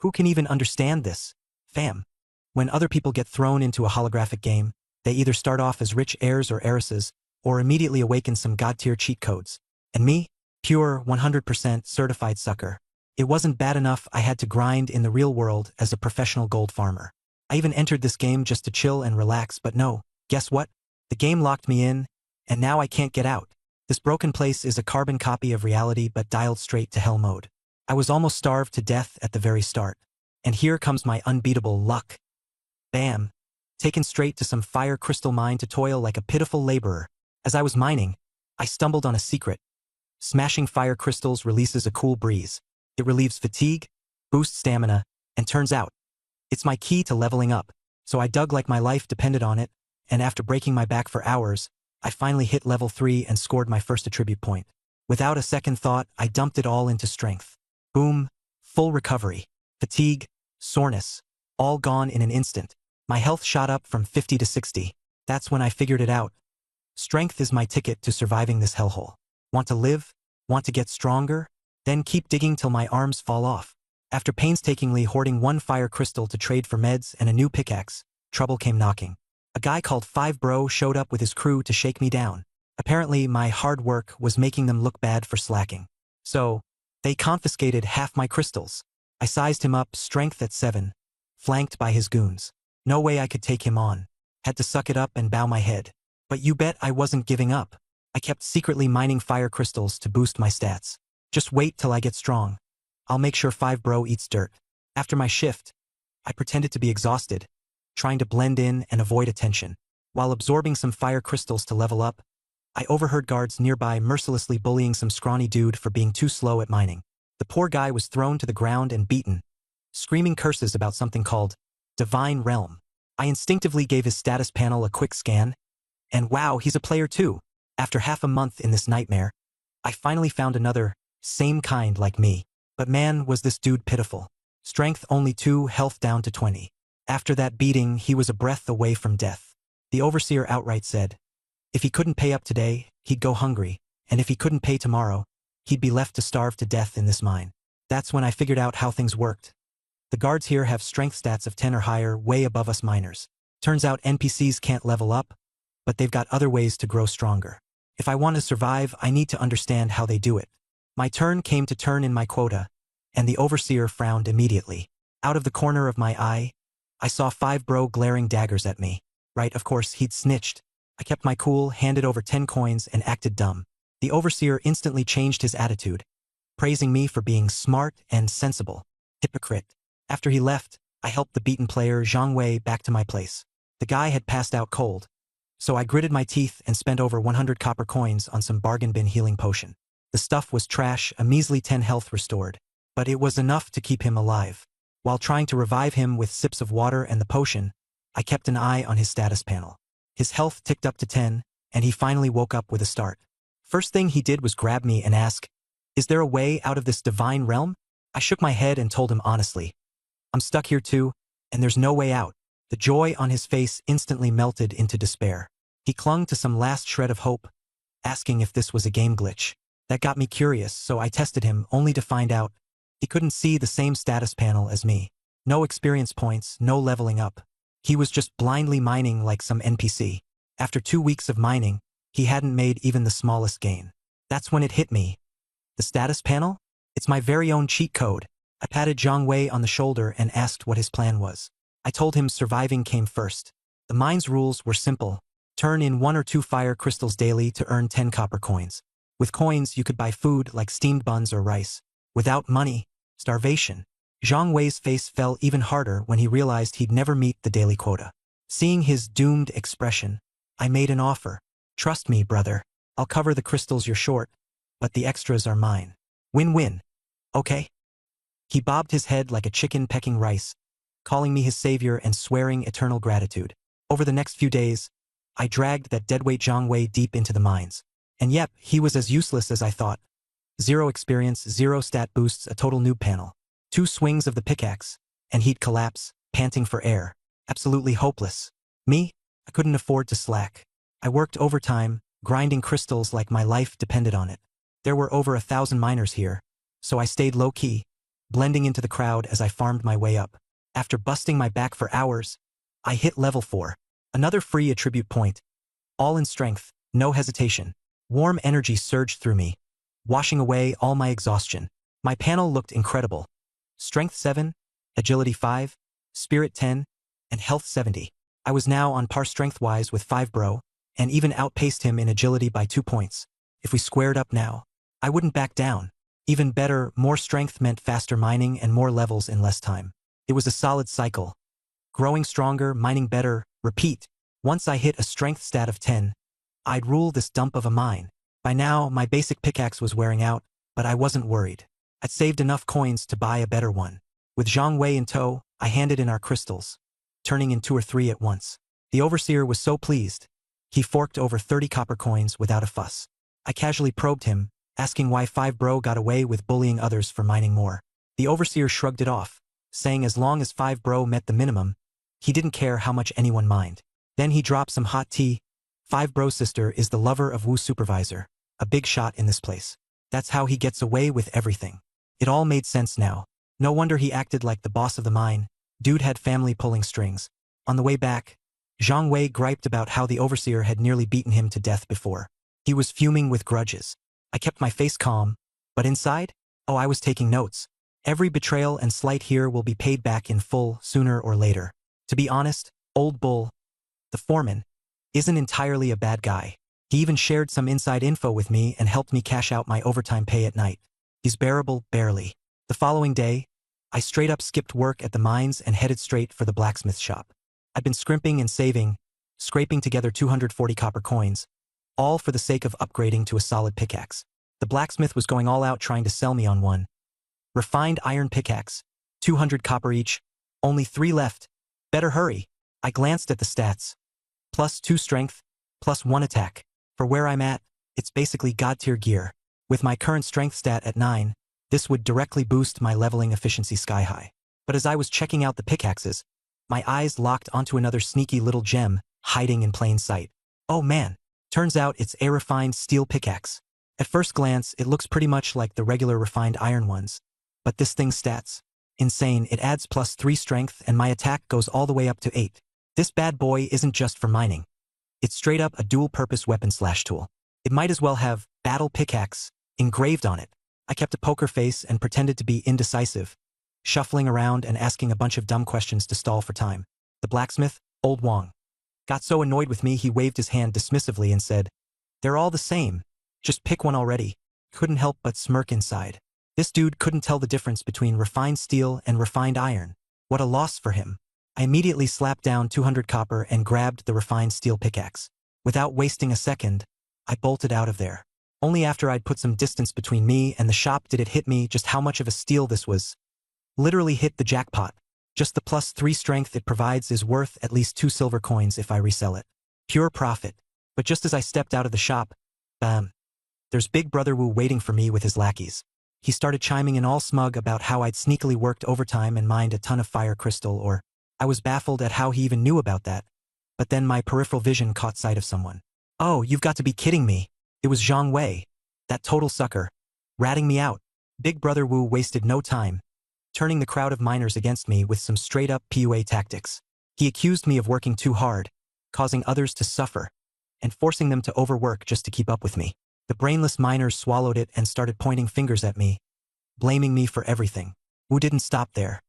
Who can even understand this? Fam. When other people get thrown into a holographic game, they either start off as rich heirs or heiresses, or immediately awaken some god-tier cheat codes. And me? Pure, 100% certified sucker. It wasn't bad enough I had to grind in the real world as a professional gold farmer. I even entered this game just to chill and relax, but no, guess what? The game locked me in, and now I can't get out. This broken place is a carbon copy of reality but dialed straight to hell mode. I was almost starved to death at the very start. And here comes my unbeatable luck. Bam! Taken straight to some fire crystal mine to toil like a pitiful laborer. As I was mining, I stumbled on a secret. Smashing fire crystals releases a cool breeze. It relieves fatigue, boosts stamina, and turns out, it's my key to leveling up. So I dug like my life depended on it, and after breaking my back for hours, I finally hit level 3 and scored my first attribute point. Without a second thought, I dumped it all into strength. Boom, full recovery, fatigue, soreness, all gone in an instant. My health shot up from 50 to 60. That's when I figured it out. Strength is my ticket to surviving this hellhole. Want to live? Want to get stronger? Then keep digging till my arms fall off. After painstakingly hoarding one fire crystal to trade for meds and a new pickaxe, trouble came knocking. A guy called 5Bro showed up with his crew to shake me down. Apparently, my hard work was making them look bad for slacking. So, they confiscated half my crystals. I sized him up, strength at 7, flanked by his goons. No way I could take him on. Had to suck it up and bow my head. But you bet I wasn't giving up. I kept secretly mining fire crystals to boost my stats. Just wait till I get strong. I'll make sure 5Bro eats dirt. After my shift, I pretended to be exhausted, trying to blend in and avoid attention. While absorbing some fire crystals to level up, I overheard guards nearby mercilessly bullying some scrawny dude for being too slow at mining. The poor guy was thrown to the ground and beaten, screaming curses about something called Divine Realm. I instinctively gave his status panel a quick scan, and wow, he's a player too. After half a month in this nightmare, I finally found another, same kind like me. But man, was this dude pitiful. Strength only 2, health down to 20. After that beating, he was a breath away from death. The overseer outright said, if he couldn't pay up today, he'd go hungry, and if he couldn't pay tomorrow, he'd be left to starve to death in this mine. That's when I figured out how things worked. The guards here have strength stats of 10 or higher, way above us miners. Turns out NPCs can't level up, but they've got other ways to grow stronger. If I want to survive, I need to understand how they do it. My turn came to turn in my quota, and the overseer frowned immediately. Out of the corner of my eye, I saw 5Bro glaring daggers at me. Right, of course, he'd snitched. I kept my cool, handed over 10 coins, and acted dumb. The overseer instantly changed his attitude, praising me for being smart and sensible. Hypocrite. After he left, I helped the beaten player Zhang Wei back to my place. The guy had passed out cold, so I gritted my teeth and spent over 100 copper coins on some bargain bin healing potion. The stuff was trash, a measly 10 health restored, but it was enough to keep him alive. While trying to revive him with sips of water and the potion, I kept an eye on his status panel. His health ticked up to 10, and he finally woke up with a start. First thing he did was grab me and ask, is there a way out of this divine realm? I shook my head and told him honestly, I'm stuck here too, and there's no way out. The joy on his face instantly melted into despair. He clung to some last shred of hope, asking if this was a game glitch. That got me curious, so I tested him only to find out he couldn't see the same status panel as me. No experience points, no leveling up. He was just blindly mining like some NPC. After 2 weeks of mining, he hadn't made even the smallest gain. That's when it hit me. The status panel? It's my very own cheat code. I patted Zhang Wei on the shoulder and asked what his plan was. I told him surviving came first. The mine's rules were simple. Turn in 1 or 2 fire crystals daily to earn 10 copper coins. With coins, you could buy food like steamed buns or rice. Without money, starvation. Zhang Wei's face fell even harder when he realized he'd never meet the daily quota. Seeing his doomed expression, I made an offer. Trust me, brother. I'll cover the crystals you're short, but the extras are mine. Win-win. Okay? He bobbed his head like a chicken pecking rice, calling me his savior and swearing eternal gratitude. Over the next few days, I dragged that deadweight Zhang Wei deep into the mines. And yep, he was as useless as I thought. 0 experience, 0 stat boosts, a total noob panel. 2 swings of the pickaxe, and he'd collapse, panting for air. Absolutely hopeless. Me? I couldn't afford to slack. I worked overtime, grinding crystals like my life depended on it. There were over 1,000 miners here, so I stayed low-key, blending into the crowd as I farmed my way up. After busting my back for hours, I hit level 4. Another free attribute point. All in strength, no hesitation. Warm energy surged through me, washing away all my exhaustion. My panel looked incredible. Strength 7, Agility 5, Spirit 10, and Health 70. I was now on par strength-wise with 5bro, and even outpaced him in agility by 2 points. If we squared up now, I wouldn't back down. Even better, more strength meant faster mining and more levels in less time. It was a solid cycle. Growing stronger, mining better, repeat. Once I hit a strength stat of 10, I'd rule this dump of a mine. By now, my basic pickaxe was wearing out, but I wasn't worried. I'd saved enough coins to buy a better one. With Zhang Wei in tow, I handed in our crystals, turning in 2 or 3 at once. The overseer was so pleased. He forked over 30 copper coins without a fuss. I casually probed him, asking why 5bro got away with bullying others for mining more. The overseer shrugged it off, saying as long as 5bro met the minimum, he didn't care how much anyone mined. Then he dropped some hot tea. 5bro's sister is the lover of Wu supervisor, a big shot in this place. That's how he gets away with everything. It all made sense now. No wonder he acted like the boss of the mine. Dude had family pulling strings. On the way back, Zhang Wei griped about how the overseer had nearly beaten him to death before. He was fuming with grudges. I kept my face calm, but inside, oh, I was taking notes. Every betrayal and slight here will be paid back in full sooner or later. To be honest, Old Bull, the foreman, isn't entirely a bad guy. He even shared some inside info with me and helped me cash out my overtime pay at night. He's bearable, barely. The following day, I straight up skipped work at the mines and headed straight for the blacksmith shop. I'd been scrimping and saving, scraping together 240 copper coins, all for the sake of upgrading to a solid pickaxe. The blacksmith was going all out trying to sell me on one. Refined iron pickaxe, 200 copper each, only 3 left. Better hurry. I glanced at the stats. +2 strength, +1 attack. For where I'm at, it's basically god-tier gear. With my current strength stat at 9, this would directly boost my leveling efficiency sky-high. But as I was checking out the pickaxes, my eyes locked onto another sneaky little gem hiding in plain sight. Oh man, turns out it's a refined steel pickaxe. At first glance, it looks pretty much like the regular refined iron ones. But this thing's stats, insane. It adds +3 strength and my attack goes all the way up to 8. This bad boy isn't just for mining. It's straight up a dual-purpose weapon/tool. It might as well have battle pickaxe engraved on it. I kept a poker face and pretended to be indecisive, shuffling around and asking a bunch of dumb questions to stall for time. The blacksmith, Old Wang, got so annoyed with me he waved his hand dismissively and said, "They're all the same. Just pick one already." Couldn't help but smirk inside. This dude couldn't tell the difference between refined steel and refined iron. What a loss for him. I immediately slapped down 200 copper and grabbed the refined steel pickaxe. Without wasting a second, I bolted out of there. Only after I'd put some distance between me and the shop did it hit me just how much of a steal this was. Literally hit the jackpot. Just the +3 strength it provides is worth at least 2 silver coins if I resell it. Pure profit. But just as I stepped out of the shop, bam, there's Big Brother Wu waiting for me with his lackeys. He started chiming in all smug about how I'd sneakily worked overtime and mined a ton of fire crystal, or I was baffled at how he even knew about that. But then my peripheral vision caught sight of someone. Oh, you've got to be kidding me. It was Zhang Wei, that total sucker, ratting me out. Big Brother Wu wasted no time, turning the crowd of miners against me with some straight-up PUA tactics. He accused me of working too hard, causing others to suffer, and forcing them to overwork just to keep up with me. The brainless miners swallowed it and started pointing fingers at me, blaming me for everything. Wu didn't stop there.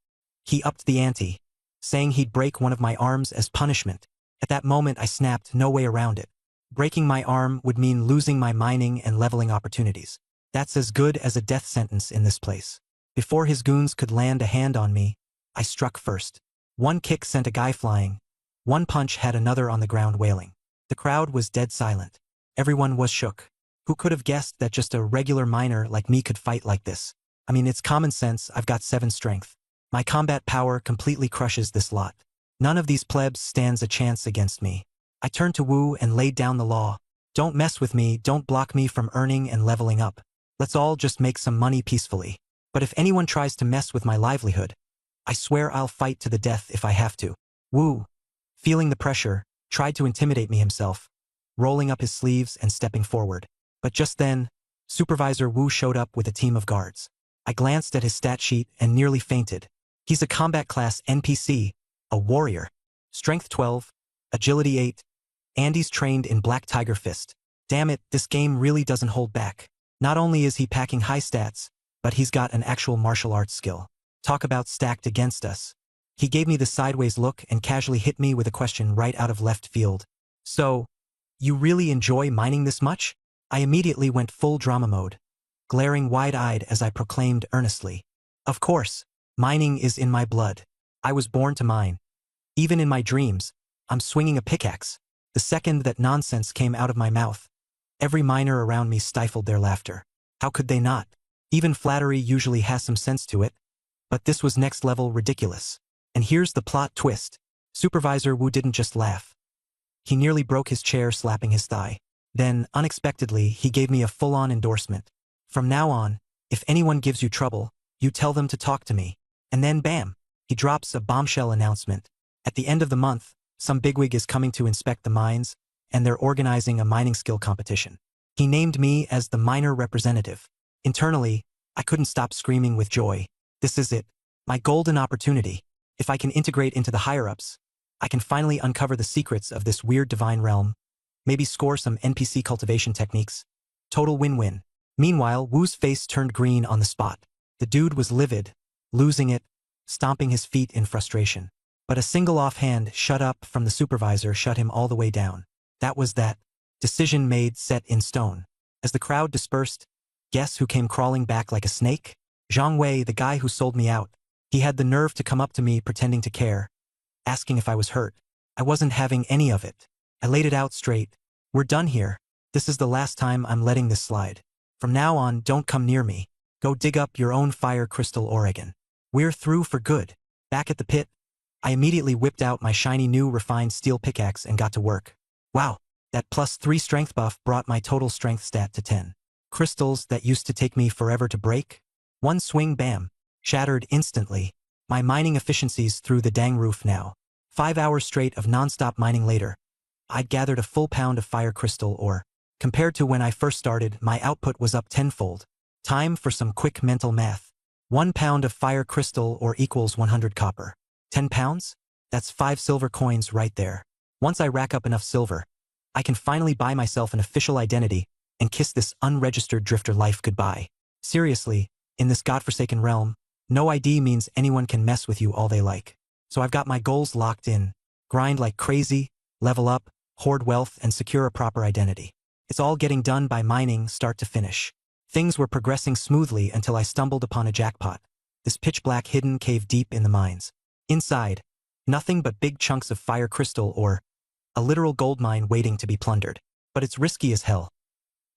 He upped the ante, saying he'd break one of my arms as punishment. At that moment I snapped, no way around it. Breaking my arm would mean losing my mining and leveling opportunities. That's as good as a death sentence in this place. Before his goons could land a hand on me, I struck first. One kick sent a guy flying. One punch had another on the ground wailing. The crowd was dead silent. Everyone was shook. Who could have guessed that just a regular miner like me could fight like this? I mean, it's common sense. I've got 7 strength. My combat power completely crushes this lot. None of these plebs stands a chance against me. I turned to Wu and laid down the law. Don't mess with me, don't block me from earning and leveling up. Let's all just make some money peacefully. But if anyone tries to mess with my livelihood, I swear I'll fight to the death if I have to. Wu, feeling the pressure, tried to intimidate me himself, rolling up his sleeves and stepping forward. But just then, Supervisor Wu showed up with a team of guards. I glanced at his stat sheet and nearly fainted. He's a combat class NPC, a warrior. Strength 12, Agility 8, and he's trained in Black Tiger Fist. Damn it, this game really doesn't hold back. Not only is he packing high stats, but he's got an actual martial arts skill. Talk about stacked against us. He gave me the sideways look and casually hit me with a question right out of left field. So, you really enjoy mining this much? I immediately went full drama mode, glaring wide-eyed as I proclaimed earnestly. Of course, mining is in my blood. I was born to mine. Even in my dreams, I'm swinging a pickaxe. The second that nonsense came out of my mouth, every miner around me stifled their laughter. How could they not? Even flattery usually has some sense to it. But this was next-level ridiculous. And here's the plot twist. Supervisor Wu didn't just laugh. He nearly broke his chair, slapping his thigh. Then, unexpectedly, he gave me a full-on endorsement. From now on, if anyone gives you trouble, you tell them to talk to me. And then bam! He drops a bombshell announcement. At the end of the month, some bigwig is coming to inspect the mines, and they're organizing a mining skill competition. He named me as the miner representative. Internally, I couldn't stop screaming with joy. This is it. My golden opportunity. If I can integrate into the higher-ups, I can finally uncover the secrets of this weird divine realm, maybe score some NPC cultivation techniques. Total win-win. Meanwhile, Wu's face turned green on the spot. The dude was livid, losing it, stomping his feet in frustration. But a single offhand "shut up" from the supervisor shut him all the way down. That was that. Decision made, set in stone. As the crowd dispersed, guess who came crawling back like a snake? Zhang Wei, the guy who sold me out. He had the nerve to come up to me pretending to care, asking if I was hurt. I wasn't having any of it. I laid it out straight. We're done here. This is the last time I'm letting this slide. From now on, don't come near me. Go dig up your own fire crystal, Oregon. We're through for good. Back at the pit, I immediately whipped out my shiny new refined steel pickaxe and got to work. Wow, that +3 strength buff brought my total strength stat to 10. Crystals that used to take me forever to break? One swing, bam, shattered instantly. My mining efficiency's through the dang roof now. 5 hours straight of non-stop mining later, I'd gathered a full pound of fire crystal ore. Compared to when I first started, my output was up tenfold. Time for some quick mental math. 1 pound of fire crystal ore equals 100 copper. 10 pounds? That's 5 silver coins right there. Once I rack up enough silver, I can finally buy myself an official identity and kiss this unregistered drifter life goodbye. Seriously, in this godforsaken realm, no ID means anyone can mess with you all they like. So I've got my goals locked in. Grind like crazy, level up, hoard wealth, and secure a proper identity. It's all getting done by mining start to finish. Things were progressing smoothly until I stumbled upon a jackpot. This pitch-black hidden cave deep in the mines. Inside, nothing but big chunks of fire crystal ore, a literal gold mine waiting to be plundered. But it's risky as hell.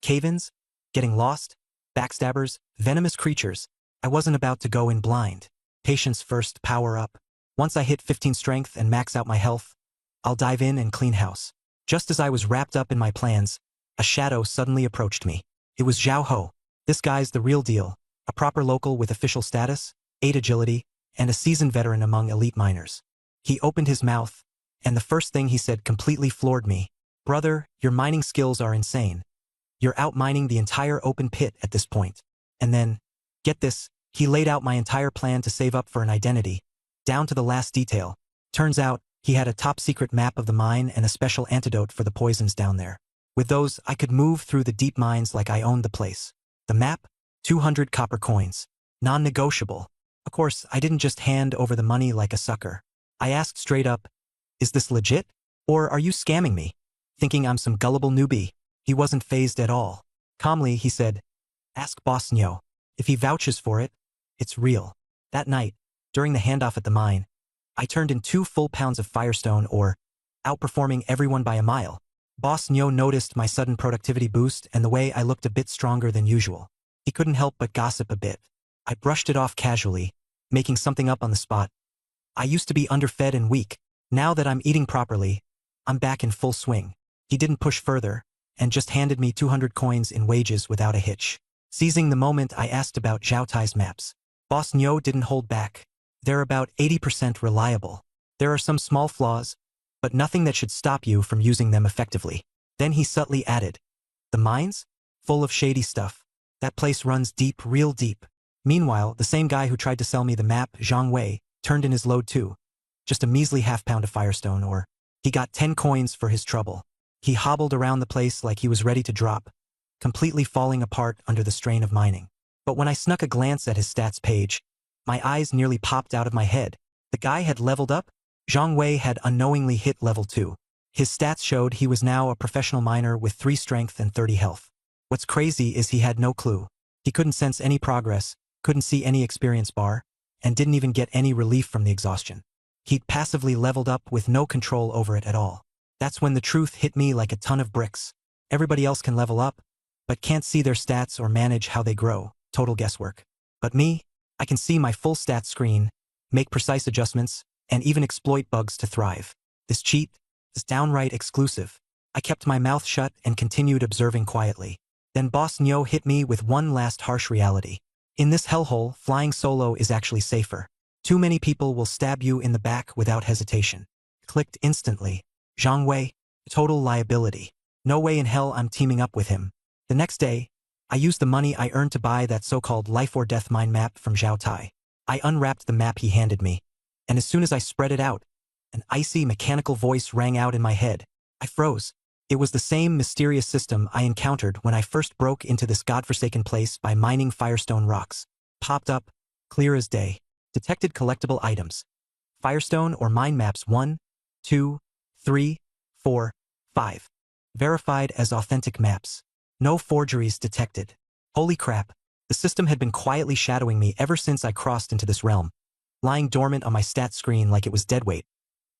Cave-ins, getting lost, backstabbers, venomous creatures. I wasn't about to go in blind. Patience first, power up. Once I hit 15 strength and max out my health, I'll dive in and clean house. Just as I was wrapped up in my plans, a shadow suddenly approached me. It was Zhao Ho. This guy's the real deal, a proper local with official status, 8 agility, and a seasoned veteran among elite miners. He opened his mouth, and the first thing he said completely floored me. Brother, your mining skills are insane. You're out-mining the entire open pit at this point. And then, get this, he laid out my entire plan to save up for an identity, down to the last detail. Turns out, he had a top-secret map of the mine and a special antidote for the poisons down there. With those, I could move through the deep mines like I owned the place. The map? 200 copper coins. Non-negotiable. Of course, I didn't just hand over the money like a sucker. I asked straight up, is this legit? Or are you scamming me? Thinking I'm some gullible newbie. He wasn't fazed at all. Calmly, he said, ask Boss Nyo. If he vouches for it, it's real. That night, during the handoff at the mine, I turned in 2 full pounds of firestone ore, outperforming everyone by a mile. Boss Nyo noticed my sudden productivity boost and the way I looked a bit stronger than usual. He couldn't help but gossip a bit. I brushed it off casually, making something up on the spot. I used to be underfed and weak. Now that I'm eating properly, I'm back in full swing. He didn't push further, and just handed me 200 coins in wages without a hitch. Seizing the moment, I asked about Zhao Tai's maps. Boss Nyo didn't hold back. They're about 80% reliable. There are some small flaws, but nothing that should stop you from using them effectively. Then he subtly added, the mines? Full of shady stuff. That place runs deep, real deep. Meanwhile, the same guy who tried to sell me the map, Zhang Wei, turned in his load too. Just a measly half-pound of Firestone, or he got 10 coins for his trouble. He hobbled around the place like he was ready to drop, completely falling apart under the strain of mining. But when I snuck a glance at his stats page, my eyes nearly popped out of my head. The guy had leveled up. Zhang Wei had unknowingly hit level 2. His stats showed he was now a professional miner with 3 strength and 30 health. What's crazy is he had no clue. He couldn't sense any progress, couldn't see any experience bar, and didn't even get any relief from the exhaustion. He'd passively leveled up with no control over it at all. That's when the truth hit me like a ton of bricks. Everybody else can level up, but can't see their stats or manage how they grow. Total guesswork. But me, I can see my full stats screen, make precise adjustments, and even exploit bugs to thrive. This cheat is downright exclusive. I kept my mouth shut and continued observing quietly. Then Boss Nyo hit me with one last harsh reality. In this hellhole, flying solo is actually safer. Too many people will stab you in the back without hesitation. Clicked instantly. Zhang Wei, total liability. No way in hell I'm teaming up with him. The next day, I used the money I earned to buy that so-called life or death mine map from Zhao Tai. I unwrapped the map he handed me, and as soon as I spread it out, an icy mechanical voice rang out in my head. I froze. It was the same mysterious system I encountered when I first broke into this godforsaken place by mining Firestone rocks. Popped up, clear as day. Detected collectible items. Firestone or mine maps 1, 2, 3, 4, 5. Verified as authentic maps. No forgeries detected. Holy crap. The system had been quietly shadowing me ever since I crossed into this realm, lying dormant on my stat screen like it was deadweight,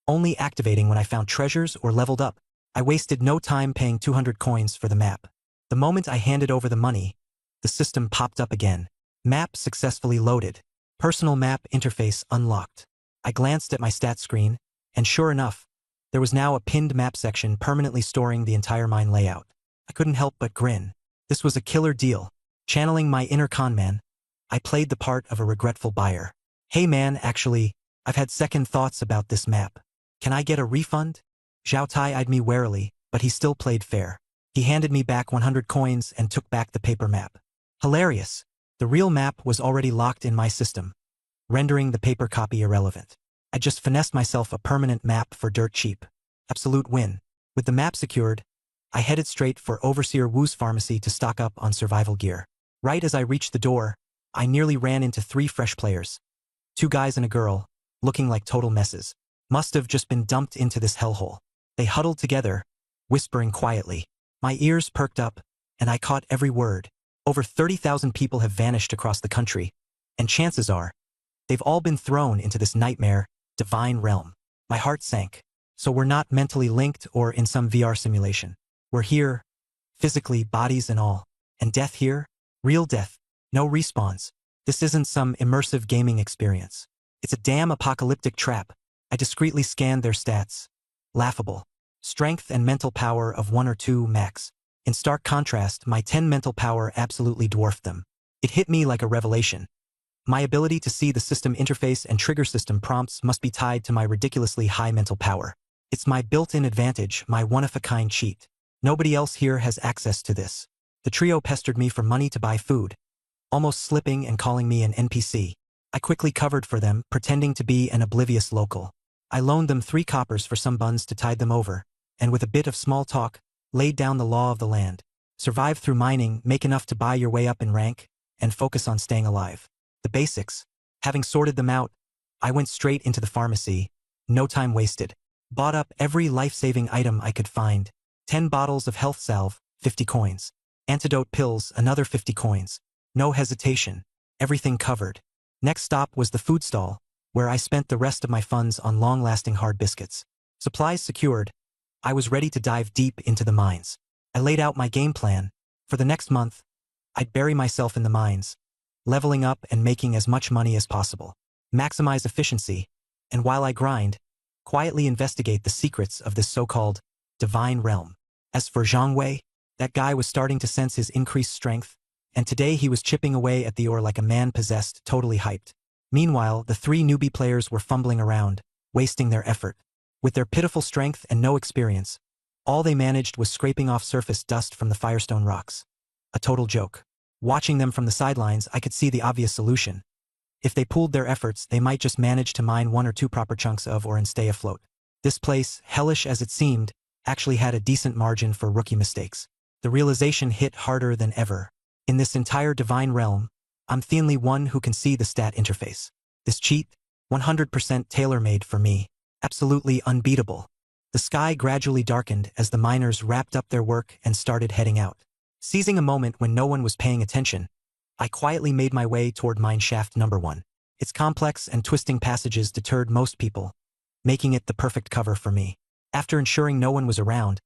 only activating when I found treasures or leveled up. I wasted no time paying 200 coins for the map. The moment I handed over the money, the system popped up again. Map successfully loaded. Personal map interface unlocked. I glanced at my stat screen, and sure enough, there was now a pinned map section permanently storing the entire mine layout. I couldn't help but grin. This was a killer deal. Channeling my inner conman, I played the part of a regretful buyer. Hey man, actually, I've had second thoughts about this map. Can I get a refund? Zhao Tai eyed me warily, but he still played fair. He handed me back 100 coins and took back the paper map. Hilarious. The real map was already locked in my system, rendering the paper copy irrelevant. I just finessed myself a permanent map for dirt cheap. Absolute win. With the map secured, I headed straight for Overseer Wu's pharmacy to stock up on survival gear. Right as I reached the door, I nearly ran into 3 fresh players. 2 guys and a girl, looking like total messes. Must have just been dumped into this hellhole. They huddled together, whispering quietly. My ears perked up, and I caught every word. Over 30,000 people have vanished across the country, and chances are, they've all been thrown into this nightmare, divine realm. My heart sank. So we're not mentally linked or in some VR simulation. We're here, physically, bodies and all. And death here? Real death. No respawns. This isn't some immersive gaming experience. It's a damn apocalyptic trap. I discreetly scanned their stats. Laughable. Strength and mental power of 1 or 2 max. In stark contrast, my 10 mental power absolutely dwarfed them. It hit me like a revelation. My ability to see the system interface and trigger system prompts must be tied to my ridiculously high mental power. It's my built-in advantage, my one-of-a-kind cheat. Nobody else here has access to this. The trio pestered me for money to buy food, almost slipping and calling me an NPC. I quickly covered for them, pretending to be an oblivious local. I loaned them 3 coppers for some buns to tide them over, and with a bit of small talk, laid down the law of the land. Survive through mining, make enough to buy your way up in rank, and focus on staying alive. The basics. Having sorted them out, I went straight into the pharmacy. No time wasted. Bought up every life-saving item I could find. 10 bottles of health salve, 50 coins. Antidote pills, another 50 coins. No hesitation. Everything covered. Next stop was the food stall, where I spent the rest of my funds on long-lasting hard biscuits. Supplies secured, I was ready to dive deep into the mines. I laid out my game plan. For the next month, I'd bury myself in the mines, leveling up and making as much money as possible. Maximize efficiency, and while I grind, quietly investigate the secrets of this so-called divine realm. As for Zhang Wei, that guy was starting to sense his increased strength, and today he was chipping away at the ore like a man possessed, totally hyped. Meanwhile, the 3 newbie players were fumbling around, wasting their effort. With their pitiful strength and no experience, all they managed was scraping off surface dust from the Firestone rocks. A total joke. Watching them from the sidelines, I could see the obvious solution. If they pooled their efforts, they might just manage to mine 1 or 2 proper chunks of ore and stay afloat. This place, hellish as it seemed, actually had a decent margin for rookie mistakes. The realization hit harder than ever. In this entire divine realm, I'm the only one who can see the stat interface. This cheat, 100% tailor-made for me. Absolutely unbeatable. The sky gradually darkened as the miners wrapped up their work and started heading out. Seizing a moment when no one was paying attention, I quietly made my way toward mine shaft number 1. Its complex and twisting passages deterred most people, making it the perfect cover for me. After ensuring no one was around,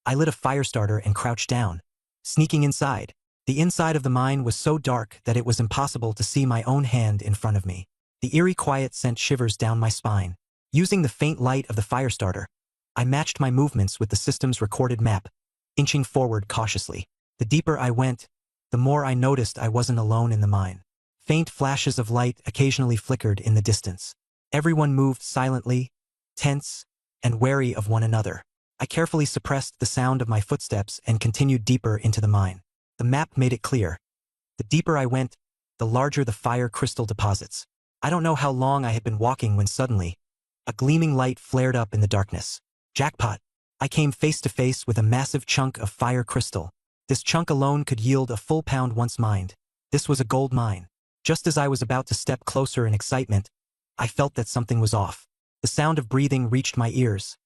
I lit a fire starter and crouched down, sneaking inside. The inside of the mine was so dark that it was impossible to see my own hand in front of me. The eerie quiet sent shivers down my spine. Using the faint light of the fire starter, I matched my movements with the system's recorded map, inching forward cautiously. The deeper I went, the more I noticed I wasn't alone in the mine. Faint flashes of light occasionally flickered in the distance. Everyone moved silently, tense, and wary of one another. I carefully suppressed the sound of my footsteps and continued deeper into the mine. The map made it clear. The deeper I went, the larger the fire crystal deposits. I don't know how long I had been walking when suddenly, a gleaming light flared up in the darkness. Jackpot! I came face to face with a massive chunk of fire crystal. This chunk alone could yield a full pound once mined. This was a gold mine. Just as I was about to step closer in excitement, I felt that something was off. The sound of breathing reached my ears.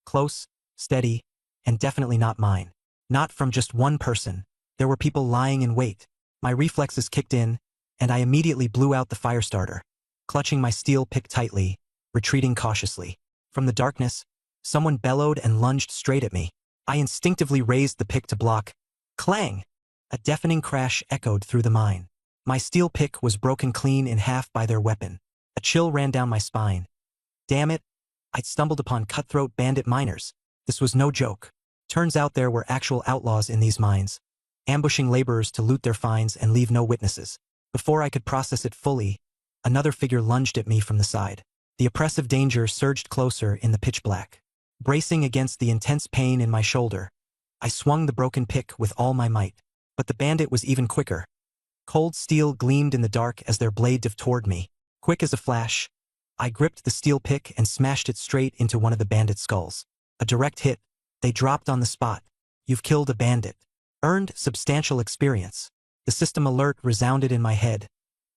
Close, steady, and definitely not mine. Not from just one person. There were people lying in wait. My reflexes kicked in, and I immediately blew out the fire starter, clutching my steel pick tightly, retreating cautiously. From the darkness, someone bellowed and lunged straight at me. I instinctively raised the pick to block. Clang! A deafening crash echoed through the mine. My steel pick was broken clean in half by their weapon. A chill ran down my spine. Damn it! I'd stumbled upon cutthroat bandit miners. This was no joke. Turns out there were actual outlaws in these mines, ambushing laborers to loot their finds and leave no witnesses. Before I could process it fully, another figure lunged at me from the side. The oppressive danger surged closer in the pitch black. Bracing against the intense pain in my shoulder, I swung the broken pick with all my might. But the bandit was even quicker. Cold steel gleamed in the dark as their blade dived toward me. Quick as a flash, I gripped the steel pick and smashed it straight into one of the bandit's skulls. A direct hit. They dropped on the spot. You've killed a bandit. Earned substantial experience. The system alert resounded in my head,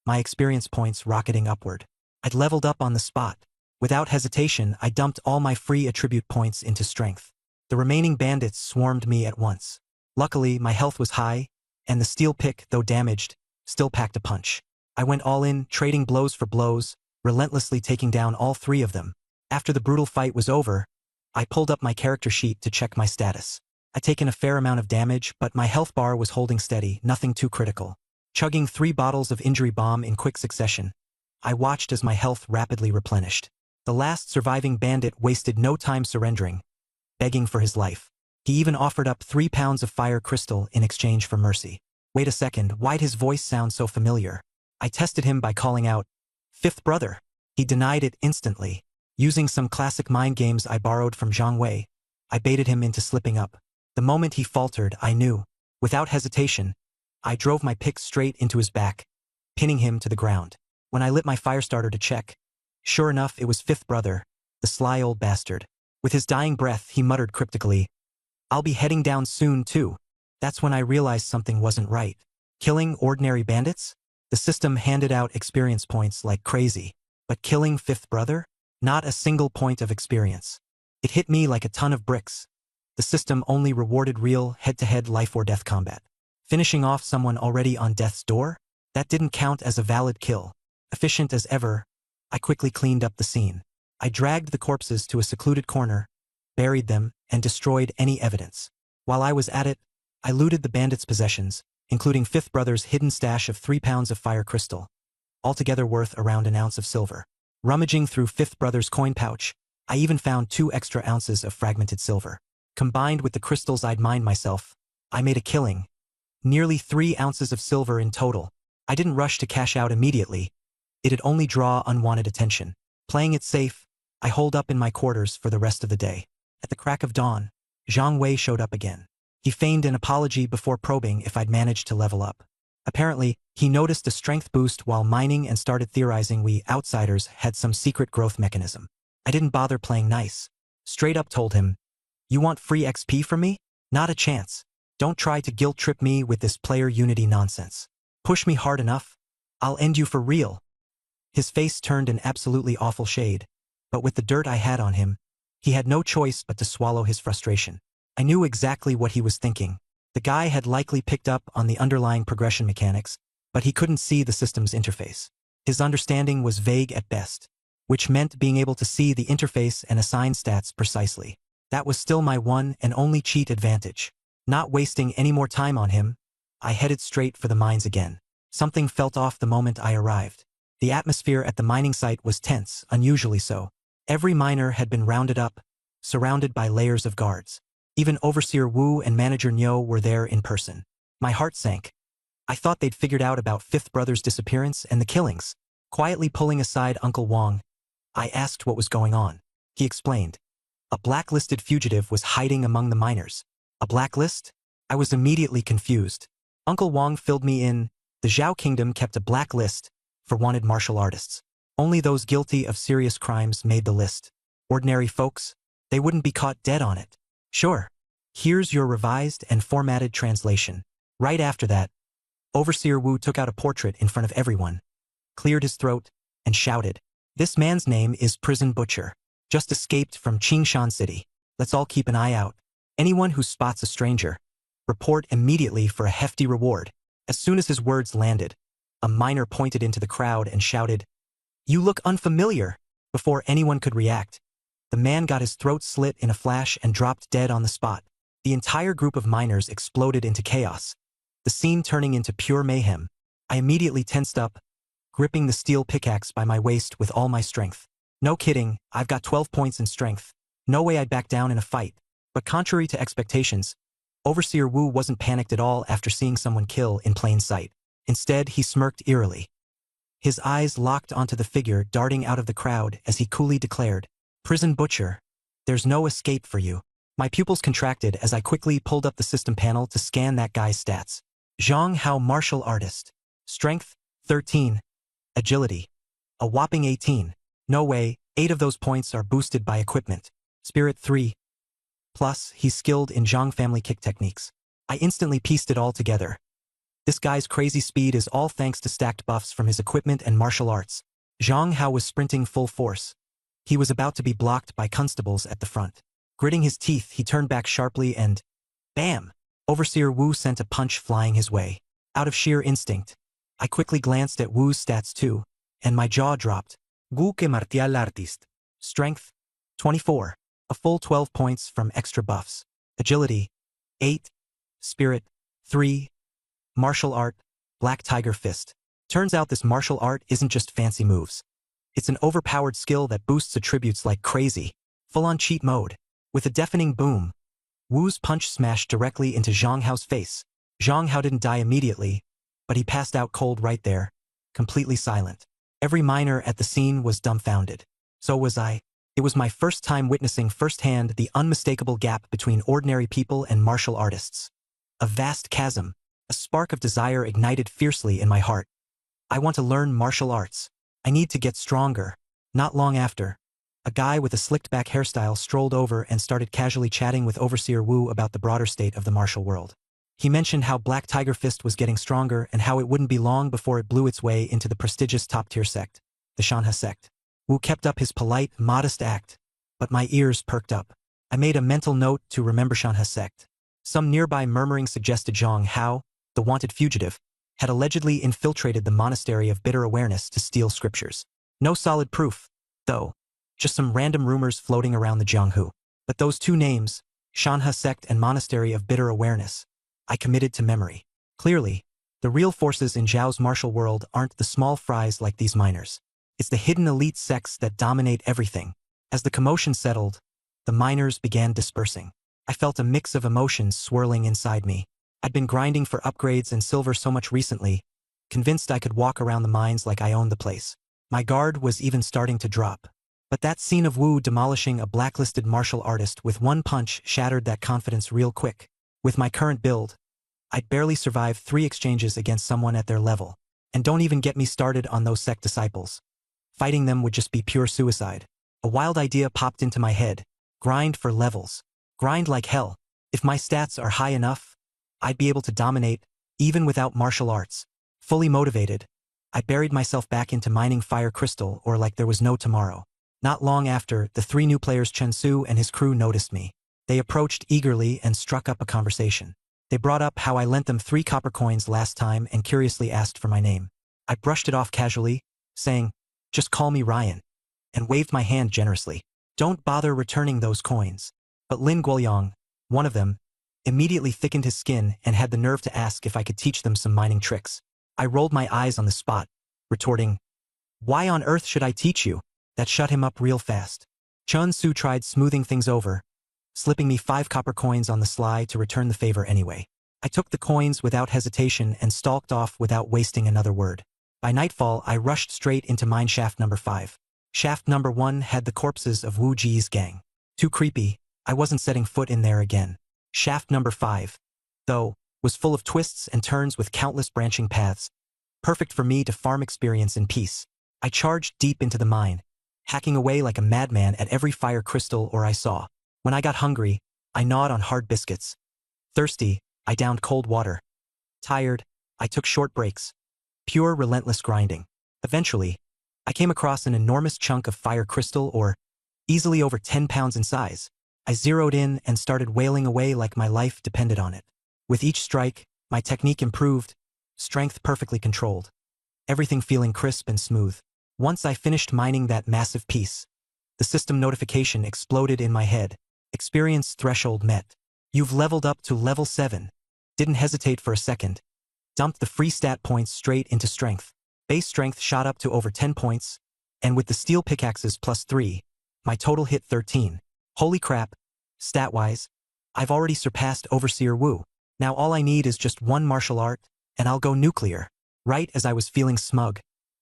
my experience points rocketing upward. I'd leveled up on the spot. Without hesitation, I dumped all my free attribute points into strength. The remaining bandits swarmed me at once. Luckily, my health was high, and the steel pick, though damaged, still packed a punch. I went all in, trading blows for blows, relentlessly taking down all 3 of them. After the brutal fight was over, I pulled up my character sheet to check my status. I'd taken a fair amount of damage, but my health bar was holding steady, nothing too critical. Chugging 3 bottles of injury bomb in quick succession, I watched as my health rapidly replenished. The last surviving bandit wasted no time surrendering, begging for his life. He even offered up 3 pounds of fire crystal in exchange for mercy. Wait a second, why'd his voice sound so familiar? I tested him by calling out, "Fifth brother." He denied it instantly. Using some classic mind games I borrowed from Zhang Wei, I baited him into slipping up. The moment he faltered, I knew. Without hesitation, I drove my pick straight into his back, pinning him to the ground. When I lit my fire starter to check, sure enough, it was Fifth brother, the sly old bastard. With his dying breath, he muttered cryptically, "I'll be heading down soon, too." That's when I realized something wasn't right. Killing ordinary bandits? The system handed out experience points like crazy. But killing Fifth brother? Not a single point of experience. It hit me like a ton of bricks. The system only rewarded real, head-to-head life-or-death combat. Finishing off someone already on death's door? That didn't count as a valid kill. Efficient as ever, I quickly cleaned up the scene. I dragged the corpses to a secluded corner, buried them, and destroyed any evidence. While I was at it, I looted the bandits' possessions, including Fifth brother's hidden stash of 3 pounds of fire crystal, altogether worth around an ounce of silver. Rummaging through Fifth brother's coin pouch, I even found 2 extra ounces of fragmented silver. Combined with the crystals I'd mined myself, I made a killing. Nearly 3 ounces of silver in total. I didn't rush to cash out immediately. It'd only draw unwanted attention. Playing it safe, I holed up in my quarters for the rest of the day. At the crack of dawn, Zhang Wei showed up again. He feigned an apology before probing if I'd managed to level up. Apparently, he noticed a strength boost while mining and started theorizing we outsiders had some secret growth mechanism. I didn't bother playing nice. Straight up told him, "You want free XP from me? Not a chance. Don't try to guilt-trip me with this player unity nonsense. Push me hard enough, I'll end you for real." His face turned an absolutely awful shade, but with the dirt I had on him, he had no choice but to swallow his frustration. I knew exactly what he was thinking. The guy had likely picked up on the underlying progression mechanics, but he couldn't see the system's interface. His understanding was vague at best, which meant being able to see the interface and assign stats precisely. That was still my one and only cheat advantage. Not wasting any more time on him, I headed straight for the mines again. Something felt off the moment I arrived. The atmosphere at the mining site was tense, unusually so. Every miner had been rounded up, surrounded by layers of guards. Even Overseer Wu and Manager Nyo were there in person. My heart sank. I thought they'd figured out about Fifth Brother's disappearance and the killings. Quietly pulling aside Uncle Wong, I asked what was going on. He explained. A blacklisted fugitive was hiding among the miners. A blacklist? I was immediately confused. Uncle Wong filled me in. The Zhao Kingdom kept a blacklist for wanted martial artists. Only those guilty of serious crimes made the list. Ordinary folks, they wouldn't be caught dead on it. Sure. Here's your revised and formatted translation. Right after that, Overseer Wu took out a portrait in front of everyone, cleared his throat, and shouted, "This man's name is Prison Butcher. Just escaped from Qingshan City. Let's all keep an eye out. Anyone who spots a stranger, report immediately for a hefty reward." As soon as his words landed, a miner pointed into the crowd and shouted, "You look unfamiliar." Before anyone could react, the man got his throat slit in a flash and dropped dead on the spot. The entire group of miners exploded into chaos, the scene turning into pure mayhem. I immediately tensed up, gripping the steel pickaxe by my waist with all my strength. No kidding, I've got 12 points in strength. No way I'd back down in a fight. But contrary to expectations, Overseer Wu wasn't panicked at all after seeing someone kill in plain sight. Instead, he smirked eerily. His eyes locked onto the figure darting out of the crowd as he coolly declared, "Prison Butcher, there's no escape for you." My pupils contracted as I quickly pulled up the system panel to scan that guy's stats. Zhang Hao, martial artist. Strength, 13. Agility, a whopping 18. No way, 8 of those points are boosted by equipment. Spirit, 3. Plus, he's skilled in Zhang family kick techniques. I instantly pieced it all together. This guy's crazy speed is all thanks to stacked buffs from his equipment and martial arts. Zhang Hao was sprinting full force. He was about to be blocked by constables at the front. Gritting his teeth, he turned back sharply and, bam! Overseer Wu sent a punch flying his way. Out of sheer instinct, I quickly glanced at Wu's stats too, and my jaw dropped. Wu que martial artist. Strength, 24. A full 12 points from extra buffs. Agility, 8. Spirit, 3. Martial art, Black Tiger Fist. Turns out this martial art isn't just fancy moves. It's an overpowered skill that boosts attributes like crazy. Full-on cheat mode. With a deafening boom, Wu's punch smashed directly into Zhang Hao's face. Zhang Hao didn't die immediately, but he passed out cold right there, completely silent. Every miner at the scene was dumbfounded. So was I. It was my first time witnessing firsthand the unmistakable gap between ordinary people and martial artists. A vast chasm. A spark of desire ignited fiercely in my heart. I want to learn martial arts. I need to get stronger. Not long after, a guy with a slicked-back hairstyle strolled over and started casually chatting with Overseer Wu about the broader state of the martial world. He mentioned how Black Tiger Fist was getting stronger and how it wouldn't be long before it blew its way into the prestigious top-tier sect, the Shanha sect. Wu kept up his polite, modest act, but my ears perked up. I made a mental note to remember Shanha sect. Some nearby murmuring suggested Zhang Hao, the wanted fugitive, had allegedly infiltrated the Monastery of Bitter Awareness to steal scriptures. No solid proof, though, just some random rumors floating around the Jianghu. But those two names, Shanha Sect and Monastery of Bitter Awareness, I committed to memory. Clearly, the real forces in Zhao's martial world aren't the small fries like these miners. It's the hidden elite sects that dominate everything. As the commotion settled, the miners began dispersing. I felt a mix of emotions swirling inside me. I'd been grinding for upgrades and silver so much recently, convinced I could walk around the mines like I owned the place. My guard was even starting to drop. But that scene of Wu demolishing a blacklisted martial artist with one punch shattered that confidence real quick. With my current build, I'd barely survived 3 exchanges against someone at their level. And don't even get me started on those sect disciples. Fighting them would just be pure suicide. A wild idea popped into my head. Grind for levels. Grind like hell. If my stats are high enough, I'd be able to dominate, even without martial arts. Fully motivated, I buried myself back into mining fire crystal or like there was no tomorrow. Not long after, the 3 new players Chen Su and his crew noticed me. They approached eagerly and struck up a conversation. They brought up how I lent them 3 copper coins last time and curiously asked for my name. I brushed it off casually, saying, "Just call me Ryan," and waved my hand generously. "Don't bother returning those coins." But Lin Guoyong, one of them, immediately thickened his skin and had the nerve to ask if I could teach them some mining tricks. I rolled my eyes on the spot, retorting, "Why on earth should I teach you?" That shut him up real fast. Chen Su tried smoothing things over, slipping me 5 copper coins on the sly to return the favor anyway. I took the coins without hesitation and stalked off without wasting another word. By nightfall, I rushed straight into mine shaft number 5. Shaft number 1 had the corpses of Wu Ji's gang. Too creepy, I wasn't setting foot in there again. Shaft number 5, though, was full of twists and turns with countless branching paths, perfect for me to farm experience in peace. I charged deep into the mine, hacking away like a madman at every fire crystal ore I saw. When I got hungry, I gnawed on hard biscuits. Thirsty, I downed cold water. Tired, I took short breaks. Pure relentless grinding. Eventually, I came across an enormous chunk of fire crystal ore, easily over 10 pounds in size. I zeroed in and started wailing away like my life depended on it. With each strike, my technique improved, strength perfectly controlled, everything feeling crisp and smooth. Once I finished mining that massive piece, the system notification exploded in my head. Experience threshold met. You've leveled up to level 7. Didn't hesitate for a second. Dumped the free stat points straight into strength. Base strength shot up to over 10 points, and with the steel pickaxes plus 3, my total hit 13. Holy crap, stat-wise, I've already surpassed Overseer Wu. Now all I need is just one martial art, and I'll go nuclear. Right as I was feeling smug,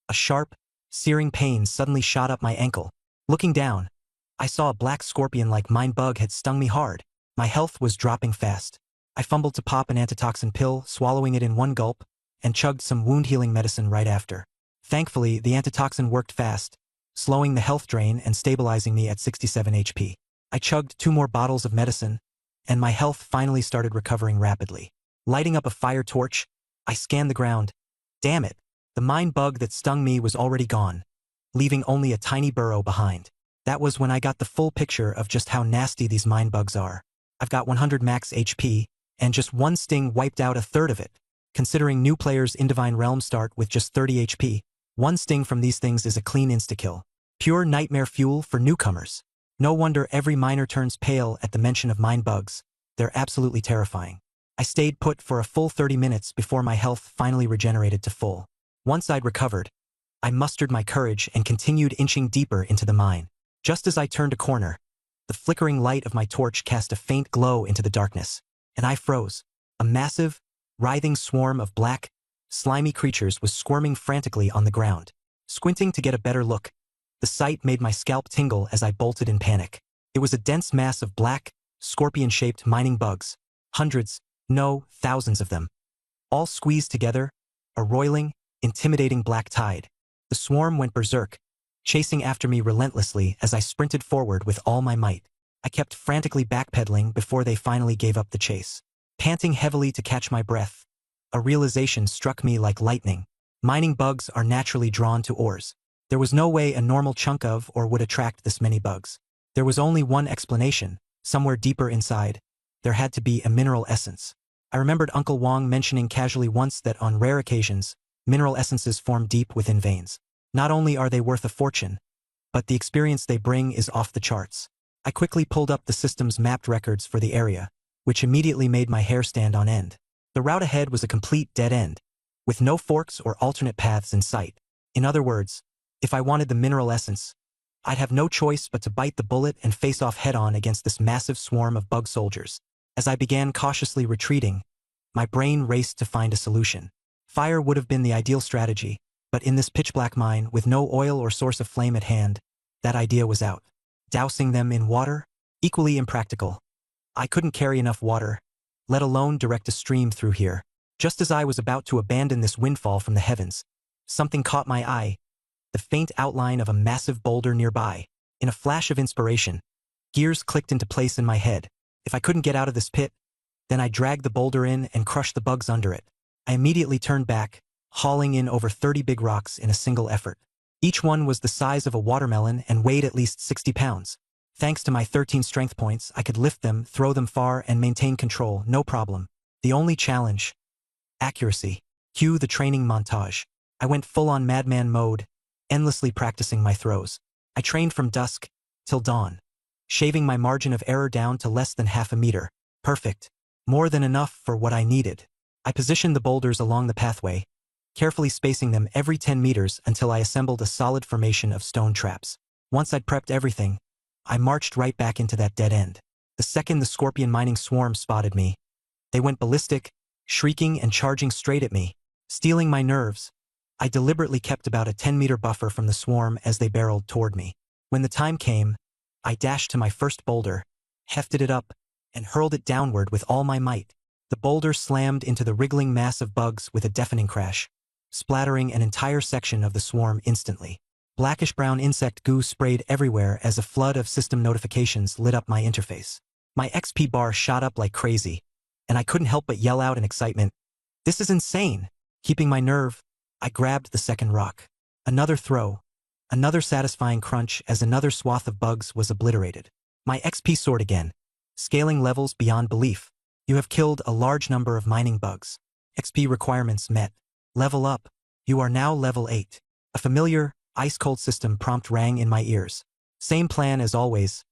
a sharp, searing pain suddenly shot up my ankle. Looking down, I saw a black scorpion-like mine bug had stung me hard. My health was dropping fast. I fumbled to pop an antitoxin pill, swallowing it in one gulp, and chugged some wound-healing medicine right after. Thankfully, the antitoxin worked fast, slowing the health drain and stabilizing me at 67 HP. I chugged 2 more bottles of medicine, and my health finally started recovering rapidly. Lighting up a fire torch, I scanned the ground. Damn it, the mine bug that stung me was already gone, leaving only a tiny burrow behind. That was when I got the full picture of just how nasty these mine bugs are. I've got 100 max HP, and just one sting wiped out a third of it. Considering new players in Divine Realm start with just 30 HP, one sting from these things is a clean insta-kill. Pure nightmare fuel for newcomers. No wonder every miner turns pale at the mention of mine bugs. They're absolutely terrifying. I stayed put for a full 30 minutes before my health finally regenerated to full. Once I'd recovered, I mustered my courage and continued inching deeper into the mine. Just as I turned a corner, the flickering light of my torch cast a faint glow into the darkness, and I froze. A massive, writhing swarm of black, slimy creatures was squirming frantically on the ground. Squinting to get a better look, the sight made my scalp tingle as I bolted in panic. It was a dense mass of black, scorpion-shaped mining bugs. Hundreds, no, thousands of them. All squeezed together, a roiling, intimidating black tide. The swarm went berserk, chasing after me relentlessly as I sprinted forward with all my might. I kept frantically backpedaling before they finally gave up the chase. Panting heavily to catch my breath, a realization struck me like lightning. Mining bugs are naturally drawn to ores. There was no way a normal chunk of ore would attract this many bugs. There was only one explanation. Somewhere deeper inside, there had to be a mineral essence. I remembered Uncle Wong mentioning casually once that on rare occasions, mineral essences form deep within veins. Not only are they worth a fortune, but the experience they bring is off the charts. I quickly pulled up the system's mapped records for the area, which immediately made my hair stand on end. The route ahead was a complete dead end, with no forks or alternate paths in sight. In other words, if I wanted the mineral essence, I'd have no choice but to bite the bullet and face off head-on against this massive swarm of bug soldiers. As I began cautiously retreating, my brain raced to find a solution. Fire would have been the ideal strategy, but in this pitch-black mine, with no oil or source of flame at hand, that idea was out. Dousing them in water? Equally impractical. I couldn't carry enough water, let alone direct a stream through here. Just as I was about to abandon this windfall from the heavens, something caught my eye, the faint outline of a massive boulder nearby. In a flash of inspiration, gears clicked into place in my head. If I couldn't get out of this pit, then I dragged the boulder in and crushed the bugs under it. I immediately turned back, hauling in over 30 big rocks in a single effort. Each one was the size of a watermelon and weighed at least 60 pounds. Thanks to my 13 strength points, I could lift them, throw them far, and maintain control, no problem. The only challenge: accuracy. Cue the training montage. I went full-on madman mode, endlessly practicing my throws. I trained from dusk till dawn, shaving my margin of error down to less than half a meter. Perfect. More than enough for what I needed. I positioned the boulders along the pathway, carefully spacing them every 10 meters until I assembled a solid formation of stone traps. Once I'd prepped everything, I marched right back into that dead end. The second the scorpion mining swarm spotted me, they went ballistic, shrieking and charging straight at me. Stealing my nerves, I deliberately kept about a 10-meter buffer from the swarm as they barreled toward me. When the time came, I dashed to my first boulder, hefted it up, and hurled it downward with all my might. The boulder slammed into the wriggling mass of bugs with a deafening crash, splattering an entire section of the swarm instantly. Blackish-brown insect goo sprayed everywhere as a flood of system notifications lit up my interface. My XP bar shot up like crazy, and I couldn't help but yell out in excitement, "This is insane!" Keeping my nerve, I grabbed the second rock. Another throw, another satisfying crunch as another swath of bugs was obliterated. My XP soared again, scaling levels beyond belief. You have killed a large number of mining bugs. XP requirements met. Level up. You are now level 8. A familiar, ice-cold system prompt rang in my ears. Same plan as always.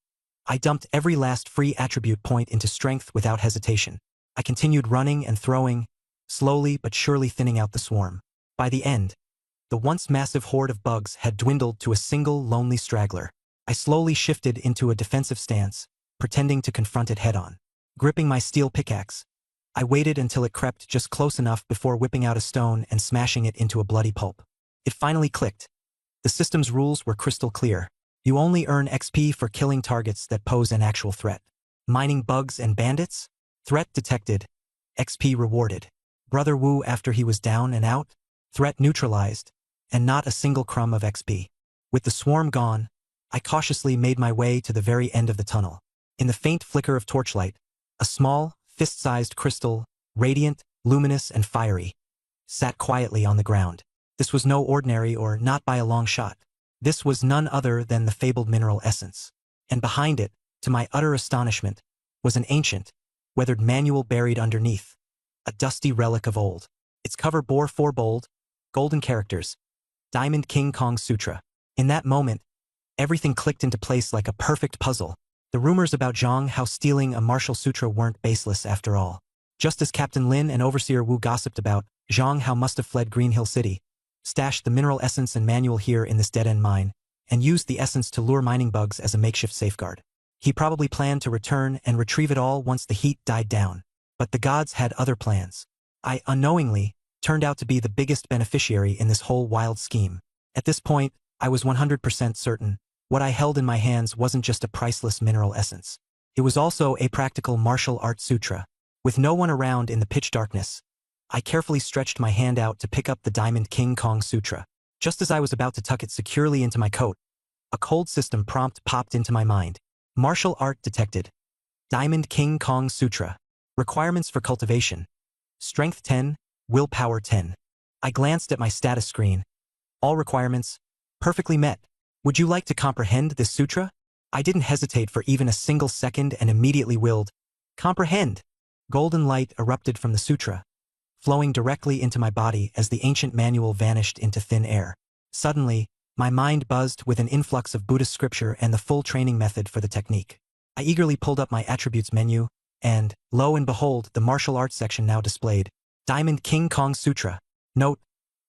I dumped every last free attribute point into strength without hesitation. I continued running and throwing, slowly but surely thinning out the swarm. By the end, the once massive horde of bugs had dwindled to a single lonely straggler. I slowly shifted into a defensive stance, pretending to confront it head-on. Gripping my steel pickaxe, I waited until it crept just close enough before whipping out a stone and smashing it into a bloody pulp. It finally clicked. The system's rules were crystal clear. You only earn XP for killing targets that pose an actual threat. Mining bugs and bandits? Threat detected. XP rewarded. Brother Wu after he was down and out? Threat neutralized. And not a single crumb of XP. With the swarm gone, I cautiously made my way to the very end of the tunnel. In the faint flicker of torchlight, a small, fist-sized crystal, radiant, luminous, and fiery, sat quietly on the ground. This was no ordinary or not by a long shot. This was none other than the fabled mineral essence. And behind it, to my utter astonishment, was an ancient, weathered manual buried underneath. A dusty relic of old. Its cover bore 4 bold, golden characters. Diamond King Kong Sutra. In that moment, everything clicked into place like a perfect puzzle. The rumors about Zhang Hao stealing a martial sutra weren't baseless after all. Just as Captain Lin and Overseer Wu gossiped about, Zhang Hao must have fled Green Hill City, stashed the mineral essence and manual here in this dead-end mine, and used the essence to lure mining bugs as a makeshift safeguard. He probably planned to return and retrieve it all once the heat died down. But the gods had other plans. I, unknowingly, turned out to be the biggest beneficiary in this whole wild scheme. At this point, I was 100% certain what I held in my hands wasn't just a priceless mineral essence. It was also a practical martial art sutra. With no one around in the pitch darkness, I carefully stretched my hand out to pick up the Diamond King Kong Sutra. Just as I was about to tuck it securely into my coat, a cold system prompt popped into my mind. Martial art detected. Diamond King Kong Sutra. Requirements for cultivation. Strength 10, willpower 10. I glanced at my status screen. All requirements perfectly met. Would you like to comprehend this sutra? I didn't hesitate for even a single second and immediately willed. Comprehend. Golden light erupted from the sutra, flowing directly into my body as the ancient manual vanished into thin air. Suddenly, my mind buzzed with an influx of Buddhist scripture and the full training method for the technique. I eagerly pulled up my attributes menu, and, lo and behold, the martial arts section now displayed. Diamond King Kong Sutra. Note: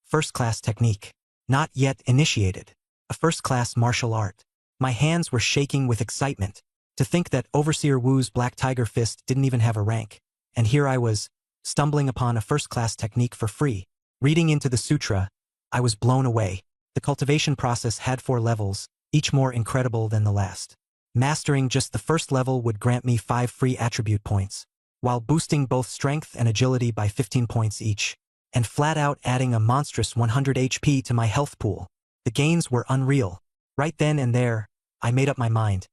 first-class technique. Not yet initiated. A first-class martial art. My hands were shaking with excitement. To think that Overseer Wu's Black Tiger Fist didn't even have a rank. And here I was, stumbling upon a first-class technique for free. Reading into the sutra, I was blown away. The cultivation process had 4 levels, each more incredible than the last. Mastering just the first level would grant me 5 free attribute points. while boosting both strength and agility by 15 points each, and flat out adding a monstrous 100 HP to my health pool. The gains were unreal. Right then and there, I made up my mind.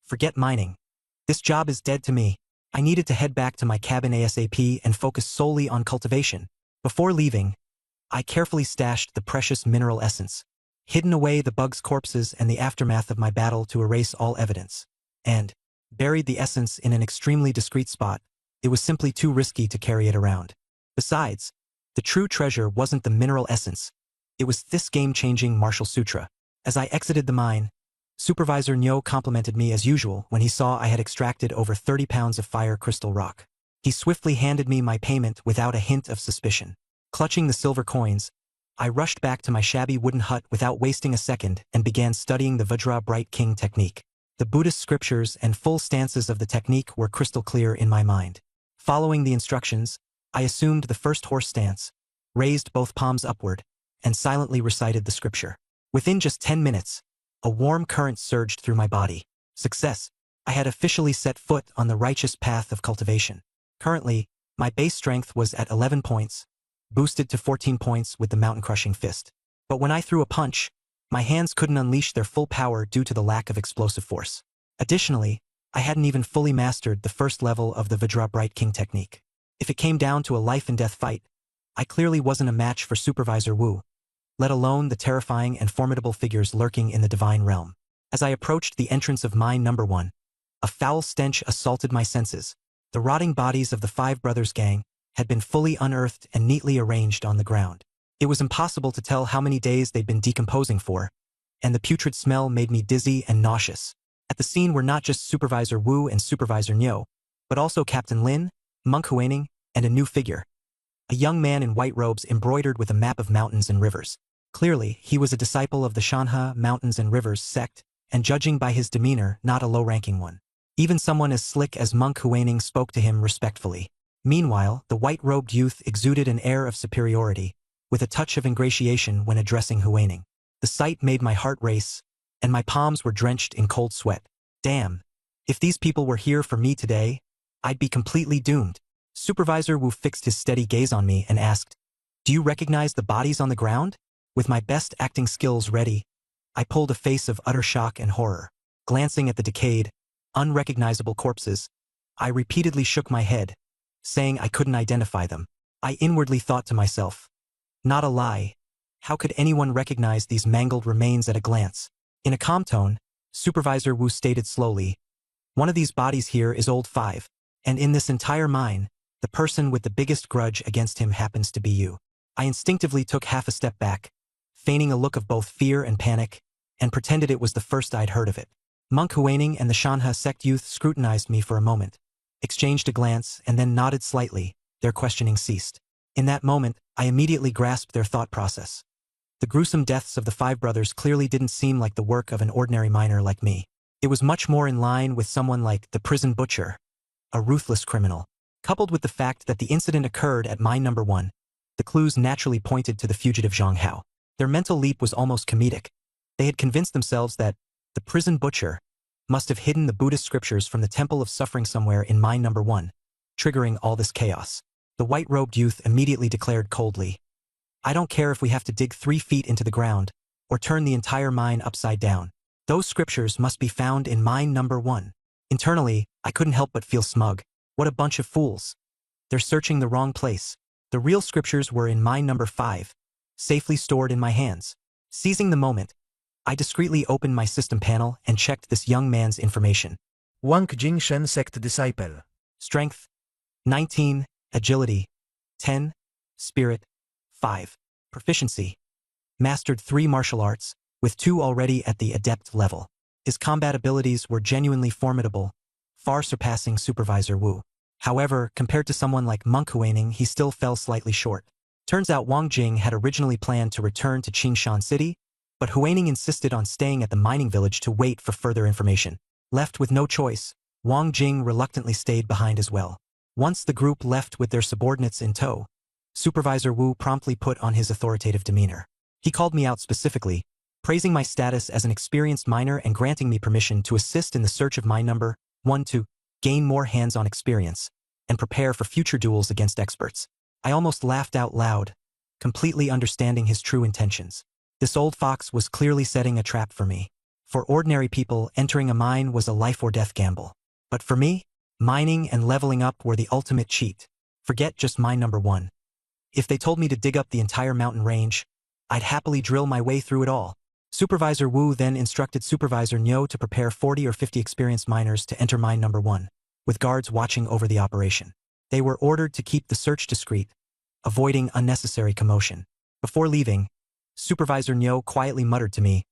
Forget mining. This job is dead to me. I needed to head back to my cabin ASAP and focus solely on cultivation. Before leaving, I carefully stashed the precious mineral essence, hidden away the bugs' corpses and the aftermath of my battle to erase all evidence, and buried the essence in an extremely discreet spot. It was simply too risky to carry it around. Besides, the true treasure wasn't the mineral essence. It was this game-changing Martial Sutra. As I exited the mine, Supervisor Nyo complimented me as usual when he saw I had extracted over 30 pounds of fire crystal rock. He swiftly handed me my payment without a hint of suspicion. Clutching the silver coins, I rushed back to my shabby wooden hut without wasting a second and began studying the Vajra Bright King technique. The Buddhist scriptures and full stances of the technique were crystal clear in my mind. Following the instructions, I assumed the first horse stance, raised both palms upward, and silently recited the scripture. Within just 10 minutes, a warm current surged through my body. Success! I had officially set foot on the righteous path of cultivation. Currently, my base strength was at 11 points, boosted to 14 points with the mountain-crushing fist. But when I threw a punch, my hands couldn't unleash their full power due to the lack of explosive force. Additionally, I hadn't even fully mastered the first level of the Vajra Bright King technique. If it came down to a life-and-death fight, I clearly wasn't a match for Supervisor Wu, let alone the terrifying and formidable figures lurking in the divine realm. As I approached the entrance of mine number 1, a foul stench assaulted my senses. The rotting bodies of the Five Brothers gang had been fully unearthed and neatly arranged on the ground. It was impossible to tell how many days they'd been decomposing for, and the putrid smell made me dizzy and nauseous. At the scene were not just Supervisor Wu and Supervisor Nyo, but also Captain Lin, Monk Huining, and a new figure. A young man in white robes embroidered with a map of mountains and rivers. Clearly, he was a disciple of the Shanha Mountains and Rivers sect, and judging by his demeanor, not a low-ranking one. Even someone as slick as Monk Huining spoke to him respectfully. Meanwhile, the white-robed youth exuded an air of superiority, with a touch of ingratiation when addressing Huining. The sight made my heart race, and my palms were drenched in cold sweat. Damn, if these people were here for me today, I'd be completely doomed. Supervisor Wu fixed his steady gaze on me and asked, "Do you recognize the bodies on the ground?" With my best acting skills ready, I pulled a face of utter shock and horror. Glancing at the decayed, unrecognizable corpses, I repeatedly shook my head, saying I couldn't identify them. I inwardly thought to myself, not a lie, how could anyone recognize these mangled remains at a glance? In a calm tone, Supervisor Wu stated slowly, "One of these bodies here is Old Five, and in this entire mine, the person with the biggest grudge against him happens to be you." I instinctively took half a step back, feigning a look of both fear and panic, and pretended it was the first I'd heard of it. Monk Huining and the Shanha sect youth scrutinized me for a moment, exchanged a glance, and then nodded slightly. Their questioning ceased. In that moment, I immediately grasped their thought process. The gruesome deaths of the Five Brothers clearly didn't seem like the work of an ordinary miner like me. It was much more in line with someone like the Prison Butcher, a ruthless criminal. Coupled with the fact that the incident occurred at mine number 1, the clues naturally pointed to the fugitive Zhang Hao. Their mental leap was almost comedic. They had convinced themselves that the Prison Butcher must have hidden the Buddhist scriptures from the Temple of Suffering somewhere in mine number 1, triggering all this chaos. The white-robed youth immediately declared coldly, "I don't care if we have to dig 3 feet into the ground or turn the entire mine upside down. Those scriptures must be found in mine number 1. Internally, I couldn't help but feel smug. What a bunch of fools. They're searching the wrong place. The real scriptures were in mine number 5, safely stored in my hands. Seizing the moment, I discreetly opened my system panel and checked this young man's information. Wang Jingshen Sect Disciple. Strength, 19, Agility, 10, Spirit, 5. Proficiency, mastered 3 martial arts, with 2 already at the Adept level. His combat abilities were genuinely formidable, far surpassing Supervisor Wu. However, compared to someone like Monk Huining, he still fell slightly short. Turns out Wang Jing had originally planned to return to Qingshan City, but Huining insisted on staying at the mining village to wait for further information. Left with no choice, Wang Jing reluctantly stayed behind as well. Once the group left with their subordinates in tow, Supervisor Wu promptly put on his authoritative demeanor. He called me out specifically, praising my status as an experienced miner and granting me permission to assist in the search of mine number 1 to gain more hands-on experience. and prepare for future duels against experts. I almost laughed out loud, completely understanding his true intentions. This old fox was clearly setting a trap for me. For ordinary people, entering a mine was a life-or-death gamble. But for me, mining and leveling up were the ultimate cheat. Forget just mine number 1. If they told me to dig up the entire mountain range, I'd happily drill my way through it all. Supervisor Wu then instructed Supervisor Nyo to prepare 40 or 50 experienced miners to enter mine number 1, with guards watching over the operation. They were ordered to keep the search discreet, avoiding unnecessary commotion. Before leaving, Supervisor Nyo quietly muttered to me,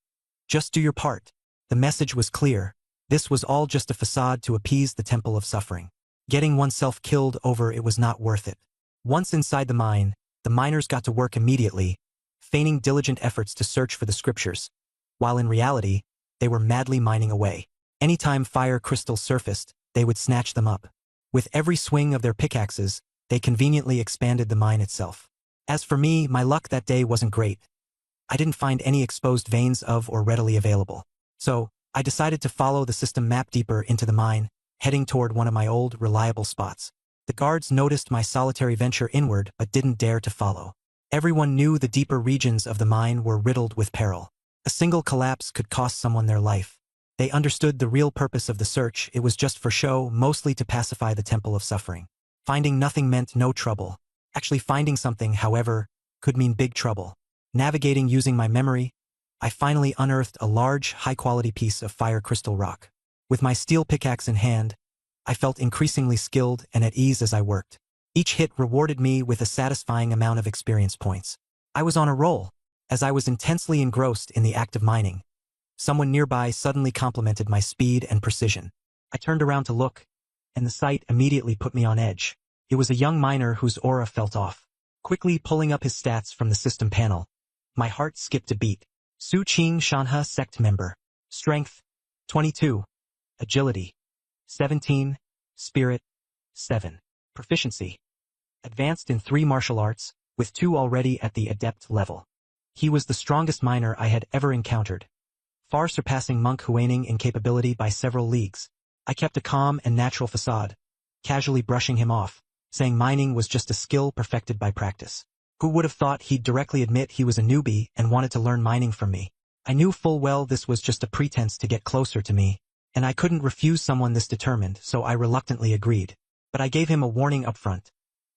"Just do your part." The message was clear. This was all just a facade to appease the Temple of Suffering. Getting oneself killed over it was not worth it. Once inside the mine, the miners got to work immediately, feigning diligent efforts to search for the scriptures, while in reality, they were madly mining away. Anytime fire crystals surfaced, they would snatch them up. With every swing of their pickaxes, they conveniently expanded the mine itself. As for me, my luck that day wasn't great. I didn't find any exposed veins of or readily available. So, I decided to follow the system map deeper into the mine, heading toward one of my old, reliable spots. The guards noticed my solitary venture inward but didn't dare to follow. Everyone knew the deeper regions of the mine were riddled with peril. A single collapse could cost someone their life. They understood the real purpose of the search. It was just for show, mostly to pacify the Temple of Suffering. Finding nothing meant no trouble. Actually finding something, however, could mean big trouble. Navigating using my memory, I finally unearthed a large, high-quality piece of fire crystal rock. With my steel pickaxe in hand, I felt increasingly skilled and at ease as I worked. Each hit rewarded me with a satisfying amount of experience points. I was on a roll. As I was intensely engrossed in the act of mining, someone nearby suddenly complimented my speed and precision. I turned around to look, and the sight immediately put me on edge. It was a young miner whose aura felt off. Quickly pulling up his stats from the system panel, my heart skipped a beat. Su Qing Shanhe sect member. Strength, 22. Agility, 17. Spirit, 7. Proficiency. Advanced in 3 martial arts, with 2 already at the adept level. He was the strongest miner I had ever encountered, far surpassing Monk Huining in capability by several leagues. I kept a calm and natural facade, casually brushing him off, saying mining was just a skill perfected by practice. Who would have thought he'd directly admit he was a newbie and wanted to learn mining from me? I knew full well this was just a pretense to get closer to me, and I couldn't refuse someone this determined, so I reluctantly agreed. But I gave him a warning up front.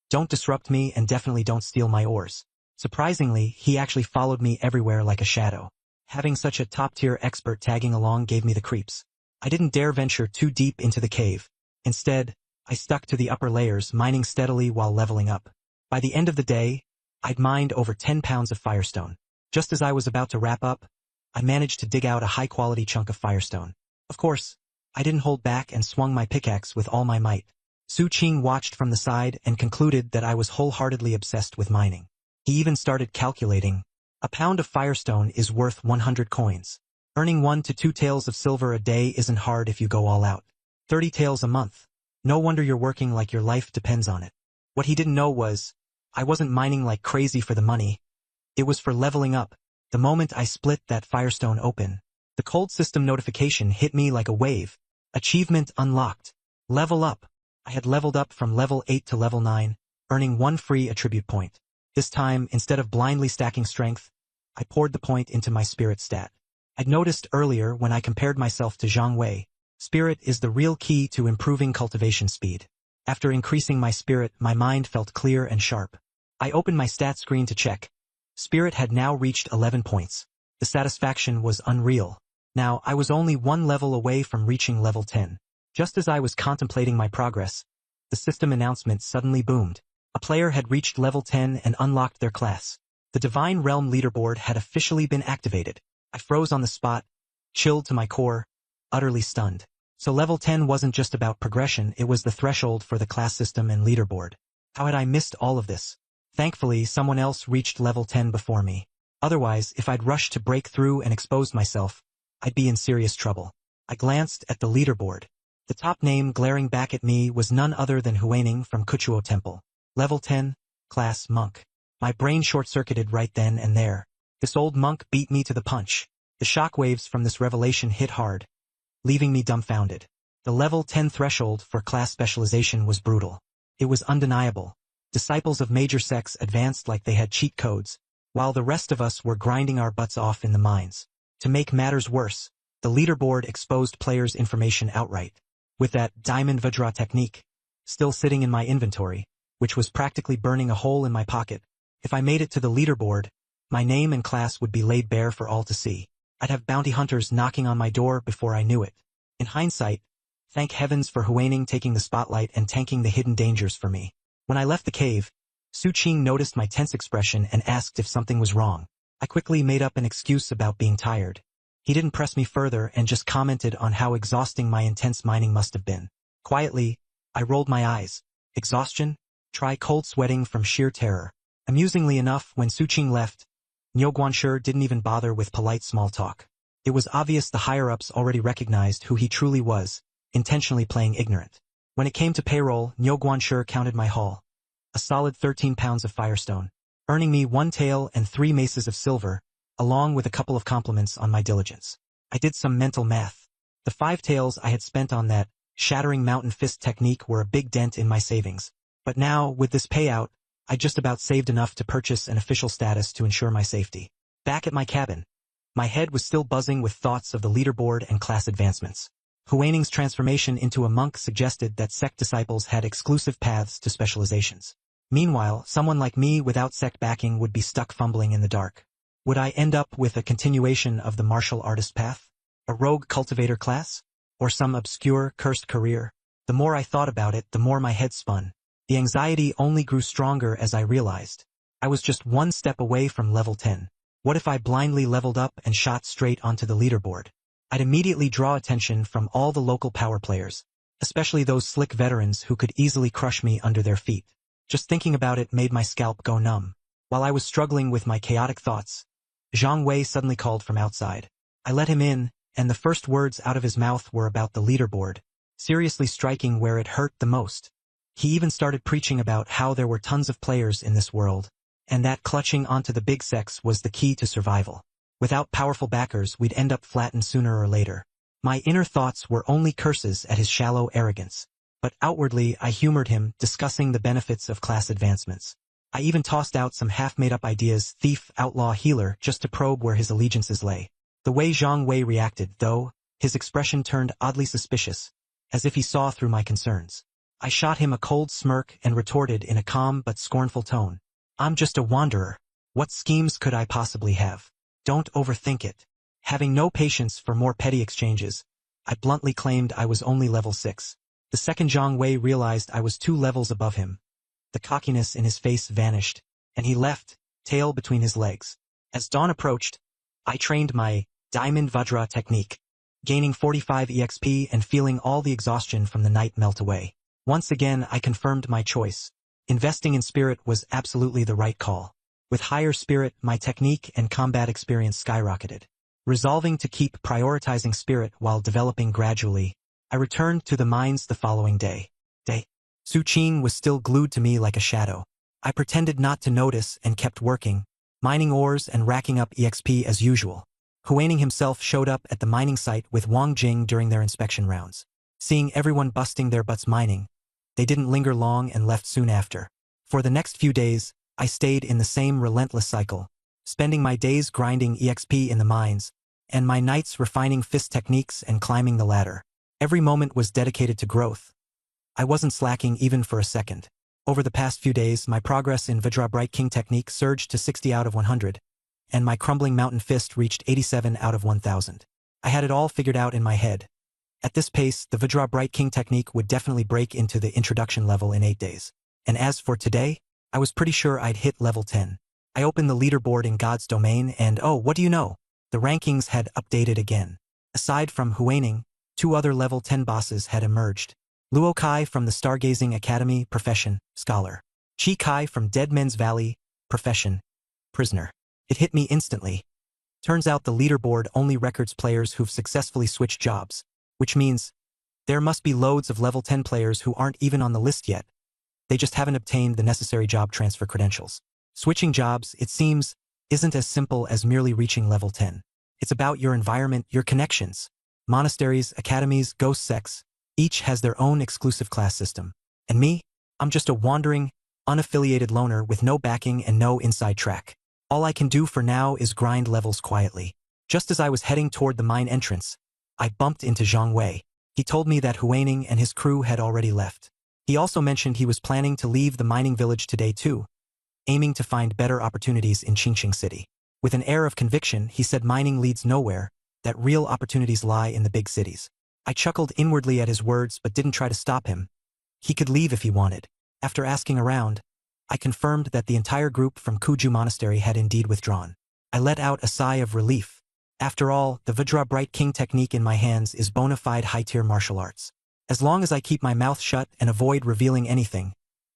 Don't disrupt me and definitely don't steal my ores. Surprisingly, he actually followed me everywhere like a shadow. Having such a top-tier expert tagging along gave me the creeps. I didn't dare venture too deep into the cave. Instead, I stuck to the upper layers, mining steadily while leveling up. By the end of the day, I'd mined over 10 pounds of firestone. Just as I was about to wrap up, I managed to dig out a high-quality chunk of firestone. Of course, I didn't hold back and swung my pickaxe with all my might. Su Qing watched from the side and concluded that I was wholeheartedly obsessed with mining. He even started calculating. A pound of firestone is worth 100 coins. Earning 1 to 2 taels of silver a day isn't hard if you go all out. 30 taels a month. No wonder you're working like your life depends on it. What he didn't know was, I wasn't mining like crazy for the money. It was for leveling up. The moment I split that firestone open, the cold system notification hit me like a wave. Achievement unlocked. Level up. I had leveled up from level 8 to level 9, earning 1 free attribute point. This time, instead of blindly stacking strength, I poured the point into my spirit stat. I'd noticed earlier when I compared myself to Zhang Wei, spirit is the real key to improving cultivation speed. After increasing my spirit, my mind felt clear and sharp. I opened my stat screen to check. Spirit had now reached 11 points. The satisfaction was unreal. Now, I was only 1 level away from reaching level 10. Just as I was contemplating my progress, the system announcement suddenly boomed. A player had reached level 10 and unlocked their class. The Divine Realm leaderboard had officially been activated. I froze on the spot, chilled to my core, utterly stunned. So level 10 wasn't just about progression, it was the threshold for the class system and leaderboard. How had I missed all of this? Thankfully, someone else reached level 10 before me. Otherwise, if I'd rushed to break through and expose myself, I'd be in serious trouble. I glanced at the leaderboard. The top name glaring back at me was none other than Huining from Kuchuo Temple. Level 10, Class Monk. My brain short-circuited right then and there. This old monk beat me to the punch. The shockwaves from this revelation hit hard, leaving me dumbfounded. The level 10 threshold for class specialization was brutal. It was undeniable. Disciples of major sects advanced like they had cheat codes, while the rest of us were grinding our butts off in the mines. To make matters worse, the leaderboard exposed players' information outright. With that Diamond Vajra technique still sitting in my inventory, which was practically burning a hole in my pocket, if I made it to the leaderboard, my name and class would be laid bare for all to see. I'd have bounty hunters knocking on my door before I knew it. In hindsight, thank heavens for Huaining taking the spotlight and tanking the hidden dangers for me. When I left the cave, Su Qing noticed my tense expression and asked if something was wrong. I quickly made up an excuse about being tired. He didn't press me further and just commented on how exhausting my intense mining must have been. Quietly, I rolled my eyes. Exhaustion? Try cold sweating from sheer terror. Amusingly enough, when Su Qing left, Niu Guanshi didn't even bother with polite small talk. It was obvious the higher-ups already recognized who he truly was, intentionally playing ignorant. When it came to payroll, Niu Guanshi counted my haul. A solid 13 pounds of firestone, earning me 1 tael and 3 maces of silver, along with a couple of compliments on my diligence. I did some mental math. The 5 taels I had spent on that shattering mountain fist technique were a big dent in my savings. But now, with this payout, I just about saved enough to purchase an official status to ensure my safety. Back at my cabin, my head was still buzzing with thoughts of the leaderboard and class advancements. Huaining's transformation into a monk suggested that sect disciples had exclusive paths to specializations. Meanwhile, someone like me without sect backing would be stuck fumbling in the dark. Would I end up with a continuation of the martial artist path? A rogue cultivator class? Or some obscure, cursed career? The more I thought about it, the more my head spun. The anxiety only grew stronger as I realized I was just 1 step away from level 10. What if I blindly leveled up and shot straight onto the leaderboard? I'd immediately draw attention from all the local power players, especially those slick veterans who could easily crush me under their feet. Just thinking about it made my scalp go numb. While I was struggling with my chaotic thoughts, Zhang Wei suddenly called from outside. I let him in, and the first words out of his mouth were about the leaderboard, seriously striking where it hurt the most. He even started preaching about how there were tons of players in this world, and that clutching onto the big sex was the key to survival. Without powerful backers, we'd end up flattened sooner or later. My inner thoughts were only curses at his shallow arrogance. But outwardly, I humored him, discussing the benefits of class advancements. I even tossed out some half-made-up ideas, thief, outlaw, healer, just to probe where his allegiances lay. The way Zhang Wei reacted, though, his expression turned oddly suspicious, as if he saw through my concerns. I shot him a cold smirk and retorted in a calm but scornful tone. I'm just a wanderer. What schemes could I possibly have? Don't overthink it. Having no patience for more petty exchanges, I bluntly claimed I was only level 6. The second Zhang Wei realized I was 2 levels above him. The cockiness in his face vanished, and he left, tail between his legs. As dawn approached, I trained my Diamond Vajra technique, gaining 45 EXP and feeling all the exhaustion from the night melt away. Once again, I confirmed my choice. Investing in spirit was absolutely the right call. With higher spirit, my technique and combat experience skyrocketed. Resolving to keep prioritizing spirit while developing gradually, I returned to the mines the following day. Su Qing was still glued to me like a shadow. I pretended not to notice and kept working, mining ores and racking up EXP as usual. Huaining himself showed up at the mining site with Wang Jing during their inspection rounds. Seeing everyone busting their butts mining, they didn't linger long and left soon after. For the next few days, I stayed in the same relentless cycle, spending my days grinding EXP in the mines, and my nights refining fist techniques and climbing the ladder. Every moment was dedicated to growth. I wasn't slacking even for a second. Over the past few days, my progress in Vajra Bright King technique surged to 60 out of 100, and my crumbling mountain fist reached 87 out of 1000. I had it all figured out in my head. At this pace, the Vajra Bright King technique would definitely break into the introduction level in 8 days. And as for today, I was pretty sure I'd hit level 10. I opened the leaderboard in God's domain and oh, what do you know? The rankings had updated again. Aside from Huaining, 2 other level 10 bosses had emerged. Luo Kai from the Stargazing Academy, profession, scholar. Chi Kai from Dead Men's Valley, profession, prisoner. It hit me instantly. Turns out the leaderboard only records players who've successfully switched jobs, which means there must be loads of level 10 players who aren't even on the list yet. They just haven't obtained the necessary job transfer credentials. Switching jobs, it seems, isn't as simple as merely reaching level 10. It's about your environment, your connections. Monasteries, academies, ghost sects, each has their own exclusive class system. And me? I'm just a wandering, unaffiliated loner with no backing and no inside track. All I can do for now is grind levels quietly. Just as I was heading toward the mine entrance, I bumped into Zhang Wei. He told me that Huining and his crew had already left. He also mentioned he was planning to leave the mining village today too, aiming to find better opportunities in Qingqing City. With an air of conviction, he said mining leads nowhere, that real opportunities lie in the big cities. I chuckled inwardly at his words but didn't try to stop him. He could leave if he wanted. After asking around, I confirmed that the entire group from Kuju Monastery had indeed withdrawn. I let out a sigh of relief. After all, the Vajra Bright King technique in my hands is bona fide high-tier martial arts. As long as I keep my mouth shut and avoid revealing anything,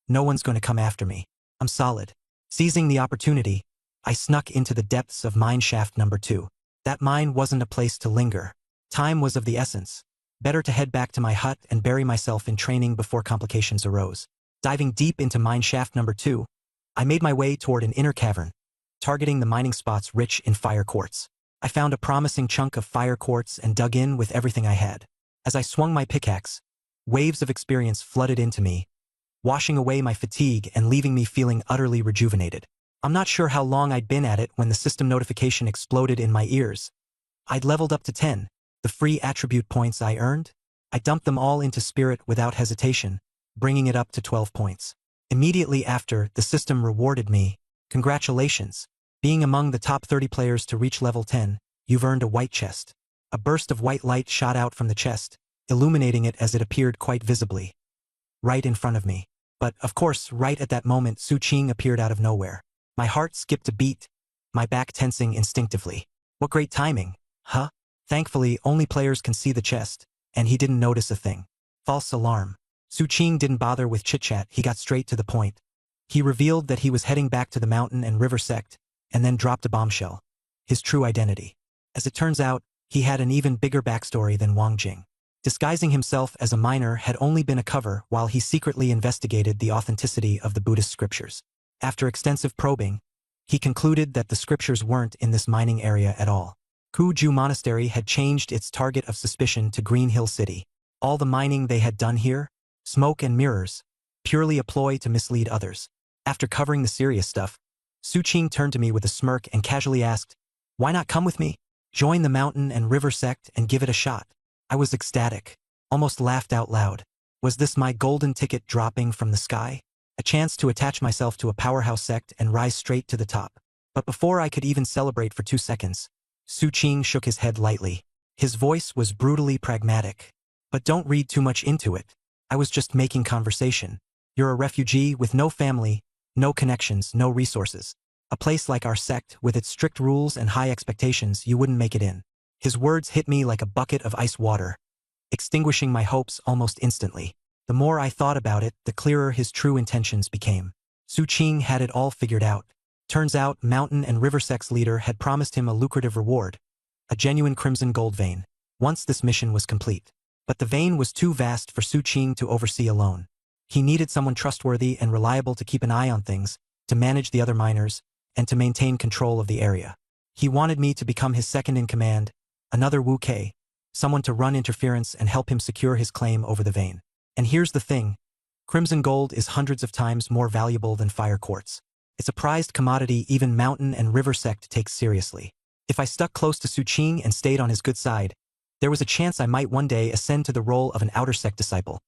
no one's going to come after me. I'm solid. Seizing the opportunity, I snuck into the depths of mine shaft number 2. That mine wasn't a place to linger. Time was of the essence. Better to head back to my hut and bury myself in training before complications arose. Diving deep into mine shaft number 2, I made my way toward an inner cavern, targeting the mining spots rich in fire quartz. I found a promising chunk of fire quartz and dug in with everything I had. As I swung my pickaxe, waves of experience flooded into me, washing away my fatigue and leaving me feeling utterly rejuvenated. I'm not sure how long I'd been at it when the system notification exploded in my ears. I'd leveled up to 10. The free attribute points I earned? I dumped them all into spirit without hesitation, bringing it up to 12 points. Immediately after, the system rewarded me. Congratulations. Being among the top 30 players to reach level 10, you've earned a white chest. A burst of white light shot out from the chest, illuminating it as it appeared quite visibly, right in front of me. But, of course, right at that moment, Su Qing appeared out of nowhere. My heart skipped a beat, my back tensing instinctively. What great timing, huh? Thankfully, only players can see the chest, and he didn't notice a thing. False alarm. Su Qing didn't bother with chit-chat, he got straight to the point. He revealed that he was heading back to the mountain and river sect, and then dropped a bombshell. His true identity. As it turns out, he had an even bigger backstory than Wang Jing. Disguising himself as a miner had only been a cover while he secretly investigated the authenticity of the Buddhist scriptures. After extensive probing, he concluded that the scriptures weren't in this mining area at all. Kuju Monastery had changed its target of suspicion to Green Hill City. All the mining they had done here, smoke and mirrors, purely a ploy to mislead others. After covering the serious stuff, Su Qing turned to me with a smirk and casually asked, "Why not come with me? Join the mountain and river sect and give it a shot." I was ecstatic, almost laughed out loud. Was this my golden ticket dropping from the sky? A chance to attach myself to a powerhouse sect and rise straight to the top. But before I could even celebrate for 2 seconds, Su Qing shook his head lightly. His voice was brutally pragmatic. "But don't read too much into it. I was just making conversation. You're a refugee with no family, no connections, no resources. A place like our sect, with its strict rules and high expectations, you wouldn't make it in." His words hit me like a bucket of ice water, extinguishing my hopes almost instantly. The more I thought about it, the clearer his true intentions became. Su Qing had it all figured out. Turns out, mountain and river sect's leader had promised him a lucrative reward, a genuine crimson gold vein, once this mission was complete. But the vein was too vast for Su Qing to oversee alone. He needed someone trustworthy and reliable to keep an eye on things, to manage the other miners, and to maintain control of the area. He wanted me to become his second-in-command, another Wu Kei, someone to run interference and help him secure his claim over the vein. And here's the thing, crimson gold is hundreds of times more valuable than fire quartz. It's a prized commodity even mountain and river sect takes seriously. If I stuck close to Su Qing and stayed on his good side, there was a chance I might one day ascend to the role of an outer sect disciple,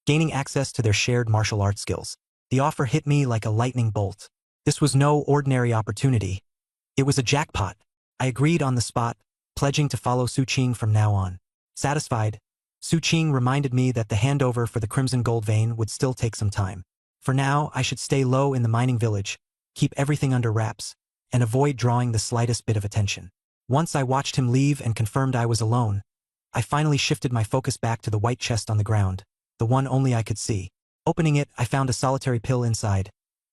gaining access to their shared martial arts skills. The offer hit me like a lightning bolt. This was no ordinary opportunity. It was a jackpot. I agreed on the spot, pledging to follow Su Qing from now on. Satisfied, Su Qing reminded me that the handover for the crimson gold vein would still take some time. For now, I should stay low in the mining village, keep everything under wraps, and avoid drawing the slightest bit of attention. Once I watched him leave and confirmed I was alone, I finally shifted my focus back to the white chest on the ground, the one only I could see. Opening it, I found a solitary pill inside.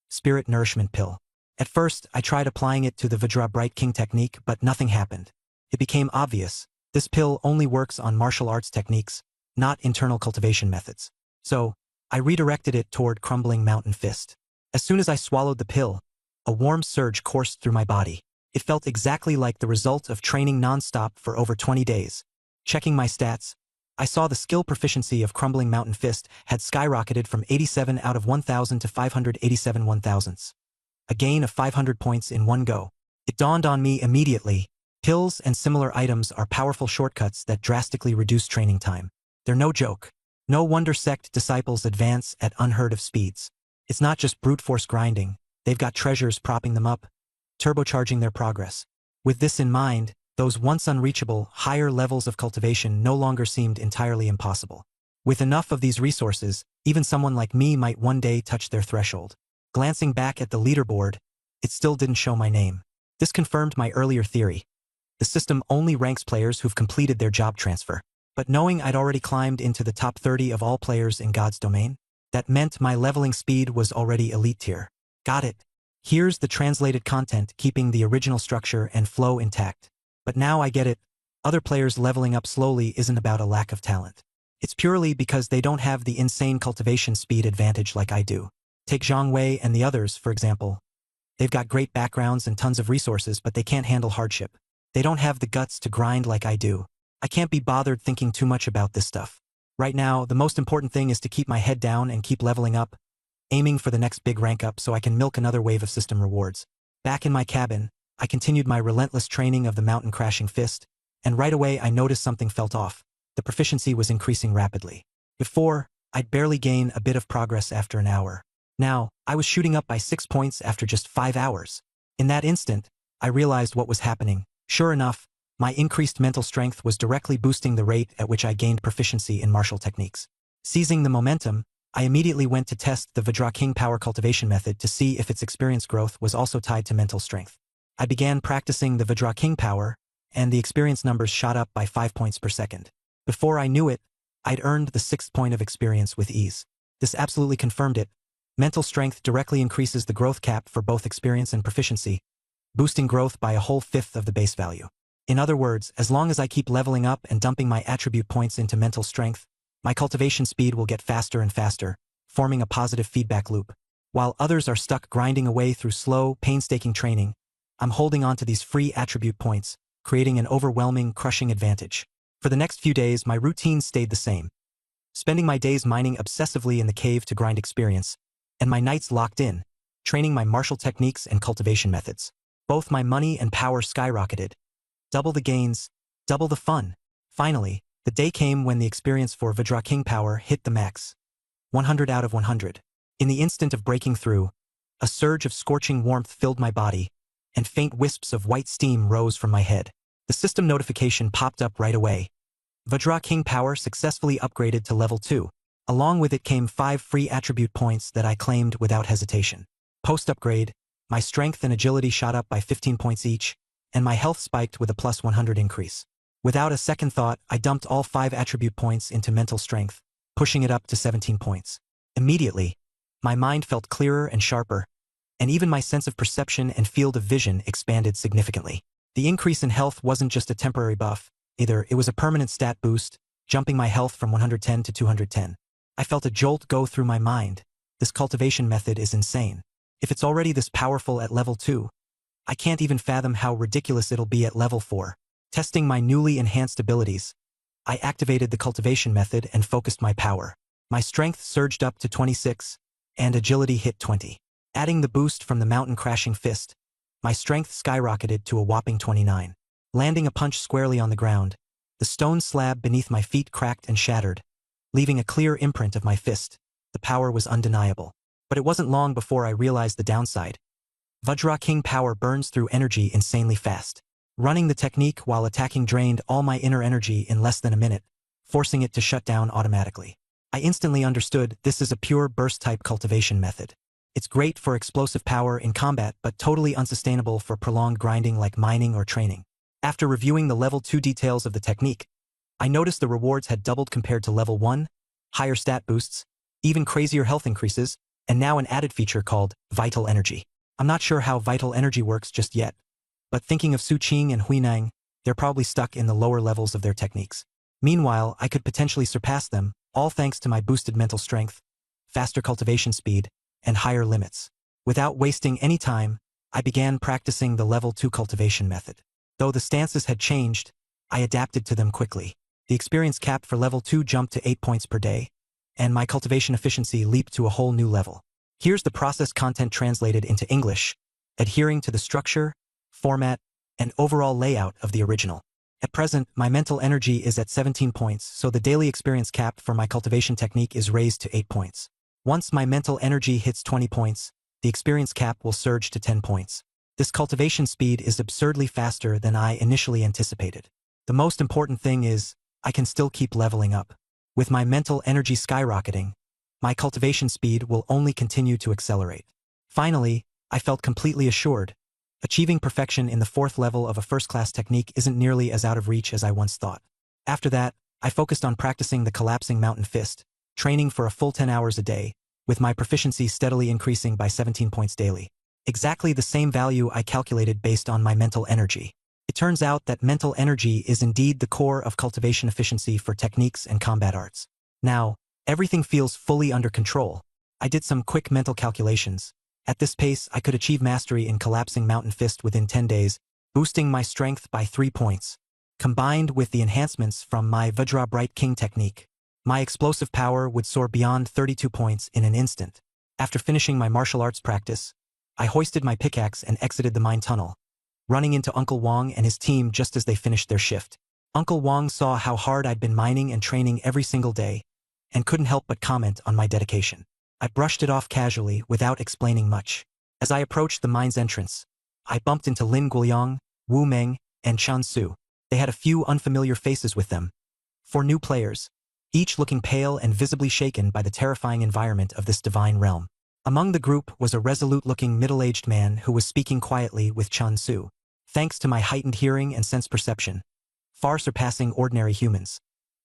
Spirit Nourishment Pill. At first, I tried applying it to the Vajra Bright King technique, but nothing happened. It became obvious. This pill only works on martial arts techniques, not internal cultivation methods. So, I redirected it toward Crumbling Mountain Fist. As soon as I swallowed the pill, a warm surge coursed through my body. It felt exactly like the result of training non-stop for over 20 days. Checking my stats, I saw the skill proficiency of Crumbling Mountain Fist had skyrocketed from 87 out of 1,000 to 587 1,000ths. A gain of 500 points in one go. It dawned on me immediately. Pills and similar items are powerful shortcuts that drastically reduce training time. They're no joke. No wonder sect disciples advance at unheard of speeds. It's not just brute force grinding, they've got treasures propping them up, turbocharging their progress. With this in mind, those once unreachable, higher levels of cultivation no longer seemed entirely impossible. With enough of these resources, even someone like me might one day touch their threshold. Glancing back at the leaderboard, it still didn't show my name. This confirmed my earlier theory. The system only ranks players who've completed their job transfer. But knowing I'd already climbed into the top 30 of all players in God's domain, that meant my leveling speed was already elite tier. Got it. Here's the translated content keeping the original structure and flow intact. But now I get it. Other players leveling up slowly isn't about a lack of talent. It's purely because they don't have the insane cultivation speed advantage like I do. Take Zhang Wei and the others, for example. They've got great backgrounds and tons of resources, but they can't handle hardship. They don't have the guts to grind like I do. I can't be bothered thinking too much about this stuff. Right now, the most important thing is to keep my head down and keep leveling up, aiming for the next big rank up so I can milk another wave of system rewards. Back in my cabin, I continued my relentless training of the mountain crashing fist, and right away I noticed something felt off. The proficiency was increasing rapidly. Before, I'd barely gain a bit of progress after an hour. Now, I was shooting up by 6 points after just 5 hours. In that instant, I realized what was happening. Sure enough, my increased mental strength was directly boosting the rate at which I gained proficiency in martial techniques. Seizing the momentum, I immediately went to test the Vajra King Power cultivation method to see if its experience growth was also tied to mental strength. I began practicing the Vajra King Power, and the experience numbers shot up by 5 points per second. Before I knew it, I'd earned the 6th point of experience with ease. This absolutely confirmed it. Mental strength directly increases the growth cap for both experience and proficiency, boosting growth by a whole 1/5 of the base value. In other words, as long as I keep leveling up and dumping my attribute points into mental strength, my cultivation speed will get faster and faster, forming a positive feedback loop. While others are stuck grinding away through slow, painstaking training, I'm holding on to these free attribute points, creating an overwhelming, crushing advantage. For the next few days, my routine stayed the same. Spending my days mining obsessively in the cave to grind experience, and my nights locked in, training my martial techniques and cultivation methods. Both my money and power skyrocketed. Double the gains, double the fun. Finally, the day came when the experience for Vajra King Power hit the max. 100 out of 100. In the instant of breaking through, a surge of scorching warmth filled my body, and faint wisps of white steam rose from my head. The system notification popped up right away. Vajra King Power successfully upgraded to level 2. Along with it came 5 free attribute points that I claimed without hesitation. Post-upgrade, my strength and agility shot up by 15 points each, and my health spiked with a plus 100 increase. Without a second thought, I dumped all 5 attribute points into mental strength, pushing it up to 17 points. Immediately, my mind felt clearer and sharper, and even my sense of perception and field of vision expanded significantly. The increase in health wasn't just a temporary buff, either. It was a permanent stat boost, jumping my health from 110 to 210. I felt a jolt go through my mind. This cultivation method is insane. If it's already this powerful at level 2, I can't even fathom how ridiculous it'll be at level 4. Testing my newly enhanced abilities, I activated the cultivation method and focused my power. My strength surged up to 26, and agility hit 20. Adding the boost from the mountain crashing fist, my strength skyrocketed to a whopping 29. Landing a punch squarely on the ground, the stone slab beneath my feet cracked and shattered, leaving a clear imprint of my fist. The power was undeniable. But it wasn't long before I realized the downside. Vajra King Power burns through energy insanely fast. Running the technique while attacking drained all my inner energy in less than a minute, forcing it to shut down automatically. I instantly understood this is a pure burst-type cultivation method. It's great for explosive power in combat but totally unsustainable for prolonged grinding like mining or training. After reviewing the level 2 details of the technique, I noticed the rewards had doubled compared to level 1, higher stat boosts, even crazier health increases, and now an added feature called Vital Energy. I'm not sure how Vital Energy works just yet, but thinking of Su Qing and Huinang, they're probably stuck in the lower levels of their techniques. Meanwhile, I could potentially surpass them, all thanks to my boosted mental strength, faster cultivation speed, and higher limits. Without wasting any time, I began practicing the level 2 cultivation method. Though the stances had changed, I adapted to them quickly. The experience cap for level 2 jumped to 8 points per day, and my cultivation efficiency leaped to a whole new level. Here's the process content translated into English, adhering to the structure, format, and overall layout of the original. At present, my mental energy is at 17 points, so the daily experience cap for my cultivation technique is raised to 8 points. Once my mental energy hits 20 points, the experience cap will surge to 10 points. This cultivation speed is absurdly faster than I initially anticipated. The most important thing is, I can still keep leveling up. With my mental energy skyrocketing, my cultivation speed will only continue to accelerate. Finally, I felt completely assured. Achieving perfection in the 4th level of a first-class technique isn't nearly as out of reach as I once thought. After that, I focused on practicing the collapsing mountain fist, training for a full 10 hours a day, with my proficiency steadily increasing by 17 points daily. Exactly the same value I calculated based on my mental energy. It turns out that mental energy is indeed the core of cultivation efficiency for techniques and combat arts. Now, everything feels fully under control. I did some quick mental calculations. At this pace, I could achieve mastery in collapsing mountain fist within 10 days, boosting my strength by 3 points. Combined with the enhancements from my Vajra Bright King technique, my explosive power would soar beyond 32 points in an instant. After finishing my martial arts practice, I hoisted my pickaxe and exited the mine tunnel, running into Uncle Wong and his team just as they finished their shift. Uncle Wong saw how hard I'd been mining and training every single day, and couldn't help but comment on my dedication. I brushed it off casually without explaining much. As I approached the mine's entrance, I bumped into Lin Guoliang, Wu Meng, and Chan Su. They had a few unfamiliar faces with them. 4 new players, each looking pale and visibly shaken by the terrifying environment of this divine realm. Among the group was a resolute-looking middle-aged man who was speaking quietly with Chan Su. Thanks to my heightened hearing and sense perception, far surpassing ordinary humans,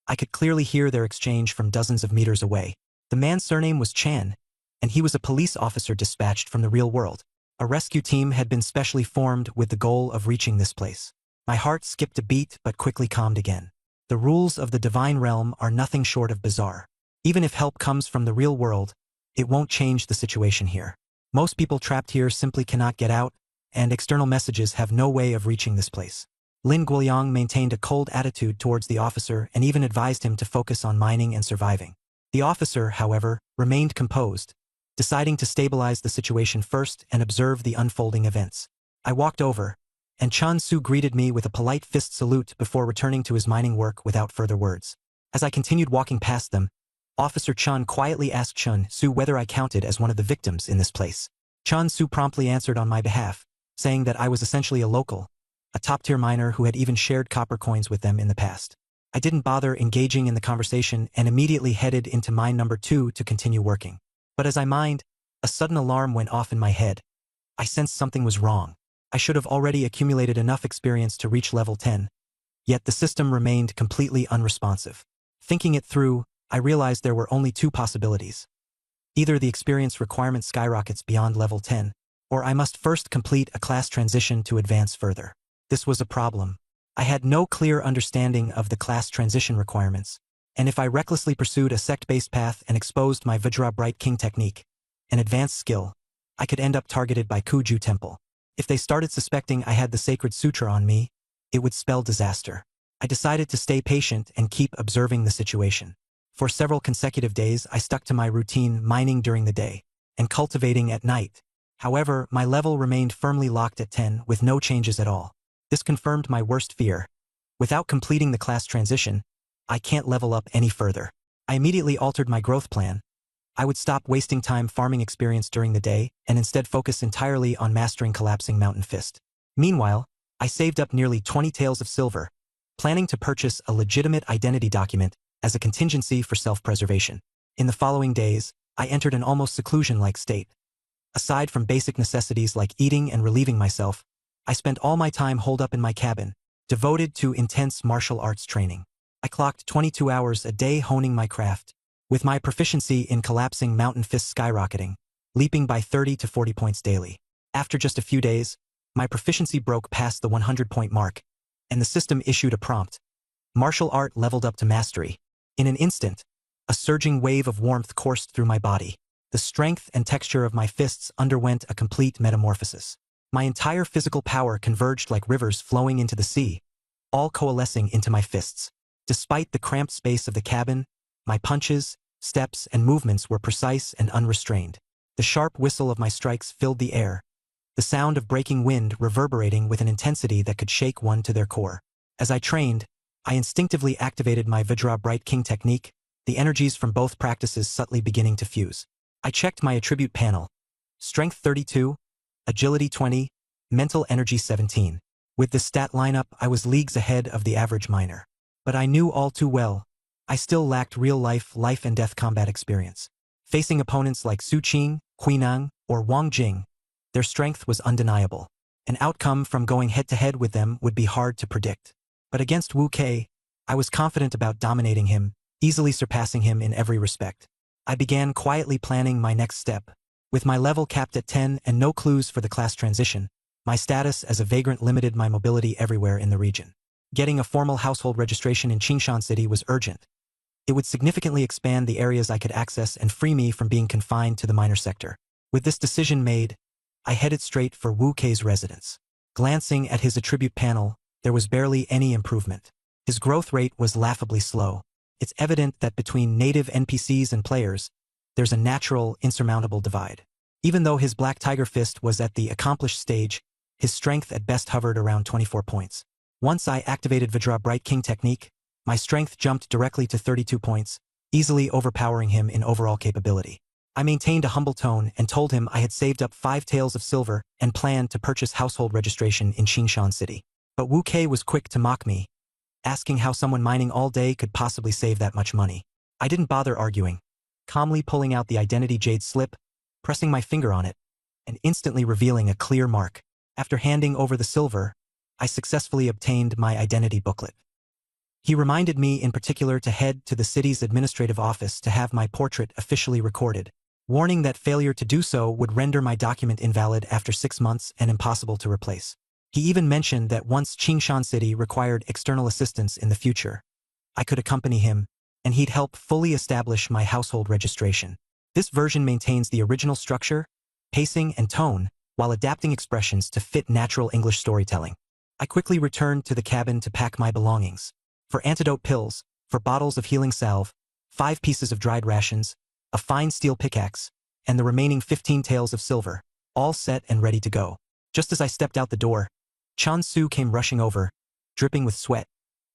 I could clearly hear their exchange from dozens of meters away. The man's surname was Chan, and he was a police officer dispatched from the real world. A rescue team had been specially formed with the goal of reaching this place. My heart skipped a beat but quickly calmed again. The rules of the divine realm are nothing short of bizarre. Even if help comes from the real world, it won't change the situation here. Most people trapped here simply cannot get out, and external messages have no way of reaching this place. Lin Guoliang maintained a cold attitude towards the officer and even advised him to focus on mining and surviving. The officer, however, remained composed, deciding to stabilize the situation first and observe the unfolding events. I walked over, and Chan Su greeted me with a polite fist salute before returning to his mining work without further words. As I continued walking past them, Officer Chun quietly asked Chan Su whether I counted as one of the victims in this place. Chan Su promptly answered on my behalf, saying that I was essentially a local, a top-tier miner who had even shared copper coins with them in the past. I didn't bother engaging in the conversation and immediately headed into mine number 2 to continue working. But as I mined, a sudden alarm went off in my head. I sensed something was wrong. I should have already accumulated enough experience to reach level 10, yet the system remained completely unresponsive. Thinking it through, I realized there were only 2 possibilities. Either the experience requirement skyrockets beyond level 10, or I must first complete a class transition to advance further. This was a problem. I had no clear understanding of the class transition requirements, and if I recklessly pursued a sect-based path and exposed my Vajra Bright King technique, an advanced skill, I could end up targeted by Kuju Temple. If they started suspecting I had the Sacred Sutra on me, it would spell disaster. I decided to stay patient and keep observing the situation. For several consecutive days, I stuck to my routine, mining during the day and cultivating at night. However, my level remained firmly locked at 10 with no changes at all. This confirmed my worst fear. Without completing the class transition, I can't level up any further. I immediately altered my growth plan. I would stop wasting time farming experience during the day and instead focus entirely on mastering collapsing mountain fist. Meanwhile, I saved up nearly 20 taels of silver, planning to purchase a legitimate identity document as a contingency for self-preservation. In the following days, I entered an almost seclusion-like state. Aside from basic necessities like eating and relieving myself, I spent all my time holed up in my cabin, devoted to intense martial arts training. I clocked 22 hours a day honing my craft, with my proficiency in collapsing mountain fist skyrocketing, leaping by 30 to 40 points daily. After just a few days, my proficiency broke past the 100-point mark, and the system issued a prompt. Martial art leveled up to mastery. In an instant, a surging wave of warmth coursed through my body. The strength and texture of my fists underwent a complete metamorphosis. My entire physical power converged like rivers flowing into the sea, all coalescing into my fists. Despite the cramped space of the cabin, my punches, steps, and movements were precise and unrestrained. The sharp whistle of my strikes filled the air, the sound of breaking wind reverberating with an intensity that could shake one to their core. As I trained, I instinctively activated my Vajra Bright King technique, the energies from both practices subtly beginning to fuse. I checked my attribute panel. Strength 32, Agility 20, Mental Energy 17. With this stat lineup, I was leagues ahead of the average miner. But I knew all too well, I still lacked real-life life and death combat experience. Facing opponents like Su Qing, Huinang, or Wang Jing, their strength was undeniable. An outcome from going head-to-head with them would be hard to predict. But against Wu Kei, I was confident about dominating him, easily surpassing him in every respect. I began quietly planning my next step. With my level capped at 10 and no clues for the class transition, my status as a vagrant limited my mobility everywhere in the region. Getting a formal household registration in Qingshan City was urgent. It would significantly expand the areas I could access and free me from being confined to the minor sector. With this decision made, I headed straight for Wu Kei's residence. Glancing at his attribute panel, there was barely any improvement. His growth rate was laughably slow. It's evident that between native NPCs and players, there's a natural, insurmountable divide. Even though his Black Tiger Fist was at the accomplished stage, his strength at best hovered around 24 points. Once I activated Vajra Bright King technique, my strength jumped directly to 32 points, easily overpowering him in overall capability. I maintained a humble tone and told him I had saved up 5 taels of silver and planned to purchase household registration in Qingshan City. But Wu Kei was quick to mock me, asking how someone mining all day could possibly save that much money. I didn't bother arguing, calmly pulling out the identity jade slip, pressing my finger on it, and instantly revealing a clear mark. After handing over the silver, I successfully obtained my identity booklet. He reminded me in particular to head to the city's administrative office to have my portrait officially recorded, warning that failure to do so would render my document invalid after 6 months and impossible to replace. He even mentioned that once Qingshan City required external assistance in the future, I could accompany him, and he'd help fully establish my household registration. This version maintains the original structure, pacing, and tone, while adapting expressions to fit natural English storytelling. I quickly returned to the cabin to pack my belongings. For antidote pills, for bottles of healing salve, 5 pieces of dried rations, a fine steel pickaxe, and the remaining 15 taels of silver, all set and ready to go. Just as I stepped out the door, Chan Su came rushing over, dripping with sweat,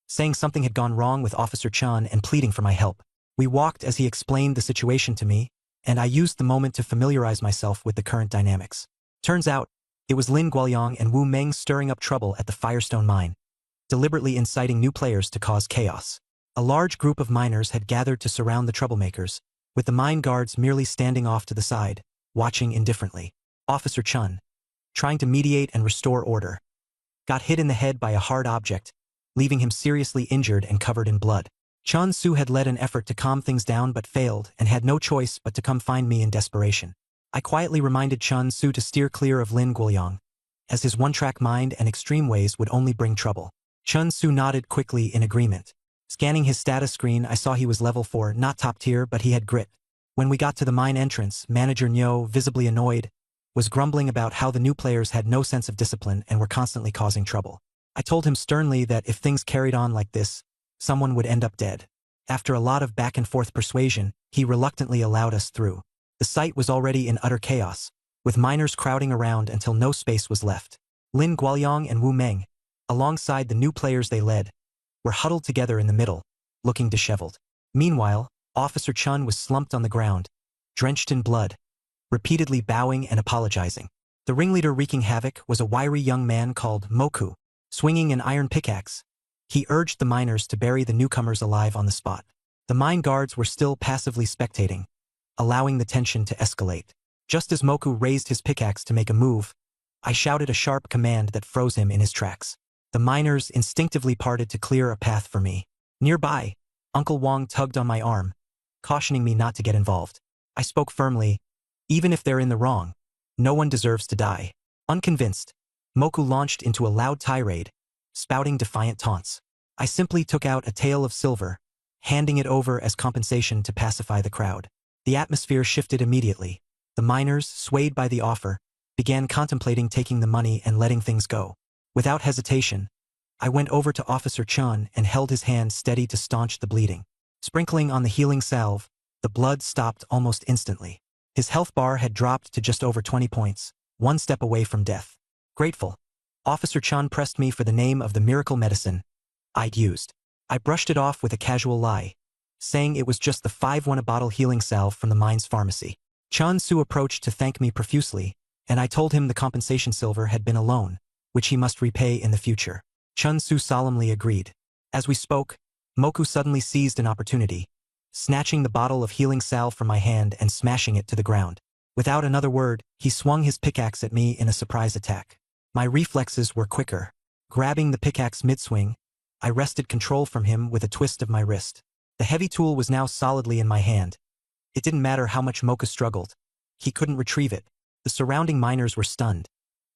saying something had gone wrong with Officer Chan and pleading for my help. We walked as he explained the situation to me, and I used the moment to familiarize myself with the current dynamics. Turns out, it was Lin Guoyang and Wu Meng stirring up trouble at the Firestone Mine, deliberately inciting new players to cause chaos. A large group of miners had gathered to surround the troublemakers, with the mine guards merely standing off to the side, watching indifferently. Officer Chun, trying to mediate and restore order, got hit in the head by a hard object, leaving him seriously injured and covered in blood. Chan Su had led an effort to calm things down but failed and had no choice but to come find me in desperation. I quietly reminded Chan Su to steer clear of Lin Guoyang, as his one-track mind and extreme ways would only bring trouble. Chun Su nodded quickly in agreement. Scanning his status screen, I saw he was level 4, not top tier, but he had grit. When we got to the mine entrance, Manager Nyo, visibly annoyed, was grumbling about how the new players had no sense of discipline and were constantly causing trouble. I told him sternly that if things carried on like this, someone would end up dead. After a lot of back-and-forth persuasion, he reluctantly allowed us through. The site was already in utter chaos, with miners crowding around until no space was left. Lin Guoyang and Wu Meng, alongside the new players they led, were huddled together in the middle, looking disheveled. Meanwhile, Officer Chun was slumped on the ground, drenched in blood, repeatedly bowing and apologizing. The ringleader wreaking havoc was a wiry young man called Moku, swinging an iron pickaxe. He urged the miners to bury the newcomers alive on the spot. The mine guards were still passively spectating, allowing the tension to escalate. Just as Moku raised his pickaxe to make a move, I shouted a sharp command that froze him in his tracks. The miners instinctively parted to clear a path for me. Nearby, Uncle Wang tugged on my arm, cautioning me not to get involved. I spoke firmly, even if they're in the wrong, no one deserves to die. Unconvinced, Moku launched into a loud tirade, spouting defiant taunts. I simply took out a tael of silver, handing it over as compensation to pacify the crowd. The atmosphere shifted immediately. The miners, swayed by the offer, began contemplating taking the money and letting things go. Without hesitation, I went over to Officer Chun and held his hand steady to staunch the bleeding. Sprinkling on the healing salve, the blood stopped almost instantly. His health bar had dropped to just over 20 points, one step away from death. Grateful, Officer Chun pressed me for the name of the miracle medicine I'd used. I brushed it off with a casual lie, saying it was just the 5-1-a-bottle healing salve from the mine's pharmacy. Chun Su approached to thank me profusely, and I told him the compensation silver had been a loan, which he must repay in the future. Chun Su solemnly agreed. As we spoke, Moku suddenly seized an opportunity, snatching the bottle of healing salve from my hand and smashing it to the ground. Without another word, he swung his pickaxe at me in a surprise attack. My reflexes were quicker. Grabbing the pickaxe mid-swing, I wrested control from him with a twist of my wrist. The heavy tool was now solidly in my hand. It didn't matter how much Moka struggled. He couldn't retrieve it. The surrounding miners were stunned,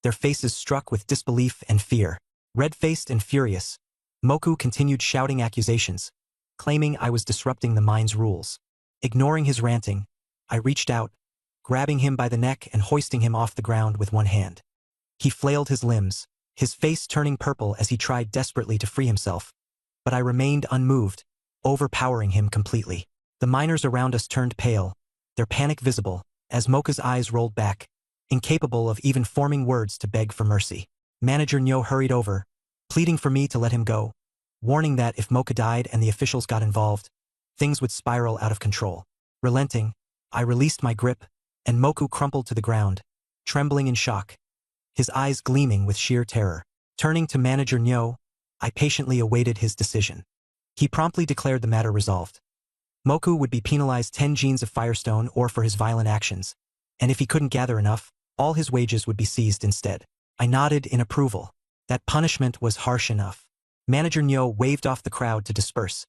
their faces struck with disbelief and fear. Red-faced and furious, Moku continued shouting accusations, claiming I was disrupting the mine's rules. Ignoring his ranting, I reached out, grabbing him by the neck and hoisting him off the ground with one hand. He flailed his limbs, his face turning purple as he tried desperately to free himself. But I remained unmoved, overpowering him completely. The miners around us turned pale, their panic visible, as Moka's eyes rolled back, incapable of even forming words to beg for mercy. Manager Nyo hurried over, pleading for me to let him go, warning that if Moka died and the officials got involved, things would spiral out of control. Relenting, I released my grip, and Moku crumpled to the ground, trembling in shock, his eyes gleaming with sheer terror. Turning to Manager Nyo, I patiently awaited his decision. He promptly declared the matter resolved. Moku would be penalized 10 genes of Firestone or for his violent actions, and if he couldn't gather enough, all his wages would be seized instead. I nodded in approval. That punishment was harsh enough. Manager Nyo waved off the crowd to disperse,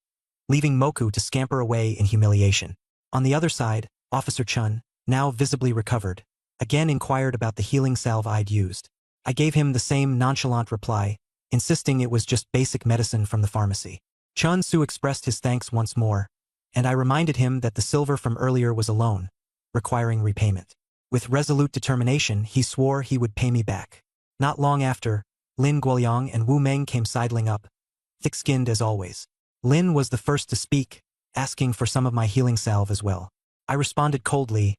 leaving Moku to scamper away in humiliation. On the other side, Officer Chun, now visibly recovered, again inquired about the healing salve I'd used. I gave him the same nonchalant reply, insisting it was just basic medicine from the pharmacy. Chun Su expressed his thanks once more, and I reminded him that the silver from earlier was a loan, requiring repayment. With resolute determination, he swore he would pay me back. Not long after, Lin Guoyang and Wu Meng came sidling up, thick-skinned as always. Lin was the first to speak, asking for some of my healing salve as well. I responded coldly,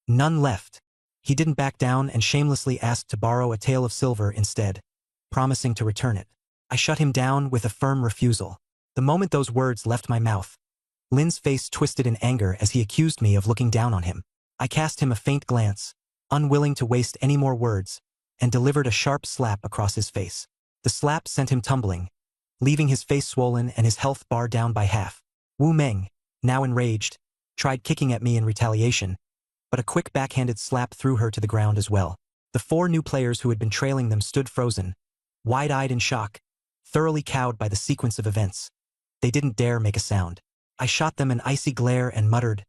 "None left." He didn't back down and shamelessly asked to borrow a tael of silver instead, promising to return it. I shut him down with a firm refusal. The moment those words left my mouth, Lin's face twisted in anger as he accused me of looking down on him. I cast him a faint glance, unwilling to waste any more words, and delivered a sharp slap across his face. The slap sent him tumbling, leaving his face swollen and his health bar down by half. Wu Meng, now enraged, tried kicking at me in retaliation, but a quick backhanded slap threw her to the ground as well. The 4 new players who had been trailing them stood frozen, wide-eyed in shock, thoroughly cowed by the sequence of events. They didn't dare make a sound. I shot them an icy glare and muttered,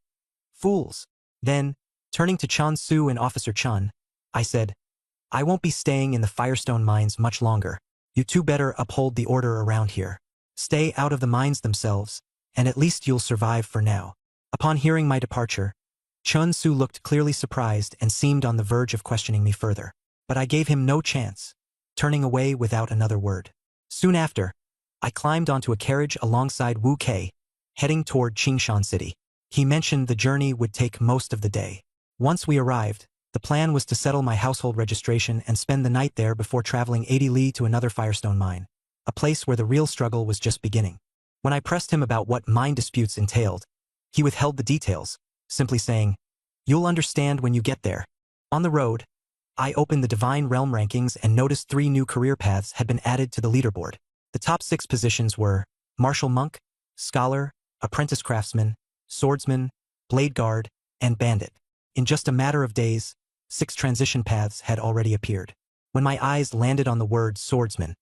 "Fools." Then, turning to Chun Su and Officer Chun, I said, "I won't be staying in the Firestone mines much longer. You two better uphold the order around here. Stay out of the mines themselves, and at least you'll survive for now." Upon hearing my departure, Chun Su looked clearly surprised and seemed on the verge of questioning me further. But I gave him no chance, turning away without another word. Soon after, I climbed onto a carriage alongside Wu Kei, heading toward Qingshan City. He mentioned the journey would take most of the day. Once we arrived, the plan was to settle my household registration and spend the night there before traveling 80 li to another Firestone mine, a place where the real struggle was just beginning. When I pressed him about what mine disputes entailed, he withheld the details, simply saying, "You'll understand when you get there." On the road, I opened the Divine Realm rankings and noticed 3 new career paths had been added to the leaderboard. The top 6 positions were Martial Monk, Scholar, Apprentice Craftsman, Swordsman, Blade Guard, and Bandit. In just a matter of days, 6 transition paths had already appeared. When my eyes landed on the word Swordsman,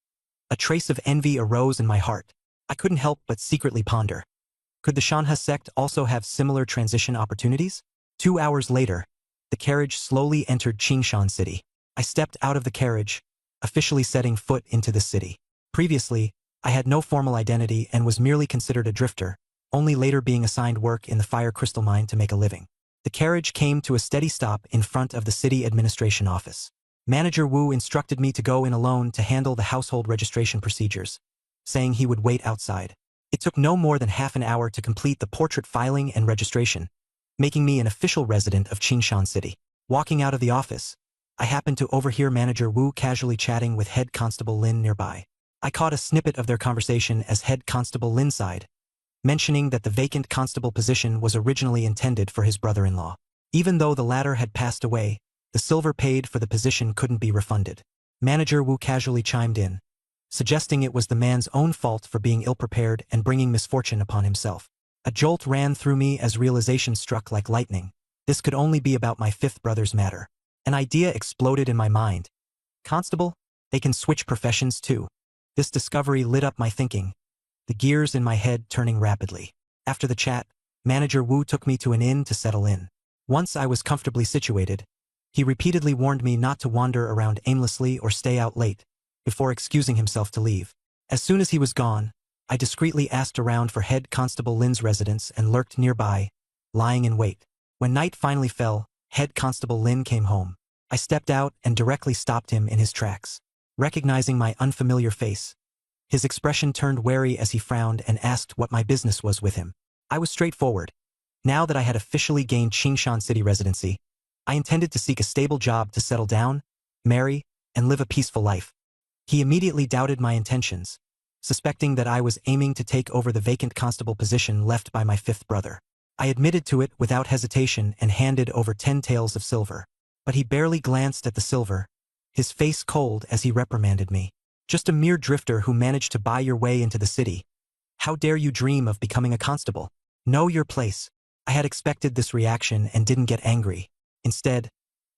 a trace of envy arose in my heart. I couldn't help but secretly ponder. Could the Shanha sect also have similar transition opportunities? 2 hours later, the carriage slowly entered Qingshan City. I stepped out of the carriage, officially setting foot into the city. Previously, I had no formal identity and was merely considered a drifter, only later being assigned work in the Fire Crystal Mine to make a living. The carriage came to a steady stop in front of the city administration office. Manager Wu instructed me to go in alone to handle the household registration procedures. saying he would wait outside. It took no more than half an hour to complete the portrait filing and registration, making me an official resident of Qingshan City. Walking out of the office, I happened to overhear Manager Wu casually chatting with Head Constable Lin nearby. I caught a snippet of their conversation as Head Constable Lin sighed, mentioning that the vacant constable position was originally intended for his brother-in-law. Even though the latter had passed away, the silver paid for the position couldn't be refunded. Manager Wu casually chimed in, suggesting it was the man's own fault for being ill-prepared and bringing misfortune upon himself. A jolt ran through me as realization struck like lightning. This could only be about my fifth brother's matter. An idea exploded in my mind. Constable? They can switch professions too. This discovery lit up my thinking, the gears in my head turning rapidly. After the chat, Manager Wu took me to an inn to settle in. Once I was comfortably situated, he repeatedly warned me not to wander around aimlessly or stay out late, before excusing himself to leave. As soon as he was gone, I discreetly asked around for Head Constable Lin's residence and lurked nearby, lying in wait. When night finally fell, Head Constable Lin came home. I stepped out and directly stopped him in his tracks. Recognizing my unfamiliar face, his expression turned wary as he frowned and asked what my business was with him. I was straightforward. Now that I had officially gained Qingshan City residency, I intended to seek a stable job to settle down, marry, and live a peaceful life. He immediately doubted my intentions, suspecting that I was aiming to take over the vacant constable position left by my fifth brother. I admitted to it without hesitation and handed over 10 taels of silver. But he barely glanced at the silver, his face cold as he reprimanded me. Just a mere drifter who managed to buy your way into the city. How dare you dream of becoming a constable? Know your place. I had expected this reaction and didn't get angry. Instead,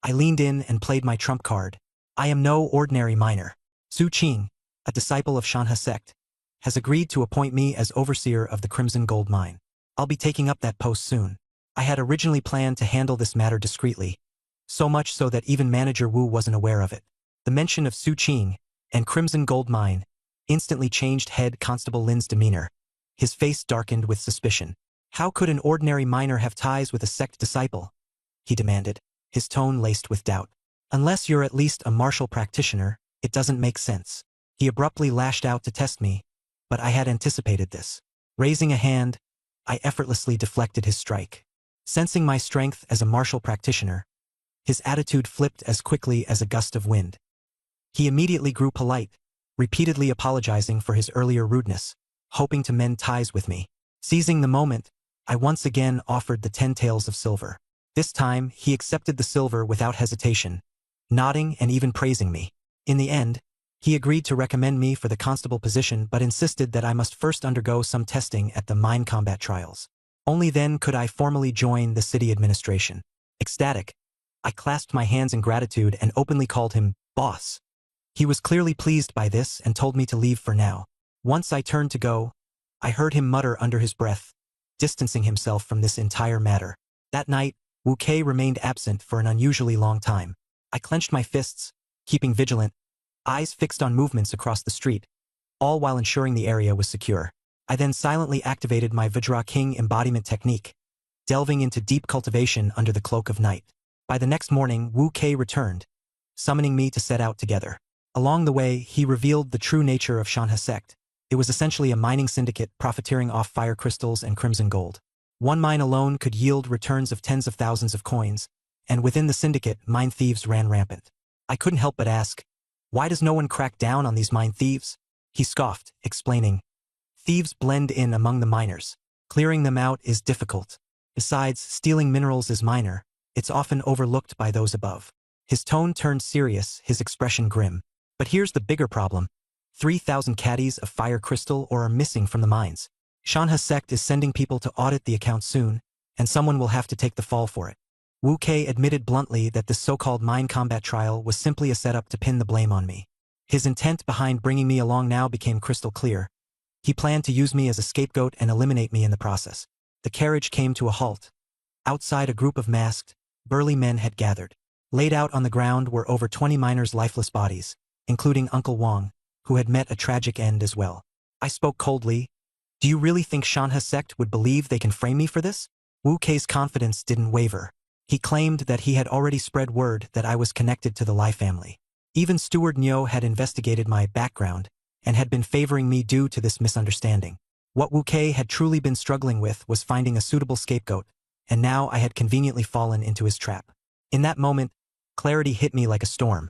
I leaned in and played my trump card. I am no ordinary miner. Su Qing, a disciple of Shanhe sect, has agreed to appoint me as overseer of the Crimson Gold Mine. I'll be taking up that post soon. I had originally planned to handle this matter discreetly, so much so that even Manager Wu wasn't aware of it. The mention of Su Qing and Crimson Gold Mine instantly changed Head Constable Lin's demeanor. His face darkened with suspicion. How could an ordinary miner have ties with a sect disciple? He demanded, his tone laced with doubt. Unless you're at least a martial practitioner, it doesn't make sense. He abruptly lashed out to test me, but I had anticipated this. Raising a hand, I effortlessly deflected his strike. Sensing my strength as a martial practitioner, his attitude flipped as quickly as a gust of wind. He immediately grew polite, repeatedly apologizing for his earlier rudeness, hoping to mend ties with me. Seizing the moment, I once again offered the 10 taels of silver. This time, he accepted the silver without hesitation, nodding and even praising me. In the end, he agreed to recommend me for the constable position but insisted that I must first undergo some testing at the mine combat trials. Only then could I formally join the city administration. Ecstatic, I clasped my hands in gratitude and openly called him boss. He was clearly pleased by this and told me to leave for now. Once I turned to go, I heard him mutter under his breath, distancing himself from this entire matter. That night, Wu Kei remained absent for an unusually long time. I clenched my fists, keeping vigilant, eyes fixed on movements across the street, all while ensuring the area was secure. I then silently activated my Vajra King embodiment technique, delving into deep cultivation under the cloak of night. By the next morning, Wu Kei returned, summoning me to set out together. Along the way, he revealed the true nature of Shanhe sect. It was essentially a mining syndicate profiteering off fire crystals and crimson gold. One mine alone could yield returns of tens of thousands of coins, and within the syndicate, mine thieves ran rampant. I couldn't help but ask, why does no one crack down on these mine thieves? He scoffed, explaining, thieves blend in among the miners. Clearing them out is difficult. Besides, stealing minerals is minor. It's often overlooked by those above. His tone turned serious, his expression grim. But here's the bigger problem. 3,000 caddies of fire crystal ore are missing from the mines. Shanhe sect is sending people to audit the account soon, and someone will have to take the fall for it. Wu Kei admitted bluntly that this so-called mine combat trial was simply a setup to pin the blame on me. His intent behind bringing me along now became crystal clear. He planned to use me as a scapegoat and eliminate me in the process. The carriage came to a halt. Outside, a group of masked, burly men had gathered. Laid out on the ground were over 20 miners' lifeless bodies, including Uncle Wang, who had met a tragic end as well. I spoke coldly. Do you really think Shanhe sect would believe they can frame me for this? Wu Kei's confidence didn't waver. He claimed that he had already spread word that I was connected to the Lai family. Even Steward Niu had investigated my background and had been favoring me due to this misunderstanding. What Wu Kei had truly been struggling with was finding a suitable scapegoat, and now I had conveniently fallen into his trap. In that moment, clarity hit me like a storm.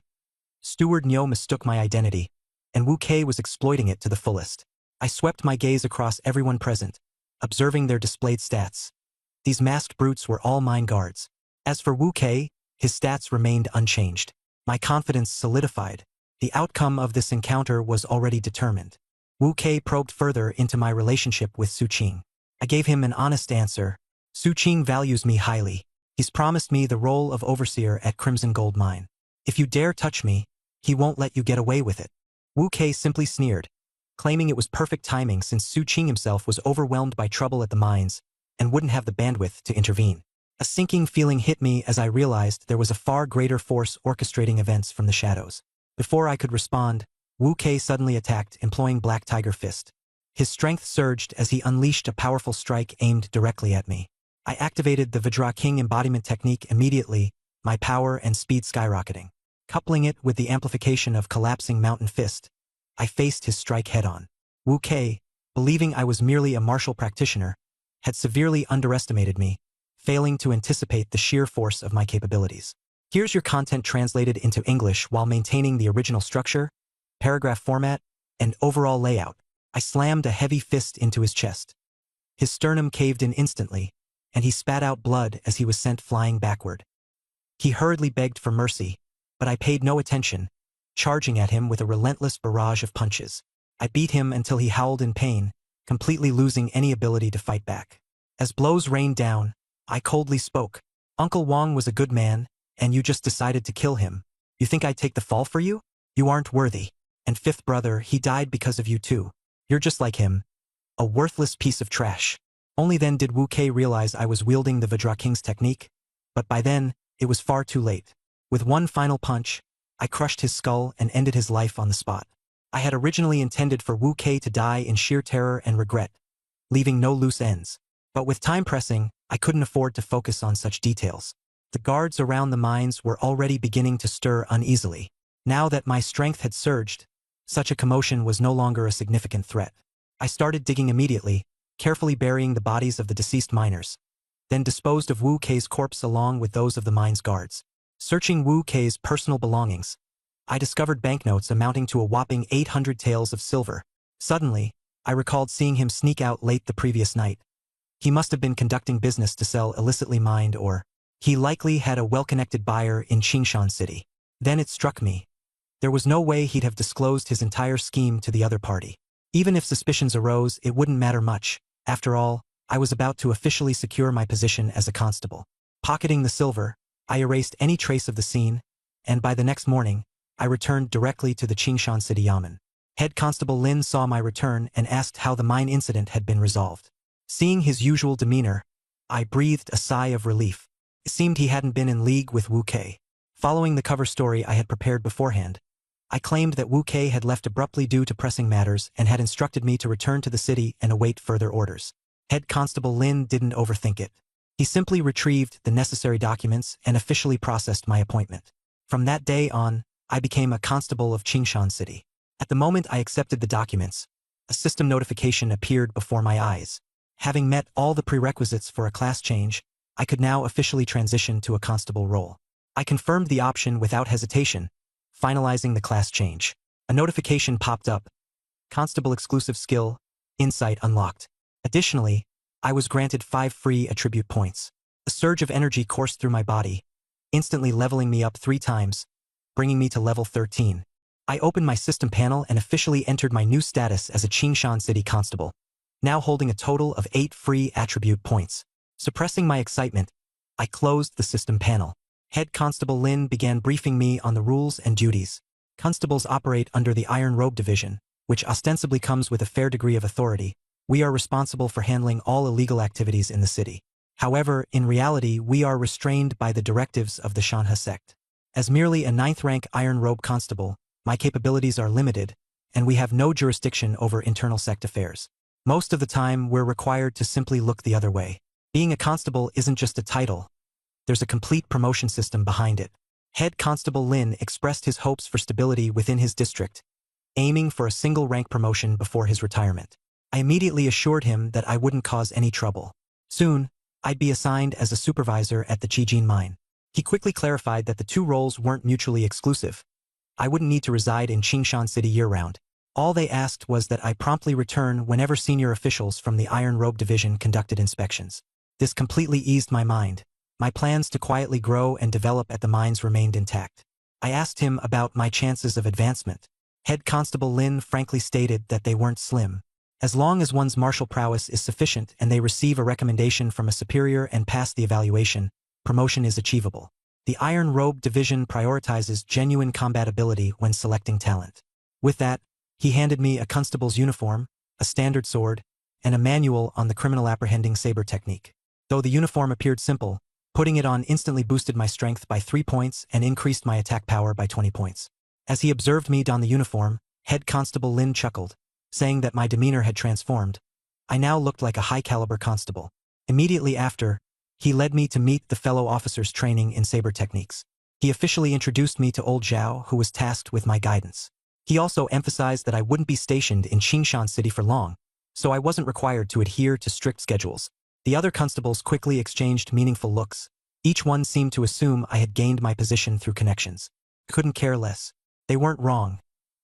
Steward Niu mistook my identity, and Wu Kei was exploiting it to the fullest. I swept my gaze across everyone present, observing their displayed stats. These masked brutes were all mine guards. As for Wu Kei, his stats remained unchanged. My confidence solidified. The outcome of this encounter was already determined. Wu Kei probed further into my relationship with Su Qing. I gave him an honest answer. Su Qing values me highly. He's promised me the role of overseer at Crimson Gold Mine. If you dare touch me, he won't let you get away with it. Wu Kei simply sneered, claiming it was perfect timing since Su Qing himself was overwhelmed by trouble at the mines and wouldn't have the bandwidth to intervene. A sinking feeling hit me as I realized there was a far greater force orchestrating events from the shadows. Before I could respond, Wu Kei suddenly attacked, employing Black Tiger Fist. His strength surged as he unleashed a powerful strike aimed directly at me. I activated the Vajra King embodiment technique immediately, my power and speed skyrocketing. Coupling it with the amplification of Collapsing Mountain Fist, I faced his strike head-on. Wu Kei, believing I was merely a martial practitioner, had severely underestimated me, failing to anticipate the sheer force of my capabilities. Here's your content translated into English while maintaining the original structure, paragraph format, and overall layout. I slammed a heavy fist into his chest. His sternum caved in instantly, and he spat out blood as he was sent flying backward. He hurriedly begged for mercy, but I paid no attention, charging at him with a relentless barrage of punches. I beat him until he howled in pain, completely losing any ability to fight back. As blows rained down, I coldly spoke. Uncle Wang was a good man, and you just decided to kill him. You think I'd take the fall for you? You aren't worthy. And fifth brother, he died because of you too. You're just like him. A worthless piece of trash. Only then did Wu Kei realize I was wielding the Vajra King's technique, but by then, it was far too late. With one final punch, I crushed his skull and ended his life on the spot. I had originally intended for Wu Kei to die in sheer terror and regret, leaving no loose ends. But with time pressing, I couldn't afford to focus on such details. The guards around the mines were already beginning to stir uneasily. Now that my strength had surged, such a commotion was no longer a significant threat. I started digging immediately, carefully burying the bodies of the deceased miners, then disposed of Wu Kei's corpse along with those of the mine's guards. Searching Wu Kei's personal belongings, I discovered banknotes amounting to a whopping 800 taels of silver. Suddenly, I recalled seeing him sneak out late the previous night. He must have been conducting business to sell illicitly mined, or he likely had a well-connected buyer in Qingshan City. Then it struck me. There was no way he'd have disclosed his entire scheme to the other party. Even if suspicions arose, it wouldn't matter much. After all, I was about to officially secure my position as a constable. Pocketing the silver, I erased any trace of the scene, and by the next morning, I returned directly to the Qingshan City Yamen. Head Constable Lin saw my return and asked how the mine incident had been resolved. Seeing his usual demeanor, I breathed a sigh of relief. It seemed he hadn't been in league with Wu Kei. Following the cover story I had prepared beforehand, I claimed that Wu Kei had left abruptly due to pressing matters and had instructed me to return to the city and await further orders. Head Constable Lin didn't overthink it. He simply retrieved the necessary documents and officially processed my appointment. From that day on, I became a constable of Qingshan City. At the moment I accepted the documents, a system notification appeared before my eyes. Having met all the prerequisites for a class change, I could now officially transition to a constable role. I confirmed the option without hesitation, finalizing the class change. A notification popped up. Constable exclusive skill, Insight unlocked. Additionally, I was granted 5 free attribute points. A surge of energy coursed through my body, instantly leveling me up 3 times, bringing me to level 13. I opened my system panel and officially entered my new status as a Qingshan City Constable, now holding a total of 8 free attribute points. Suppressing my excitement, I closed the system panel. Head Constable Lin began briefing me on the rules and duties. Constables operate under the Iron Robe Division, which ostensibly comes with a fair degree of authority. We are responsible for handling all illegal activities in the city. However, in reality, we are restrained by the directives of the Shanhe sect. As merely a 9th-rank Iron Robe Constable, my capabilities are limited, and we have no jurisdiction over internal sect affairs. Most of the time, we're required to simply look the other way. Being a constable isn't just a title. There's a complete promotion system behind it. Head Constable Lin expressed his hopes for stability within his district, aiming for a single rank promotion before his retirement. I immediately assured him that I wouldn't cause any trouble. Soon, I'd be assigned as a supervisor at the Qijin mine. He quickly clarified that the two roles weren't mutually exclusive. I wouldn't need to reside in Qingshan City year-round. All they asked was that I promptly return whenever senior officials from the Iron Robe Division conducted inspections. This completely eased my mind. My plans to quietly grow and develop at the mines remained intact. I asked him about my chances of advancement. Head Constable Lin frankly stated that they weren't slim. As long as one's martial prowess is sufficient and they receive a recommendation from a superior and pass the evaluation, promotion is achievable. The Iron Robe Division prioritizes genuine combat ability when selecting talent. With that, he handed me a constable's uniform, a standard sword, and a manual on the criminal apprehending saber technique. Though the uniform appeared simple, putting it on instantly boosted my strength by 3 points and increased my attack power by 20 points. As he observed me don the uniform, Head Constable Lin chuckled, saying that my demeanor had transformed. I now looked like a high-caliber constable. Immediately after, he led me to meet the fellow officers training in saber techniques. He officially introduced me to Old Zhao, who was tasked with my guidance. He also emphasized that I wouldn't be stationed in Qingshan City for long, so I wasn't required to adhere to strict schedules. The other constables quickly exchanged meaningful looks. Each one seemed to assume I had gained my position through connections. Couldn't care less. They weren't wrong.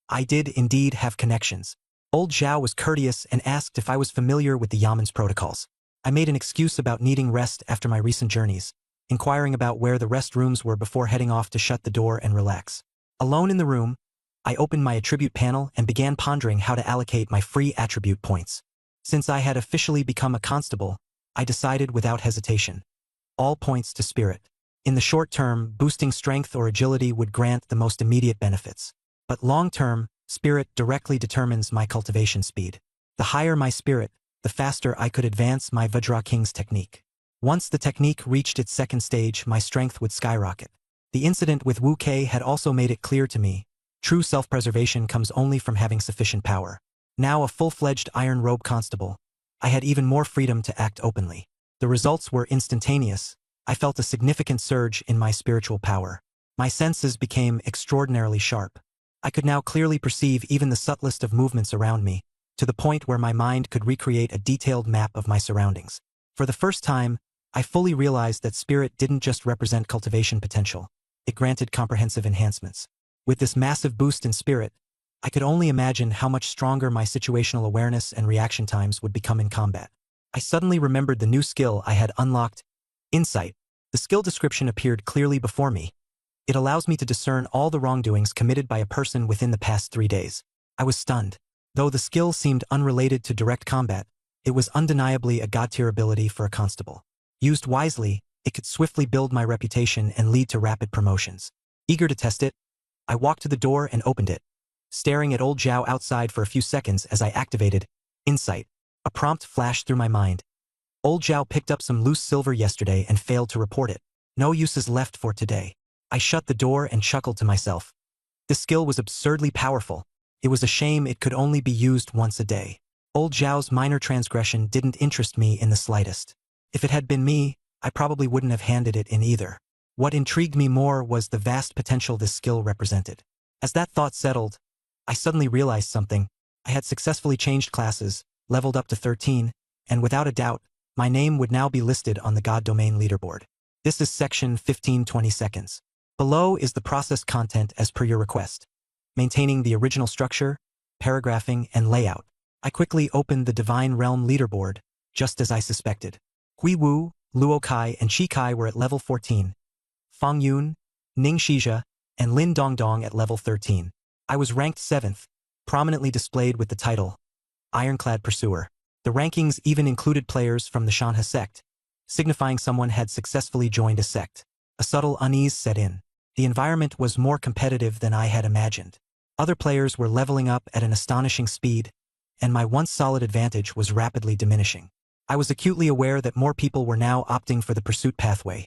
I did indeed have connections. Old Zhao was courteous and asked if I was familiar with the Yaman's protocols. I made an excuse about needing rest after my recent journeys, inquiring about where the rest rooms were before heading off to shut the door and relax. Alone in the room, I opened my attribute panel and began pondering how to allocate my free attribute points. Since I had officially become a constable, I decided without hesitation. All points to spirit. In the short term, boosting strength or agility would grant the most immediate benefits. But long term, spirit directly determines my cultivation speed. The higher my spirit, the faster I could advance my Vajra King's technique. Once the technique reached its second stage, my strength would skyrocket. The incident with Wu Kei had also made it clear to me, true self-preservation comes only from having sufficient power. Now a full-fledged Iron Robe constable, I had even more freedom to act openly. The results were instantaneous. I felt a significant surge in my spiritual power. My senses became extraordinarily sharp. I could now clearly perceive even the subtlest of movements around me, to the point where my mind could recreate a detailed map of my surroundings. For the first time, I fully realized that spirit didn't just represent cultivation potential. It granted comprehensive enhancements. With this massive boost in spirit, I could only imagine how much stronger my situational awareness and reaction times would become in combat. I suddenly remembered the new skill I had unlocked, Insight. The skill description appeared clearly before me. It allows me to discern all the wrongdoings committed by a person within the past 3 days. I was stunned. Though the skill seemed unrelated to direct combat, it was undeniably a god-tier ability for a constable. Used wisely, it could swiftly build my reputation and lead to rapid promotions. Eager to test it, I walked to the door and opened it, staring at Old Zhao outside for a few seconds as I activated Insight. A prompt flashed through my mind. Old Zhao picked up some loose silver yesterday and failed to report it. No uses left for today. I shut the door and chuckled to myself. This skill was absurdly powerful. It was a shame it could only be used once a day. Old Zhao's minor transgression didn't interest me in the slightest. If it had been me, I probably wouldn't have handed it in either. What intrigued me more was the vast potential this skill represented. As that thought settled, I suddenly realized something. I had successfully changed classes, leveled up to 13, and without a doubt, my name would now be listed on the God Domain leaderboard. This is section 15:20 seconds. Below is the processed content as per your request, maintaining the original structure, paragraphing, and layout. I quickly opened the Divine Realm leaderboard, just as I suspected. Hui Wu, Luo Kai, and Qi Kai were at level 14. Fang Yun, Ning Shizha, and Lin Dongdong at level 13. I was ranked 7th, prominently displayed with the title, Ironclad Pursuer. The rankings even included players from the Shanhe sect, signifying someone had successfully joined a sect. A subtle unease set in. The environment was more competitive than I had imagined. Other players were leveling up at an astonishing speed, and my once solid advantage was rapidly diminishing. I was acutely aware that more people were now opting for the pursuit pathway.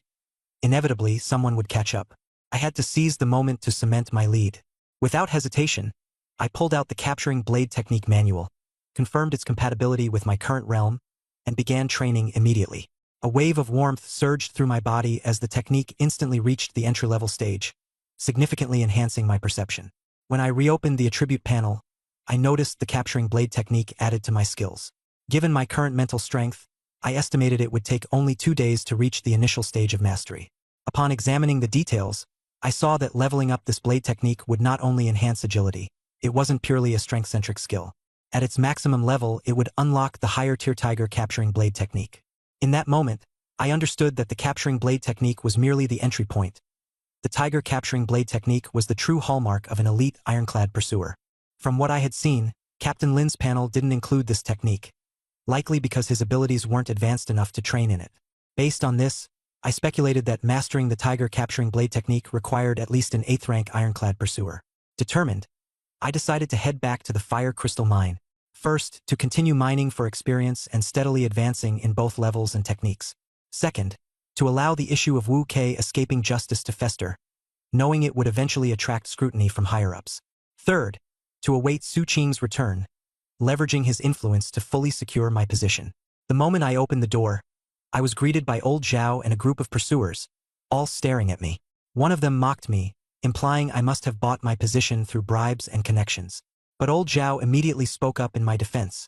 Inevitably, someone would catch up. I had to seize the moment to cement my lead. Without hesitation, I pulled out the Capturing Blade Technique manual, confirmed its compatibility with my current realm, and began training immediately. A wave of warmth surged through my body as the technique instantly reached the entry-level stage, significantly enhancing my perception. When I reopened the attribute panel, I noticed the capturing blade technique added to my skills. Given my current mental strength, I estimated it would take only 2 days to reach the initial stage of mastery. Upon examining the details, I saw that leveling up this blade technique would not only enhance agility, it wasn't purely a strength-centric skill. At its maximum level, it would unlock the higher-tier tiger capturing blade technique. In that moment, I understood that the capturing blade technique was merely the entry point. The tiger capturing blade technique was the true hallmark of an elite ironclad pursuer. From what I had seen, Captain Lin's panel didn't include this technique, likely because his abilities weren't advanced enough to train in it. Based on this, I speculated that mastering the tiger capturing blade technique required at least an 8th rank ironclad pursuer. Determined, I decided to head back to the Fire Crystal Mine. First, to continue mining for experience and steadily advancing in both levels and techniques. Second, to allow the issue of Wu Kei escaping justice to fester, knowing it would eventually attract scrutiny from higher-ups. Third, to await Su Qing's return, leveraging his influence to fully secure my position. The moment I opened the door, I was greeted by old Zhao and a group of pursuers, all staring at me. One of them mocked me, implying I must have bought my position through bribes and connections. But old Zhao immediately spoke up in my defense,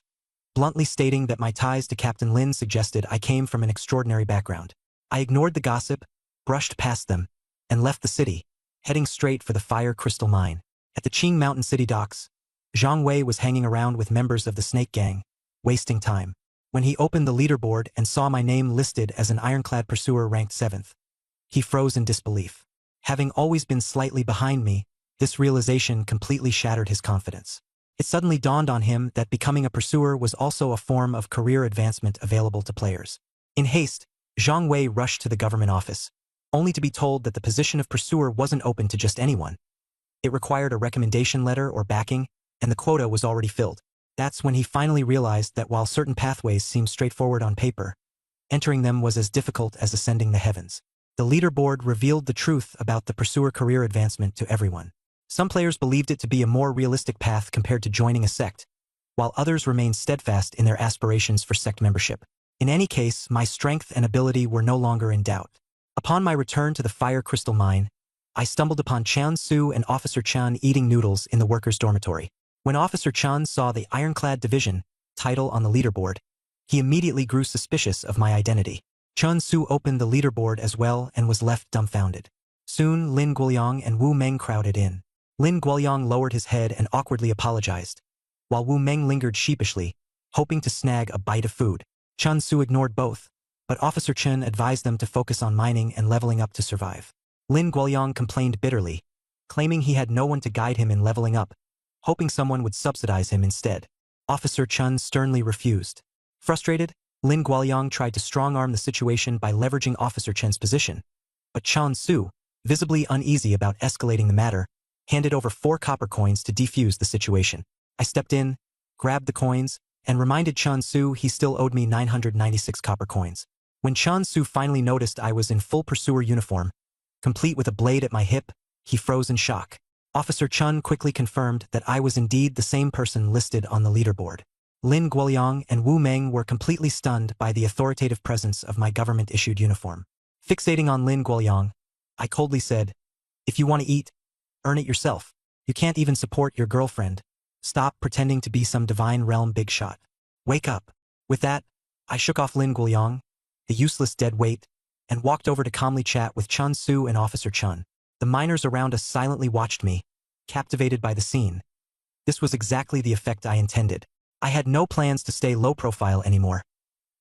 bluntly stating that my ties to Captain Lin suggested I came from an extraordinary background. I ignored the gossip, brushed past them, and left the city, heading straight for the Fire Crystal Mine. At the Qing Mountain City docks, Zhang Wei was hanging around with members of the Snake Gang, wasting time. When he opened the leaderboard and saw my name listed as an ironclad pursuer ranked 7th, he froze in disbelief. Having always been slightly behind me, this realization completely shattered his confidence. It suddenly dawned on him that becoming a pursuer was also a form of career advancement available to players. In haste, Zhang Wei rushed to the government office, only to be told that the position of pursuer wasn't open to just anyone. It required a recommendation letter or backing, and the quota was already filled. That's when he finally realized that while certain pathways seemed straightforward on paper, entering them was as difficult as ascending the heavens. The leaderboard revealed the truth about the pursuer career advancement to everyone. Some players believed it to be a more realistic path compared to joining a sect, while others remained steadfast in their aspirations for sect membership. In any case, my strength and ability were no longer in doubt. Upon my return to the Fire Crystal Mine, I stumbled upon Qian Su and Officer Chen eating noodles in the workers' dormitory. When Officer Chen saw the Ironclad Division title on the leaderboard, he immediately grew suspicious of my identity. Chen Su opened the leaderboard as well and was left dumbfounded. Soon, Lin Guoyang and Wu Meng crowded in. Lin Guoyang lowered his head and awkwardly apologized, while Wu Meng lingered sheepishly, hoping to snag a bite of food. Chen Su ignored both, but Officer Chen advised them to focus on mining and leveling up to survive. Lin Guoyang complained bitterly, claiming he had no one to guide him in leveling up, hoping someone would subsidize him instead. Officer Chen sternly refused. Frustrated, Lin Guoyang tried to strong-arm the situation by leveraging Officer Chen's position, but Chen Su, visibly uneasy about escalating the matter, handed over 4 copper coins to defuse the situation. I stepped in, grabbed the coins, and reminded Chen Su he still owed me 996 copper coins. When Chen Su finally noticed I was in full pursuer uniform, complete with a blade at my hip, he froze in shock. Officer Chen quickly confirmed that I was indeed the same person listed on the leaderboard. Lin Guoyang and Wu Meng were completely stunned by the authoritative presence of my government-issued uniform. Fixating on Lin Guoyang, I coldly said, "If you want to eat, earn it yourself. You can't even support your girlfriend. Stop pretending to be some divine realm big shot. Wake up." With that, I shook off Lin Guoyang, the useless dead weight, and walked over to calmly chat with Chen Su and Officer Chen. The miners around us silently watched me, captivated by the scene. This was exactly the effect I intended. I had no plans to stay low profile anymore.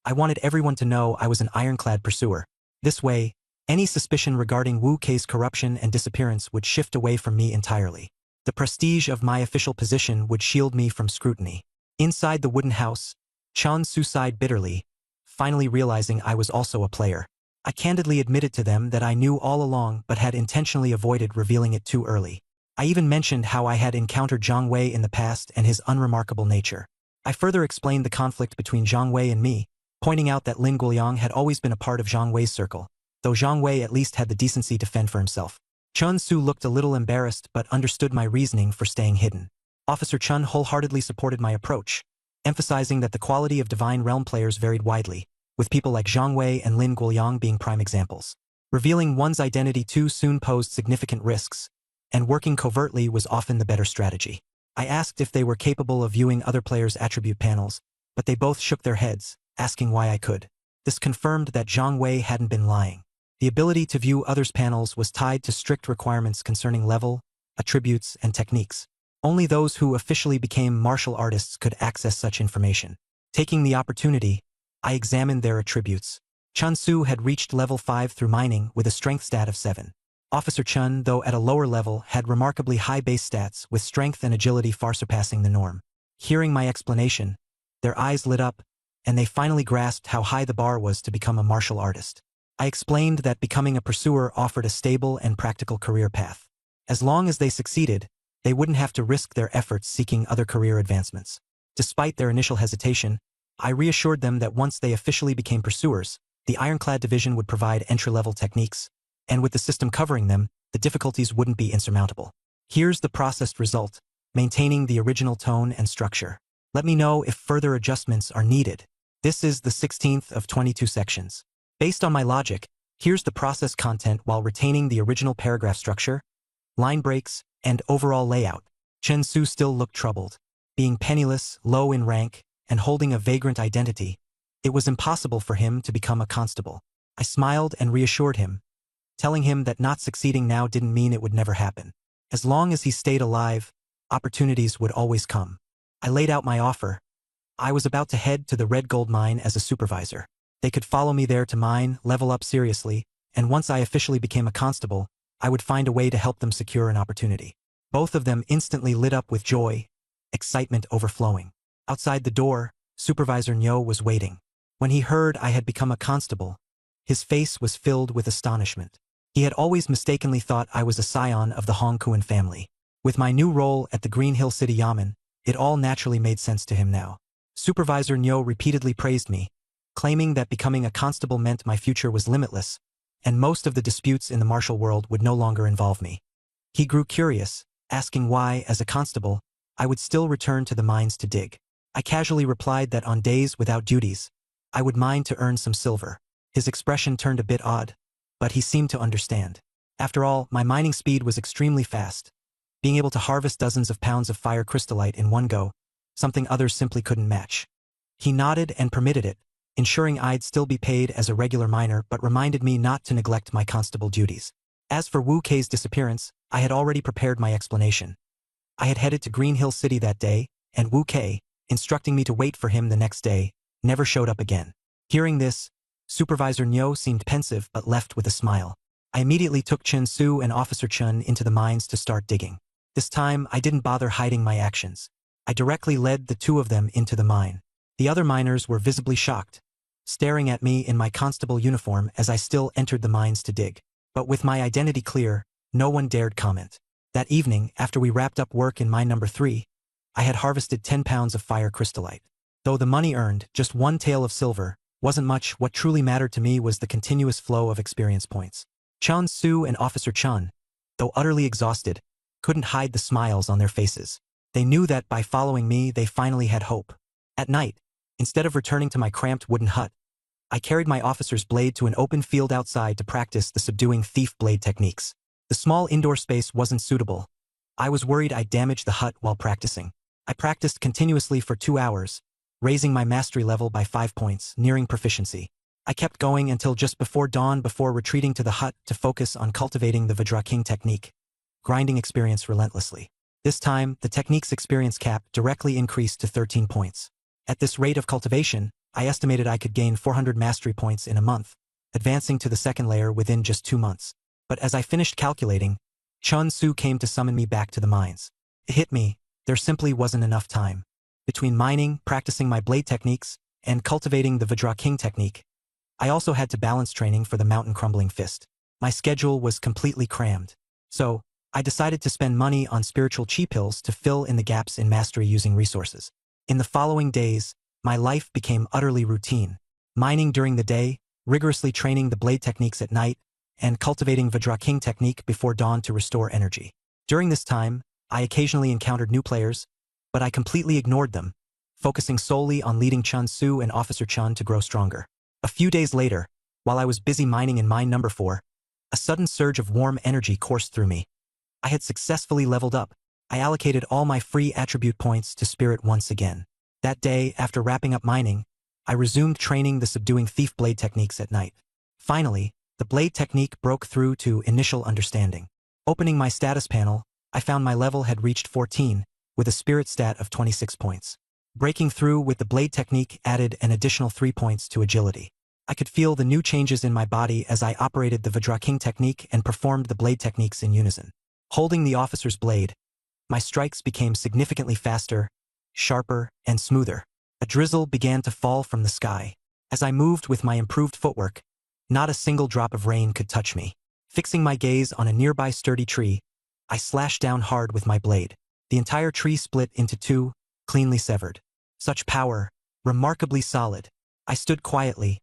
I wanted everyone to know I was an ironclad pursuer. This way, any suspicion regarding Wu Kei's corruption and disappearance would shift away from me entirely. The prestige of my official position would shield me from scrutiny. Inside the wooden house, Chen Su sighed bitterly, finally realizing I was also a player. I candidly admitted to them that I knew all along but had intentionally avoided revealing it too early. I even mentioned how I had encountered Zhang Wei in the past and his unremarkable nature. I further explained the conflict between Zhang Wei and me, pointing out that Lin Guoyang had always been a part of Zhang Wei's circle, though Zhang Wei at least had the decency to fend for himself. Chen Su looked a little embarrassed but understood my reasoning for staying hidden. Officer Chen wholeheartedly supported my approach, emphasizing that the quality of Divine Realm players varied widely, with people like Zhang Wei and Lin Guoyang being prime examples. Revealing one's identity too soon posed significant risks, and working covertly was often the better strategy. I asked if they were capable of viewing other players' attribute panels, but they both shook their heads, asking why I could. This confirmed that Zhang Wei hadn't been lying. The ability to view others' panels was tied to strict requirements concerning level, attributes, and techniques. Only those who officially became martial artists could access such information. Taking the opportunity, I examined their attributes. Chun Su had reached level 5 through mining with a strength stat of 7. Officer Chun, though at a lower level, had remarkably high base stats with strength and agility far surpassing the norm. Hearing my explanation, their eyes lit up, and they finally grasped how high the bar was to become a martial artist. I explained that becoming a pursuer offered a stable and practical career path. As long as they succeeded, they wouldn't have to risk their efforts seeking other career advancements. Despite their initial hesitation, I reassured them that once they officially became pursuers, the Ironclad Division would provide entry-level techniques, and with the system covering them, the difficulties wouldn't be insurmountable. Here's the processed result, maintaining the original tone and structure. Let me know if further adjustments are needed. This is the 16th of 22 sections. Based on my logic, here's the processed content while retaining the original paragraph structure, line breaks, and overall layout. Chen Su still looked troubled. Being penniless, low in rank, and holding a vagrant identity, it was impossible for him to become a constable. I smiled and reassured him, telling him that not succeeding now didn't mean it would never happen. As long as he stayed alive, opportunities would always come. I laid out my offer. I was about to head to the Red Gold Mine as a supervisor. They could follow me there to mine, level up seriously, and once I officially became a constable, I would find a way to help them secure an opportunity. Both of them instantly lit up with joy, excitement overflowing. Outside the door, Supervisor Nyo was waiting. When he heard I had become a constable, his face was filled with astonishment. He had always mistakenly thought I was a scion of the Hong Kuan family. With my new role at the Green Hill City Yamen, it all naturally made sense to him now. Supervisor Nyo repeatedly praised me, claiming that becoming a constable meant my future was limitless, and most of the disputes in the martial world would no longer involve me. He grew curious, asking why, as a constable, I would still return to the mines to dig. I casually replied that on days without duties, I would mine to earn some silver. His expression turned a bit odd, but he seemed to understand. After all, my mining speed was extremely fast, being able to harvest dozens of pounds of fire crystallite in one go, something others simply couldn't match. He nodded and permitted it, ensuring I'd still be paid as a regular miner but reminded me not to neglect my constable duties. As for Wu Kei's disappearance, I had already prepared my explanation. I had headed to Green Hill City that day, and Wu Kei, instructing me to wait for him the next day, never showed up again. Hearing this, Supervisor Nyo seemed pensive but left with a smile. I immediately took Chen Su and Officer Chun into the mines to start digging. This time, I didn't bother hiding my actions. I directly led the two of them into the mine. The other miners were visibly shocked, staring at me in my constable uniform as I still entered the mines to dig. But with my identity clear, no one dared comment. That evening, after we wrapped up work in mine number 3, I had harvested 10 pounds of fire crystallite. Though the money earned, just one tael of silver, wasn't much. What truly mattered to me was the continuous flow of experience points. Chun Su and Officer Chun, though utterly exhausted, couldn't hide the smiles on their faces. They knew that by following me, they finally had hope. At night, instead of returning to my cramped wooden hut, I carried my officer's blade to an open field outside to practice the subduing thief blade techniques. The small indoor space wasn't suitable. I was worried I'd damage the hut while practicing. I practiced continuously for 2 hours, raising my mastery level by 5 points, nearing proficiency. I kept going until just before dawn before retreating to the hut to focus on cultivating the Vajra King technique, grinding experience relentlessly. This time, the technique's experience cap directly increased to 13 points. At this rate of cultivation, I estimated I could gain 400 mastery points in a month, advancing to the second layer within just 2 months. But as I finished calculating, Chun Su came to summon me back to the mines. It hit me, there simply wasn't enough time. Between mining, practicing my blade techniques, and cultivating the Vajra King technique, I also had to balance training for the mountain crumbling fist. My schedule was completely crammed. So, I decided to spend money on spiritual chi pills to fill in the gaps in mastery using resources. In the following days, my life became utterly routine. Mining during the day, rigorously training the blade techniques at night, and cultivating Vajra King technique before dawn to restore energy. During this time, I occasionally encountered new players, but I completely ignored them, focusing solely on leading Chun Su and Officer Chun to grow stronger. A few days later, while I was busy mining in mine number 4, a sudden surge of warm energy coursed through me. I had successfully leveled up. I allocated all my free attribute points to Spirit once again. That day, after wrapping up mining, I resumed training the subduing thief blade techniques at night. Finally, the blade technique broke through to initial understanding. Opening my status panel, I found my level had reached 14, with a spirit stat of 26 points. Breaking through with the blade technique added an additional 3 points to agility. I could feel the new changes in my body as I operated the Vajraking technique and performed the blade techniques in unison. Holding the officer's blade, my strikes became significantly faster, sharper, and smoother. A drizzle began to fall from the sky. As I moved with my improved footwork, not a single drop of rain could touch me. Fixing my gaze on a nearby sturdy tree, I slashed down hard with my blade. The entire tree split into two, cleanly severed. Such power, remarkably solid. I stood quietly,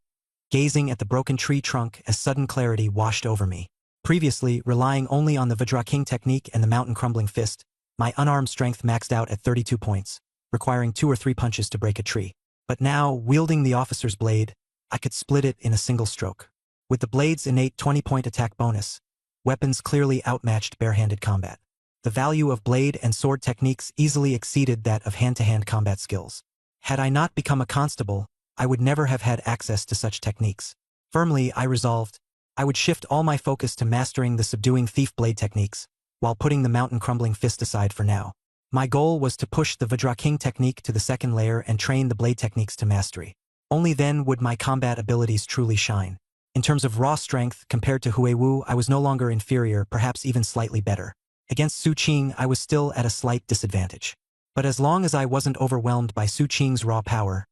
gazing at the broken tree trunk as sudden clarity washed over me. Previously, relying only on the Vajraking technique and the mountain crumbling fist, my unarmed strength maxed out at 32 points, requiring 2 or 3 punches to break a tree. But now, wielding the officer's blade, I could split it in a single stroke. With the blade's innate 20-point attack bonus, weapons clearly outmatched bare-handed combat. The value of blade and sword techniques easily exceeded that of hand-to-hand combat skills. Had I not become a constable, I would never have had access to such techniques. Firmly, I resolved, I would shift all my focus to mastering the subduing thief blade techniques, while putting the mountain crumbling fist aside for now. My goal was to push the Vajraking technique to the second layer and train the blade techniques to mastery. Only then would my combat abilities truly shine. In terms of raw strength, compared to Hui Wu, I was no longer inferior, perhaps even slightly better. Against Su Qing, I was still at a slight disadvantage. But as long as I wasn't overwhelmed by Su Qing's raw power,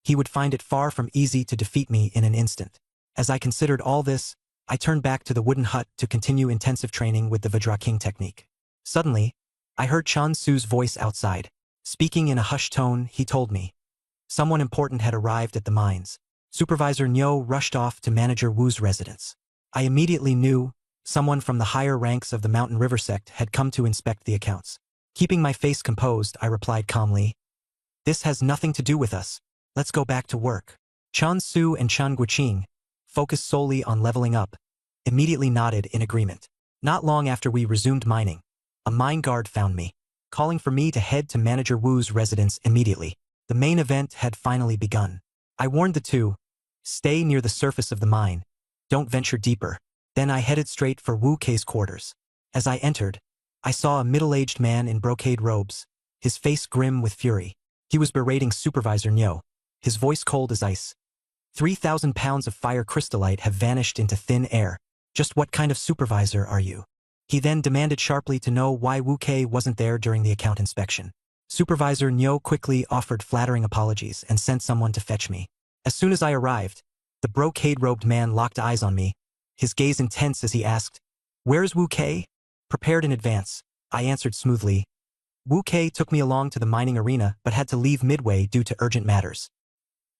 he would find it far from easy to defeat me in an instant. As I considered all this, I turned back to the wooden hut to continue intensive training with the Vajraking technique. Suddenly, I heard Chan Su's voice outside. Speaking in a hushed tone, he told me someone important had arrived at the mines. Supervisor Nyo rushed off to Manager Wu's residence. I immediately knew someone from the higher ranks of the Mountain River sect had come to inspect the accounts. Keeping my face composed, I replied calmly, "This has nothing to do with us. Let's go back to work." Chan Su and Chan Guqing, focused solely on leveling up, immediately nodded in agreement. Not long after we resumed mining, a mine guard found me, calling for me to head to Manager Wu's residence immediately. The main event had finally begun. I warned the two, stay near the surface of the mine, don't venture deeper. Then I headed straight for Wu Kei's quarters. As I entered, I saw a middle-aged man in brocade robes, his face grim with fury. He was berating Supervisor Nyo, his voice cold as ice. 3,000 pounds of fire crystallite have vanished into thin air. Just what kind of supervisor are you? He then demanded sharply to know why Wu Kei wasn't there during the account inspection. Supervisor Nyo quickly offered flattering apologies and sent someone to fetch me. As soon as I arrived, the brocade-robed man locked eyes on me, his gaze intense as he asked, "Where's Wu Kei?" Prepared in advance, I answered smoothly, "Wu Kei took me along to the mining arena but had to leave midway due to urgent matters.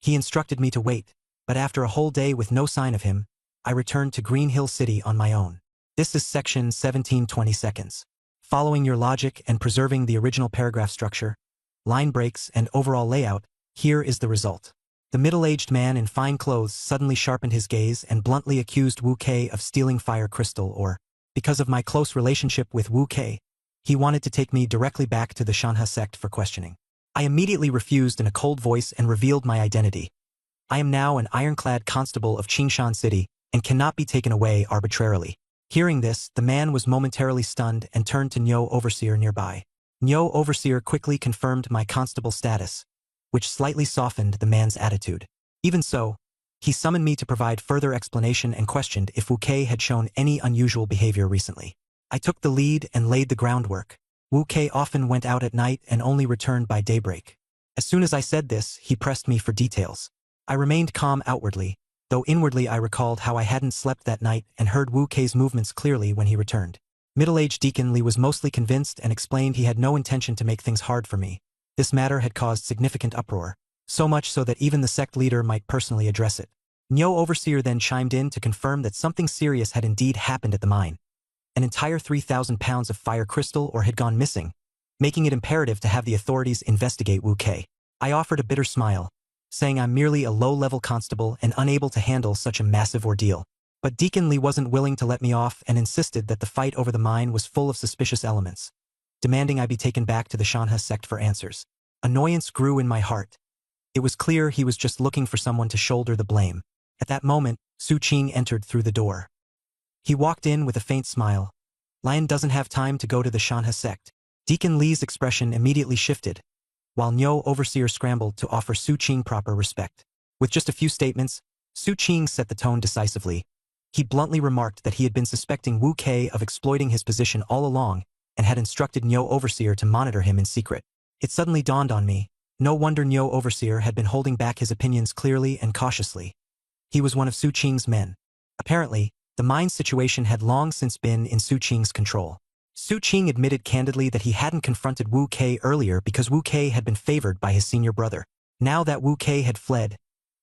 He instructed me to wait, but after a whole day with no sign of him, I returned to Green Hill City on my own." This is section 1720 seconds. Following your logic and preserving the original paragraph structure, line breaks, and overall layout, here is the result. The middle-aged man in fine clothes suddenly sharpened his gaze and bluntly accused Wu Kei of stealing fire crystal or, because of my close relationship with Wu Kei, he wanted to take me directly back to the Shanha sect for questioning. I immediately refused in a cold voice and revealed my identity. I am now an ironclad constable of Qingshan City and cannot be taken away arbitrarily. Hearing this, the man was momentarily stunned and turned to Nyo Overseer nearby. Nyo Overseer quickly confirmed my constable status, which slightly softened the man's attitude. Even so, he summoned me to provide further explanation and questioned if Wu Kei had shown any unusual behavior recently. I took the lead and laid the groundwork. Wu Kei often went out at night and only returned by daybreak. As soon as I said this, he pressed me for details. I remained calm outwardly, though inwardly I recalled how I hadn't slept that night and heard Wu Kei's movements clearly when he returned. Middle-aged Deacon Li was mostly convinced and explained he had no intention to make things hard for me. This matter had caused significant uproar, so much so that even the sect leader might personally address it. Nyo Overseer then chimed in to confirm that something serious had indeed happened at the mine. An entire 3,000 pounds of fire crystal or had gone missing, making it imperative to have the authorities investigate Wu Kei. I offered a bitter smile, saying I'm merely a low-level constable and unable to handle such a massive ordeal. But Deacon Li wasn't willing to let me off and insisted that the fight over the mine was full of suspicious elements. demanding I be taken back to the Shanha sect for answers. Annoyance grew in my heart. It was clear he was just looking for someone to shoulder the blame. At that moment, Su Qing entered through the door. He walked in with a faint smile. Lion doesn't have time to go to the Shanha sect. Deacon Li's expression immediately shifted, while Nyo Overseer scrambled to offer Su Qing proper respect. With just a few statements, Su Qing set the tone decisively. He bluntly remarked that he had been suspecting Wu Kei of exploiting his position all along and had instructed Nyo Overseer to monitor him in secret. It suddenly dawned on me. No wonder Nyo Overseer had been holding back his opinions clearly and cautiously. He was one of Su Qing's men. Apparently, the mine situation had long since been in Su Qing's control. Su Qing admitted candidly that he hadn't confronted Wu Kei earlier because Wu Kei had been favored by his senior brother. Now that Wu Kei had fled,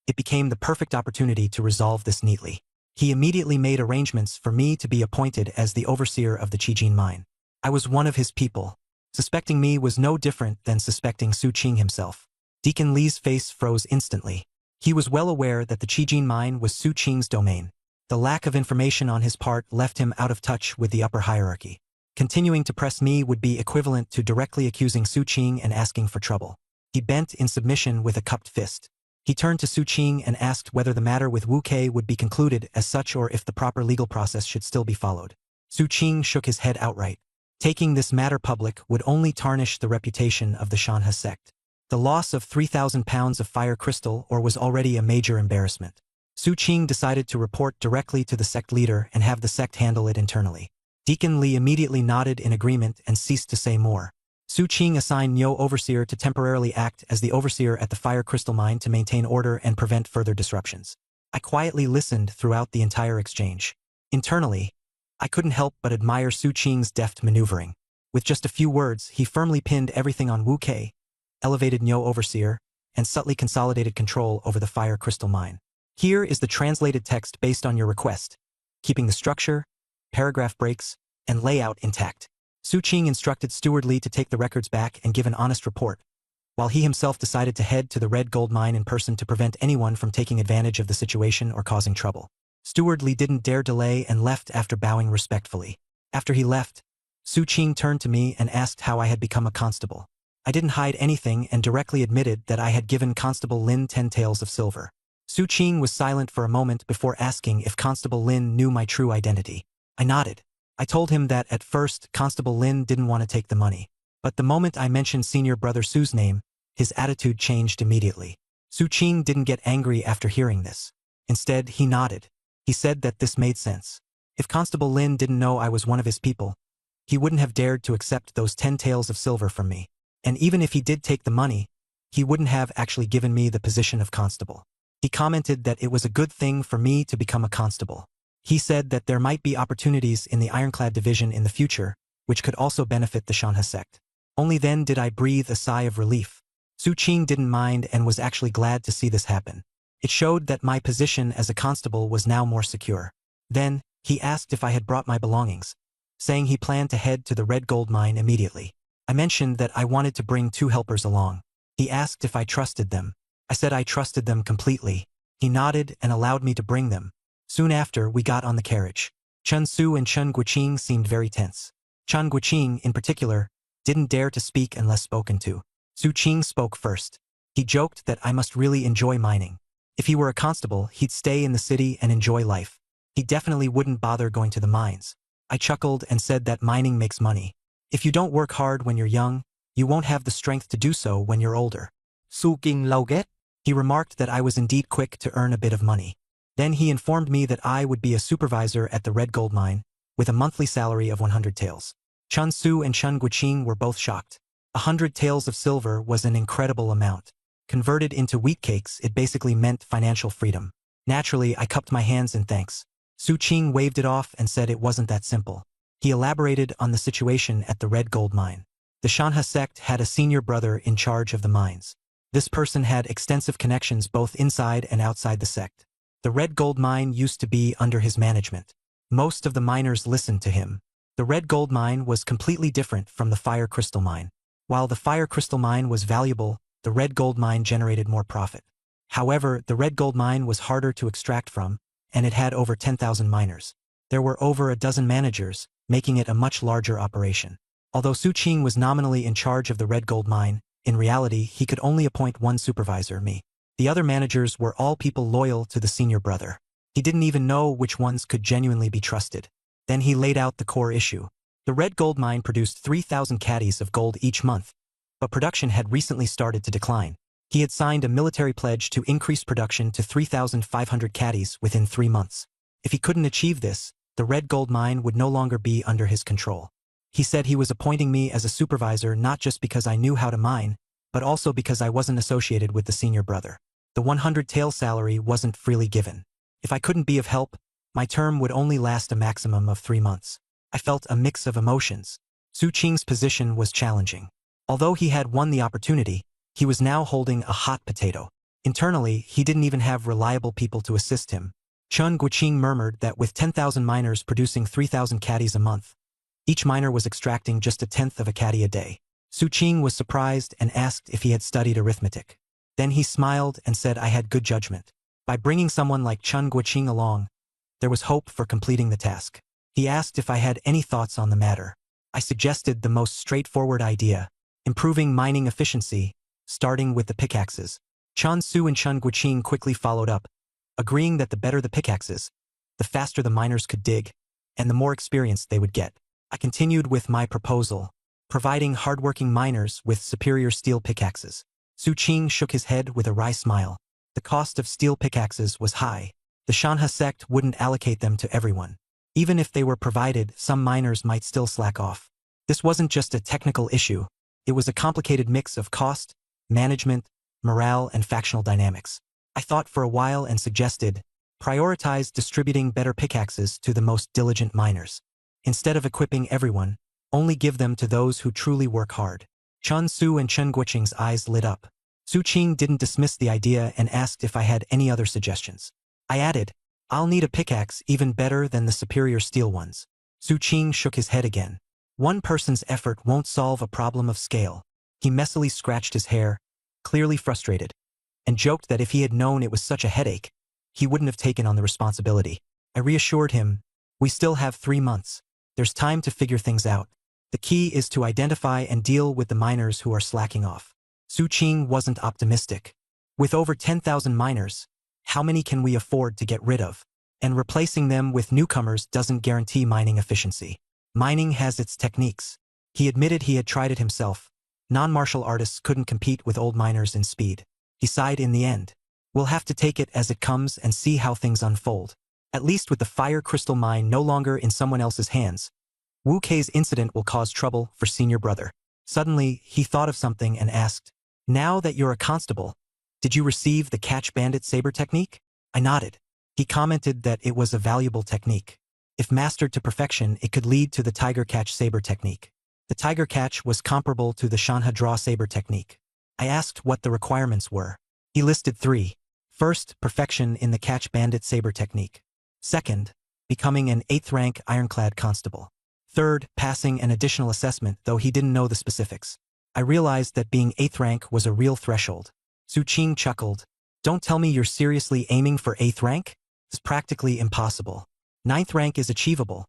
it became the perfect opportunity to resolve this neatly. He immediately made arrangements for me to be appointed as the overseer of the Qijin mine. I was one of his people. Suspecting me was no different than suspecting Su Qing himself. Deacon Li's face froze instantly. He was well aware that the Qijin mine was Su Qing's domain. The lack of information on his part left him out of touch with the upper hierarchy. Continuing to press me would be equivalent to directly accusing Su Qing and asking for trouble. He bent in submission with a cupped fist. He turned to Su Qing and asked whether the matter with Wu Kei would be concluded as such or if the proper legal process should still be followed. Su Qing shook his head outright. Taking this matter public would only tarnish the reputation of the Shanha sect. The loss of 3,000 pounds of fire crystal ore was already a major embarrassment. Su Qing decided to report directly to the sect leader and have the sect handle it internally. Deacon Li immediately nodded in agreement and ceased to say more. Su Qing assigned Nyo Overseer to temporarily act as the overseer at the fire crystal mine to maintain order and prevent further disruptions. I quietly listened throughout the entire exchange. Internally, I couldn't help but admire Su Qing's deft maneuvering. With just a few words, he firmly pinned everything on Wu Kei, elevated Nyo Overseer, and subtly consolidated control over the fire crystal mine. Here is the translated text based on your request, keeping the structure, paragraph breaks, and layout intact. Su Qing instructed Steward Li to take the records back and give an honest report, while he himself decided to head to the Red Gold Mine in person to prevent anyone from taking advantage of the situation or causing trouble. Steward Li didn't dare delay and left after bowing respectfully. After he left, Su Qing turned to me and asked how I had become a constable. I didn't hide anything and directly admitted that I had given Constable Lin 10 taels of silver. Su Qing was silent for a moment before asking if Constable Lin knew my true identity. I nodded. I told him that at first Constable Lin didn't want to take the money. But the moment I mentioned senior brother Su's name, his attitude changed immediately. Su Qing didn't get angry after hearing this. Instead, he nodded. He said that this made sense. If Constable Lin didn't know I was one of his people, he wouldn't have dared to accept those 10 taels of silver from me. And even if he did take the money, he wouldn't have actually given me the position of constable. He commented that it was a good thing for me to become a constable. He said that there might be opportunities in the Ironclad division in the future, which could also benefit the Shanha sect. Only then did I breathe a sigh of relief. Su Qing didn't mind and was actually glad to see this happen. It showed that my position as a constable was now more secure. Then, he asked if I had brought my belongings, saying he planned to head to the Red Gold Mine immediately. I mentioned that I wanted to bring 2 helpers along. He asked if I trusted them. I said I trusted them completely. He nodded and allowed me to bring them. Soon after, we got on the carriage. Chen Su and Chen Guoqing seemed very tense. Chen Guoqing, in particular, didn't dare to speak unless spoken to. Su Qing spoke first. He joked that I must really enjoy mining. If he were a constable, he'd stay in the city and enjoy life. He definitely wouldn't bother going to the mines. I chuckled and said that mining makes money. If you don't work hard when you're young, you won't have the strength to do so when you're older. Su Qing lao get? He remarked that I was indeed quick to earn a bit of money. Then he informed me that I would be a supervisor at the Red Gold Mine, with a monthly salary of 100 taels. Chen Su and Chen Guoqing were both shocked. 100 taels of silver was an incredible amount. Converted into wheat cakes, it basically meant financial freedom. Naturally, I cupped my hands in thanks. Su Qing waved it off and said it wasn't that simple. He elaborated on the situation at the Red Gold Mine. The Shanha sect had a senior brother in charge of the mines. This person had extensive connections both inside and outside the sect. The Red Gold Mine used to be under his management. Most of the miners listened to him. The Red Gold Mine was completely different from the Fire Crystal Mine. While the Fire Crystal Mine was valuable, the Red Gold Mine generated more profit. However, the Red Gold Mine was harder to extract from, and it had over 10,000 miners. There were over a dozen managers, making it a much larger operation. Although Su Qing was nominally in charge of the Red Gold Mine, in reality he could only appoint one supervisor, me. The other managers were all people loyal to the senior brother. He didn't even know which ones could genuinely be trusted. Then he laid out the core issue. The Red Gold Mine produced 3,000 caddies of gold each month, but production had recently started to decline. He had signed a military pledge to increase production to 3,500 caddies within 3 months. If he couldn't achieve this, the Red Gold Mine would no longer be under his control. He said he was appointing me as a supervisor not just because I knew how to mine, but also because I wasn't associated with the senior brother. The 100 tael salary wasn't freely given. If I couldn't be of help, my term would only last a maximum of 3 months. I felt a mix of emotions. Su Qing's position was challenging. Although he had won the opportunity, he was now holding a hot potato. Internally, he didn't even have reliable people to assist him. Chen Guoqing murmured that with 10,000 miners producing 3,000 caddies a month, each miner was extracting just 1/10 of a caddy a day. Su Qing was surprised and asked if he had studied arithmetic. Then he smiled and said I had good judgment. By bringing someone like Chen Guoqing along, there was hope for completing the task. He asked if I had any thoughts on the matter. I suggested the most straightforward idea, improving mining efficiency, starting with the pickaxes. Chen Su and Chen Guoqing quickly followed up, agreeing that the better the pickaxes, the faster the miners could dig, and the more experience they would get. I continued with my proposal, providing hardworking miners with superior steel pickaxes. Su Qing shook his head with a wry smile. The cost of steel pickaxes was high. The Shanha sect wouldn't allocate them to everyone. Even if they were provided, some miners might still slack off. This wasn't just a technical issue. It was a complicated mix of cost, management, morale, and factional dynamics. I thought for a while and suggested, prioritize distributing better pickaxes to the most diligent miners. Instead of equipping everyone, only give them to those who truly work hard. Chen Su and Chen Guoqing's eyes lit up. Su Qing didn't dismiss the idea and asked if I had any other suggestions. I added, I'll need a pickaxe even better than the superior steel ones. Su Qing shook his head again. One person's effort won't solve a problem of scale. He messily scratched his hair, clearly frustrated, and joked that if he had known it was such a headache, he wouldn't have taken on the responsibility. I reassured him, we still have 3 months. There's time to figure things out. The key is to identify and deal with the miners who are slacking off. Su Qing wasn't optimistic. With over 10,000 miners, how many can we afford to get rid of? And replacing them with newcomers doesn't guarantee mining efficiency. Mining has its techniques. He admitted he had tried it himself. Non-martial artists couldn't compete with old miners in speed. He sighed in the end. We'll have to take it as it comes and see how things unfold. At least with the fire crystal mine no longer in someone else's hands, Wu Kei's incident will cause trouble for senior brother. Suddenly, he thought of something and asked, now that you're a constable, did you receive the catch bandit saber technique? I nodded. He commented that it was a valuable technique. If mastered to perfection, it could lead to the tiger catch saber technique. The tiger catch was comparable to the Shanha draw saber technique. I asked what the requirements were. He listed 3. First, perfection in the catch bandit saber technique. Second, becoming an 8th rank ironclad constable. Third, passing an additional assessment, though he didn't know the specifics. I realized that being 8th rank was a real threshold. Su Qing chuckled. Don't tell me you're seriously aiming for 8th rank? It's practically impossible. 9th rank is achievable,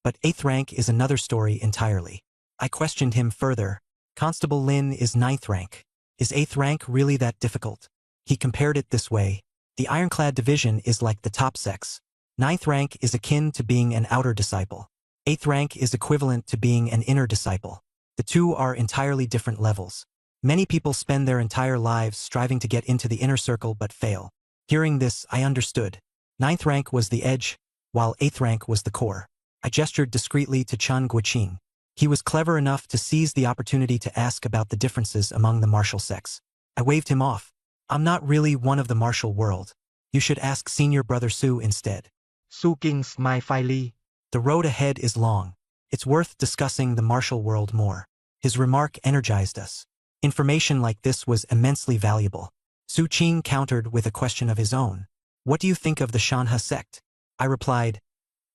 but 8th rank is another story entirely. I questioned him further. Constable Lin is 9th rank. Is 8th rank really that difficult? He compared it this way. The ironclad division is like the top sex. 9th rank is akin to being an outer disciple. 8th rank is equivalent to being an inner disciple. The two are entirely different levels. Many people spend their entire lives striving to get into the inner circle but fail. Hearing this, I understood. 9th rank was the edge, while 8th rank was the core. I gestured discreetly to Chen Guoqing. He was clever enough to seize the opportunity to ask about the differences among the martial sects. I waved him off. I'm not really one of the martial world. You should ask senior brother Su instead. Su Qing smiled faintly. The road ahead is long. It's worth discussing the martial world more. His remark energized us. Information like this was immensely valuable. Su Qing countered with a question of his own. What do you think of the Shanha sect? I replied,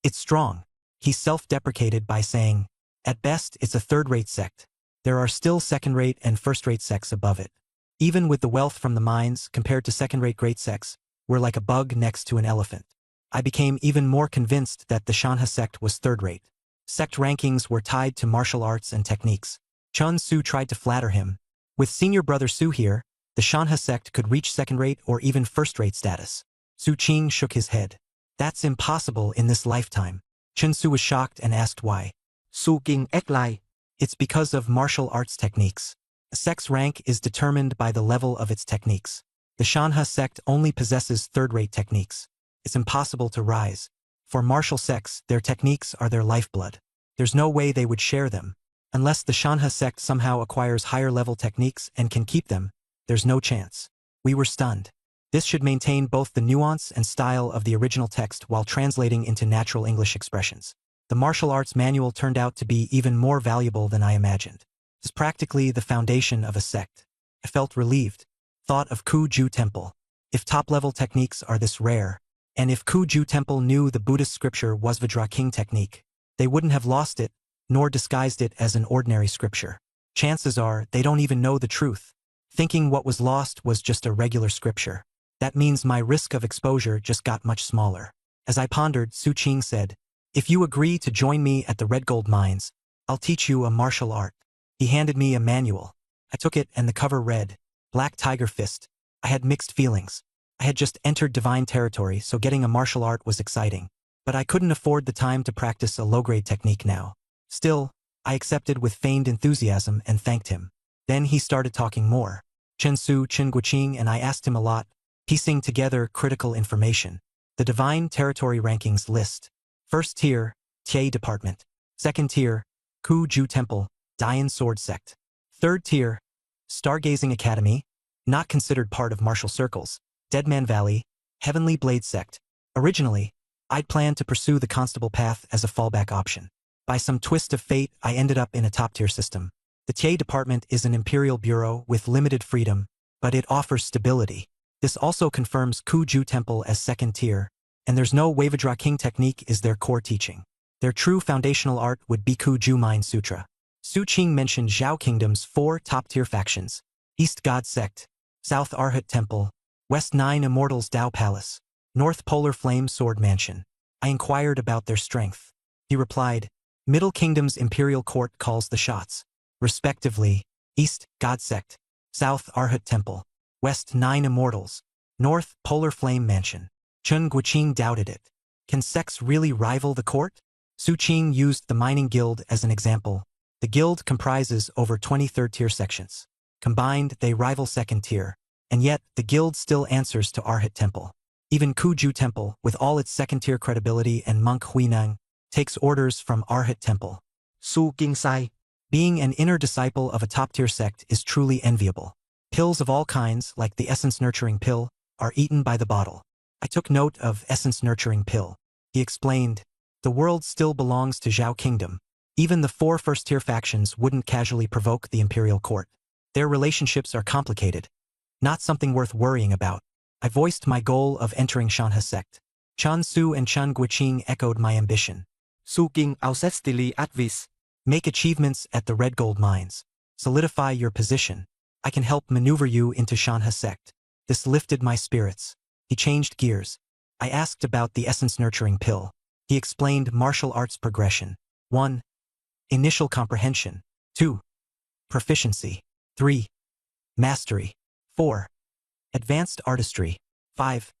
it's strong. He self-deprecated by saying, at best, it's a third-rate sect. There are still second-rate and first-rate sects above it. Even with the wealth from the mines, compared to second-rate great sects, we're like a bug next to an elephant. I became even more convinced that the Shanha sect was third-rate. Sect rankings were tied to martial arts and techniques. Chun Su tried to flatter him. With senior brother Su here, the Shanha sect could reach second-rate or even first-rate status. Su Qing shook his head. That's impossible in this lifetime. Chun Su was shocked and asked why. Su King act like. It's because of martial arts techniques. A sect's rank is determined by the level of its techniques. The Shanha sect only possesses third-rate techniques. It's impossible to rise. For martial sects, their techniques are their lifeblood. There's no way they would share them. Unless the Shanha sect somehow acquires higher-level techniques and can keep them, there's no chance. We were stunned. This should maintain both the nuance and style of the original text while translating into natural English expressions. The martial arts manual turned out to be even more valuable than I imagined. It's practically the foundation of a sect. I felt relieved. Thought of Kuju Temple. If top-level techniques are this rare, and if Kuju Temple knew the Buddhist scripture was Vajra King technique, they wouldn't have lost it, nor disguised it as an ordinary scripture. Chances are they don't even know the truth, thinking what was lost was just a regular scripture. That means my risk of exposure just got much smaller. As I pondered, Su Qing said, "If you agree to join me at the Red Gold Mines, I'll teach you a martial art." He handed me a manual. I took it and the cover read, Black Tiger Fist. I had mixed feelings. I had just entered divine territory, so getting a martial art was exciting. But I couldn't afford the time to practice a low-grade technique now. Still, I accepted with feigned enthusiasm and thanked him. Then he started talking more. Chen Su, Chen Guoqing, and I asked him a lot, piecing together critical information. The Divine Territory Rankings list. First tier, Tie Department. Second tier, Kuju Temple, Dian Sword Sect. Third tier, Stargazing Academy, not considered part of martial circles, Deadman Valley, Heavenly Blade Sect. Originally, I'd planned to pursue the constable path as a fallback option. By some twist of fate, I ended up in a top-tier system. The Tie Department is an imperial bureau with limited freedom, but it offers stability. This also confirms Kuju Temple as second tier, and there's no Wavadra King technique is their core teaching. Their true foundational art would be Kuju Mine Sutra. Su Qing mentioned Zhao Kingdom's 4 top-tier factions: East God Sect, South Arhat Temple, West Nine Immortals Dao Palace, North Polar Flame Sword Mansion. I inquired about their strength. He replied, Middle Kingdom's Imperial Court calls the shots, respectively, East God Sect, South Arhat Temple, West Nine Immortals, North Polar Flame Mansion. Chun Guoqing doubted it. Can sects really rival the court? Su Qing used the Mining Guild as an example. The guild comprises over 20 third-tier sections. Combined, they rival second tier, and yet the guild still answers to Arhat Temple. Even Kuju Temple, with all its second-tier credibility and Monk Huineng, takes orders from Arhat Temple. Su King sai. Being an inner disciple of a top-tier sect is truly enviable. Pills of all kinds, like the Essence Nurturing Pill, are eaten by the bottle. I took note of Essence Nurturing Pill. He explained, the world still belongs to Zhao Kingdom. Even the 4 first-tier factions wouldn't casually provoke the Imperial Court. Their relationships are complicated, not something worth worrying about. I voiced my goal of entering Shanha sect. Chun Su and Chun Guoqing echoed my ambition. Su King ancestly advis. Make achievements at the Red Gold Mines. Solidify your position. I can help maneuver you into Shanha sect. This lifted my spirits. He changed gears. I asked about the Essence Nurturing Pill. He explained martial arts progression. 1. Initial comprehension. 2. Proficiency. 3. Mastery. 4. Advanced artistry. 5.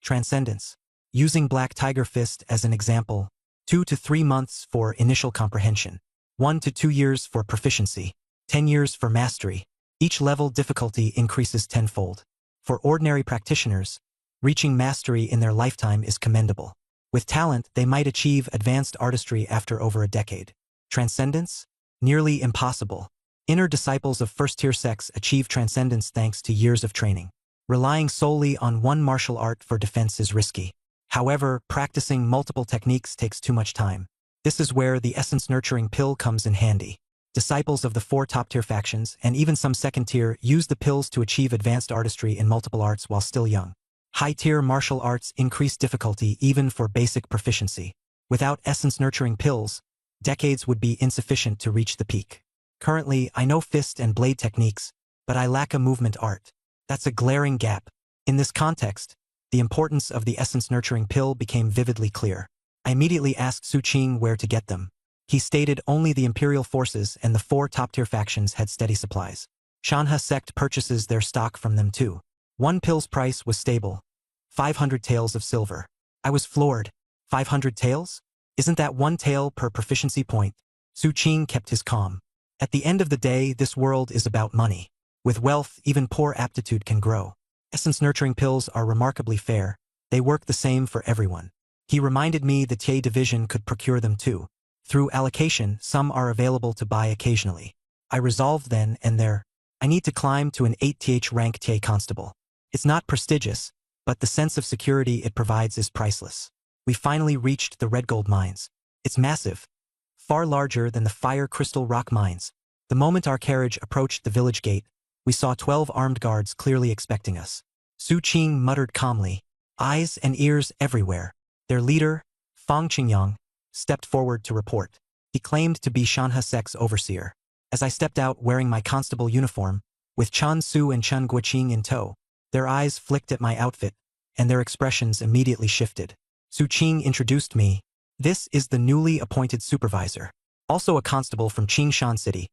Transcendence. Using Black Tiger Fist as an example, 2 to 3 months for initial comprehension, 1 to 2 years for proficiency, 10 years for mastery. Each level difficulty increases tenfold. For ordinary practitioners, reaching mastery in their lifetime is commendable. With talent, they might achieve advanced artistry after over a decade. Transcendence? Nearly impossible. Inner disciples of first-tier sects achieve transcendence thanks to years of training. Relying solely on one martial art for defense is risky. However, practicing multiple techniques takes too much time. This is where the Essence Nurturing Pill comes in handy. Disciples of the 4 top-tier factions, and even some second-tier, use the pills to achieve advanced artistry in multiple arts while still young. High-tier martial arts increase difficulty even for basic proficiency. Without Essence Nurturing Pills, decades would be insufficient to reach the peak. Currently, I know fist and blade techniques, but I lack a movement art. That's a glaring gap. In this context, the importance of the Essence Nurturing Pill became vividly clear. I immediately asked Su Qing where to get them. He stated only the Imperial forces and the 4 top-tier factions had steady supplies. Shanha sect purchases their stock from them too. 1 pill's price was stable. 500 taels of silver. I was floored. 500 taels? Isn't that 1 tael per proficiency point? Su Qing kept his calm. At the end of the day, this world is about money. With wealth, even poor aptitude can grow. Essence-nurturing pills are remarkably fair. They work the same for everyone. He reminded me the Tie division could procure them too. Through allocation, some are available to buy occasionally. I resolved then and there. I need to climb to an 8th rank Tie constable. It's not prestigious, but the sense of security it provides is priceless. We finally reached the red gold mines. It's massive, far larger than the fire crystal rock mines. The moment our carriage approached the village gate, we saw 12 armed guards clearly expecting us. Su Qing muttered calmly, eyes and ears everywhere. Their leader, Fang Qingyang, stepped forward to report. He claimed to be Shanha Sect's overseer. As I stepped out wearing my constable uniform, with Chan Su and Chen Guoqing in tow, their eyes flicked at my outfit, and their expressions immediately shifted. Su Qing introduced me. This is the newly appointed supervisor, also a constable from Qingshan City,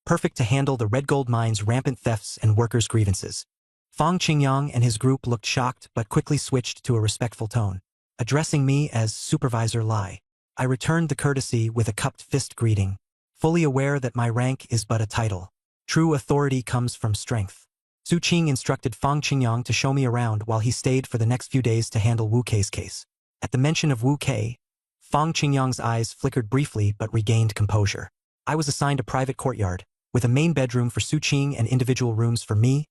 perfect to handle the red gold mine's rampant thefts and workers' grievances. Fang Qingyang and his group looked shocked but quickly switched to a respectful tone, addressing me as Supervisor Lai. I returned the courtesy with a cupped fist greeting, fully aware that my rank is but a title. True authority comes from strength. Su Qing instructed Fang Qingyang to show me around while he stayed for the next few days to handle Wu Kei's case. At the mention of Wu Kei, Fang Qingyang's eyes flickered briefly but regained composure. I was assigned a private courtyard, with a main bedroom for Su Qing and individual rooms for me,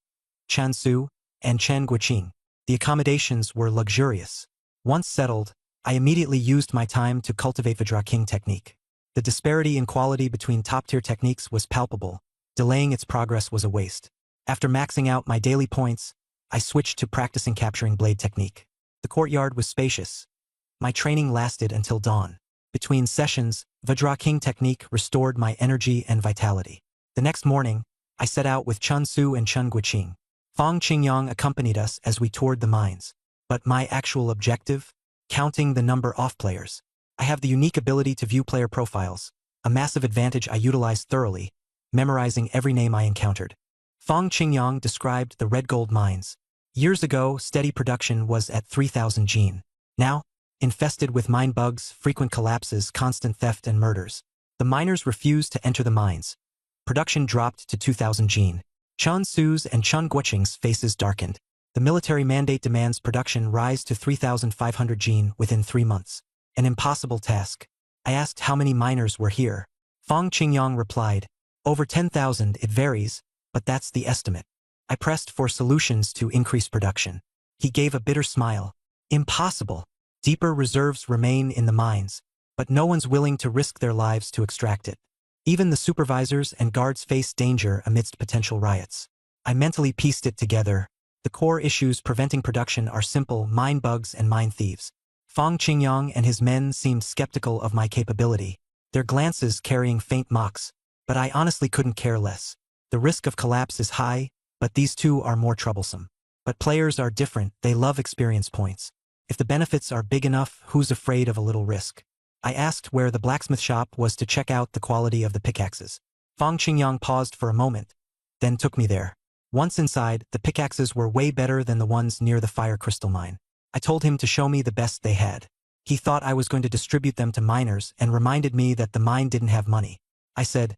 Chan Su, and Chen Guoqing. The accommodations were luxurious. Once settled, I immediately used my time to cultivate Vajra King technique. The disparity in quality between top-tier techniques was palpable. Delaying its progress was a waste. After maxing out my daily points, I switched to practicing capturing blade technique. The courtyard was spacious. My training lasted until dawn. Between sessions, Vajra King technique restored my energy and vitality. The next morning, I set out with Chun Su and Chen Guoqing. Fang Qingyang accompanied us as we toured the mines. But my actual objective? Counting the number of players. I have the unique ability to view player profiles, a massive advantage I utilized thoroughly, memorizing every name I encountered. Fang Qingyang described the red gold mines. Years ago, steady production was at 3,000 gene. Now, infested with mine bugs, frequent collapses, constant theft and murders. The miners refused to enter the mines. Production dropped to 2,000 gene. Chun Su's and Chen Guoqing's faces darkened. The military mandate demands production rise to 3,500 gene within 3 months. An impossible task. I asked how many miners were here. Fang Qingyang replied, over 10,000, it varies, but that's the estimate. I pressed for solutions to increase production. He gave a bitter smile. Impossible. Deeper reserves remain in the mines, but no one's willing to risk their lives to extract it. Even the supervisors and guards face danger amidst potential riots. I mentally pieced it together. The core issues preventing production are simple: mine bugs and mine thieves. Fang Qingyang and his men seemed skeptical of my capability, their glances carrying faint mocks, but I honestly couldn't care less. The risk of collapse is high, but these two are more troublesome. But players are different, they love experience points. If the benefits are big enough, who's afraid of a little risk? I asked where the blacksmith shop was to check out the quality of the pickaxes. Fang Qingyang paused for a moment, then took me there. Once inside, the pickaxes were way better than the ones near the fire crystal mine. I told him to show me the best they had. He thought I was going to distribute them to miners and reminded me that the mine didn't have money. I said,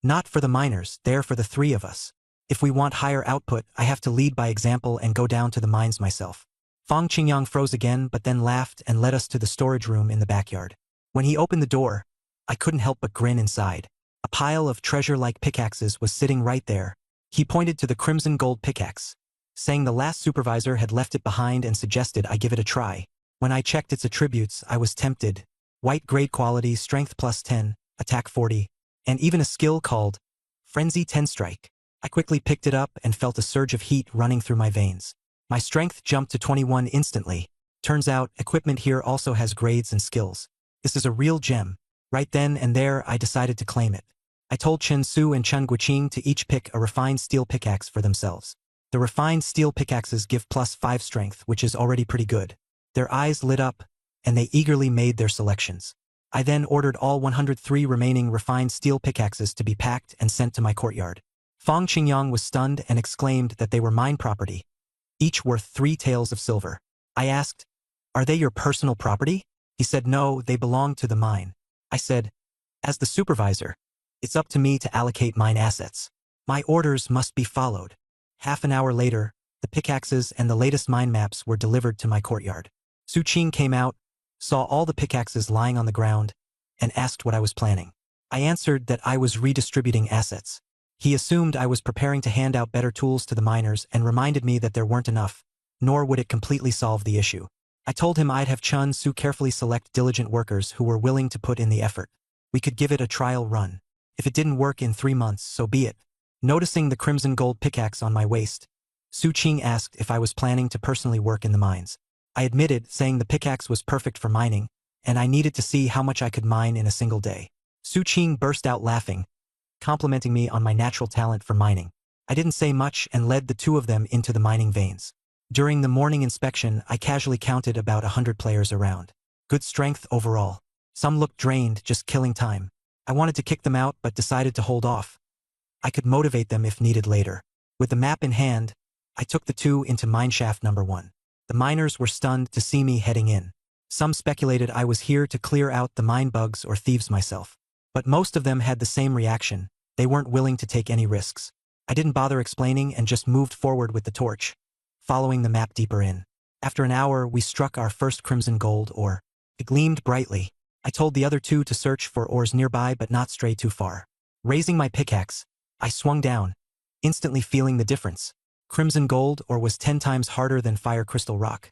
not for the miners, they're for the 3 of us. If we want higher output, I have to lead by example and go down to the mines myself. Fang Qingyang froze again but then laughed and led us to the storage room in the backyard. When he opened the door, I couldn't help but grin inside. A pile of treasure-like pickaxes was sitting right there. He pointed to the crimson gold pickaxe, saying the last supervisor had left it behind and suggested I give it a try. When I checked its attributes, I was tempted. White grade quality, strength plus 10, attack 40, and even a skill called Frenzy 10 Strike. I quickly picked it up and felt a surge of heat running through my veins. My strength jumped to 21 instantly. Turns out, equipment here also has grades and skills. This is a real gem. Right then and there, I decided to claim it. I told Chen Su and Chen Guoqing to each pick a refined steel pickaxe for themselves. The refined steel pickaxes give plus 5 strength, which is already pretty good. Their eyes lit up, and they eagerly made their selections. I then ordered all 103 remaining refined steel pickaxes to be packed and sent to my courtyard. Fang Qingyang was stunned and exclaimed that they were mine property, each worth 3 taels of silver. I asked, "Are they your personal property?" He said no, they belong to the mine. I said, "As the supervisor, it's up to me to allocate mine assets. My orders must be followed." Half an hour later, the pickaxes and the latest mine maps were delivered to my courtyard. Su Qing came out, saw all the pickaxes lying on the ground, and asked what I was planning. I answered that I was redistributing assets. He assumed I was preparing to hand out better tools to the miners and reminded me that there weren't enough, nor would it completely solve the issue. I told him I'd have Chun Su carefully select diligent workers who were willing to put in the effort. We could give it a trial run. If it didn't work in 3 months, so be it. Noticing the crimson gold pickaxe on my waist, Su Qing asked if I was planning to personally work in the mines. I admitted, saying the pickaxe was perfect for mining, and I needed to see how much I could mine in a single day. Su Qing burst out laughing, complimenting me on my natural talent for mining. I didn't say much and led the 2 of them into the mining veins. During the morning inspection, I casually counted about 100 players around. Good strength overall. Some looked drained, just killing time. I wanted to kick them out but decided to hold off. I could motivate them if needed later. With the map in hand, I took the 2 into mineshaft number 1. The miners were stunned to see me heading in. Some speculated I was here to clear out the mine bugs or thieves myself. But most of them had the same reaction. They weren't willing to take any risks. I didn't bother explaining and just moved forward with the torch, following the map deeper in. After an hour, we struck our first crimson gold ore. It gleamed brightly. I told the other 2 to search for ores nearby but not stray too far. Raising my pickaxe, I swung down, instantly feeling the difference. Crimson gold ore was 10 times harder than fire crystal rock.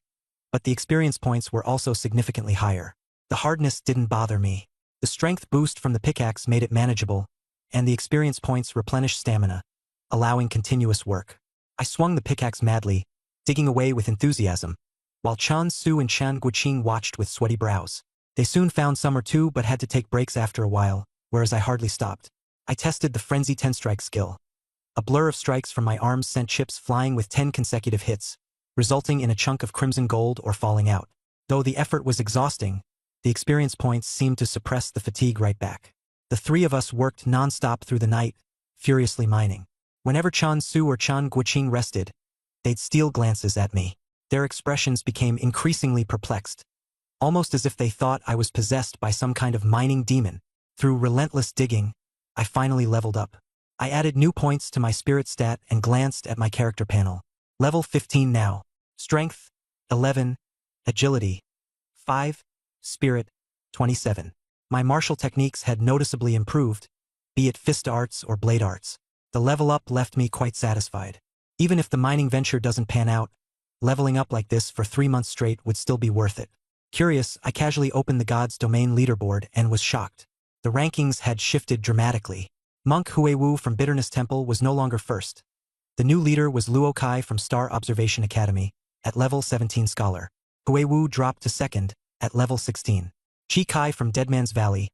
But the experience points were also significantly higher. The hardness didn't bother me. The strength boost from the pickaxe made it manageable, and the experience points replenished stamina, allowing continuous work. I swung the pickaxe madly, digging away with enthusiasm, while Chun Su and Chan Guoqing watched with sweaty brows. They soon found some or two but had to take breaks after a while, whereas I hardly stopped. I tested the Frenzy 10-strike skill. A blur of strikes from my arms sent chips flying with 10 consecutive hits, resulting in a chunk of crimson gold or falling out. Though the effort was exhausting, the experience points seemed to suppress the fatigue right back. The 3 of us worked non-stop through the night, furiously mining. Whenever Chun Su or Chan Guoqing rested, they'd steal glances at me. Their expressions became increasingly perplexed, almost as if they thought I was possessed by some kind of mining demon. Through relentless digging, I finally leveled up. I added new points to my spirit stat and glanced at my character panel. Level 15 now. Strength, 11. Agility, 5. Spirit, 27. My martial techniques had noticeably improved, be it fist arts or blade arts. The level up left me quite satisfied. Even if the mining venture doesn't pan out, leveling up like this for 3 months straight would still be worth it. Curious, I casually opened the God's Domain leaderboard and was shocked. The rankings had shifted dramatically. Monk Huiwu from Bitterness Temple was no longer first. The new leader was Luo Kai from Star Observation Academy, at level 17 Scholar. Huiwu dropped to second, at level 16. Chi Kai from Deadman's Valley,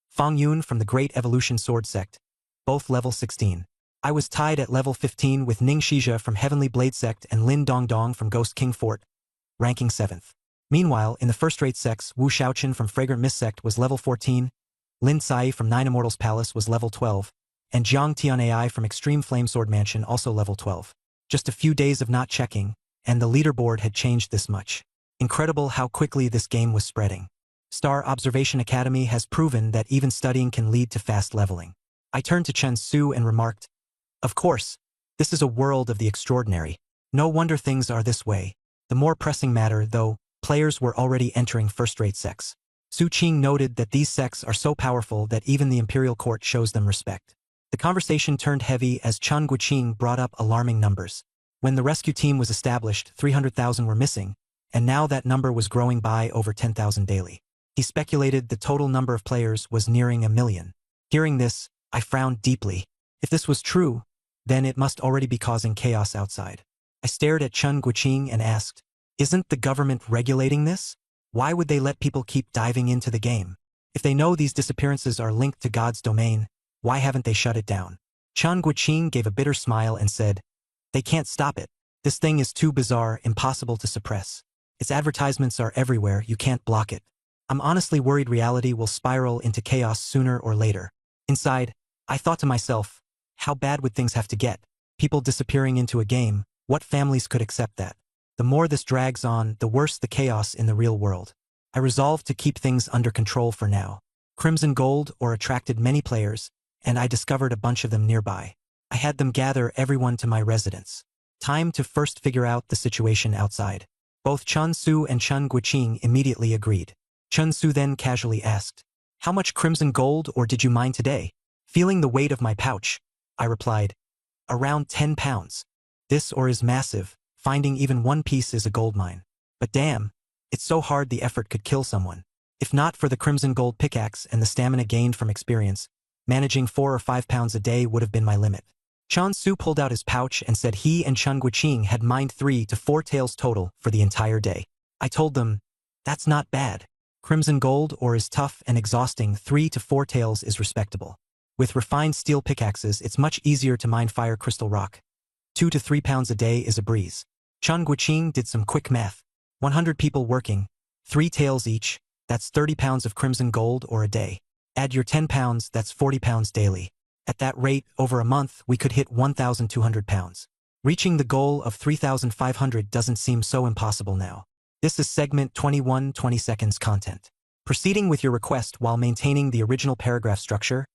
Fang Yun from the Great Evolution Sword Sect, both level 16. I was tied at level 15 with Ning Shizha from Heavenly Blade Sect and Lin Dongdong from Ghost King Fort, ranking 7th. Meanwhile, in the first-rate sects, Wu Xiaoqin from Fragrant Mist Sect was level 14, Lin Sai from Nine Immortals Palace was level 12, and Jiang Tianai from Extreme Flamesword Mansion also level 12. Just a few days of not checking, and the leaderboard had changed this much. Incredible how quickly this game was spreading. Star Observation Academy has proven that even studying can lead to fast leveling. I turned to Chen Su and remarked, "Of course, this is a world of the extraordinary. No wonder things are this way." The more pressing matter, though, players were already entering first-rate sects. Su Qing noted that these sects are so powerful that even the imperial court shows them respect. The conversation turned heavy as Chan Guoqing brought up alarming numbers. When the rescue team was established, 300,000 were missing, and now that number was growing by over 10,000 daily. He speculated the total number of players was nearing 1 million. Hearing this, I frowned deeply. If this was true, then it must already be causing chaos outside. I stared at Chan Guoqing and asked, "Isn't the government regulating this? Why would they let people keep diving into the game? If they know these disappearances are linked to God's domain, why haven't they shut it down?" Chan Guoqing gave a bitter smile and said, "They can't stop it. This thing is too bizarre, impossible to suppress. Its advertisements are everywhere, you can't block it. I'm honestly worried reality will spiral into chaos sooner or later. Inside, I thought to myself, how bad would things have to get? People disappearing into a game, what families could accept that? The more this drags on, the worse the chaos in the real world. I resolved to keep things under control for now. Crimson Gold Ore attracted many players, and I discovered a bunch of them nearby. I had them gather everyone to my residence. Time to first figure out the situation outside. Both Chun Su and Chen Guiqing immediately agreed. Chun Su then casually asked, "How much crimson gold ore did you mine today?" Feeling the weight of my pouch, I replied, "Around 10 pounds. This ore is massive, finding even one piece is a gold mine. But damn, it's so hard the effort could kill someone. If not for the crimson gold pickaxe and the stamina gained from experience, managing 4 or 5 pounds a day would have been my limit." Chun Su pulled out his pouch and said he and Chen Guiqing had mined 3 to 4 taels total for the entire day. I told them, "That's not bad. Crimson gold ore is tough and exhausting, 3 to 4 taels is respectable. With refined steel pickaxes, it's much easier to mine fire crystal rock. 2 to 3 pounds a day is a breeze." Chen Guiqing did some quick math. 100 people working, 3 taels each, that's 30 pounds of crimson gold ore a day. Add your 10 pounds, that's 40 pounds daily. At that rate, over a month, we could hit 1,200 pounds. Reaching the goal of 3,500 doesn't seem so impossible now. This is segment 21, 20 seconds content. Proceeding with your request while maintaining the original paragraph structure,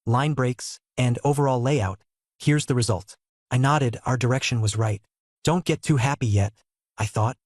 line breaks, and overall layout, here's the result. I nodded, our direction was right. Don't get too happy yet, I thought.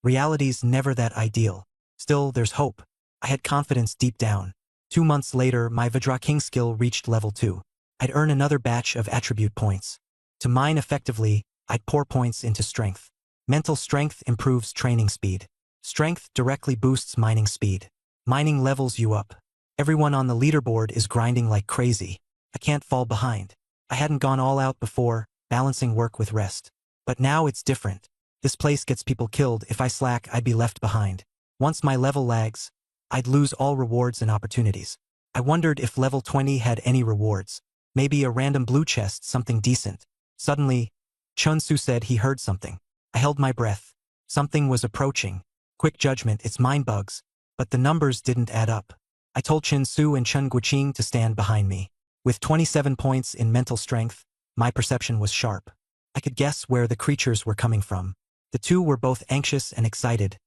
Reality's never that ideal. Still, there's hope. I had confidence deep down. 2 months later, my Vidra King skill reached level 2. I'd earn another batch of attribute points. To mine effectively, I'd pour points into strength. Mental strength improves training speed. Strength directly boosts mining speed. Mining levels you up. Everyone on the leaderboard is grinding like crazy. I can't fall behind. I hadn't gone all out before, balancing work with rest. But now it's different. This place gets people killed. If I slack, I'd be left behind. Once my level lags, I'd lose all rewards and opportunities. I wondered if level 20 had any rewards. Maybe a random blue chest, something decent. Suddenly, Chun Su said he heard something. I held my breath. Something was approaching. Quick judgment, it's mine bugs. But the numbers didn't add up. I told Chun Su and Chen Guiqing to stand behind me. With 27 points in mental strength, my perception was sharp. I could guess where the creatures were coming from. The two were both anxious and excited,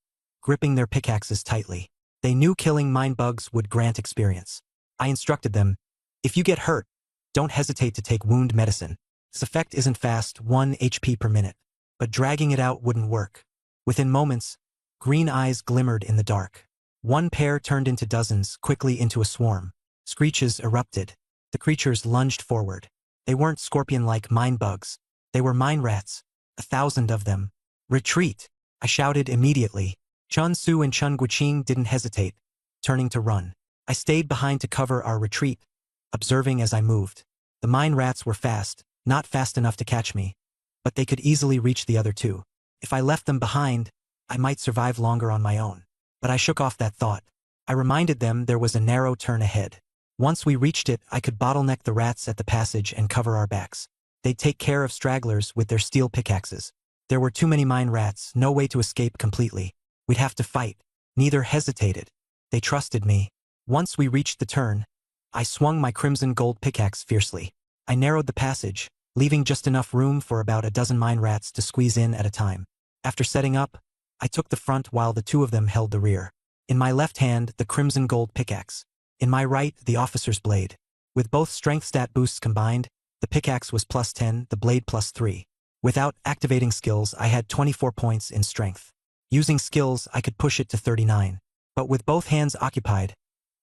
gripping their pickaxes tightly. They knew killing mine bugs would grant experience. I instructed them, if you get hurt, don't hesitate to take wound medicine. This effect isn't fast, 1 HP per minute. But dragging it out wouldn't work. Within moments, green eyes glimmered in the dark. One pair turned into dozens, quickly into a swarm. Screeches erupted. The creatures lunged forward. They weren't scorpion-like mine bugs. They were mine rats. 1,000 of them. Retreat! I shouted immediately. Chun Su and Chen Guiqing didn't hesitate, turning to run. I stayed behind to cover our retreat, observing as I moved. The mine rats were fast, not fast enough to catch me, but they could easily reach the other two. If I left them behind, I might survive longer on my own. But I shook off that thought. I reminded them there was a narrow turn ahead. Once we reached it, I could bottleneck the rats at the passage and cover our backs. They'd take care of stragglers with their steel pickaxes. There were too many mine rats, no way to escape completely. We'd have to fight. Neither hesitated. They trusted me. Once we reached the turn, I swung my crimson gold pickaxe fiercely. I narrowed the passage, leaving just enough room for about a dozen mine rats to squeeze in at a time. After setting up, I took the front while the two of them held the rear. In my left hand, the crimson gold pickaxe. In my right, the officer's blade. With both strength stat boosts combined, the pickaxe was +10, the blade +3. Without activating skills, I had 24 points in strength. Using skills, I could push it to 39. But with both hands occupied,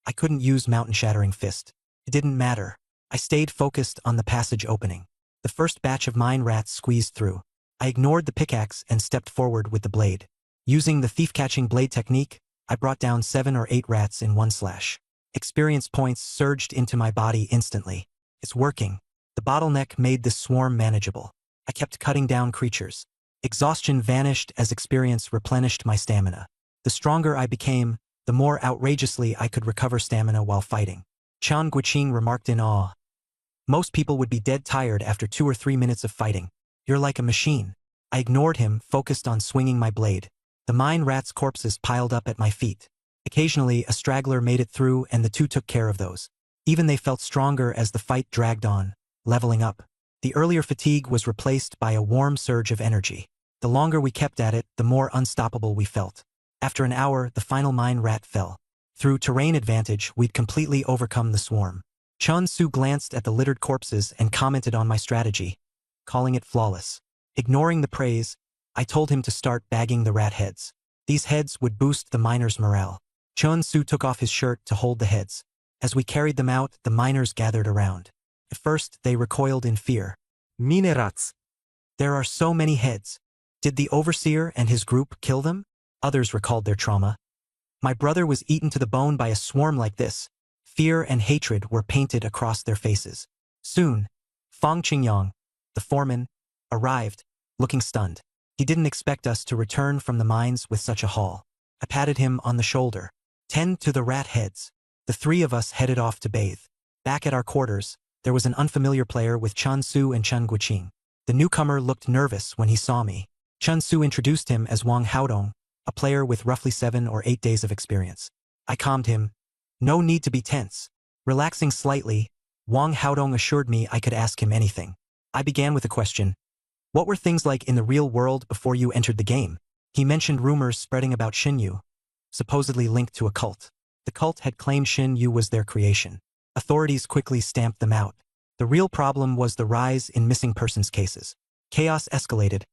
I couldn't use mountain-shattering fist. It didn't matter. I stayed focused on the passage opening. The first batch of mine rats squeezed through. I ignored the pickaxe and stepped forward with the blade. Using the thief-catching blade technique, I brought down 7 or 8 rats in one slash. Experience points surged into my body instantly. It's working. The bottleneck made this swarm manageable. I kept cutting down creatures. Exhaustion vanished as experience replenished my stamina. The stronger I became, the more outrageously I could recover stamina while fighting. Chen Guiqing remarked in awe. Most people would be dead tired after 2 or 3 minutes of fighting. You're like a machine. I ignored him, focused on swinging my blade. The mine rats' corpses piled up at my feet. Occasionally, a straggler made it through and the two took care of those. Even they felt stronger as the fight dragged on, leveling up. The earlier fatigue was replaced by a warm surge of energy. The longer we kept at it, the more unstoppable we felt. After an hour, the final mine rat fell. Through terrain advantage, we'd completely overcome the swarm. Chun Su glanced at the littered corpses and commented on my strategy, calling it flawless. Ignoring the praise, I told him to start bagging the rat heads. These heads would boost the miners' morale. Chun Su took off his shirt to hold the heads. As we carried them out, the miners gathered around. At first, they recoiled in fear. Minerats. There are so many heads. Did the overseer and his group kill them? Others recalled their trauma. My brother was eaten to the bone by a swarm like this. Fear and hatred were painted across their faces. Soon, Fong Qingyang, the foreman, arrived, looking stunned. He didn't expect us to return from the mines with such a haul. I patted him on the shoulder. Tend to the rat heads. The three of us headed off to bathe. Back at our quarters, there was an unfamiliar player with Chun Su and Chen Guoqing. The newcomer looked nervous when he saw me. Chun Su introduced him as Wang Haodong, a player with roughly 7 or 8 days of experience. I calmed him. No need to be tense. Relaxing slightly, Wang Haodong assured me I could ask him anything. I began with a question. What were things like in the real world before you entered the game? He mentioned rumors spreading about Xinyu, supposedly linked to a cult. The cult had claimed Xinyu was their creation. Authorities quickly stamped them out. The real problem was the rise in missing persons cases. Chaos escalated.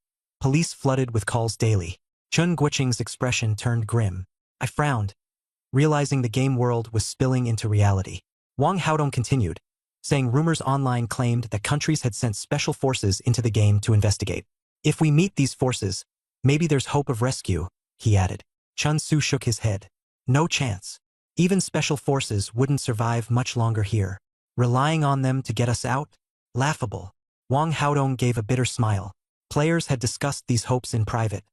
Police flooded with calls daily. Chen Guoqing's expression turned grim. I frowned, realizing the game world was spilling into reality. Wang Haodong continued, saying rumors online claimed that countries had sent special forces into the game to investigate. If we meet these forces, maybe there's hope of rescue, he added. Chun Su shook his head. No chance. Even special forces wouldn't survive much longer here. Relying on them to get us out? Laughable. Wang Haodong gave a bitter smile. Players had discussed these hopes in private,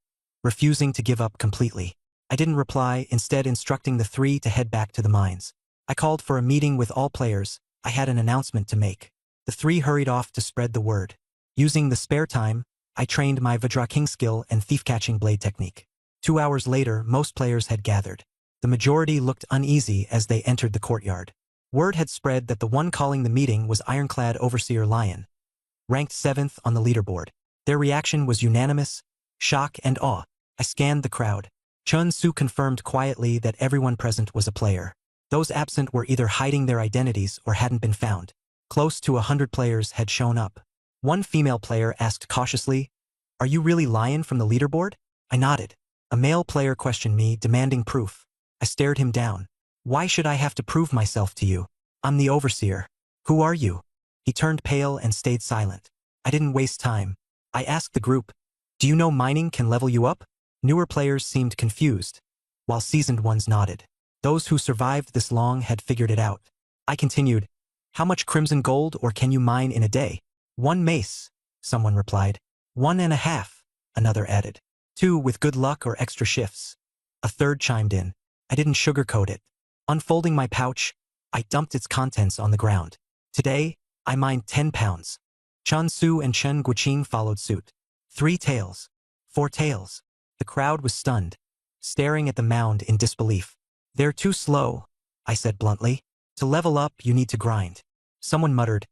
refusing to give up completely. I didn't reply, instead instructing the three to head back to the mines. I called for a meeting with all players. I had an announcement to make. The three hurried off to spread the word. Using the spare time, I trained my Vajra-King skill and thief-catching blade technique. 2 hours later, most players had gathered. The majority looked uneasy as they entered the courtyard. Word had spread that the one calling the meeting was Ironclad Overseer Lion, ranked 7th on the leaderboard. Their reaction was unanimous, shock and awe. I scanned the crowd. Chun Su confirmed quietly that everyone present was a player. Those absent were either hiding their identities or hadn't been found. Close to 100 players had shown up. One female player asked cautiously, "Are you really Lion from the leaderboard?" I nodded. A male player questioned me, demanding proof. I stared him down. "Why should I have to prove myself to you? I'm the Overseer. Who are you?" He turned pale and stayed silent. I didn't waste time. I asked the group, "Do you know mining can level you up?" Newer players seemed confused, while seasoned ones nodded. Those who survived this long had figured it out. I continued, "How much crimson gold or can you mine in a day?" "1 mace," someone replied. 1.5, another added. 2 with good luck or extra shifts. A third chimed in. I didn't sugarcoat it. Unfolding my pouch, I dumped its contents on the ground. Today, I mined 10 pounds. Chun Su and Chen Guoqing followed suit. 3 taels. 4 taels. The crowd was stunned, staring at the mound in disbelief. "They're too slow," I said bluntly. "To level up, you need to grind." Someone muttered,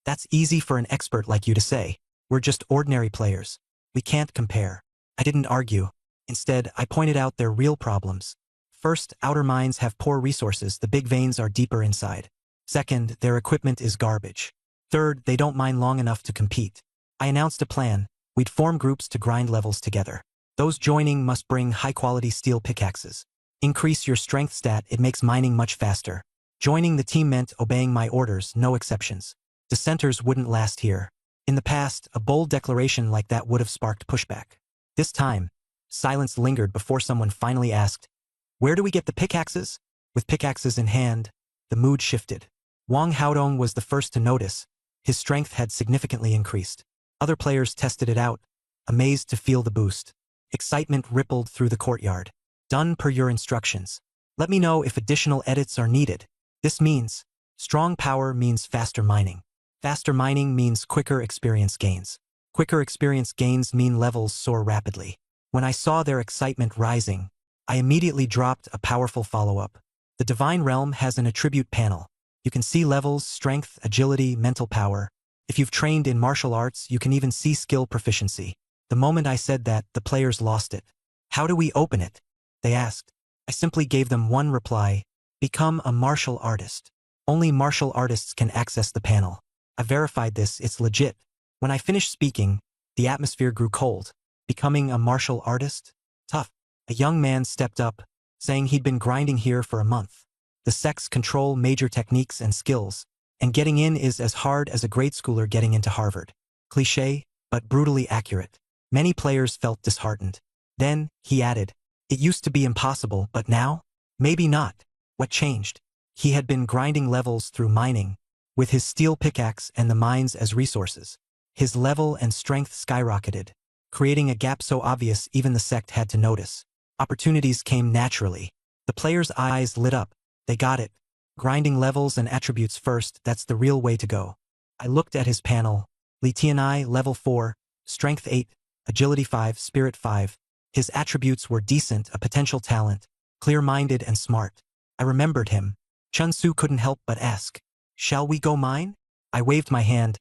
"That's easy for an expert like you to say. We're just ordinary players. We can't compare." I didn't argue. Instead, I pointed out their real problems. First, outer mines have poor resources. The big veins are deeper inside. Second, their equipment is garbage. Third, they don't mine long enough to compete. I announced a plan. We'd form groups to grind levels together. Those joining must bring high-quality steel pickaxes. Increase your strength stat, it makes mining much faster. Joining the team meant obeying my orders, no exceptions. Dissenters wouldn't last here. In the past, a bold declaration like that would have sparked pushback. This time, silence lingered before someone finally asked, "Where do we get the pickaxes?" With pickaxes in hand, the mood shifted. Wang Haodong was the first to notice. His strength had significantly increased. Other players tested it out, amazed to feel the boost. Excitement rippled through the courtyard. "Done per your instructions. Let me know if additional edits are needed." This means, strong power means faster mining. Faster mining means quicker experience gains. Quicker experience gains mean levels soar rapidly. When I saw their excitement rising, I immediately dropped a powerful follow-up. The Divine Realm has an attribute panel. You can see levels, strength, agility, mental power. If you've trained in martial arts, you can even see skill proficiency. The moment I said that, the players lost it. How do we open it? They asked. I simply gave them one reply: become a martial artist. Only martial artists can access the panel. I verified this, it's legit. When I finished speaking, the atmosphere grew cold. Becoming a martial artist? Tough. A young man stepped up, saying he'd been grinding here for a month. The sects control major techniques and skills, and getting in is as hard as a grade schooler getting into Harvard. Cliché, but brutally accurate. Many players felt disheartened. Then, he added, it used to be impossible, but now? Maybe not. What changed? He had been grinding levels through mining, with his steel pickaxe and the mines as resources. His level and strength skyrocketed, creating a gap so obvious even the sect had to notice. Opportunities came naturally. The players' eyes lit up. They got it. Grinding levels and attributes first, that's the real way to go. I looked at his panel. Li Tianai, level 4, strength 8, agility 5, spirit 5. His attributes were decent, a potential talent, clear-minded and smart. I remembered him. Chun Su couldn't help but ask, shall we go mine? I waved my hand.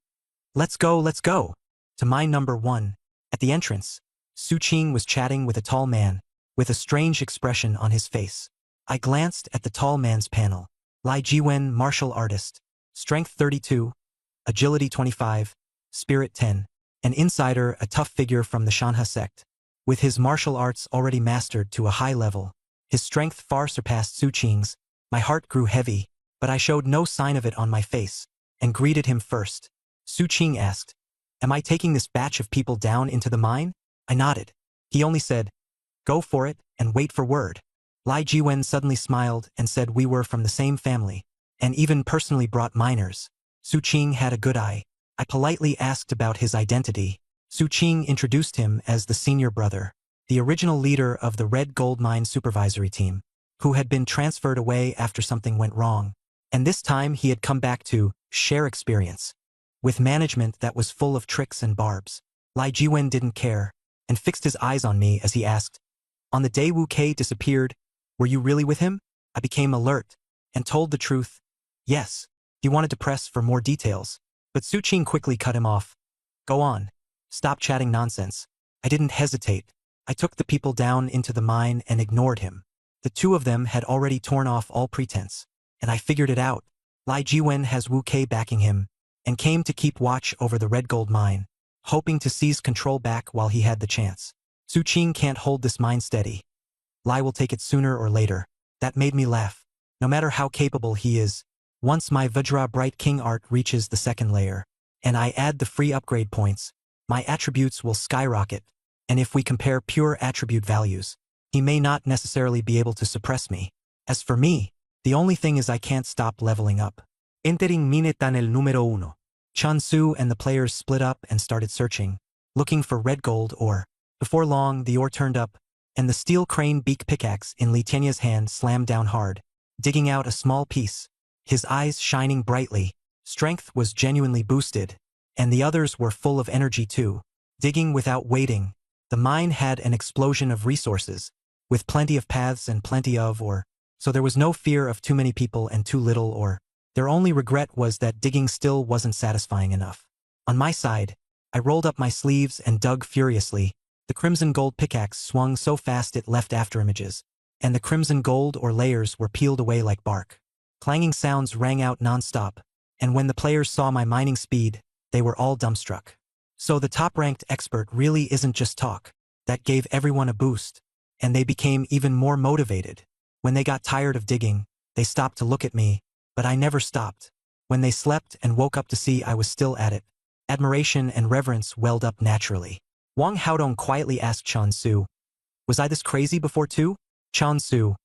Let's go, let's go. To mine number 1. At the entrance, Su Qing was chatting with a tall man, with a strange expression on his face. I glanced at the tall man's panel. Lai Jiwen, martial artist. Strength 32, agility 25, spirit 10. An insider, a tough figure from the Shanha sect. With his martial arts already mastered to a high level, his strength far surpassed Su Qing's. My heart grew heavy, but I showed no sign of it on my face, and greeted him first. Su Qing asked, am I taking this batch of people down into the mine? I nodded. He only said, go for it, and wait for word. Lai Jiwen suddenly smiled and said we were from the same family, and even personally brought miners. Su Qing had a good eye. I politely asked about his identity. Su Qing introduced him as the senior brother, the original leader of the Red Gold Mine supervisory team, who had been transferred away after something went wrong, and this time he had come back to share experience with management that was full of tricks and barbs. Lai Jiwen didn't care, and fixed his eyes on me as he asked, on the day Wu Kei disappeared, were you really with him? I became alert, and told the truth. Yes. He wanted to press for more details, but Su Qing quickly cut him off. Go on. Stop chatting nonsense. I didn't hesitate. I took the people down into the mine and ignored him. The two of them had already torn off all pretense, and I figured it out. Lai Jiwen has Wu Kei backing him, and came to keep watch over the Red Gold Mine, hoping to seize control back while he had the chance. Su Qing can't hold this mine steady. Lai will take it sooner or later. That made me laugh. No matter how capable he is, once my Vajra Bright King art reaches the second layer, and I add the free upgrade points, my attributes will skyrocket, and if we compare pure attribute values, he may not necessarily be able to suppress me. As for me, the only thing is I can't stop leveling up. Entering mine tunnel número 1. Chun Su and the players split up and started searching, looking for red gold ore. Before long, the ore turned up, and the steel crane beak pickaxe in Li Tianya's hand slammed down hard, digging out a small piece. His eyes shining brightly. Strength was genuinely boosted, and the others were full of energy too. Digging without waiting, the mine had an explosion of resources, with plenty of paths and plenty of ore, so there was no fear of too many people and too little ore. Their only regret was that digging still wasn't satisfying enough. On my side, I rolled up my sleeves and dug furiously. The crimson gold pickaxe swung so fast it left afterimages, and the crimson gold or layers were peeled away like bark. Clanging sounds rang out non-stop, and when the players saw my mining speed, they were all dumbstruck. So the top-ranked expert really isn't just talk. That gave everyone a boost, and they became even more motivated. When they got tired of digging, they stopped to look at me, but I never stopped. When they slept and woke up to see I was still at it, admiration and reverence welled up naturally. Wang Haodong quietly asked Chun Su, was I this crazy before too? Chun Su,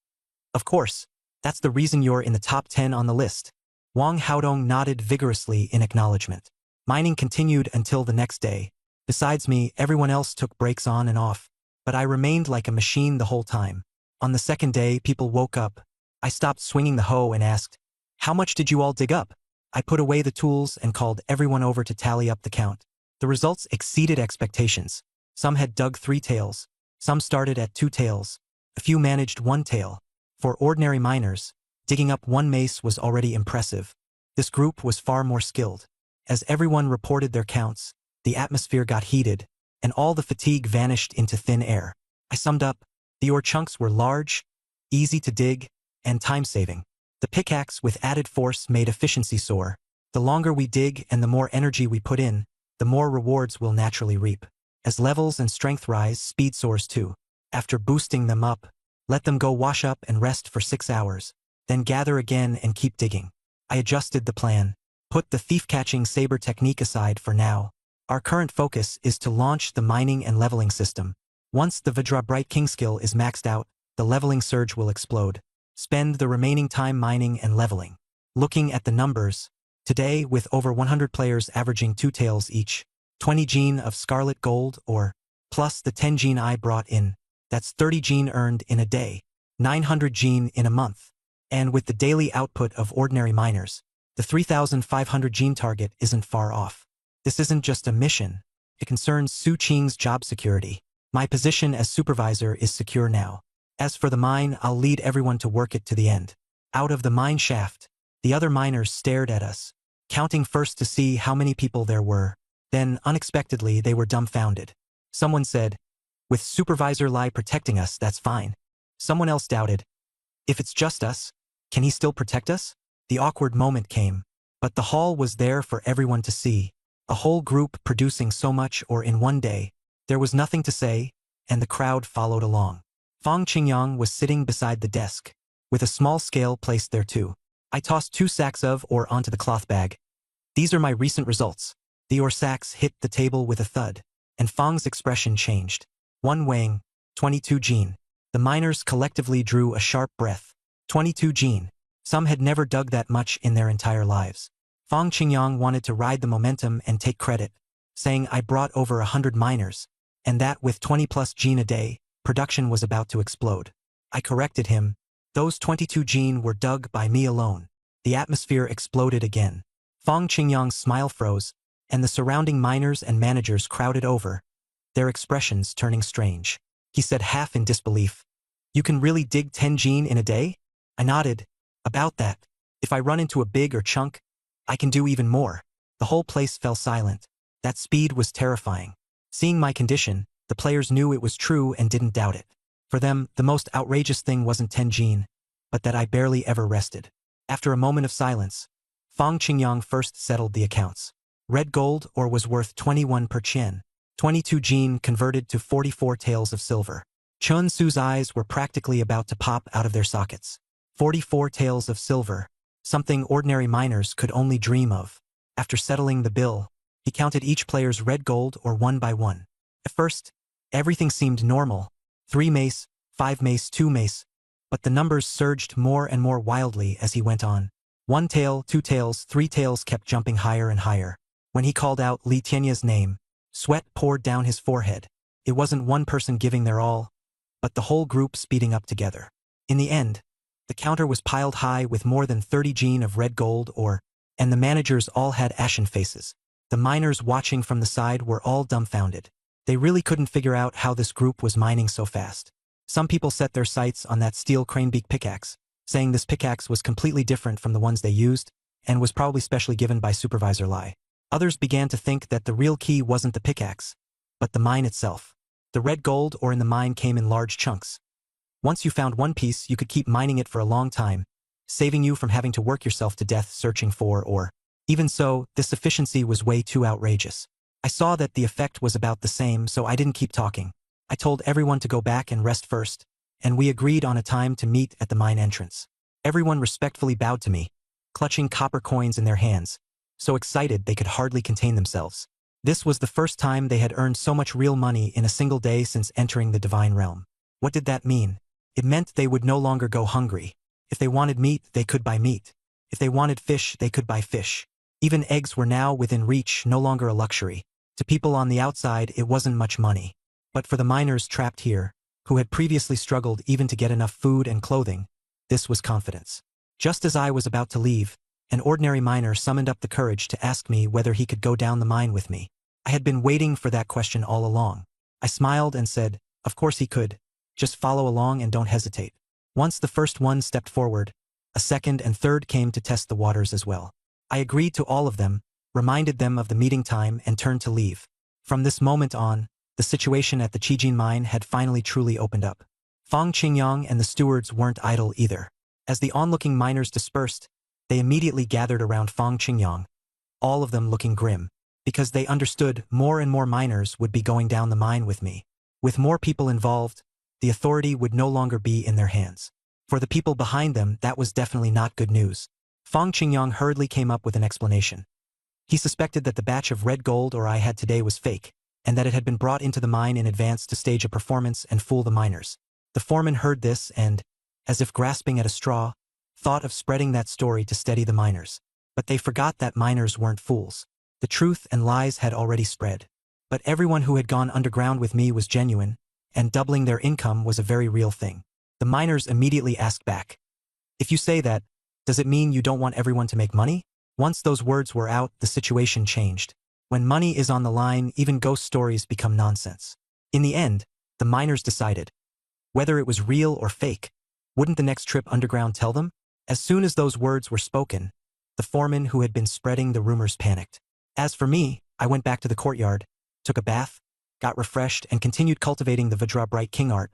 of course. That's the reason you're in the top 10 on the list. Wang Haodong nodded vigorously in acknowledgement. Mining continued until the next day. Besides me, everyone else took breaks on and off, but I remained like a machine the whole time. On the second day, people woke up. I stopped swinging the hoe and asked, how much did you all dig up? I put away the tools and called everyone over to tally up the count. The results exceeded expectations. Some had dug 3 taels. Some started at 2 taels. A few managed one tael. For ordinary miners, digging up one mace was already impressive. This group was far more skilled. As everyone reported their counts, the atmosphere got heated, and all the fatigue vanished into thin air. I summed up, the ore chunks were large, easy to dig, and time-saving. The pickaxe with added force made efficiency soar. The longer we dig and the more energy we put in, the more rewards we'll naturally reap. As levels and strength rise, speed soars too. After boosting them up, let them go wash up and rest for 6 hours, then gather again and keep digging. I adjusted the plan. Put the thief-catching saber technique aside for now. Our current focus is to launch the mining and leveling system. Once the Vajra Bright King skill is maxed out, the leveling surge will explode. Spend the remaining time mining and leveling. Looking at the numbers, today with over 100 players averaging 2 taels each, 20 gene of scarlet gold ore, plus the 10 gene I brought in, that's 30 gene earned in a day, 900 gene in a month. And with the daily output of ordinary miners, the 3,500 gene target isn't far off. This isn't just a mission. It concerns Su Qing's job security. My position as supervisor is secure now. As for the mine, I'll lead everyone to work it to the end. Out of the mine shaft, the other miners stared at us, counting first to see how many people there were. Then, unexpectedly, they were dumbfounded. Someone said, "With Supervisor Lai protecting us, that's fine." Someone else doubted, "If it's just us, can he still protect us?" The awkward moment came, but the hall was there for everyone to see. A whole group producing so much ore in one day. There was nothing to say, and the crowd followed along. Fang Qingyang was sitting beside the desk, with a small scale placed there too. I tossed 2 sacks of ore onto the cloth bag. "These are my recent results." The ore sacks hit the table with a thud, and Fang's expression changed. One weighing 22 gene. The miners collectively drew a sharp breath. 22 gene. Some had never dug that much in their entire lives. Fang Qingyang wanted to ride the momentum and take credit, saying I brought over 100 miners, and that with 20+ gene a day, production was about to explode. I corrected him. Those 22 gene were dug by me alone. The atmosphere exploded again. Fang Qingyang's smile froze, and the surrounding miners and managers crowded over, their expressions turning strange. He said half in disbelief, "You can really dig 10 gene in a day?" I nodded. "About that. If I run into a big or chunk, I can do even more." The whole place fell silent. That speed was terrifying. Seeing my condition, the players knew it was true and didn't doubt it. For them, the most outrageous thing wasn't 10 gene, but that I barely ever rested. After a moment of silence, Fang Qingyang first settled the accounts. Red gold ore was worth 21 per qian. 22 gene converted to 44 taels of silver. Chun Su's eyes were practically about to pop out of their sockets. 44 taels of silver, something ordinary miners could only dream of. After settling the bill, he counted each player's red gold ore one by one. At first, everything seemed normal. 3 mace, 5 mace, 2 mace. But the numbers surged more and more wildly as he went on. 1 tael, 2 taels, 3 taels kept jumping higher and higher. When he called out Li Tianya's name, sweat poured down his forehead. It wasn't one person giving their all, but the whole group speeding up together. In the end, the counter was piled high with more than 30 gene of red gold ore, and the managers all had ashen faces. The miners watching from the side were all dumbfounded. They really couldn't figure out how this group was mining so fast. Some people set their sights on that steel cranebeak pickaxe, saying this pickaxe was completely different from the ones they used, and was probably specially given by Supervisor Lai. Others began to think that the real key wasn't the pickaxe, but the mine itself. The red gold ore in the mine came in large chunks. Once you found one piece, you could keep mining it for a long time, saving you from having to work yourself to death searching for ore. Even so, this efficiency was way too outrageous. I saw that the effect was about the same, so I didn't keep talking. I told everyone to go back and rest first, and we agreed on a time to meet at the mine entrance. Everyone respectfully bowed to me, clutching copper coins in their hands, so excited they could hardly contain themselves. This was the first time they had earned so much real money in a single day since entering the divine realm. What did that mean? It meant they would no longer go hungry. If they wanted meat, they could buy meat. If they wanted fish, they could buy fish. Even eggs were now within reach, no longer a luxury. To people on the outside, it wasn't much money. But for the miners trapped here, who had previously struggled even to get enough food and clothing, this was confidence. Just as I was about to leave, an ordinary miner summoned up the courage to ask me whether he could go down the mine with me. I had been waiting for that question all along. I smiled and said, of course he could. Just follow along and don't hesitate. Once the first one stepped forward, a second and third came to test the waters as well. I agreed to all of them, reminded them of the meeting time, and turned to leave. From this moment on, the situation at the Qijin mine had finally truly opened up. Fang Qingyang and the stewards weren't idle either. As the onlooking miners dispersed, they immediately gathered around Fang Qingyang, all of them looking grim, because they understood more and more miners would be going down the mine with me. With more people involved, the authority would no longer be in their hands. For the people behind them, that was definitely not good news. Fang Qingyang hurriedly came up with an explanation. He suspected that the batch of red gold I had today was fake, and that it had been brought into the mine in advance to stage a performance and fool the miners. The foreman heard this and, as if grasping at a straw, thought of spreading that story to steady the miners. But they forgot that miners weren't fools. The truth and lies had already spread. But everyone who had gone underground with me was genuine, and doubling their income was a very real thing. The miners immediately asked back, "If you say that, does it mean you don't want everyone to make money?" Once those words were out, the situation changed. When money is on the line, even ghost stories become nonsense. In the end, the miners decided. Whether it was real or fake, wouldn't the next trip underground tell them? As soon as those words were spoken, the foreman who had been spreading the rumors panicked. As for me, I went back to the courtyard, took a bath, got refreshed, and continued cultivating the Vajra Bright King art,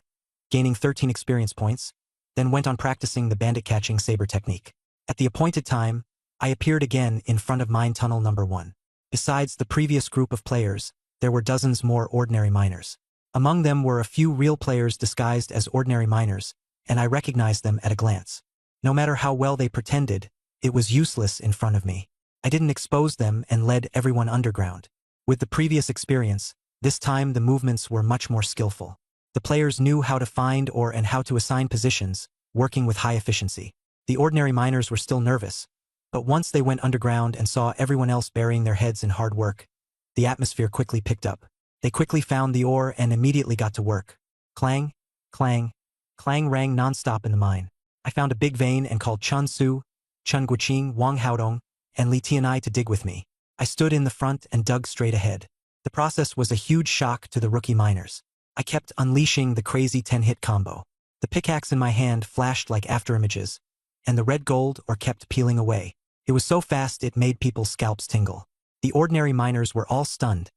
gaining 13 experience points, then went on practicing the bandit-catching saber technique. At the appointed time, I appeared again in front of mine tunnel number 1. Besides the previous group of players, there were dozens more ordinary miners. Among them were a few real players disguised as ordinary miners, and I recognized them at a glance. No matter how well they pretended, it was useless in front of me. I didn't expose them and led everyone underground. With the previous experience, this time the movements were much more skillful. The players knew how to find and how to assign positions, working with high efficiency. The ordinary miners were still nervous, but once they went underground and saw everyone else burying their heads in hard work, the atmosphere quickly picked up. They quickly found the ore and immediately got to work. Clang, clang, clang rang non-stop in the mine. I found a big vein and called Chun Su, Chun Guoqing, Wang Haodong, and Li Tianai to dig with me. I stood in the front and dug straight ahead. The process was a huge shock to the rookie miners. I kept unleashing the crazy 10-hit combo. The pickaxe in my hand flashed like afterimages, and the red gold kept peeling away. It was so fast it made people's scalps tingle. The ordinary miners were all stunned,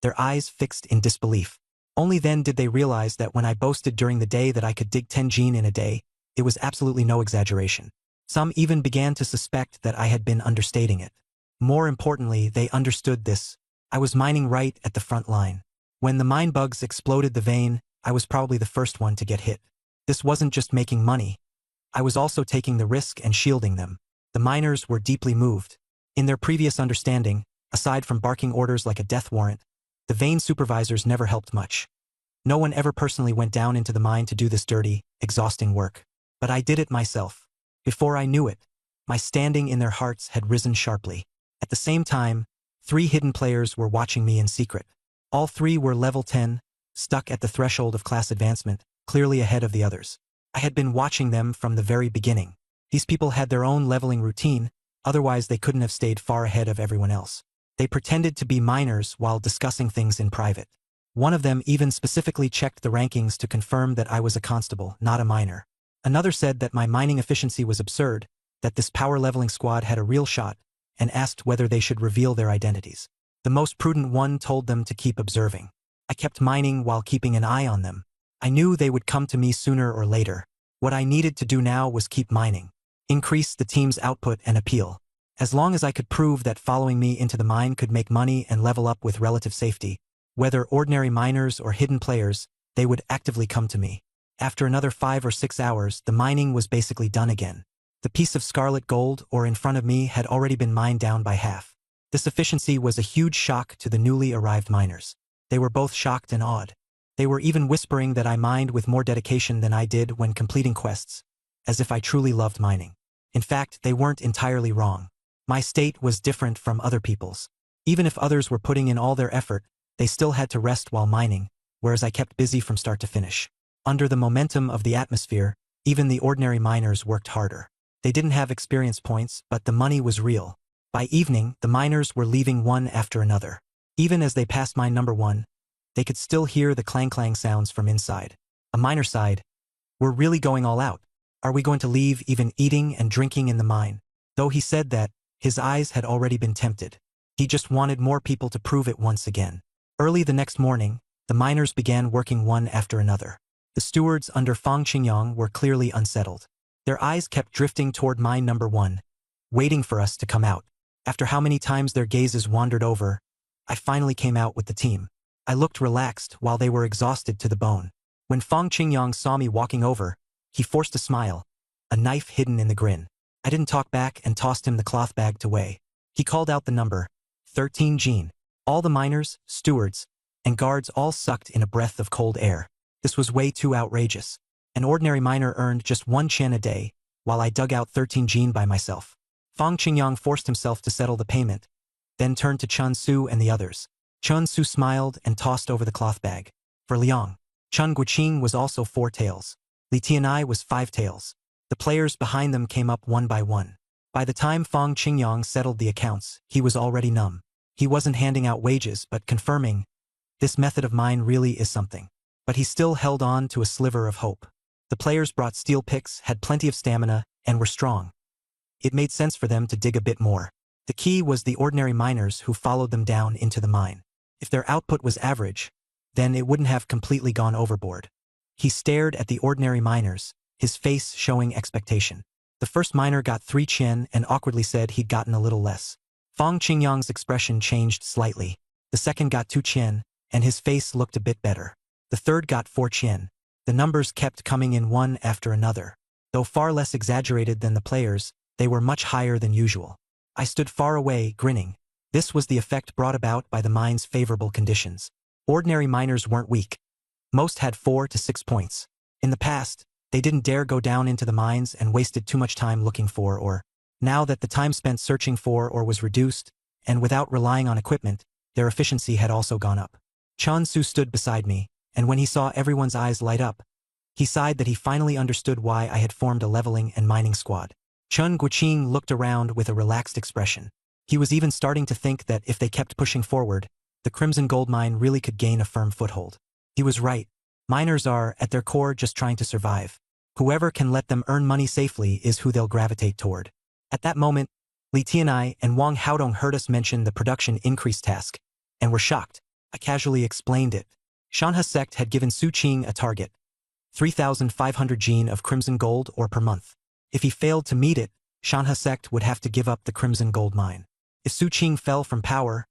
their eyes fixed in disbelief. Only then did they realize that when I boasted during the day that I could dig 10 jin in a day, it was absolutely no exaggeration. Some even began to suspect that I had been understating it. More importantly, they understood this. I was mining right at the front line. When the mine bugs exploded the vein, I was probably the first one to get hit. This wasn't just making money. I was also taking the risk and shielding them. The miners were deeply moved. In their previous understanding, aside from barking orders like a death warrant, the vein supervisors never helped much. No one ever personally went down into the mine to do this dirty, exhausting work. But I did it myself. Before I knew it, my standing in their hearts had risen sharply. At the same time, 3 hidden players were watching me in secret. All 3 were level 10, stuck at the threshold of class advancement, clearly ahead of the others. I had been watching them from the very beginning. These people had their own leveling routine, otherwise they couldn't have stayed far ahead of everyone else. They pretended to be miners while discussing things in private. One of them even specifically checked the rankings to confirm that I was a constable, not a miner. Another said that my mining efficiency was absurd, that this power leveling squad had a real shot, and asked whether they should reveal their identities. The most prudent one told them to keep observing. I kept mining while keeping an eye on them. I knew they would come to me sooner or later. What I needed to do now was keep mining, increase the team's output and appeal. As long as I could prove that following me into the mine could make money and level up with relative safety, whether ordinary miners or hidden players, they would actively come to me. After another 5 or 6 hours, the mining was basically done again. The piece of scarlet gold in front of me had already been mined down by half. This efficiency was a huge shock to the newly arrived miners. They were both shocked and awed. They were even whispering that I mined with more dedication than I did when completing quests, as if I truly loved mining. In fact, they weren't entirely wrong. My state was different from other people's. Even if others were putting in all their effort, they still had to rest while mining, whereas I kept busy from start to finish. Under the momentum of the atmosphere, even the ordinary miners worked harder. They didn't have experience points, but the money was real. By evening, the miners were leaving one after another. Even as they passed mine number 1, they could still hear the clang-clang sounds from inside. A miner sighed. We're really going all out. Are we going to leave even eating and drinking in the mine? Though he said that, his eyes had already been tempted. He just wanted more people to prove it once again. Early the next morning, the miners began working one after another. The stewards under Fang Qingyang were clearly unsettled. Their eyes kept drifting toward mine number 1, waiting for us to come out. After how many times their gazes wandered over, I finally came out with the team. I looked relaxed while they were exhausted to the bone. When Fang Qingyang saw me walking over, he forced a smile, a knife hidden in the grin. I didn't talk back and tossed him the cloth bag to weigh. He called out the number, 13 Jin. All the miners, stewards, and guards all sucked in a breath of cold air. This was way too outrageous. An ordinary miner earned just 1 chen a day, while I dug out 13 Jin by myself. Fang Qingyang forced himself to settle the payment, then turned to Chun Su and the others. Chun Su smiled and tossed over the cloth bag. For Liang, Chun Guiqing was also 4 taels. Li Tianai was 5 taels. The players behind them came up one by one. By the time Fang Qingyang settled the accounts, he was already numb. He wasn't handing out wages but confirming, this method of mine really is something. But he still held on to a sliver of hope. The players brought steel picks, had plenty of stamina, and were strong. It made sense for them to dig a bit more. The key was the ordinary miners who followed them down into the mine. If their output was average, then it wouldn't have completely gone overboard. He stared at the ordinary miners, his face showing expectation. The first miner got 3 chen and awkwardly said he'd gotten a little less. Fang Qingyang's expression changed slightly. The second got 2 chen, and his face looked a bit better. The third got 4 chen. The numbers kept coming in one after another. Though far less exaggerated than the players, they were much higher than usual. I stood far away, grinning. This was the effect brought about by the mine's favorable conditions. Ordinary miners weren't weak. Most had 4 to 6 points. In the past, they didn't dare go down into the mines and wasted too much time looking for or. Now that the time spent searching for or was reduced, and without relying on equipment, their efficiency had also gone up. Chun Su stood beside me, and when he saw everyone's eyes light up, he sighed that he finally understood why I had formed a leveling and mining squad. Chun Guiqing looked around with a relaxed expression. He was even starting to think that if they kept pushing forward, the Crimson Gold Mine really could gain a firm foothold. He was right. Miners are, at their core, just trying to survive. Whoever can let them earn money safely is who they'll gravitate toward. At that moment, Li Tianai and Wang Haodong heard us mention the production increase task, and were shocked. I casually explained it. Shanhe sect had given Su Qing a target, 3,500 Jin of crimson gold or per month. If he failed to meet it, Shanhe sect would have to give up the crimson gold mine. If Su Qing fell from power,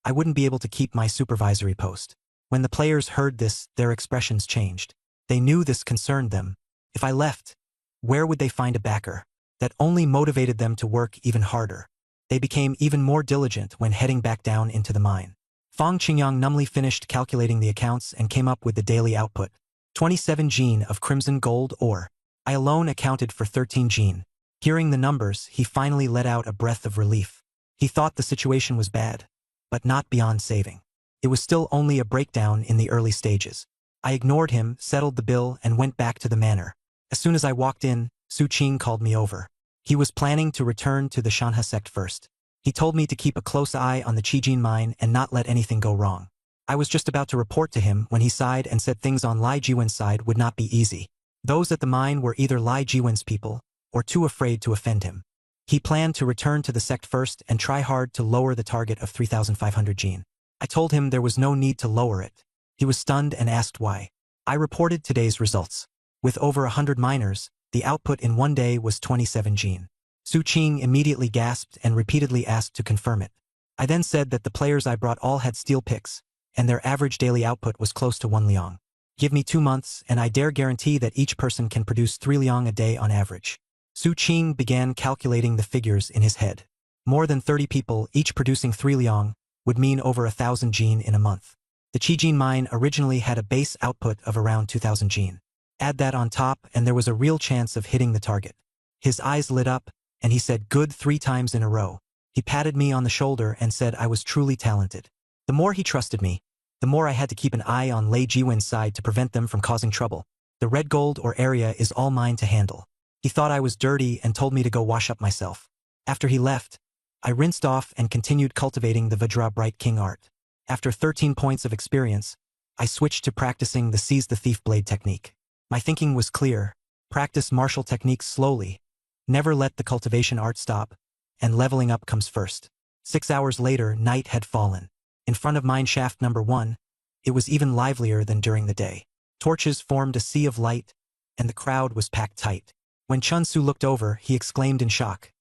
I wouldn't be able to keep my supervisory post. When the players heard this, their expressions changed. They knew this concerned them. If I left, where would they find a backer? That only motivated them to work even harder. They became even more diligent when heading back down into the mine. Fang Qingyang numbly finished calculating the accounts and came up with the daily output. 27 Jin of crimson gold ore. I alone accounted for 13 Jin. Hearing the numbers, he finally let out a breath of relief. He thought the situation was bad, but not beyond saving. It was still only a breakdown in the early stages. I ignored him, settled the bill, and went back to the manor. As soon as I walked in, Su Qing called me over. He was planning to return to the Shanhe sect first. He told me to keep a close eye on the Qijin mine and not let anything go wrong. I was just about to report to him when he sighed and said things on Lai Jiwen's side would not be easy. Those at the mine were either Lai Jiwen's people, or too afraid to offend him. He planned to return to the sect first and try hard to lower the target of 3,500 Jin. I told him there was no need to lower it. He was stunned and asked why. I reported today's results. With over 100 miners, the output in one day was 27 Jin. Su Qing immediately gasped and repeatedly asked to confirm it. I then said that the players I brought all had steel picks, and their average daily output was close to 1 liang. Give me 2 months, and I dare guarantee that each person can produce 3 liang a day on average. Su Qing began calculating the figures in his head. More than 30 people, each producing 3 liang, would mean over 1,000 Jin in a month. The Qijin mine originally had a base output of around 2,000 Jin. Add that on top, and there was a real chance of hitting the target. His eyes lit up, and he said good 3 times in a row. He patted me on the shoulder and said I was truly talented. The more he trusted me, the more I had to keep an eye on Lei Jiwen's side to prevent them from causing trouble. The red gold or area is all mine to handle. He thought I was dirty and told me to go wash up myself. After he left, I rinsed off and continued cultivating the Vajra Bright King art. After 13 points of experience, I switched to practicing the Seize the Thief blade technique. My thinking was clear. Practice martial techniques slowly. Never let the cultivation art stop. And leveling up comes first. 6 hours later, night had fallen. In front of mine shaft number 1, it was even livelier than during the day. Torches formed a sea of light, and the crowd was packed tight. When Chun Su looked over, he exclaimed in shock.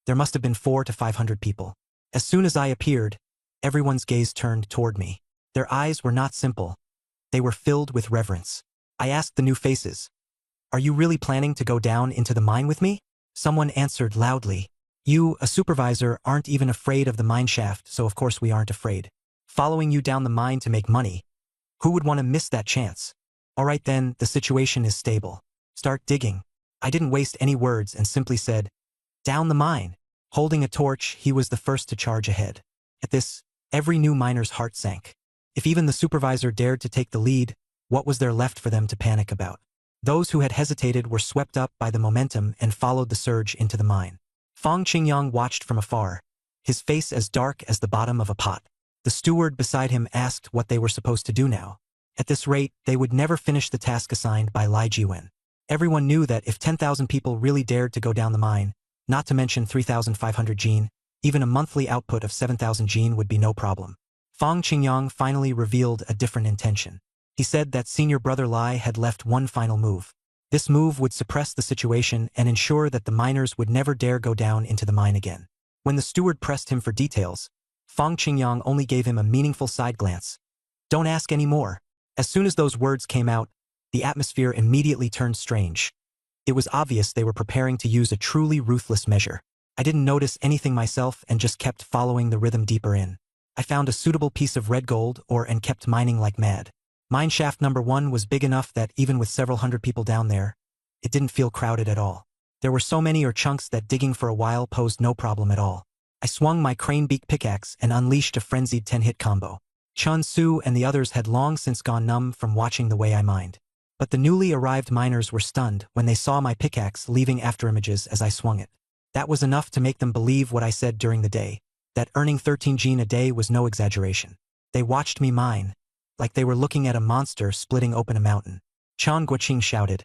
There must have been 400 to 500 people. As soon as I appeared, everyone's gaze turned toward me. Their eyes were not simple. They were filled with reverence. I asked the new faces, "Are you really planning to go down into the mine with me?" Someone answered loudly, "You, a supervisor, aren't even afraid of the mine shaft, so of course we aren't afraid. Following you down the mine to make money. Who would want to miss that chance? All right then, the situation is stable. Start digging." I didn't waste any words and simply said, "Down the mine." Holding a torch, he was the first to charge ahead. At this, every new miner's heart sank. If even the supervisor dared to take the lead, what was there left for them to panic about? Those who had hesitated were swept up by the momentum and followed the surge into the mine. Fong Qingyang watched from afar, his face as dark as the bottom of a pot. The steward beside him asked what they were supposed to do now. At this rate, they would never finish the task assigned by Lai Jiwen. Everyone knew that if 10,000 people really dared to go down the mine, not to mention 3,500 jin, even a monthly output of 7,000 jin would be no problem. Fong Qingyang finally revealed a different intention. He said that senior brother Lai had left one final move. This move would suppress the situation and ensure that the miners would never dare go down into the mine again. When the steward pressed him for details, Fong Qingyang only gave him a meaningful side glance. "Don't ask any more." As soon as those words came out, the atmosphere immediately turned strange. It was obvious they were preparing to use a truly ruthless measure. I didn't notice anything myself and just kept following the rhythm deeper in. I found a suitable piece of red gold and kept mining like mad. Mine shaft number 1 was big enough that even with several hundred people down there, it didn't feel crowded at all. There were so many chunks that digging for a while posed no problem at all. I swung my crane beak pickaxe and unleashed a frenzied 10-hit combo. Chun Su and the others had long since gone numb from watching the way I mined. But the newly arrived miners were stunned when they saw my pickaxe leaving afterimages as I swung it. That was enough to make them believe what I said during the day, that earning 13 jin a day was no exaggeration. They watched me mine, like they were looking at a monster splitting open a mountain. Chan Guoqing shouted,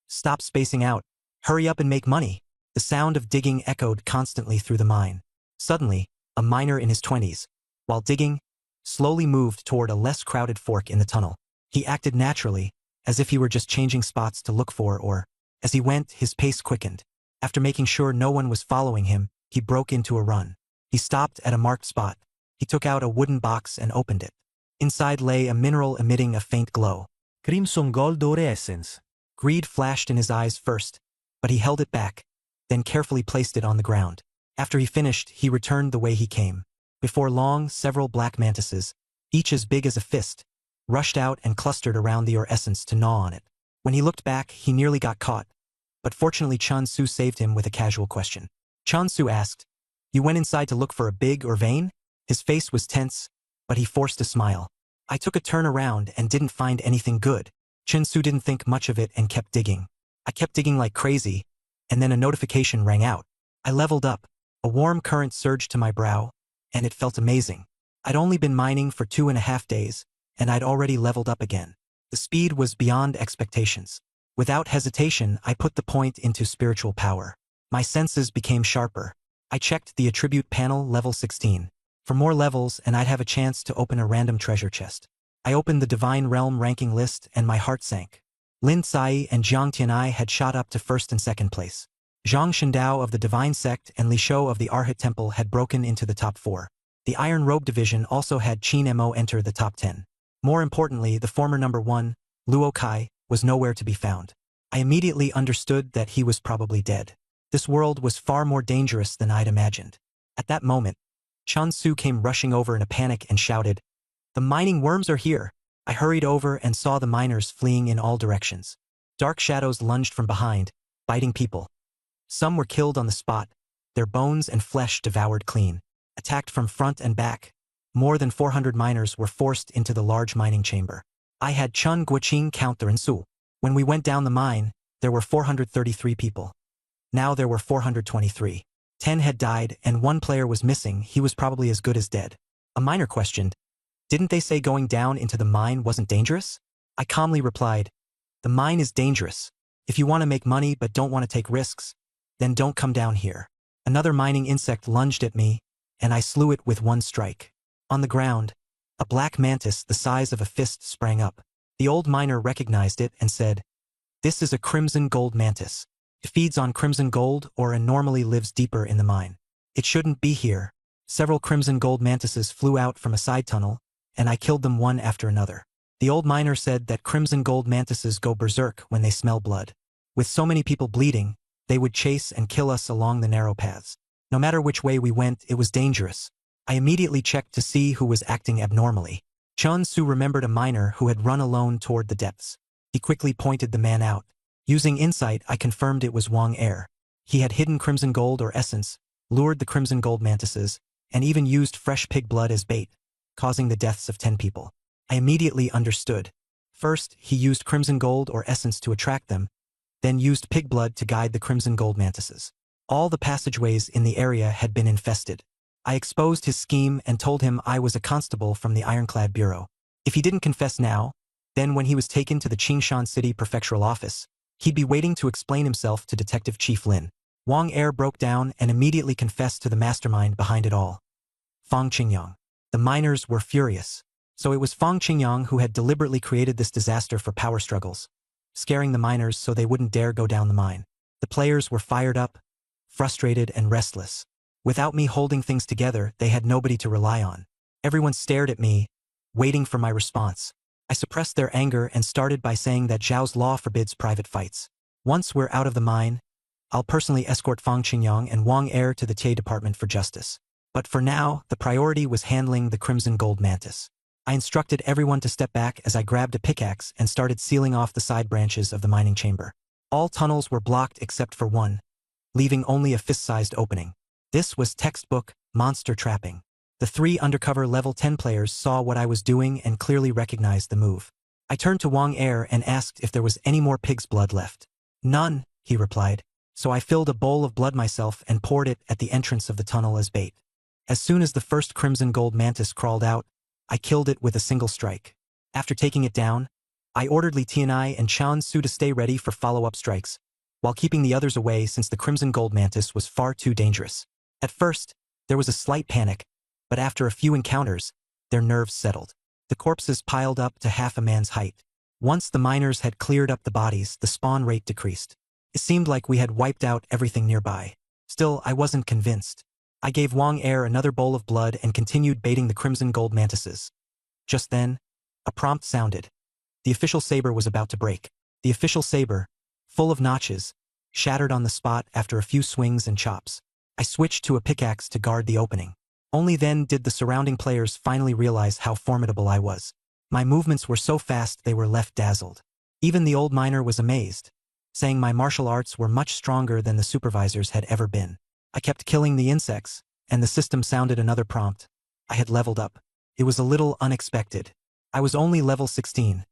"Stop spacing out. Hurry up and make money." The sound of digging echoed constantly through the mine. Suddenly, a miner in his 20s, while digging, slowly moved toward a less crowded fork in the tunnel. He acted naturally, as if he were just changing spots to look for as he went, his pace quickened. After making sure no one was following him, he broke into a run. He stopped at a marked spot. He took out a wooden box and opened it. Inside lay a mineral emitting a faint glow. Crimson Gold Ore Essence. Greed flashed in his eyes first, but he held it back, then carefully placed it on the ground. After he finished, he returned the way he came. Before long, several black mantises, each as big as a fist, rushed out and clustered around the ore essence to gnaw on it. When he looked back, he nearly got caught, but fortunately Chun Su saved him with a casual question. Chun Su asked, "You went inside to look for a big ore vein?" His face was tense, but he forced a smile. I took a turn around and didn't find anything good. Chun Su didn't think much of it and kept digging. I kept digging like crazy, and then a notification rang out. I leveled up. A warm current surged to my brow, and it felt amazing. I'd only been mining for 2.5 days, and I'd already leveled up again. The speed was beyond expectations. Without hesitation, I put the point into spiritual power. My senses became sharper. I checked the attribute panel level 16. For more levels and I'd have a chance to open a random treasure chest. I opened the Divine Realm ranking list and my heart sank. Lin Cai and Jiang Tianai had shot up to 1st and 2nd place. Zhang Shindao of the Divine Sect and Li Shou of the Arhat Temple had broken into the top 4. The Iron Robe Division also had Qin Mo enter the top 10. More importantly, the former number 1, Luo Kai, was nowhere to be found. I immediately understood that he was probably dead. This world was far more dangerous than I'd imagined. At that moment, Chun Su came rushing over in a panic and shouted, "The mining worms are here!" I hurried over and saw the miners fleeing in all directions. Dark shadows lunged from behind, biting people. Some were killed on the spot, their bones and flesh devoured clean. Attacked from front and back, more than 400 miners were forced into the large mining chamber. I had Chun Guoqing count the Rinsu. When we went down the mine, there were 433 people. Now there were 423. 10 had died and 1 player was missing. He was probably as good as dead. A miner questioned, "Didn't they say going down into the mine wasn't dangerous?" I calmly replied, The mine is dangerous. If you want to make money but don't want to take risks, then don't come down here. Another mining insect lunged at me, and I slew it with one strike. On the ground, a black mantis the size of a fist sprang up. The old miner recognized it and said, "This is a crimson gold mantis. It feeds on crimson gold and normally lives deeper in the mine. It shouldn't be here." Several crimson gold mantises flew out from a side tunnel, and I killed them one after another. The old miner said that crimson gold mantises go berserk when they smell blood. With so many people bleeding, they would chase and kill us along the narrow paths. No matter which way we went, it was dangerous. I immediately checked to see who was acting abnormally. Chun Su remembered a miner who had run alone toward the depths. He quickly pointed the man out. Using insight, I confirmed it was Wang Er. He had hidden crimson gold or essence, lured the crimson gold mantises, and even used fresh pig blood as bait, causing the deaths of 10 people. I immediately understood. First, he used crimson gold or essence to attract them, then used pig blood to guide the crimson gold mantises. All the passageways in the area had been infested. I exposed his scheme and told him I was a constable from the Ironclad Bureau. If he didn't confess now, then when he was taken to the Qingshan City Prefectural Office, he'd be waiting to explain himself to Detective Chief Lin. Wang Er broke down and immediately confessed to the mastermind behind it all. Fang Qingyang. The miners were furious. So it was Fang Qingyang who had deliberately created this disaster for power struggles, scaring the miners so they wouldn't dare go down the mine. The players were fired up, frustrated and restless. Without me holding things together, they had nobody to rely on. Everyone stared at me, waiting for my response. I suppressed their anger and started by saying that Zhao's law forbids private fights. Once we're out of the mine, I'll personally escort Fang Qingyang and Wang Er to the Tie Department for Justice. But for now, the priority was handling the crimson gold mantis. I instructed everyone to step back as I grabbed a pickaxe and started sealing off the side branches of the mining chamber. All tunnels were blocked except for one, leaving only a fist-sized opening. This was textbook monster trapping. The 3 undercover level 10 players saw what I was doing and clearly recognized the move. I turned to Wang Er and asked if there was any more pig's blood left. "None," he replied. So I filled a bowl of blood myself and poured it at the entrance of the tunnel as bait. As soon as the first crimson gold mantis crawled out, I killed it with a single strike. After taking it down, I ordered Li Tianai and Chun Su to stay ready for follow-up strikes, while keeping the others away since the crimson gold mantis was far too dangerous. At first, there was a slight panic, but after a few encounters, their nerves settled. The corpses piled up to half a man's height. Once the miners had cleared up the bodies, the spawn rate decreased. It seemed like we had wiped out everything nearby. Still, I wasn't convinced. I gave Wang Er another bowl of blood and continued baiting the crimson gold mantises. Just then, a prompt sounded. The official saber was about to break. The official saber, full of notches, shattered on the spot after a few swings and chops. I switched to a pickaxe to guard the opening. Only then did the surrounding players finally realize how formidable I was. My movements were so fast they were left dazzled. Even the old miner was amazed, saying my martial arts were much stronger than the supervisors had ever been. I kept killing the insects, and the system sounded another prompt. I had leveled up. It was a little unexpected. I was only level 16.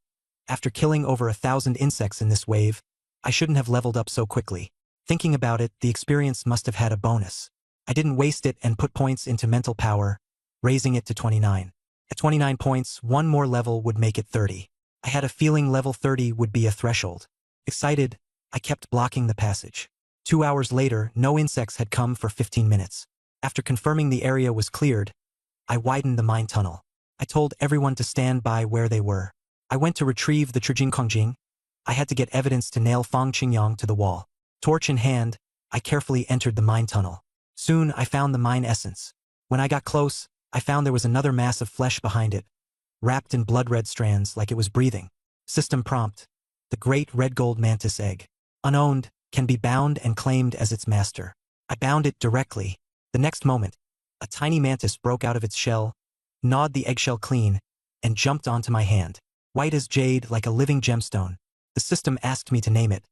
After killing over 1,000 insects in this wave, I shouldn't have leveled up so quickly. Thinking about it, the experience must have had a bonus. I didn't waste it and put points into mental power, raising it to 29. At 29 points, one more level would make it 30. I had a feeling level 30 would be a threshold. Excited, I kept blocking the passage. 2 hours later, no insects had come for 15 minutes. After confirming the area was cleared, I widened the mine tunnel. I told everyone to stand by where they were. I went to retrieve the Trujing Kongjing. I had to get evidence to nail Fang Qingyang to the wall. Torch in hand, I carefully entered the mine tunnel. Soon, I found the mine essence. When I got close, I found there was another mass of flesh behind it, wrapped in blood-red strands like it was breathing. System prompt: the great red gold mantis egg. Unowned, can be bound and claimed as its master. I bound it directly. The next moment, a tiny mantis broke out of its shell, gnawed the eggshell clean, and jumped onto my hand. White as jade, like a living gemstone. The system asked me to name it,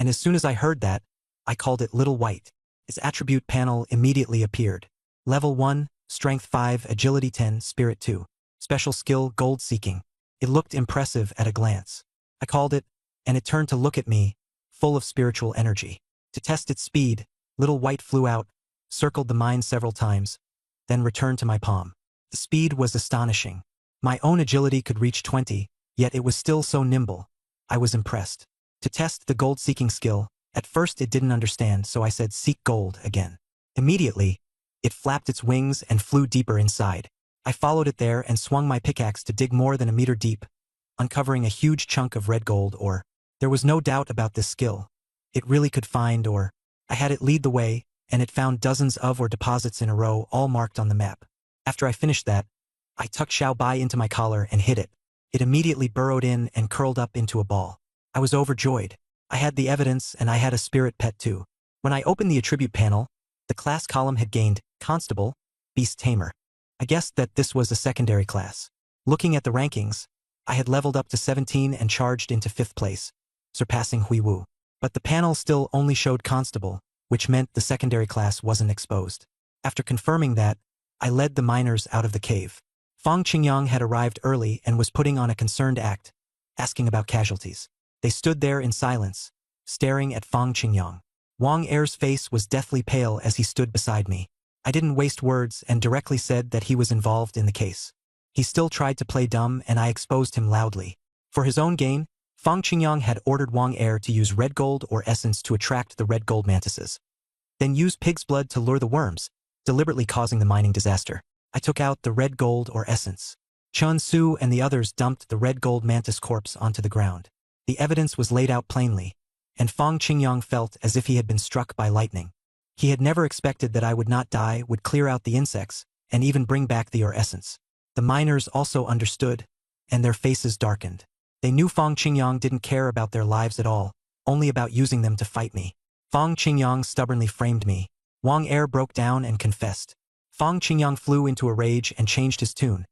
and as soon as I heard that, I called it Little White. Its attribute panel immediately appeared. Level 1, Strength 5, Agility 10, Spirit 2. Special skill, Gold Seeking. It looked impressive at a glance. I called it, and it turned to look at me, full of spiritual energy. To test its speed, Little White flew out, circled the mine several times, then returned to my palm. The speed was astonishing. My own agility could reach 20, yet it was still so nimble. I was impressed. to test the gold-seeking skill. At first it didn't understand, so I said seek gold again. Immediately, it flapped its wings and flew deeper inside. I followed it there and swung my pickaxe to dig more than a meter deep, uncovering a huge chunk of red gold ore. There was no doubt about this skill. It really could find ore. I had it lead the way, and it found dozens of ore deposits in a row, all marked on the map. After I finished that, I tucked Xiao Bai into my collar and hit it. It immediately burrowed in and curled up into a ball. I was overjoyed. I had the evidence, and I had a spirit pet too. When I opened the attribute panel, the class column had gained Constable, Beast Tamer. I guessed that this was a secondary class. Looking at the rankings, I had leveled up to 17 and charged into 5th place, surpassing Hui Wu. But the panel still only showed Constable, which meant the secondary class wasn't exposed. After confirming that, I led the miners out of the cave. Fang Qingyang had arrived early and was putting on a concerned act, asking about casualties. They stood there in silence, staring at Fang Qingyang. Wang Er's face was deathly pale as he stood beside me. I didn't waste words and directly said that he was involved in the case. He still tried to play dumb, and I exposed him loudly. For his own gain, Fang Qingyang had ordered Wang Er to use red gold or essence to attract the red gold mantises. Then use pig's blood to lure the worms, deliberately causing the mining disaster. I took out the red gold or essence. Chun Su and the others dumped the red gold mantis corpse onto the ground. The evidence was laid out plainly, and Fang Qingyang felt as if he had been struck by lightning. He had never expected that I would not die, would clear out the insects, and even bring back the ore essence. The miners also understood, and their faces darkened. They knew Fang Qingyang didn't care about their lives at all, only about using them to fight me. Fang Qingyang stubbornly framed me. Wang Er broke down and confessed. Fang Qingyang flew into a rage and changed his tune,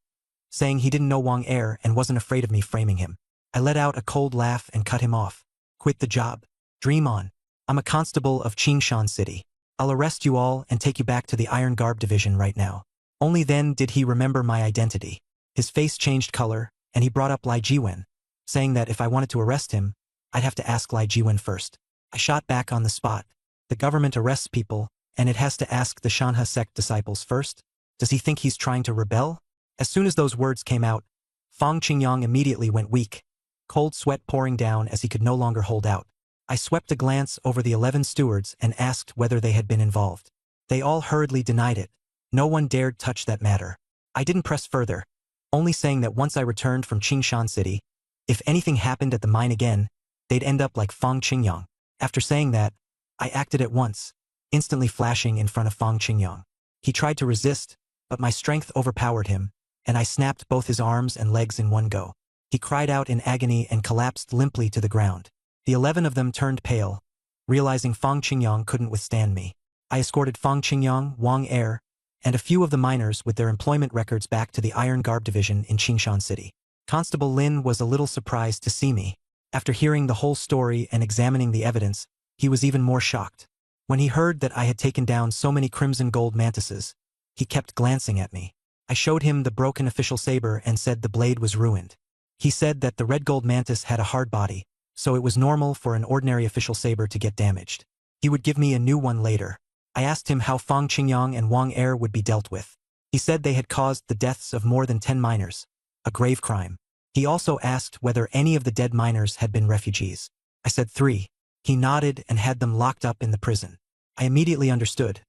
saying he didn't know Wang Er and wasn't afraid of me framing him. I let out a cold laugh and cut him off. Quit the job. Dream on. I'm a constable of Qingshan City. I'll arrest you all and take you back to the Iron Garb Division right now. Only then did he remember my identity. His face changed color, and he brought up Lai Jiwen, saying that if I wanted to arrest him, I'd have to ask Lai Jiwen first. I shot back on the spot. The government arrests people, and it has to ask the Shanhe sect disciples first? Does he think he's trying to rebel? As soon as those words came out, Fang Qingyang immediately went weak, cold sweat pouring down as he could no longer hold out. I swept a glance over the 11 stewards and asked whether they had been involved. They all hurriedly denied it. No one dared touch that matter. I didn't press further, only saying that once I returned from Qingshan City, if anything happened at the mine again, they'd end up like Fang Qingyang. After saying that, I acted at once, instantly flashing in front of Fang Qingyang. He tried to resist, but my strength overpowered him, and I snapped both his arms and legs in one go. He cried out in agony and collapsed limply to the ground. The 11 of them turned pale, realizing Fang Qingyang couldn't withstand me. I escorted Fang Qingyang, Wang Er, and a few of the miners with their employment records back to the Iron Garb Division in Qingshan City. Constable Lin was a little surprised to see me. After hearing the whole story and examining the evidence, he was even more shocked. When he heard that I had taken down so many crimson gold mantises, he kept glancing at me. I showed him the broken official saber and said the blade was ruined. He said that the red gold mantis had a hard body, so it was normal for an ordinary official saber to get damaged. He would give me a new one later. I asked him how Fang Qingyang and Wang Er would be dealt with. He said they had caused the deaths of more than 10 miners, a grave crime. He also asked whether any of the dead miners had been refugees. I said 3. He nodded and had them locked up in the prison. I immediately understood.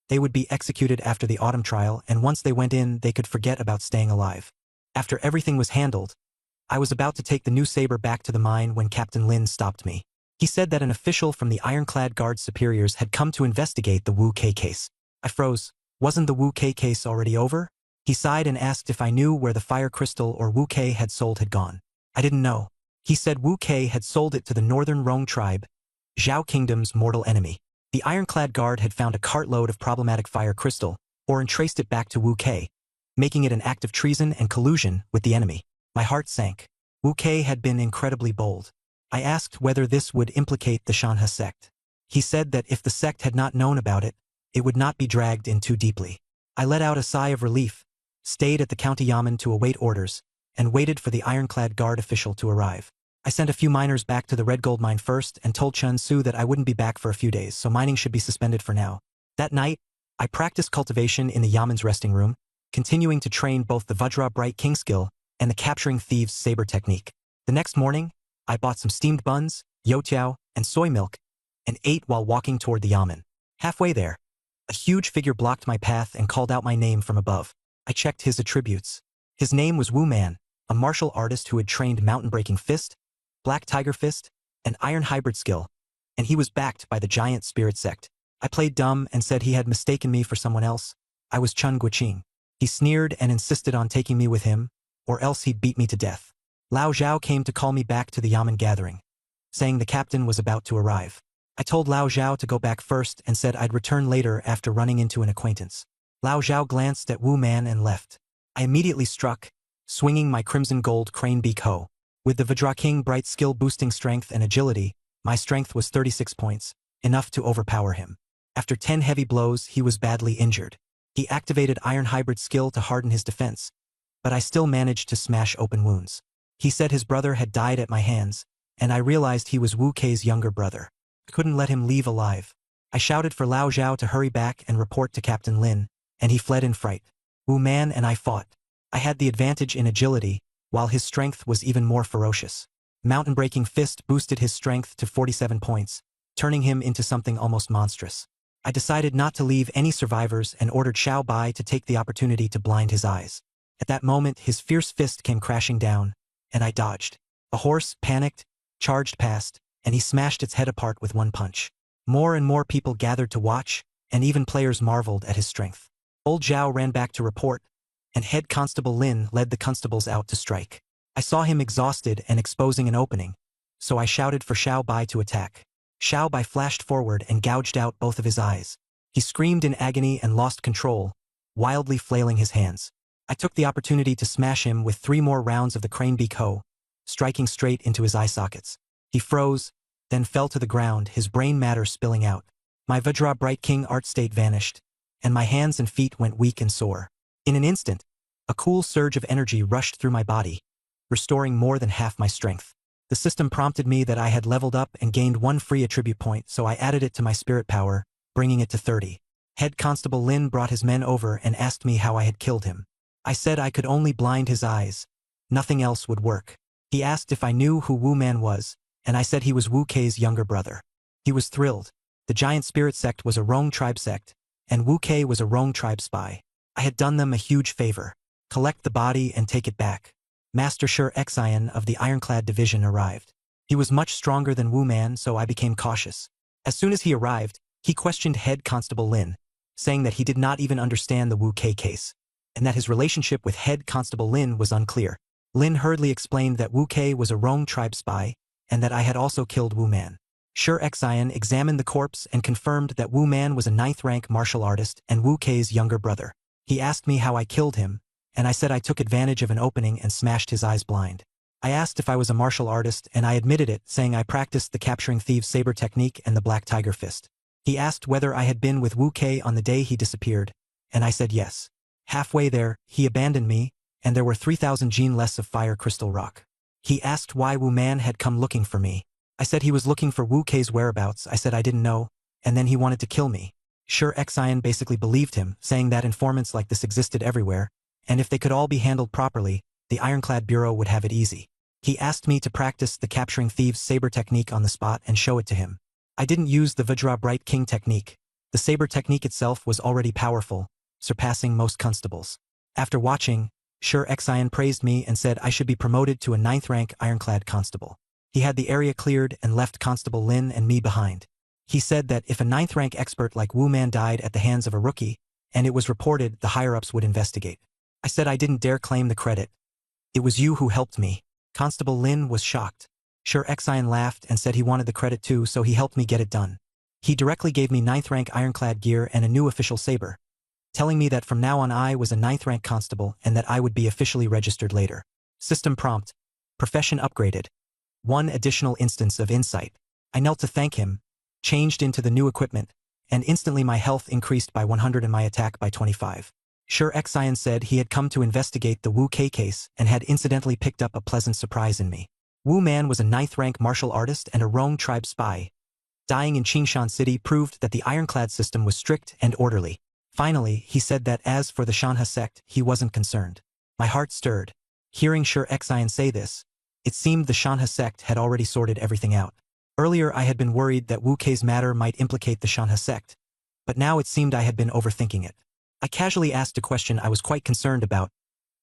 They would be executed after the autumn trial, and once they went in, they could forget about staying alive. After everything was handled, I was about to take the new saber back to the mine when Captain Lin stopped me. He said that an official from the Ironclad Guard superiors had come to investigate the Wu Kei case. I froze. Wasn't the Wu Kei case already over? He sighed and asked if I knew where the fire crystal or Wu Kei had sold had gone. I didn't know. He said Wu Kei had sold it to the Northern Rong tribe, Zhao Kingdom's mortal enemy. The Ironclad Guard had found a cartload of problematic fire crystal, or traced it back to Wu Kei, making it an act of treason and collusion with the enemy. My heart sank. Wu Kei had been incredibly bold. I asked whether this would implicate the Shanhe sect. He said that if the sect had not known about it, it would not be dragged in too deeply. I let out a sigh of relief, stayed at the county yamen to await orders, and waited for the Ironclad Guard official to arrive. I sent a few miners back to the red gold mine first and told Chun Su that I wouldn't be back for a few days, so mining should be suspended for now. That night, I practiced cultivation in the yamen's resting room, continuing to train both the Vajra Bright King skill and the capturing thieves saber technique. The next morning, I bought some steamed buns, youtiao, and soy milk, and ate while walking toward the yamen. Halfway there, a huge figure blocked my path and called out my name from above. I checked his attributes. His name was Wu Man, a martial artist who had trained mountain-breaking fist, black tiger fist, and iron hybrid skill, and he was backed by the giant spirit sect. I played dumb and said he had mistaken me for someone else. I was Chun Guiqing. He sneered and insisted on taking me with him, or else he'd beat me to death. Lao Zhao came to call me back to the yamen gathering, saying the captain was about to arrive. I told Lao Zhao to go back first and said I'd return later after running into an acquaintance. Lao Zhao glanced at Wu Man and left. I immediately struck, swinging my crimson gold crane beak hoe. With the Vajra King bright skill boosting strength and agility, my strength was 36 points, enough to overpower him. After 10 heavy blows, he was badly injured. He activated iron hybrid skill to harden his defense, but I still managed to smash open wounds. He said his brother had died at my hands, and I realized he was Wu Kei's younger brother. I couldn't let him leave alive. I shouted for Lao Zhao to hurry back and report to Captain Lin, and he fled in fright. Wu Man and I fought. I had the advantage in agility, while his strength was even more ferocious. Mountain-breaking fist boosted his strength to 47 points, turning him into something almost monstrous. I decided not to leave any survivors and ordered Xiao Bai to take the opportunity to blind his eyes. At that moment, his fierce fist came crashing down, and I dodged. A horse, panicked, charged past, and he smashed its head apart with one punch. More and more people gathered to watch, and even players marveled at his strength. Old Zhao ran back to report, and Head Constable Lin led the constables out to strike. I saw him exhausted and exposing an opening, so I shouted for Xiao Bai to attack. Xiao Bai flashed forward and gouged out both of his eyes. He screamed in agony and lost control, wildly flailing his hands. I took the opportunity to smash him with 3 more rounds of the crane beak hoe, striking straight into his eye sockets. He froze, then fell to the ground, his brain matter spilling out. My Vajra Bright King art state vanished, and my hands and feet went weak and sore. In an instant, a cool surge of energy rushed through my body, restoring more than half my strength. The system prompted me that I had leveled up and gained 1 free attribute point, so I added it to my spirit power, bringing it to 30. Head Constable Lin brought his men over and asked me how I had killed him. I said I could only blind his eyes. Nothing else would work. He asked if I knew who Wu Man was, and I said he was Wu Kei's younger brother. He was thrilled. The giant spirit sect was a Rong tribe sect, and Wu Kei was a Rong tribe spy. I had done them a huge favor. Collect the body and take it back. Master Shi Xian of the Ironclad Division arrived. He was much stronger than Wu Man, so I became cautious. As soon as he arrived, he questioned Head Constable Lin, saying that he did not even understand the Wu Kei case, and that his relationship with Head Constable Lin was unclear. Lin hurriedly explained that Wu Kei was a Rong tribe spy, and that I had also killed Wu Man. Shi Xian examined the corpse and confirmed that Wu Man was a 9th-rank martial artist and Wu Kei's younger brother. He asked me how I killed him, and I said I took advantage of an opening and smashed his eyes blind. I asked if I was a martial artist, and I admitted it, saying I practiced the capturing thieves saber technique and the black tiger fist. He asked whether I had been with Wu Kei on the day he disappeared, and I said yes. Halfway there, he abandoned me, and there were 3,000 gene less of fire crystal rock. He asked why Wu Man had come looking for me. I said he was looking for Wu Kei's whereabouts. I said I didn't know, and then he wanted to kill me. Shi Xian basically believed him, saying that informants like this existed everywhere, and if they could all be handled properly, the Ironclad Bureau would have it easy. He asked me to practice the capturing thieves saber technique on the spot and show it to him. I didn't use the Vajra Bright King technique. The saber technique itself was already powerful, surpassing most constables. After watching, Shi Xian praised me and said I should be promoted to a 9th-rank Ironclad constable. He had the area cleared and left Constable Lin and me behind. He said that if a 9th-rank expert like Wu Man died at the hands of a rookie, and it was reported, the higher-ups would investigate. I said I didn't dare claim the credit. It was you who helped me. Constable Lin was shocked. Shi Xian laughed and said he wanted the credit too, so he helped me get it done. He directly gave me 9th-rank Ironclad gear and a new official saber, telling me that from now on I was a 9th-rank constable and that I would be officially registered later. System prompt. Profession upgraded. 1 additional instance of insight. I knelt to thank him, changed into the new equipment, and instantly my health increased by 100 and my attack by 25. Shi Xian said he had come to investigate the Wu Kei case and had incidentally picked up a pleasant surprise in me. Wu Man was a 9th-rank martial artist and a Rong tribe spy. Dying in Qingshan City proved that the Ironclad system was strict and orderly. Finally, he said that as for the Shanha sect, he wasn't concerned. My heart stirred. Hearing Shi Xian say this, it seemed the Shanha sect had already sorted everything out. Earlier I had been worried that Wu Kei's matter might implicate the Shanhe sect, but now it seemed I had been overthinking it. I casually asked a question I was quite concerned about.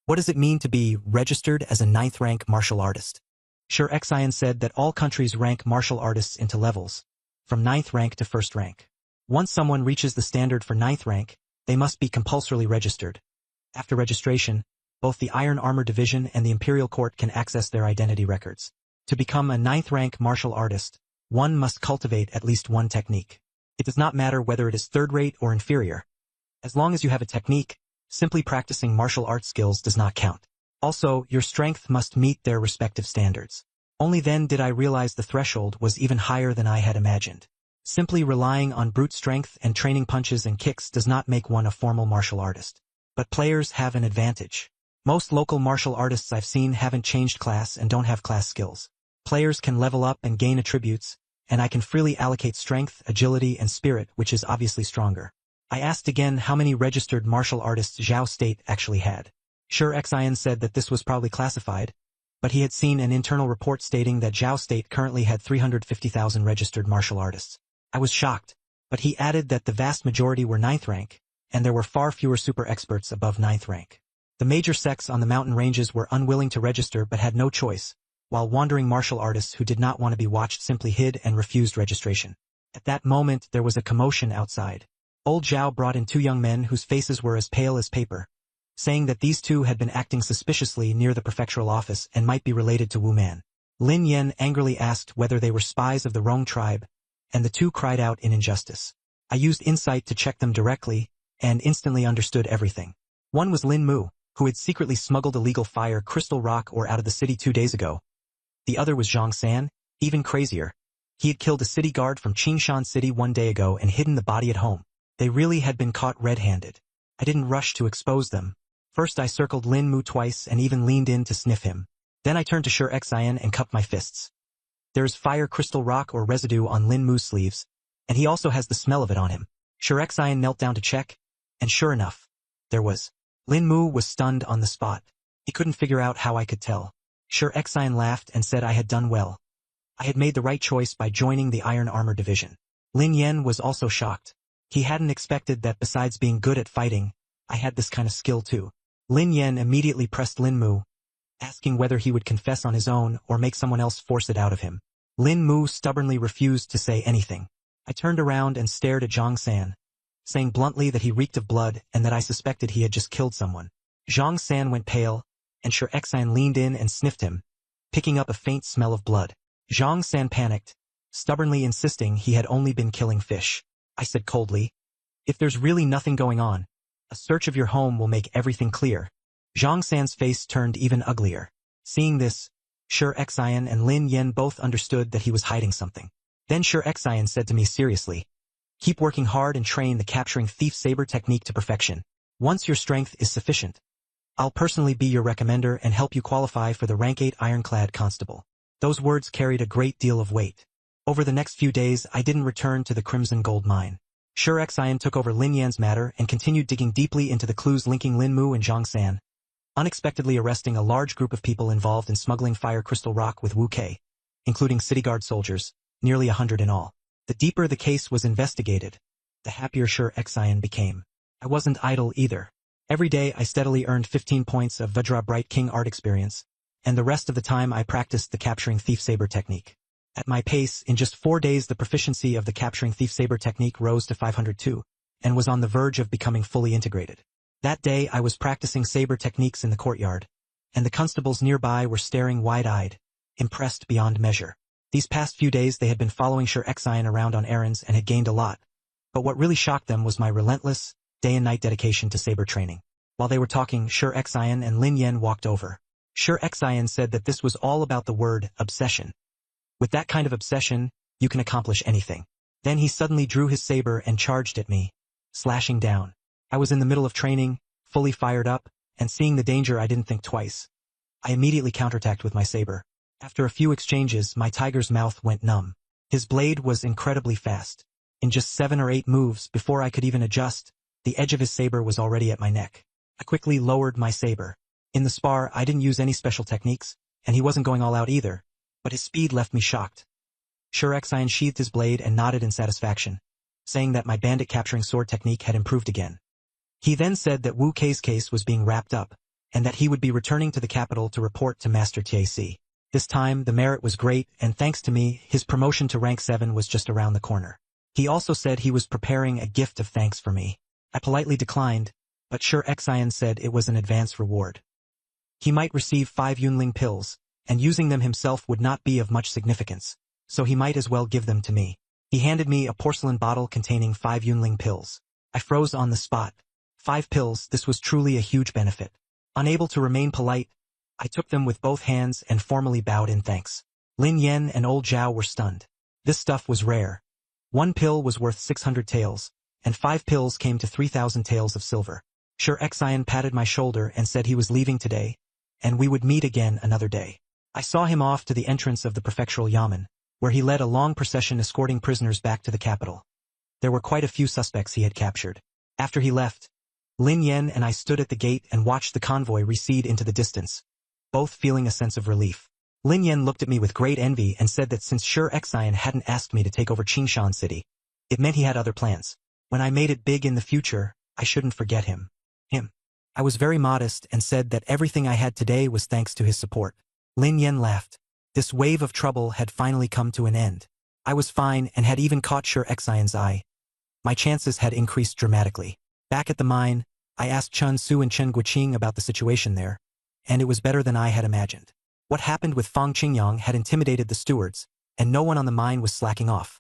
What does it mean to be registered as a 9th rank martial artist? Sure, Xian said that all countries rank martial artists into levels, from 9th rank to 1st rank. Once someone reaches the standard for 9th rank, they must be compulsorily registered. After registration, both the Iron Armor Division and the Imperial Court can access their identity records. To become a 9th rank martial artist, one must cultivate at least one technique. It does not matter whether it is third-rate or inferior. As long as you have a technique, simply practicing martial arts skills does not count. Also, your strength must meet their respective standards. Only then did I realize the threshold was even higher than I had imagined. Simply relying on brute strength and training punches and kicks does not make one a formal martial artist. But players have an advantage. Most local martial artists I've seen haven't changed class and don't have class skills. Players can level up and gain attributes, and I can freely allocate strength, agility, and spirit, which is obviously stronger. I asked again how many registered martial artists Zhao State actually had. Sure, Xian said that this was probably classified, but he had seen an internal report stating that Zhao State currently had 350,000 registered martial artists. I was shocked, but he added that the vast majority were 9th rank, and there were far fewer super experts above 9th rank. The major sects on the mountain ranges were unwilling to register but had no choice, while wandering martial artists who did not want to be watched simply hid and refused registration. At that moment there was a commotion outside. Old Zhao brought in 2 young men whose faces were as pale as paper, saying that these 2 had been acting suspiciously near the prefectural office and might be related to Wu Man. Lin Yan angrily asked whether they were spies of the Rong tribe, and the 2 cried out in injustice. I used insight to check them directly, and instantly understood everything. One was Lin Mu, who had secretly smuggled illegal fire crystal rock ore out of the city 2 days ago. The other was Zhang San, even crazier. He had killed a city guard from Qingshan City 1 day ago and hidden the body at home. They really had been caught red-handed. I didn't rush to expose them. First I circled Lin Mu twice and even leaned in to sniff him. Then I turned to Sure Xian and cupped my fists. There is fire crystal rock or residue on Lin Mu's sleeves, and he also has the smell of it on him. Sure Xian knelt down to check, and sure enough, there was. Lin Mu was stunned on the spot. He couldn't figure out how I could tell. Sure Xian laughed and said I had done well. I had made the right choice by joining the Iron Armor Division. Lin Yan was also shocked. He hadn't expected that besides being good at fighting, I had this kind of skill too. Lin Yan immediately pressed Lin Mu, asking whether he would confess on his own or make someone else force it out of him. Lin Mu stubbornly refused to say anything. I turned around and stared at Zhang San, saying bluntly that he reeked of blood and that I suspected he had just killed someone. Zhang San went pale, and Sure Xian leaned in and sniffed him, picking up a faint smell of blood. Zhang San panicked, stubbornly insisting he had only been killing fish. I said coldly, if there's really nothing going on, a search of your home will make everything clear. Zhang San's face turned even uglier. Seeing this, Sure Xian and Lin Yan both understood that he was hiding something. Then Sure Xian said to me seriously, keep working hard and train the capturing thief saber technique to perfection. Once your strength is sufficient, I'll personally be your recommender and help you qualify for the rank 8 ironclad constable. Those words carried a great deal of weight. Over the next few days I didn't return to the Crimson Gold Mine. Sure Xian took over Lin Yan's matter and continued digging deeply into the clues linking Lin Mu and Zhang San, unexpectedly arresting a large group of people involved in smuggling fire crystal rock with Wu Kei, including city guard soldiers, nearly 100 in all. The deeper the case was investigated, the happier Sure Xian became. I wasn't idle either. Every day I steadily earned 15 points of Vajra Bright King art experience, and the rest of the time I practiced the capturing thief saber technique. At my pace, in just 4 days the proficiency of the capturing thief saber technique rose to 502, and was on the verge of becoming fully integrated. That day I was practicing saber techniques in the courtyard, and the constables nearby were staring wide-eyed, impressed beyond measure. These past few days they had been following Sure Xian around on errands and had gained a lot, but what really shocked them was my relentless, day-and-night dedication to saber training. While they were talking, Sure Xian and Lin Yan walked over. Sure Xian said that this was all about the word obsession. With that kind of obsession, you can accomplish anything. Then he suddenly drew his saber and charged at me, slashing down. I was in the middle of training, fully fired up, and seeing the danger I didn't think twice. I immediately counterattacked with my saber. After a few exchanges, my tiger's mouth went numb. His blade was incredibly fast. In just 7 or 8 moves, before I could even adjust, the edge of his saber was already at my neck. I quickly lowered my saber. In the spar, I didn't use any special techniques, and he wasn't going all out either, but his speed left me shocked. Xian sheathed his blade and nodded in satisfaction, saying that my bandit capturing sword technique had improved again. He then said that Wu Kei's case was being wrapped up, and that he would be returning to the capital to report to Master TAC. This time, the merit was great, and thanks to me, his promotion to rank 7 was just around the corner. He also said he was preparing a gift of thanks for me. I politely declined, but Xian said it was an advance reward. He might receive 5 Yunling pills, and using them himself would not be of much significance, so he might as well give them to me. He handed me a porcelain bottle containing 5 Yunling pills. I froze on the spot. 5 pills, this was truly a huge benefit. Unable to remain polite, I took them with both hands and formally bowed in thanks. Lin Yan and old Zhao were stunned. This stuff was rare. 1 pill was worth 600 taels, and 5 pills came to 3,000 taels of silver. Xian patted my shoulder and said he was leaving today, and we would meet again another day. I saw him off to the entrance of the prefectural yamen, where he led a long procession escorting prisoners back to the capital. There were quite a few suspects he had captured. After he left, Lin Yan and I stood at the gate and watched the convoy recede into the distance, both feeling a sense of relief. Lin Yan looked at me with great envy and said that since Xian hadn't asked me to take over Qingshan City, it meant he had other plans. When I made it big in the future, I shouldn't forget him. I was very modest and said that everything I had today was thanks to his support. Lin Yan laughed. This wave of trouble had finally come to an end. I was fine and had even caught Xian's eye. My chances had increased dramatically. Back at the mine, I asked Chun Su and Chen Guoqing about the situation there, and it was better than I had imagined. What happened with Fang Qingyang had intimidated the stewards, and no one on the mine was slacking off.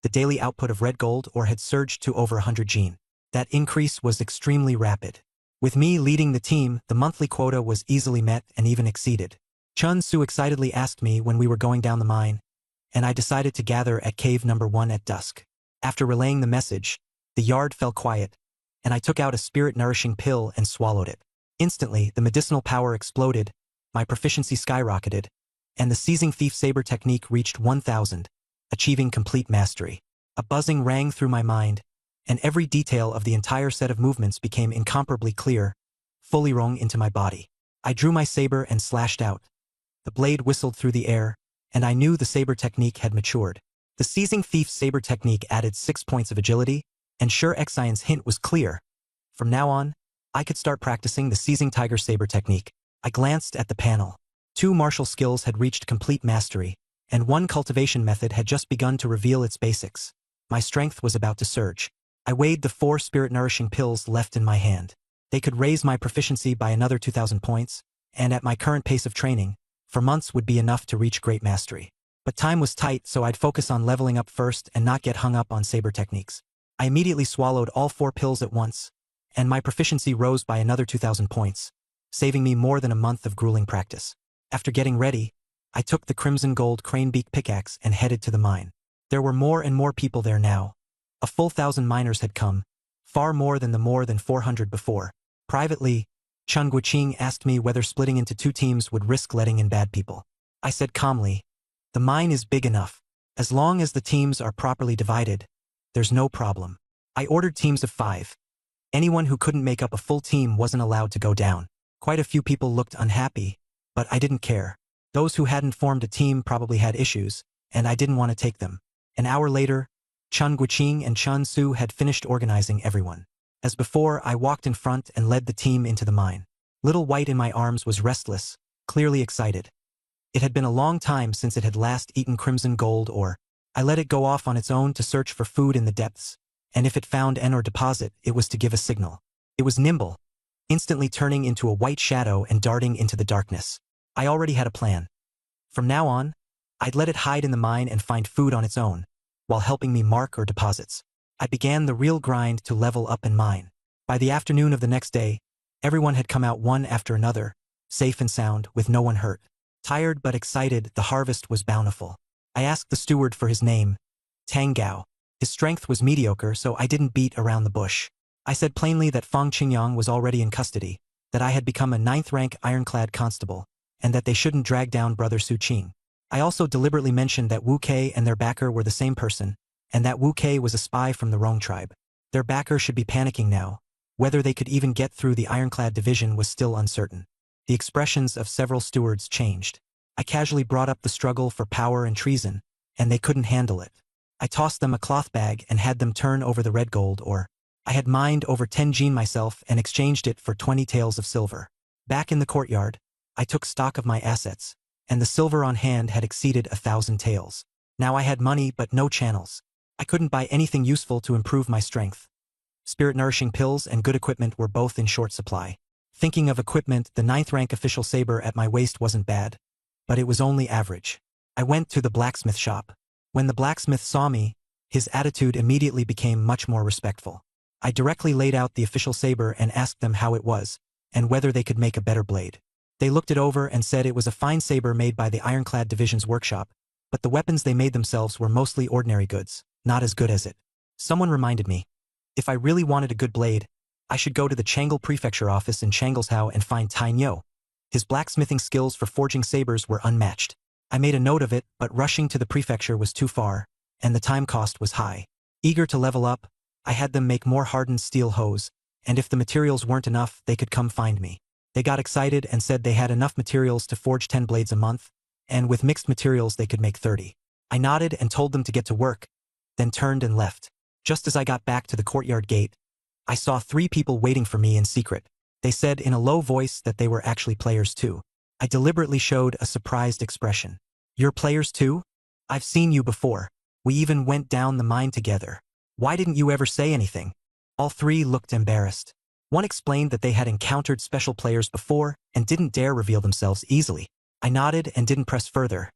The daily output of red gold ore had surged to over 100 jin. That increase was extremely rapid. With me leading the team, the monthly quota was easily met and even exceeded. Chun Su excitedly asked me when we were going down the mine, and I decided to gather at cave number 1 at dusk. After relaying the message, the yard fell quiet, and I took out a spirit-nourishing pill and swallowed it. Instantly, the medicinal power exploded, my proficiency skyrocketed, and the seizing thief saber technique reached 1,000, achieving complete mastery. A buzzing rang through my mind, and every detail of the entire set of movements became incomparably clear, fully wrung into my body. I drew my saber and slashed out. The blade whistled through the air, and I knew the saber technique had matured. The seizing thief saber technique added 6 points of agility, and Xian's hint was clear. From now on, I could start practicing the seizing tiger saber technique. I glanced at the panel. 2 martial skills had reached complete mastery, and 1 cultivation method had just begun to reveal its basics. My strength was about to surge. I weighed the 4 spirit-nourishing pills left in my hand. They could raise my proficiency by another 2,000 points, and at my current pace of training, for months would be enough to reach great mastery. But time was tight, so I'd focus on leveling up first and not get hung up on saber techniques. I immediately swallowed all 4 pills at once, and my proficiency rose by another 2,000 points, saving me more than a month of grueling practice. After getting ready, I took the crimson gold crane-beak pickaxe and headed to the mine. There were more and more people there now. A full 1,000 miners had come, far more than 400 before. Privately, Chen Guoqing asked me whether splitting into 2 teams would risk letting in bad people. I said calmly, the mine is big enough. As long as the teams are properly divided, there's no problem. I ordered teams of 5. Anyone who couldn't make up a full team wasn't allowed to go down. Quite a few people looked unhappy, but I didn't care. Those who hadn't formed a team probably had issues, and I didn't want to take them. An hour later, Chen Guoqing and Chun Su had finished organizing everyone. As before, I walked in front and led the team into the mine. Little White in my arms was restless, clearly excited. It had been a long time since it had last eaten crimson gold ore. I let it go off on its own to search for food in the depths, and if it found an ore deposit, it was to give a signal. It was nimble, instantly turning into a white shadow and darting into the darkness. I already had a plan. From now on, I'd let it hide in the mine and find food on its own, while helping me mark ore deposits. I began the real grind to level up and mine. By the afternoon of the next day, everyone had come out one after another, safe and sound, with no one hurt. Tired but excited, the harvest was bountiful. I asked the steward for his name, Tang Gao. His strength was mediocre, so I didn't beat around the bush. I said plainly that Fang Qingyang was already in custody, that I had become a 9th-rank ironclad constable, and that they shouldn't drag down Brother Su Qing. I also deliberately mentioned that Wu Kei and their backer were the same person, and that Wu Kei was a spy from the Rong tribe. Their backer should be panicking now. Whether they could even get through the ironclad division was still uncertain. The expressions of several stewards changed. I casually brought up the struggle for power and treason, and they couldn't handle it. I tossed them a cloth bag and had them turn over the red gold, or I had mined over 10 gene myself and exchanged it for 20 taels of silver. Back in the courtyard, I took stock of my assets, and the silver on hand had exceeded 1,000 taels. Now I had money but no channels. I couldn't buy anything useful to improve my strength. Spirit-nourishing pills and good equipment were both in short supply. Thinking of equipment, the 9th rank official saber at my waist wasn't bad, but it was only average. I went to the blacksmith shop. When the blacksmith saw me, his attitude immediately became much more respectful. I directly laid out the official saber and asked them how it was, and whether they could make a better blade. They looked it over and said it was a fine saber made by the Ironclad Division's workshop, but the weapons they made themselves were mostly ordinary goods, not as good as it. Someone reminded me, if I really wanted a good blade, I should go to the Changle Prefecture office in Changleshao and find Tai Nyo. His blacksmithing skills for forging sabers were unmatched. I made a note of it, but rushing to the prefecture was too far, and the time cost was high. Eager to level up, I had them make more hardened steel hose, and if the materials weren't enough, they could come find me. They got excited and said they had enough materials to forge 10 blades a month, and with mixed materials they could make 30. I nodded and told them to get to work, then turned and left. Just as I got back to the courtyard gate, I saw 3 people waiting for me in secret. They said in a low voice that they were actually players too. I deliberately showed a surprised expression. You're players too? I've seen you before. We even went down the mine together. Why didn't you ever say anything? All 3 looked embarrassed. One explained that they had encountered special players before and didn't dare reveal themselves easily. I nodded and didn't press further,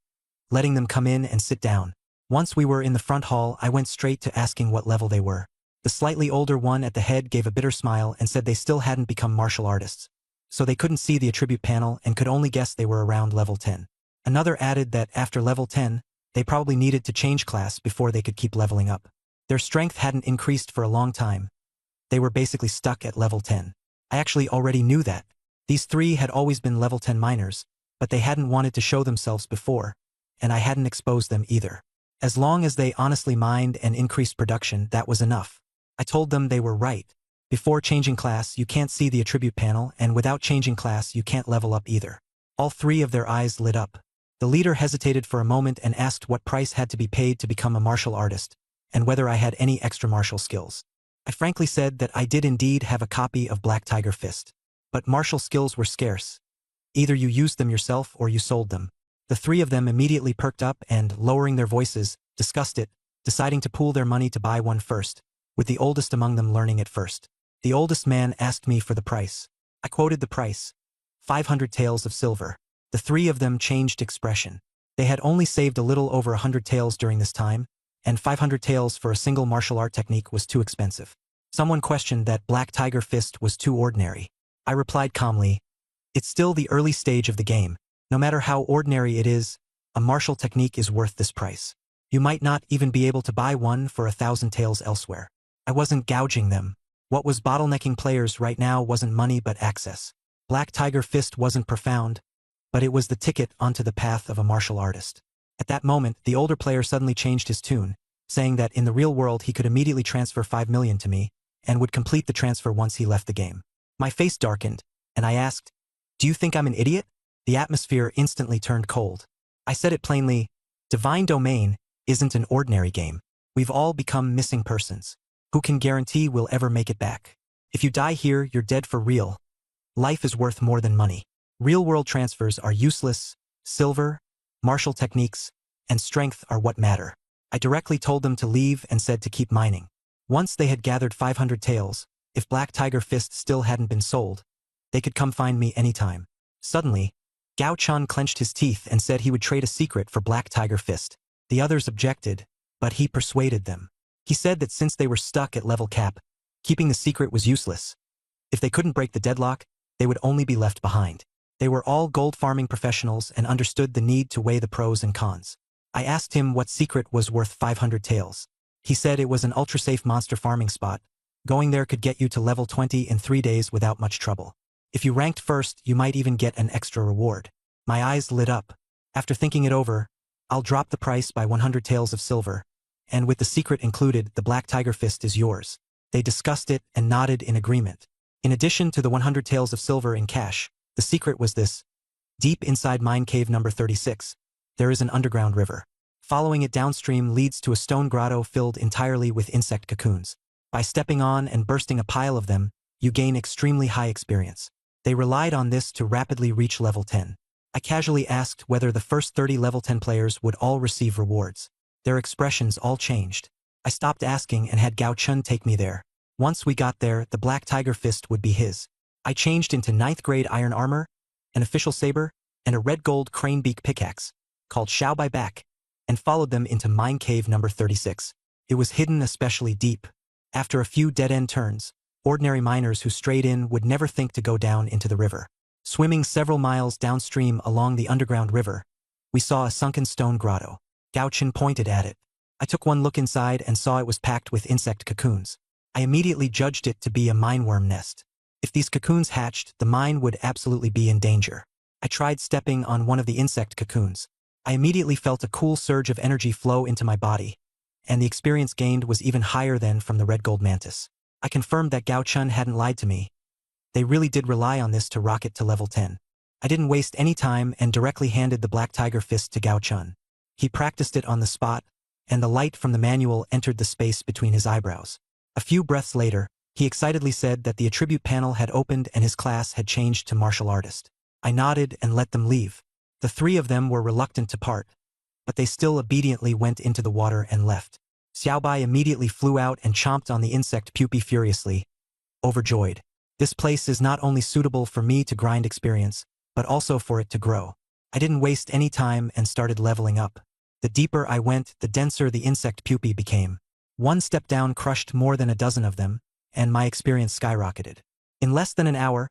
letting them come in and sit down. Once we were in the front hall, I went straight to asking what level they were. The slightly older one at the head gave a bitter smile and said they still hadn't become martial artists, so they couldn't see the attribute panel and could only guess they were around level 10. Another added that after level 10, they probably needed to change class before they could keep leveling up. Their strength hadn't increased for a long time. They were basically stuck at level 10. I actually already knew that. These 3 had always been level 10 miners, but they hadn't wanted to show themselves before, and I hadn't exposed them either. As long as they honestly mined and increased production, that was enough. I told them they were right. Before changing class, you can't see the attribute panel, and without changing class, you can't level up either. All 3 of their eyes lit up. The leader hesitated for a moment and asked what price had to be paid to become a martial artist, and whether I had any extra martial skills. I frankly said that I did indeed have a copy of Black Tiger Fist, but martial skills were scarce. Either you used them yourself or you sold them. The 3 of them immediately perked up and, lowering their voices, discussed it, deciding to pool their money to buy one first, with the oldest among them learning it first. The oldest man asked me for the price. I quoted the price, 500 taels of silver. The 3 of them changed expression. They had only saved a little over 100 taels during this time, and 500 taels for a single martial art technique was too expensive. Someone questioned that Black Tiger Fist was too ordinary. I replied calmly, it's still the early stage of the game. No matter how ordinary it is, a martial technique is worth this price. You might not even be able to buy one for 1,000 taels elsewhere. I wasn't gouging them. What was bottlenecking players right now wasn't money but access. Black Tiger Fist wasn't profound, but it was the ticket onto the path of a martial artist. At that moment, the older player suddenly changed his tune, saying that in the real world he could immediately transfer 5 million to me, and would complete the transfer once he left the game. My face darkened, and I asked, do you think I'm an idiot? The atmosphere instantly turned cold. I said it plainly, Divine Domain isn't an ordinary game. We've all become missing persons. Who can guarantee we'll ever make it back? If you die here, you're dead for real. Life is worth more than money. Real-world transfers are useless. Silver, martial techniques, and strength are what matter. I directly told them to leave and said to keep mining. Once they had gathered 500 taels, if Black Tiger Fist still hadn't been sold, they could come find me anytime. Suddenly, Gao Chun clenched his teeth and said he would trade a secret for Black Tiger Fist. The others objected, but he persuaded them. He said that since they were stuck at level cap, keeping the secret was useless. If they couldn't break the deadlock, they would only be left behind. They were all gold farming professionals and understood the need to weigh the pros and cons. I asked him what secret was worth 500 taels. He said it was an ultra-safe monster farming spot. Going there could get you to level 20 in 3 days without much trouble. If you ranked first, you might even get an extra reward. My eyes lit up. After thinking it over, I'll drop the price by 100 taels of silver, and with the secret included, the Black Tiger Fist is yours. They discussed it and nodded in agreement. In addition to the 100 taels of silver in cash, the secret was this. Deep inside mine cave number 36, there is an underground river. Following it downstream leads to a stone grotto filled entirely with insect cocoons. By stepping on and bursting a pile of them, you gain extremely high experience. They relied on this to rapidly reach level 10. I casually asked whether the first 30 level 10 players would all receive rewards. Their expressions all changed. I stopped asking and had Gao Chun take me there. Once we got there, the Black Tiger Fist would be his. I changed into 9th grade iron armor, an official saber, and a red gold crane beak pickaxe, called Xiao Bai Back, and followed them into mine cave number 36. It was hidden especially deep. After a few dead-end turns, ordinary miners who strayed in would never think to go down into the river. Swimming several miles downstream along the underground river, we saw a sunken stone grotto. Gao Chun pointed at it. I took one look inside and saw it was packed with insect cocoons. I immediately judged it to be a mineworm nest. If these cocoons hatched, the mine would absolutely be in danger. I tried stepping on one of the insect cocoons. I immediately felt a cool surge of energy flow into my body, and the experience gained was even higher than from the red gold mantis. I confirmed that Gao Chun hadn't lied to me. They really did rely on this to rocket to level 10. I didn't waste any time and directly handed the Black Tiger Fist to Gao Chun. He practiced it on the spot, and the light from the manual entered the space between his eyebrows. A few breaths later, he excitedly said that the attribute panel had opened and his class had changed to martial artist. I nodded and let them leave. The three of them were reluctant to part, but they still obediently went into the water and left. Xiao Bai immediately flew out and chomped on the insect pupae furiously, overjoyed. This place is not only suitable for me to grind experience, but also for it to grow. I didn't waste any time and started leveling up. The deeper I went, the denser the insect pupae became. One step down crushed more than a dozen of them, and my experience skyrocketed. In less than an hour,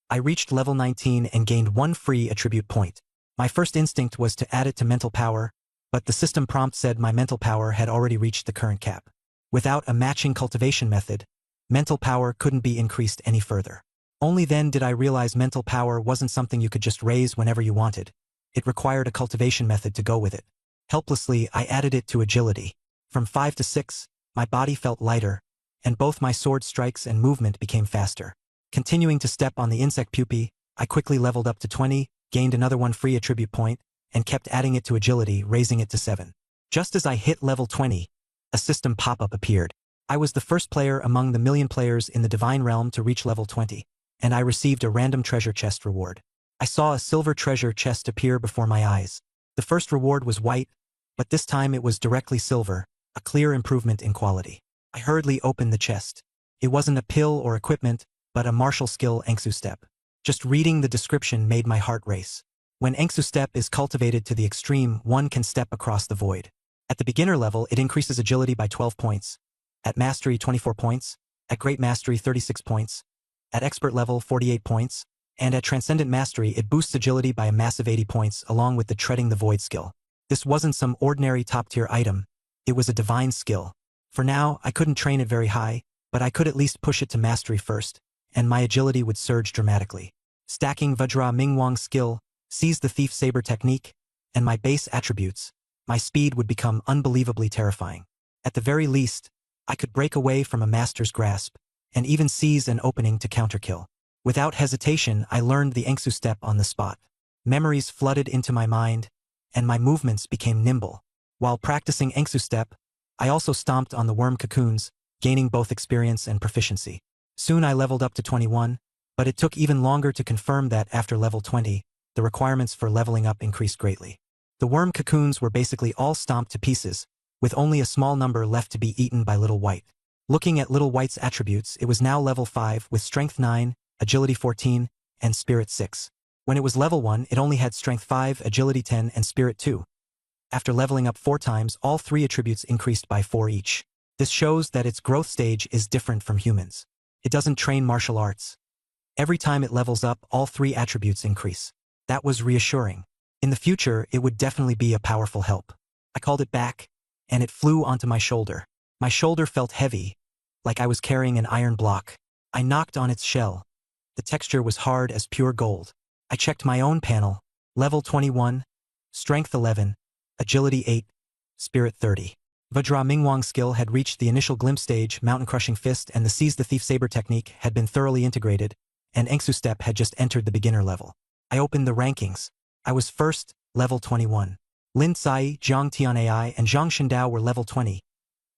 I reached level 19 and gained one free attribute point. My first instinct was to add it to mental power, but the system prompt said my mental power had already reached the current cap. Without a matching cultivation method, mental power couldn't be increased any further. Only then did I realize mental power wasn't something you could just raise whenever you wanted. It required a cultivation method to go with it. Helplessly, I added it to agility. From 5 to 6, my body felt lighter, and both my sword strikes and movement became faster. Continuing to step on the insect pupae, I quickly leveled up to 20, gained another one free attribute point, and kept adding it to agility, raising it to 7. Just as I hit level 20, a system pop-up appeared. I was the first player among the million players in the Divine Realm to reach level 20, and I received a random treasure chest reward. I saw a silver treasure chest appear before my eyes. The first reward was white, but this time it was directly silver, a clear improvement in quality. I hurriedly opened the chest. It wasn't a pill or equipment, but a martial skill Engsu Step. Just reading the description made my heart race. When Engsu Step is cultivated to the extreme, one can step across the void. At the beginner level, it increases agility by 12 points. At mastery, 24 points. At great mastery, 36 points. At expert level, 48 points. And at transcendent mastery, it boosts agility by a massive 80 points along with the treading the void skill. This wasn't some ordinary top-tier item. It was a divine skill. For now, I couldn't train it very high, but I could at least push it to mastery first, and my agility would surge dramatically. Stacking Vajra Mingwang's skill, Seize the Thief Saber technique, and my base attributes, my speed would become unbelievably terrifying. At the very least, I could break away from a master's grasp, and even seize an opening to counterkill. Without hesitation, I learned the Engsu Step on the spot. Memories flooded into my mind, and my movements became nimble. While practicing Engsu Step, I also stomped on the worm cocoons, gaining both experience and proficiency. Soon I leveled up to 21, but it took even longer to confirm that after level 20, the requirements for leveling up increased greatly. The worm cocoons were basically all stomped to pieces, with only a small number left to be eaten by Little White. Looking at Little White's attributes, it was now level 5 with Strength 9, Agility 14, and Spirit 6. When it was level 1, it only had Strength 5, Agility 10, and Spirit 2. After leveling up 4 times, all 3 attributes increased by 4 each. This shows that its growth stage is different from humans. It doesn't train martial arts. Every time it levels up, all 3 attributes increase. That was reassuring. In the future, it would definitely be a powerful help. I called it back, and it flew onto my shoulder. My shoulder felt heavy, like I was carrying an iron block. I knocked on its shell. The texture was hard as pure gold. I checked my own panel. Level 21, Strength 11, Agility 8, Spirit 30. Vajra Mingwang's skill had reached the initial glimpse stage, Mountain Crushing Fist and the Seize the Thief Saber technique had been thoroughly integrated, and Engsu Step had just entered the beginner level. I opened the rankings. I was first, level 21. Lin Cai, Zhang Tianai, and Zhang Shindao were level 20.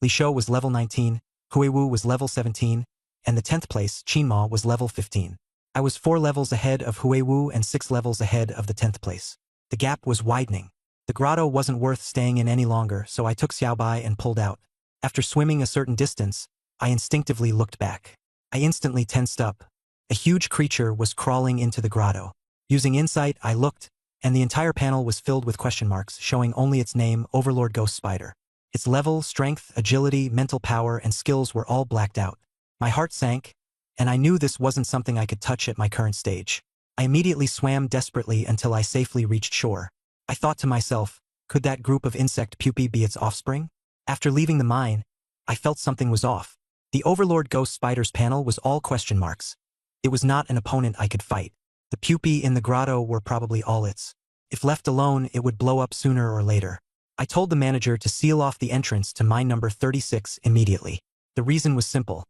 Li Shou was level 19, Hui Wu was level 17, and the 10th place, Qin Ma, was level 15. I was 4 levels ahead of Hui Wu and 6 levels ahead of the 10th place. The gap was widening. The grotto wasn't worth staying in any longer, so I took Xiaobai and pulled out. After swimming a certain distance, I instinctively looked back. I instantly tensed up. A huge creature was crawling into the grotto. Using insight, I looked, and the entire panel was filled with question marks, showing only its name, Overlord Ghost Spider. Its level, strength, agility, mental power, and skills were all blacked out. My heart sank, and I knew this wasn't something I could touch at my current stage. I immediately swam desperately until I safely reached shore. I thought to myself, could that group of insect pupae be its offspring? After leaving the mine, I felt something was off. The Overlord Ghost Spider's panel was all question marks. It was not an opponent I could fight. The pupae in the grotto were probably all its. If left alone, it would blow up sooner or later. I told the manager to seal off the entrance to mine number 36 immediately. The reason was simple.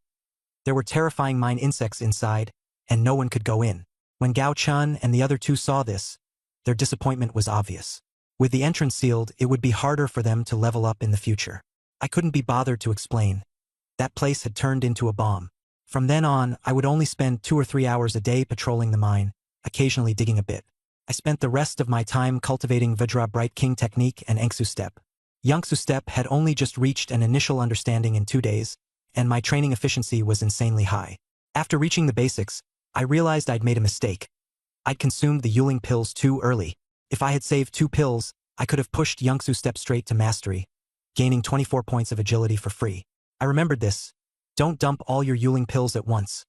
There were terrifying mine insects inside, and no one could go in. When Gao Chun and the other two saw this, their disappointment was obvious. With the entrance sealed, it would be harder for them to level up in the future. I couldn't be bothered to explain. That place had turned into a bomb. From then on, I would only spend 2 or 3 hours a day patrolling the mine, occasionally digging a bit. I spent the rest of my time cultivating Vajra Bright King technique and Engsu Step. Yangsu Step had only just reached an initial understanding in 2 days, and my training efficiency was insanely high. After reaching the basics, I realized I'd made a mistake. I'd consumed the Yuling pills too early. If I had saved 2 pills, I could have pushed Yangsu Step straight to mastery, gaining 24 points of agility for free. I remembered this. Don't dump all your Yuling pills at once.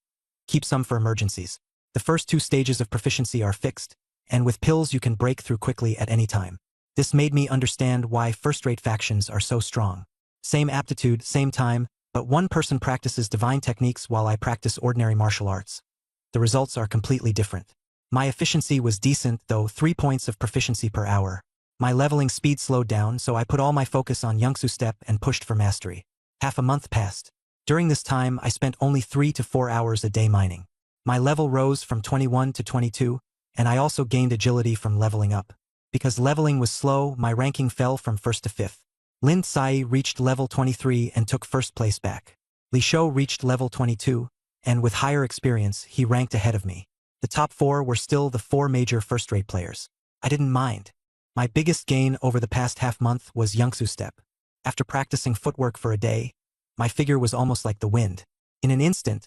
Keep some for emergencies. The first 2 stages of proficiency are fixed, and with pills you can break through quickly at any time. This made me understand why first-rate factions are so strong. Same aptitude, same time, but one person practices divine techniques while I practice ordinary martial arts. The results are completely different. My efficiency was decent, though 3 points of proficiency per hour. My leveling speed slowed down, so I put all my focus on Yangsu Step and pushed for mastery. Half a month passed. During this time, I spent only 3 to 4 hours a day mining. My level rose from 21 to 22, and I also gained agility from leveling up. Because leveling was slow, my ranking fell from 1st to 5th. Lin Cai reached level 23 and took 1st place back. Li Shou reached level 22, and with higher experience, he ranked ahead of me. The top 4 were still the 4 major first-rate players. I didn't mind. My biggest gain over the past half-month was Yangsu Step. After practicing footwork for a day, my figure was almost like the wind. In an instant,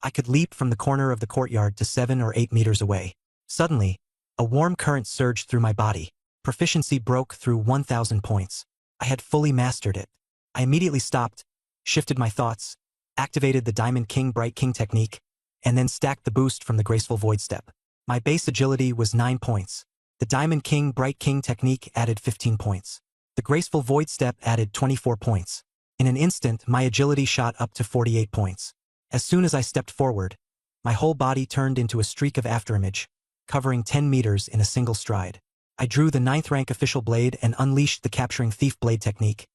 I could leap from the corner of the courtyard to 7 or 8 meters away. Suddenly, a warm current surged through my body. Proficiency broke through 1,000 points. I had fully mastered it. I immediately stopped, shifted my thoughts, activated the Diamond King Bright King technique, and then stacked the boost from the Graceful Void Step. My base agility was 9 points. The Diamond King Bright King technique added 15 points. The Graceful Void Step added 24 points. In an instant, my agility shot up to 48 points. As soon as I stepped forward, my whole body turned into a streak of afterimage, covering 10 meters in a single stride. I drew the 9th rank official blade and unleashed the Capturing Thief blade technique,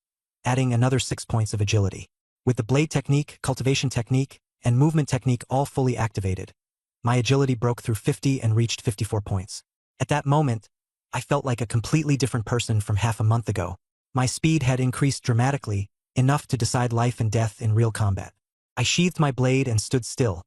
adding another 6 points of agility. With the blade technique, cultivation technique, and movement technique all fully activated, my agility broke through 50 and reached 54 points. At that moment, I felt like a completely different person from half a month ago. My speed had increased dramatically, enough to decide life and death in real combat. I sheathed my blade and stood still.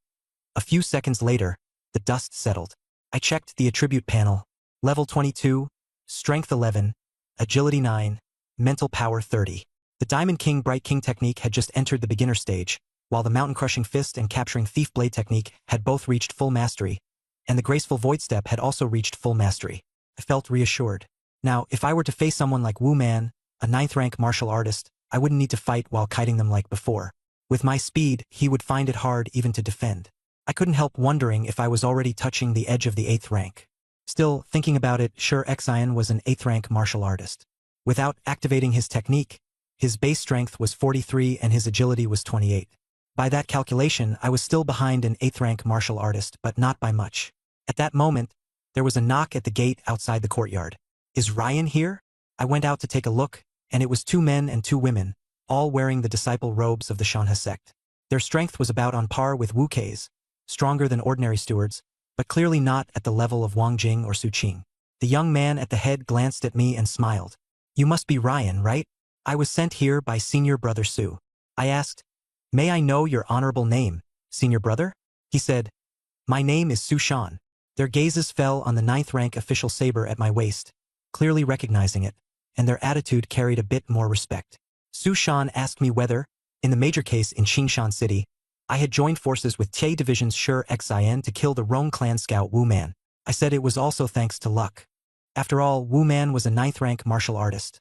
A few seconds later, the dust settled. I checked the attribute panel. Level 22, Strength 11, Agility 9, Mental Power 30. The Diamond King Bright King technique had just entered the beginner stage, while the Mountain Crushing Fist and Capturing Thief blade technique had both reached full mastery, and the Graceful Void Step had also reached full mastery. I felt reassured. Now, if I were to face someone like Wu Man, a 9th rank martial artist, I wouldn't need to fight while kiting them like before. With my speed, he would find it hard even to defend. I couldn't help wondering if I was already touching the edge of the 8th rank. Still, thinking about it, sure, Xian was an 8th rank martial artist. Without activating his technique, his base strength was 43 and his agility was 28. By that calculation, I was still behind an 8th rank martial artist, but not by much. At that moment, there was a knock at the gate outside the courtyard. Is Ryan here? I went out to take a look, and it was 2 men and 2 women, all wearing the disciple robes of the Shanhe sect. Their strength was about on par with Wu Kei's, stronger than ordinary stewards, but clearly not at the level of Wang Jing or Su Qing. The young man at the head glanced at me and smiled. You must be Ryan, right? I was sent here by Senior Brother Su. I asked, may I know your honorable name, Senior Brother? He said, my name is Su Shan. Their gazes fell on the 9th rank official saber at my waist, clearly recognizing it, and their attitude carried a bit more respect. Su Shan asked me whether, in the major case in Qingshan City, I had joined forces with Tie Division's Sher Xin to kill the Rong clan scout Wu Man. I said it was also thanks to luck. After all, Wu Man was a 9th rank martial artist.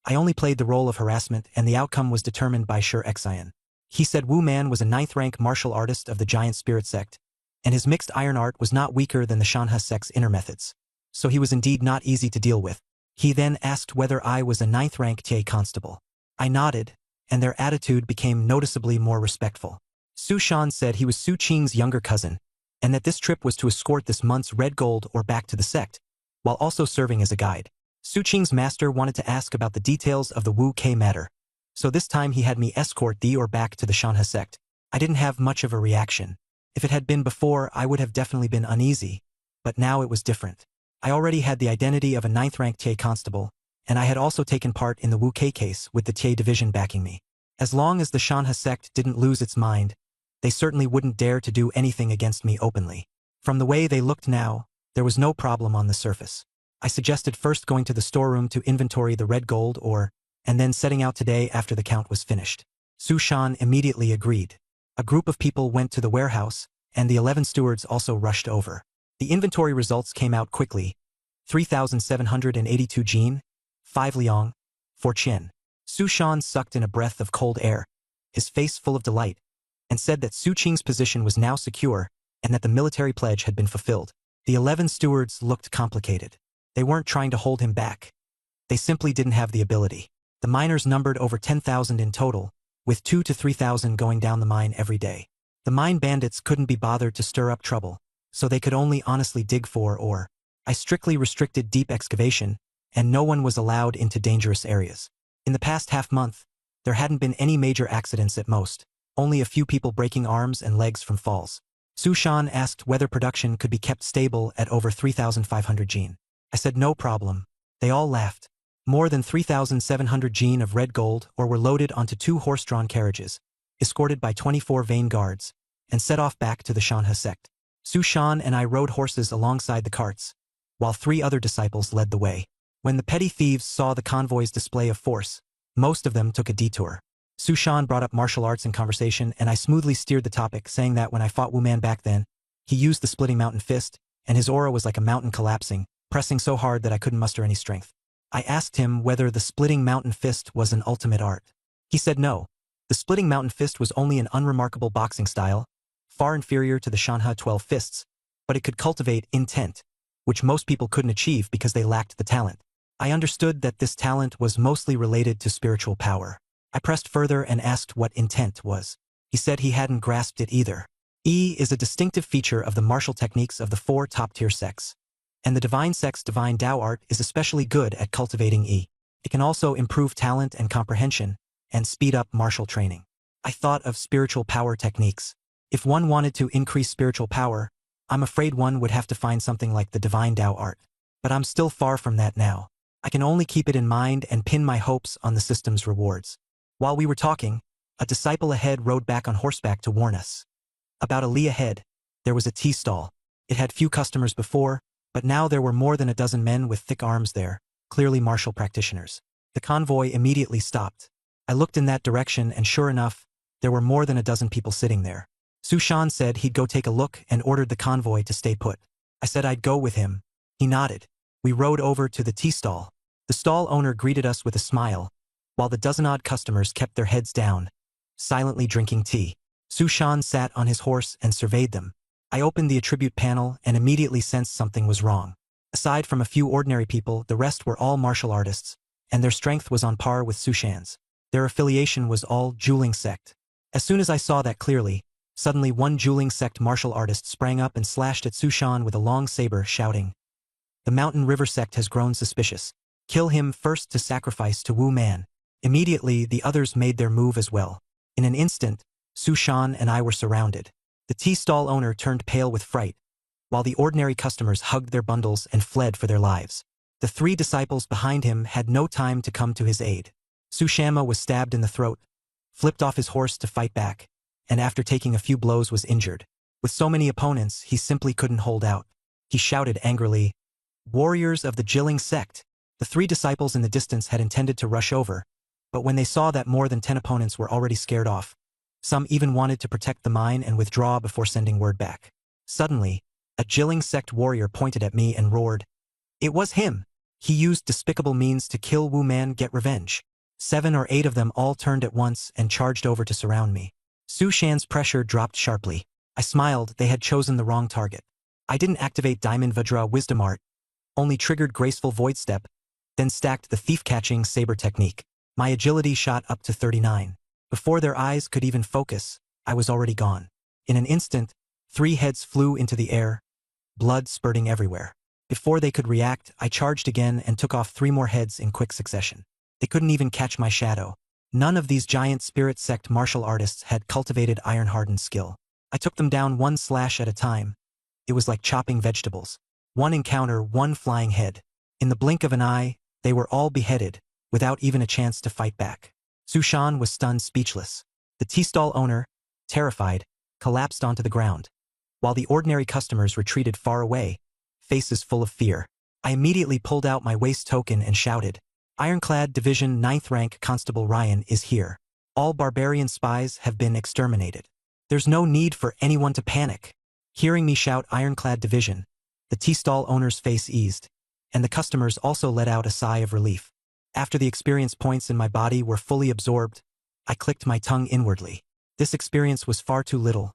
I only played the role of harassment and the outcome was determined by Sher Xin. He said Wu Man was a 9th rank martial artist of the Giant Spirit sect, and his mixed iron art was not weaker than the Shanha sect's inner methods. So he was indeed not easy to deal with. He then asked whether I was a 9th rank Tie constable. I nodded, and their attitude became noticeably more respectful. Su Shan said he was Su Qing's younger cousin, and that this trip was to escort this month's red gold ore back to the sect, while also serving as a guide. Su Qing's master wanted to ask about the details of the Wu Ke matter, so this time he had me escort the ore back to the Shanha sect. I didn't have much of a reaction. If it had been before, I would have definitely been uneasy, but now it was different. I already had the identity of a 9th rank Tie constable, and I had also taken part in the Wu Ke case with the Tie division backing me. As long as the Shanha sect didn't lose its mind, they certainly wouldn't dare to do anything against me openly. From the way they looked now, there was no problem on the surface. I suggested first going to the storeroom to inventory the red gold ore, and then setting out today after the count was finished. Su Shan immediately agreed. A group of people went to the warehouse, and the 11 stewards also rushed over. The inventory results came out quickly. 3,782 Jin, 5 Liang, 4 Qian. Su Shan sucked in a breath of cold air, his face full of delight, and said that Su Qing's position was now secure and that the military pledge had been fulfilled. The 11 stewards looked complicated. They weren't trying to hold him back. They simply didn't have the ability. The miners numbered over 10,000 in total, with 2,000 to 3,000 going down the mine every day. The mine bandits couldn't be bothered to stir up trouble, so they could only honestly dig for ore. I strictly restricted deep excavation, and no one was allowed into dangerous areas. In the past half-month, there hadn't been any major accidents at most, only a few people breaking arms and legs from falls. Su Shan asked whether production could be kept stable at over 3,500 Jin. I said no problem. They all laughed. More than 3,700 Jin of red gold ore were loaded onto 2 horse-drawn carriages, escorted by 24 vain guards, and set off back to the Shanha sect. Su Shan and I rode horses alongside the carts, while 3 other disciples led the way. When the petty thieves saw the convoy's display of force, most of them took a detour. Su Shan brought up martial arts in conversation, and I smoothly steered the topic, saying that when I fought Wu Man back then, he used the Splitting Mountain Fist, and his aura was like a mountain collapsing, pressing so hard that I couldn't muster any strength. I asked him whether the Splitting Mountain Fist was an ultimate art. He said no. The Splitting Mountain Fist was only an unremarkable boxing style, far inferior to the Shanha 12 fists, but it could cultivate intent, which most people couldn't achieve because they lacked the talent. I understood that this talent was mostly related to spiritual power. I pressed further and asked what intent was. He said he hadn't grasped it either. Yi is a distinctive feature of the martial techniques of the 4 top-tier sects, and the divine sect's divine Dao art is especially good at cultivating Yi. It can also improve talent and comprehension, and speed up martial training. I thought of spiritual power techniques. If one wanted to increase spiritual power, I'm afraid one would have to find something like the divine Dao art. But I'm still far from that now. I can only keep it in mind and pin my hopes on the system's rewards. While we were talking, a disciple ahead rode back on horseback to warn us. About a li ahead, there was a tea stall. It had few customers before, but now there were more than a dozen men with thick arms there, clearly martial practitioners. The convoy immediately stopped. I looked in that direction, and sure enough, there were more than a dozen people sitting there. Su Shan said he'd go take a look and ordered the convoy to stay put. I said I'd go with him. He nodded. We rode over to the tea stall. The stall owner greeted us with a smile, while the dozen-odd customers kept their heads down, silently drinking tea. Su Shan sat on his horse and surveyed them. I opened the attribute panel and immediately sensed something was wrong. Aside from a few ordinary people, the rest were all martial artists, and their strength was on par with Su Shan's. Their affiliation was all Juling sect. As soon as I saw that clearly, suddenly one Juling sect martial artist sprang up and slashed at Su Shan with a long saber, shouting, "The Mountain River sect has grown suspicious. Kill him first to sacrifice to Wu Man." Immediately, the others made their move as well. In an instant, Su Shan and I were surrounded. The tea stall owner turned pale with fright, while the ordinary customers hugged their bundles and fled for their lives. The 3 disciples behind him had no time to come to his aid. Su Shama was stabbed in the throat, flipped off his horse to fight back, and after taking a few blows was injured. With so many opponents, he simply couldn't hold out. He shouted angrily, "Warriors of the Jilling sect!" The 3 disciples in the distance had intended to rush over, but when they saw that more than 10 opponents were already scared off, some even wanted to protect the mine and withdraw before sending word back. Suddenly, a Jilling sect warrior pointed at me and roared. It was him! He used despicable means to kill Wu Man get revenge. 7 or 8 of them all turned at once and charged over to surround me. Su Shan's pressure dropped sharply. I smiled. They had chosen the wrong target. I didn't activate Diamond Vajra Wisdom Art, only triggered Graceful Void Step, then stacked the thief-catching saber technique. My agility shot up to 39. Before their eyes could even focus, I was already gone. In an instant, 3 heads flew into the air, blood spurting everywhere. Before they could react, I charged again and took off 3 more heads in quick succession. They couldn't even catch my shadow. None of these giant spirit sect martial artists had cultivated iron-hardened skill. I took them down 1 slash at a time. It was like chopping vegetables. 1 encounter, 1 flying head. In the blink of an eye, they were all beheaded, without even a chance to fight back. Su Shan was stunned speechless. The tea stall owner, terrified, collapsed onto the ground, while the ordinary customers retreated far away, faces full of fear. I immediately pulled out my waist token and shouted, "Ironclad Division 9th Rank Constable Ryan is here. All barbarian spies have been exterminated. There's no need for anyone to panic." Hearing me shout Ironclad Division, the tea stall owner's face eased, and the customers also let out a sigh of relief. After the experience points in my body were fully absorbed, I clicked my tongue inwardly. This experience was far too little.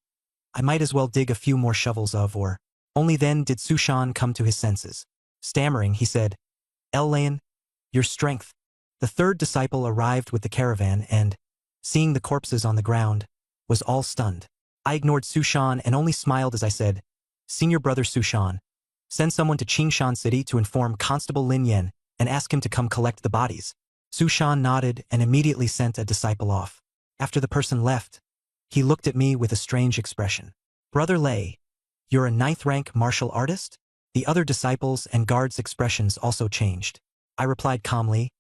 I might as well dig a few more shovels of ore. Only then did Su Shan come to his senses. Stammering, he said, "Elaine, your strength." The 3rd disciple arrived with the caravan and, seeing the corpses on the ground, was all stunned. I ignored Su Shan and only smiled as I said, "Senior brother Su Shan, send someone to Qingshan City to inform Constable Lin Yan and ask him to come collect the bodies." Su Shan nodded and immediately sent a disciple off. After the person left, he looked at me with a strange expression. "Brother Lei, you're a 9th rank martial artist?" The other disciples and guards' expressions also changed. I replied calmly,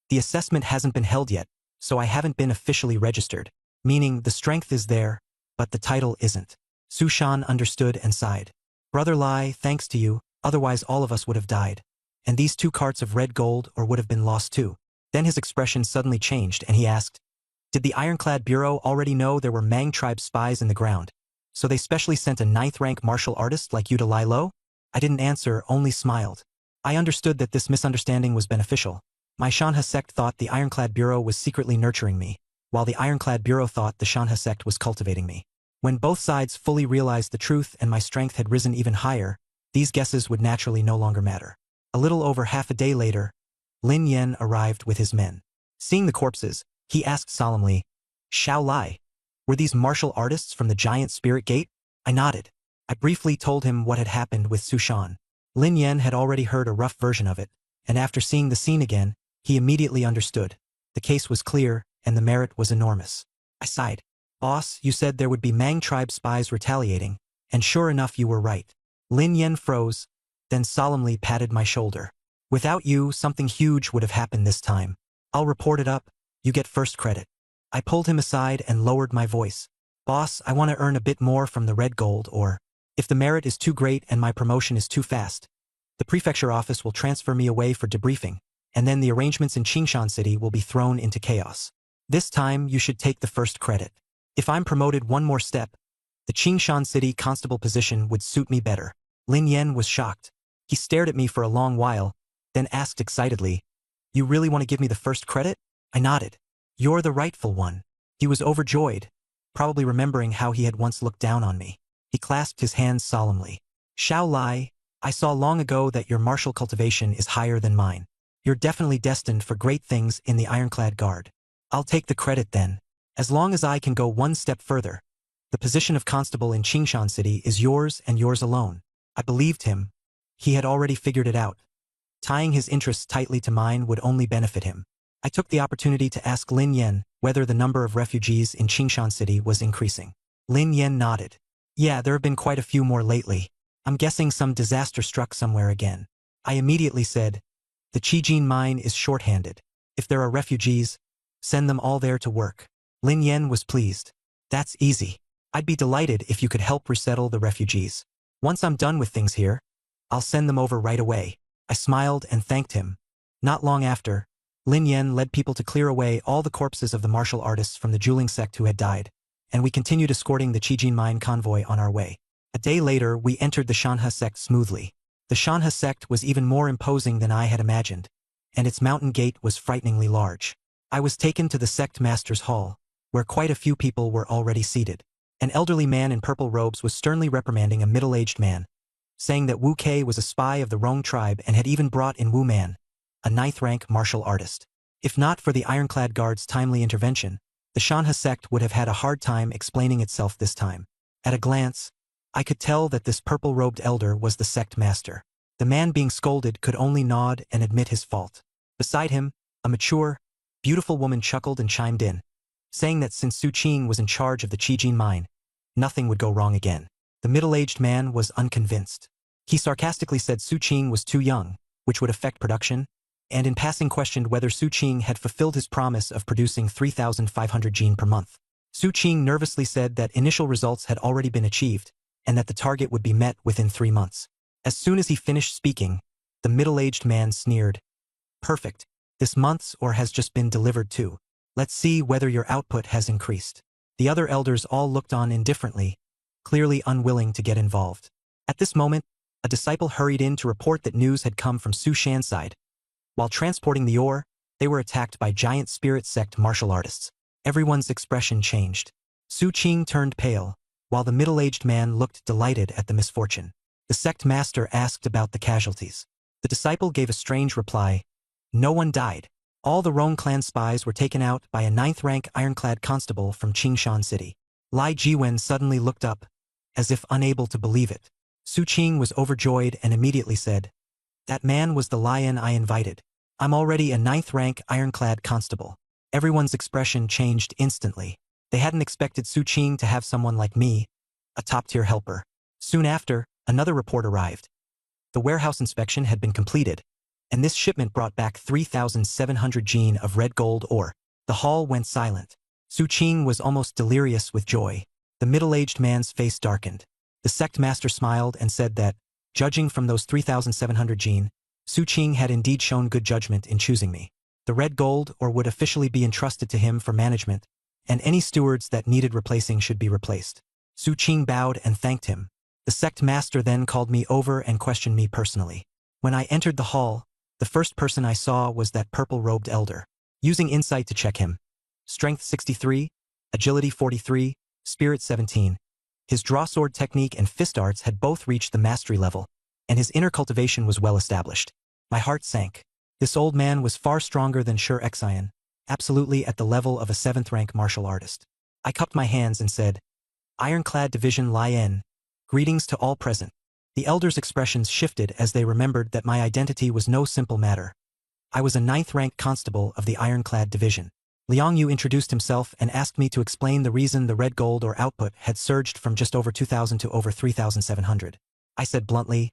"The assessment hasn't been held yet, so I haven't been officially registered, meaning the strength is there, but the title isn't." Su Shan understood and sighed. "Brother Lai, thanks to you, otherwise all of us would have died. And these 2 carts of red gold or would have been lost too." Then his expression suddenly changed and he asked, "Did the Ironclad Bureau already know there were Mang tribe spies in the ground? So they specially sent a 9th rank martial artist like you to lie low?" I didn't answer, only smiled. I understood that this misunderstanding was beneficial. My Shanha sect thought the Ironclad Bureau was secretly nurturing me, while the Ironclad Bureau thought the Shanha sect was cultivating me. When both sides fully realized the truth and my strength had risen even higher, these guesses would naturally no longer matter. A little over half a day later, Lin Yan arrived with his men. Seeing the corpses, he asked solemnly, "Xiao Lai, were these martial artists from the giant spirit gate?" I nodded. I briefly told him what had happened with Su Shan. Lin Yan had already heard a rough version of it, and after seeing the scene again, he immediately understood. The case was clear, and the merit was enormous. I sighed. "Boss, you said there would be Mang tribe spies retaliating, and sure enough you were right." Lin Yan froze, then solemnly patted my shoulder. "Without you, something huge would have happened this time. I'll report it up. You get first credit." I pulled him aside and lowered my voice. "Boss, I want to earn a bit more from the red gold, or, if the merit is too great and my promotion is too fast, the prefecture office will transfer me away for debriefing, and then the arrangements in Qingshan City will be thrown into chaos. This time, you should take the first credit. If I'm promoted 1 more step, the Qingshan City constable position would suit me better." Lin Yan was shocked. He stared at me for a long while, then asked excitedly, "You really want to give me the first credit?" I nodded. "You're the rightful one." He was overjoyed, probably remembering how he had once looked down on me. He clasped his hands solemnly. "Xiao Lai, I saw long ago that your martial cultivation is higher than mine. You're definitely destined for great things in the Ironclad Guard. I'll take the credit then. As long as I can go 1 step further, the position of constable in Qingshan City is yours and yours alone." I believed him. He had already figured it out. Tying his interests tightly to mine would only benefit him. I took the opportunity to ask Lin Yan whether the number of refugees in Qingshan City was increasing. Lin Yan nodded. "Yeah, there have been quite a few more lately. I'm guessing some disaster struck somewhere again." I immediately said, The Qijin mine is short-handed. If there are refugees, send them all there to work. Lin Yen was pleased. That's easy. I'd be delighted if you could help resettle the refugees. Once I'm done with things here, I'll send them over right away. I smiled and thanked him. Not long after, Lin Yen led people to clear away all the corpses of the martial artists from the Juling sect who had died, and we continued escorting the Qijin mine convoy on our way. A day later, we entered the Shanhe sect smoothly. The Shanhe sect was even more imposing than I had imagined, and its mountain gate was frighteningly large. I was taken to the sect master's hall, where quite a few people were already seated. An elderly man in purple robes was sternly reprimanding a middle-aged man, saying that Wu Kei was a spy of the Rong tribe and had even brought in Wu Man, a ninth-rank martial artist. If not for the ironclad guard's timely intervention, the Shanhe sect would have had a hard time explaining itself this time. At a glance, I could tell that this purple-robed elder was the sect master. The man being scolded could only nod and admit his fault. Beside him, a mature, beautiful woman chuckled and chimed in, saying that since Su Qing was in charge of the Qijin mine, nothing would go wrong again. The middle-aged man was unconvinced. He sarcastically said Su Qing was too young, which would affect production, and in passing questioned whether Su Qing had fulfilled his promise of producing 3,500 jin per month. Su Qing nervously said that initial results had already been achieved, and that the target would be met within 3 months. As soon as he finished speaking, the middle-aged man sneered. Perfect. This month's or has just been delivered too. Let's see whether your output has increased. The other elders all looked on indifferently, clearly unwilling to get involved. At this moment, a disciple hurried in to report that news had come from Su Shan's side. While transporting the ore, they were attacked by giant spirit sect martial artists. Everyone's expression changed. Su Qing turned pale, while the middle-aged man looked delighted at the misfortune. The sect master asked about the casualties. The disciple gave a strange reply. No one died. All the Rong clan spies were taken out by a 9th-rank ironclad constable from Qingshan City. Lai Jiwen suddenly looked up, as if unable to believe it. Su Qing was overjoyed and immediately said, "That man was the lion I invited. I'm already a 9th-rank ironclad constable." Everyone's expression changed instantly. They hadn't expected Su Qing to have someone like me, a top-tier helper. Soon after, another report arrived. The warehouse inspection had been completed, and this shipment brought back 3,700 jin of red gold ore. The hall went silent. Su Qing was almost delirious with joy. The middle-aged man's face darkened. The sect master smiled and said that, judging from those 3,700 jin, Su Qing had indeed shown good judgment in choosing me. The red gold ore would officially be entrusted to him for management, and any stewards that needed replacing should be replaced. Su Qing bowed and thanked him. The sect master then called me over and questioned me personally. When I entered the hall, the first person I saw was that purple-robed elder. Using insight to check him. Strength 63, Agility 43, Spirit 17. His draw-sword technique and fist arts had both reached the mastery level, and his inner cultivation was well established. My heart sank. This old man was far stronger than Sher Xian, absolutely at the level of a 7th-rank martial artist. I cupped my hands and said, "Ironclad Division Lai En, greetings to all present." The elders' expressions shifted as they remembered that my identity was no simple matter. I was a 9th-rank constable of the Ironclad Division. Liang Yu introduced himself and asked me to explain the reason the red gold ore output had surged from just over 2,000 to over 3,700. I said bluntly,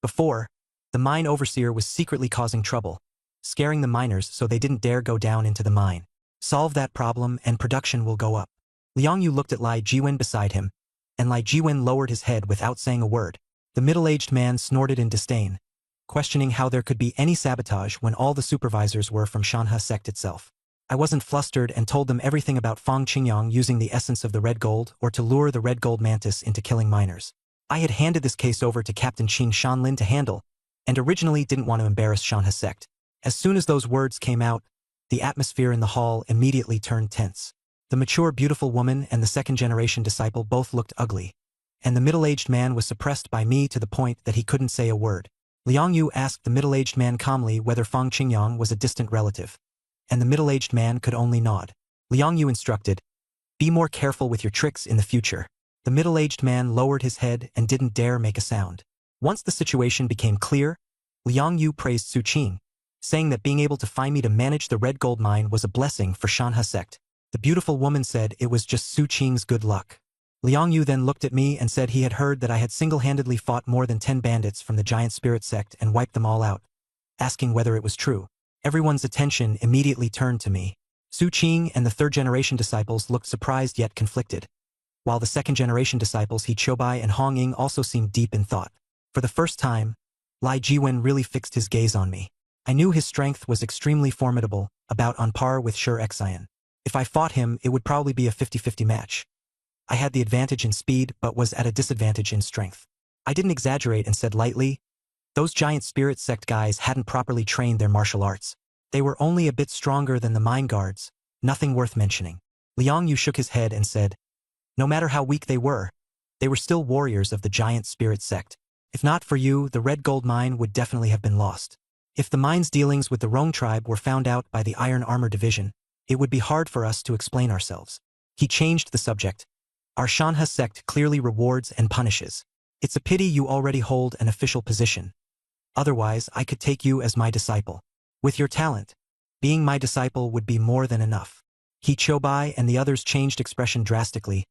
"Before, the mine overseer was secretly causing trouble, scaring the miners so they didn't dare go down into the mine. Solve that problem and production will go up." Liang Yu looked at Lai Jiwen beside him, and Lai Jiwen lowered his head without saying a word. The middle-aged man snorted in disdain, questioning how there could be any sabotage when all the supervisors were from Shanhe sect itself. I wasn't flustered and told them everything about Fang Qingyang using the essence of the red gold or to lure the red gold mantis into killing miners. I had handed this case over to Captain Qing Shanlin to handle, and originally didn't want to embarrass Shanhe sect. As soon as those words came out, the atmosphere in the hall immediately turned tense. The mature beautiful woman and the second-generation disciple both looked ugly, and the middle-aged man was suppressed by me to the point that he couldn't say a word. Liang Yu asked the middle-aged man calmly whether Fang Qingyang was a distant relative, and the middle-aged man could only nod. Liang Yu instructed, "Be more careful with your tricks in the future." The middle-aged man lowered his head and didn't dare make a sound. Once the situation became clear, Liang Yu praised Su Qing, saying that being able to find me to manage the red gold mine was a blessing for Shanhe sect. The beautiful woman said it was just Su Qing's good luck. Liang Yu then looked at me and said he had heard that I had single-handedly fought more than 10 bandits from the giant spirit sect and wiped them all out, asking whether it was true. Everyone's attention immediately turned to me. Su Qing and the third-generation disciples looked surprised yet conflicted, while the second-generation disciples He Choubai and Hong Ying also seemed deep in thought. For the first time, Lai Jiwen really fixed his gaze on me. I knew his strength was extremely formidable, about on par with Shi Xian. If I fought him, it would probably be a 50-50 match. I had the advantage in speed but was at a disadvantage in strength. I didn't exaggerate and said lightly, those giant spirit sect guys hadn't properly trained their martial arts. They were only a bit stronger than the mine guards, nothing worth mentioning. Liang Yu shook his head and said, no matter how weak they were still warriors of the giant spirit sect. If not for you, the red gold mine would definitely have been lost. If the mine's dealings with the Rong tribe were found out by the Iron Armor Division, it would be hard for us to explain ourselves. He changed the subject. Our Shanhe sect clearly rewards and punishes. It's a pity you already hold an official position. Otherwise, I could take you as my disciple. With your talent, being my disciple would be more than enough. He Choubai and the others changed expression drastically,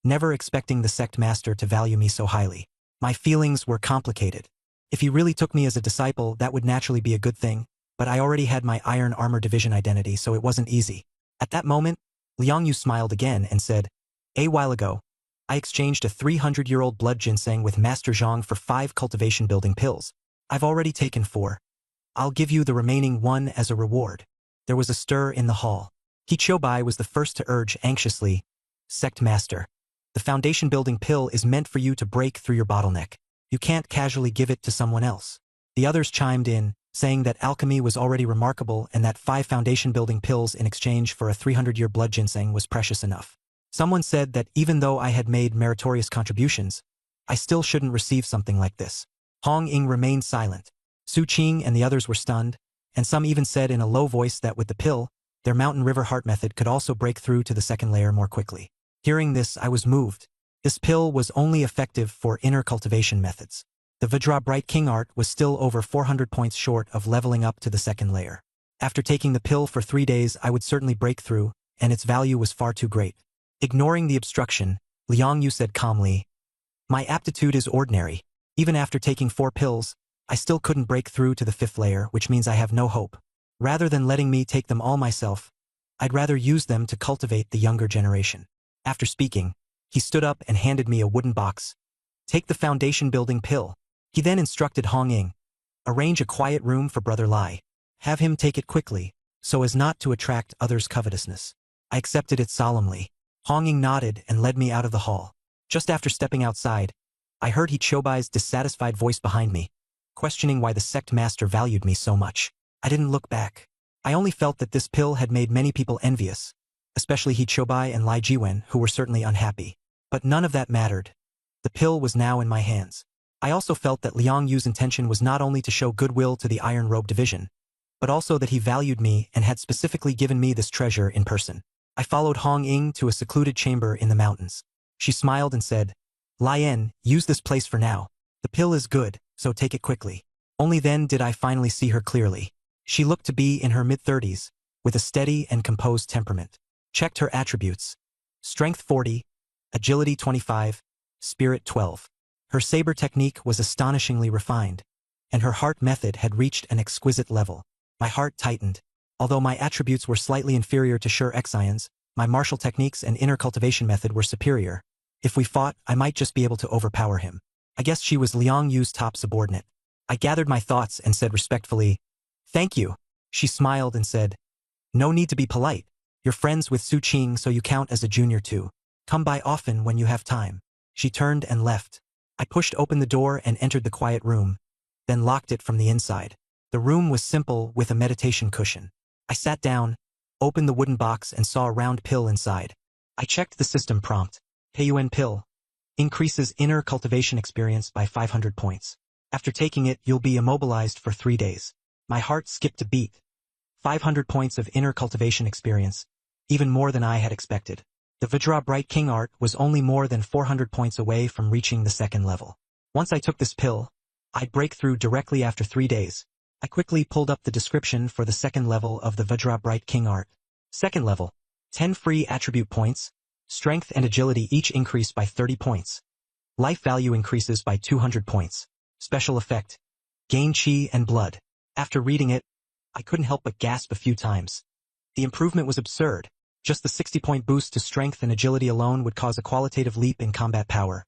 never expecting the sect master to value me so highly. My feelings were complicated. If he really took me as a disciple, that would naturally be a good thing, but I already had my Iron Armor Division identity, so it wasn't easy. At that moment, Liang Yu smiled again and said, a while ago, I exchanged a 300-year-old blood ginseng with Master Zhang for 5 cultivation building pills. I've already taken 4. I'll give you the remaining 1 as a reward. There was a stir in the hall. He Choubai was the first to urge anxiously, Sect Master, the foundation building pill is meant for you to break through your bottleneck. You can't casually give it to someone else. The others chimed in, saying that alchemy was already remarkable and that 5 foundation building pills in exchange for a 300-year blood ginseng was precious enough. Someone said that even though I had made meritorious contributions, I still shouldn't receive something like this. Hong Ying remained silent. Su Qing and the others were stunned, and some even said in a low voice that with the pill, their Mountain River Heart method could also break through to the second layer more quickly. Hearing this, I was moved. This pill was only effective for inner cultivation methods. The Vajra Bright King art was still over 400 points short of leveling up to the second layer. After taking the pill for 3 days, I would certainly break through, and its value was far too great. Ignoring the obstruction, Liang Yu said calmly, my aptitude is ordinary. Even after taking 4 pills, I still couldn't break through to the 5th layer, which means I have no hope. Rather than letting me take them all myself, I'd rather use them to cultivate the younger generation. After speaking, he stood up and handed me a wooden box. Take the foundation building pill. He then instructed Hong Ying. Arrange a quiet room for Brother Lai. Have him take it quickly, so as not to attract others' covetousness. I accepted it solemnly. Hong Ying nodded and led me out of the hall. Just after stepping outside, I heard He Choubai's dissatisfied voice behind me, questioning why the sect master valued me so much. I didn't look back. I only felt that this pill had made many people envious, especially He Choubai and Lai Jiwen, who were certainly unhappy. But none of that mattered. The pill was now in my hands. I also felt that Liang Yu's intention was not only to show goodwill to the Iron Robe Division, but also that he valued me and had specifically given me this treasure in person. I followed Hong Ying to a secluded chamber in the mountains. She smiled and said, Lian, use this place for now. The pill is good, so take it quickly. Only then did I finally see her clearly. She looked to be in her mid-30s, with a steady and composed temperament. Checked her attributes. Strength 40, Agility 25, Spirit 12. Her saber technique was astonishingly refined, and her heart method had reached an exquisite level. My heart tightened. Although my attributes were slightly inferior to Shi Xian's, my martial techniques and inner cultivation method were superior. If we fought, I might just be able to overpower him. I guess she was Liang Yu's top subordinate. I gathered my thoughts and said respectfully, Thank you. She smiled and said, No need to be polite. You're friends with Su Qing, so you count as a junior too. Come by often when you have time. She turned and left. I pushed open the door and entered the quiet room, then locked it from the inside. The room was simple with a meditation cushion. I sat down, opened the wooden box and saw a round pill inside. I checked the system prompt. Peiyuan pill. Increases inner cultivation experience by 500 points. After taking it, you'll be immobilized for 3 days. My heart skipped a beat. 500 points of inner cultivation experience, even more than I had expected. The Vajra Bright King art was only more than 400 points away from reaching the second level. Once I took this pill, I'd break through directly after 3 days. I quickly pulled up the description for the second level of the Vajra Bright King art. Second level, 10 free attribute points, strength and agility each increase by 30 points. Life value increases by 200 points. Special effect, gain chi and blood. After reading it, I couldn't help but gasp a few times. The improvement was absurd. Just the 60-point boost to strength and agility alone would cause a qualitative leap in combat power.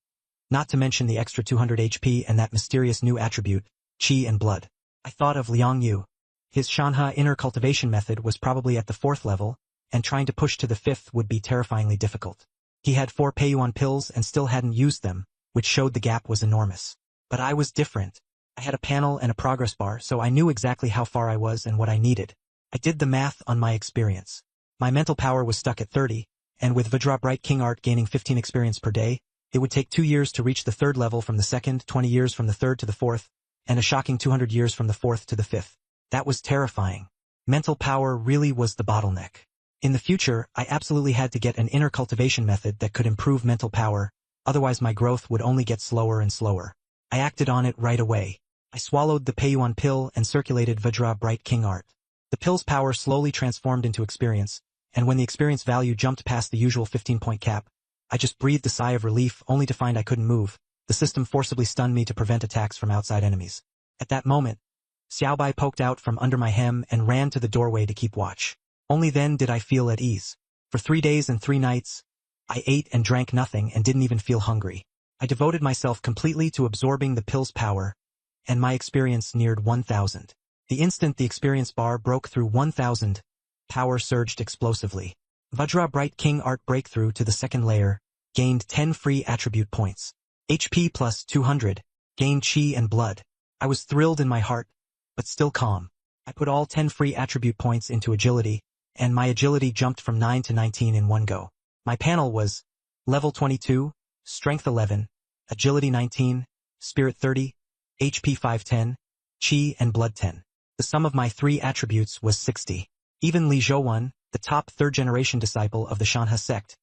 Not to mention the extra 200 HP and that mysterious new attribute, Qi and Blood. I thought of Liang Yu. His Shanhe inner cultivation method was probably at the 4th level, and trying to push to the 5th would be terrifyingly difficult. He had 4 Peiyuan pills and still hadn't used them, which showed the gap was enormous. But I was different. I had a panel and a progress bar, so I knew exactly how far I was and what I needed. I did the math on my experience. My mental power was stuck at 30, and with Vajra Bright King Art gaining 15 experience per day, it would take 2 years to reach the 3rd level from the 2nd, 20 years from the 3rd to the 4th, and a shocking 200 years from the 4th to the 5th. That was terrifying. Mental power really was the bottleneck. In the future, I absolutely had to get an inner cultivation method that could improve mental power, otherwise my growth would only get slower and slower. I acted on it right away. I swallowed the Peiyuan pill and circulated Vajra Bright King Art. The pill's power slowly transformed into experience, and when the experience value jumped past the usual 15-point cap, I just breathed a sigh of relief only to find I couldn't move. The system forcibly stunned me to prevent attacks from outside enemies. At that moment, Xiaobai poked out from under my hem and ran to the doorway to keep watch. Only then did I feel at ease. For 3 days and 3 nights, I ate and drank nothing and didn't even feel hungry. I devoted myself completely to absorbing the pill's power, and my experience neared 1,000. The instant the experience bar broke through 1,000, power surged explosively. Vajra Bright King Art breakthrough to the 2nd layer, gained 10 free attribute points. HP plus 200, gained Qi and Blood. I was thrilled in my heart, but still calm. I put all 10 free attribute points into agility, and my agility jumped from 9 to 19 in one go. My panel was level 22, strength 11, agility 19, spirit 30, HP 510, Qi and Blood 10. The sum of my 3 attributes was 60. Even Li Zhouwen, the top 3rd-generation disciple of the Shanhe sect,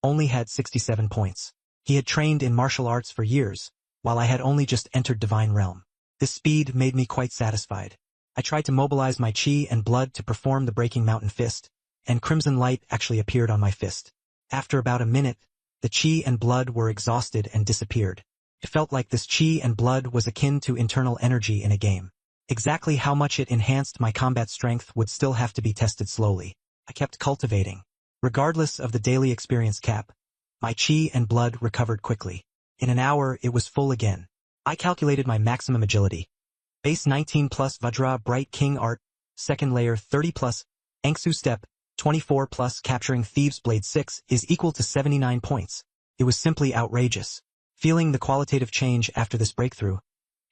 only had 67 points. He had trained in martial arts for years, while I had only just entered Divine Realm. This speed made me quite satisfied. I tried to mobilize my Qi and Blood to perform the Breaking Mountain Fist, and crimson light actually appeared on my fist. After about a minute, the Qi and Blood were exhausted and disappeared. It felt like this Qi and Blood was akin to internal energy in a game. Exactly how much it enhanced my combat strength would still have to be tested slowly. I kept cultivating. Regardless of the daily experience cap, my Qi and Blood recovered quickly. In an hour, it was full again. I calculated my maximum agility. Base 19 plus Vajra Bright King Art, 2nd layer 30 plus, Engsu Step, 24 plus capturing Thieves Blade 6 is equal to 79 points. It was simply outrageous. Feeling the qualitative change after this breakthrough,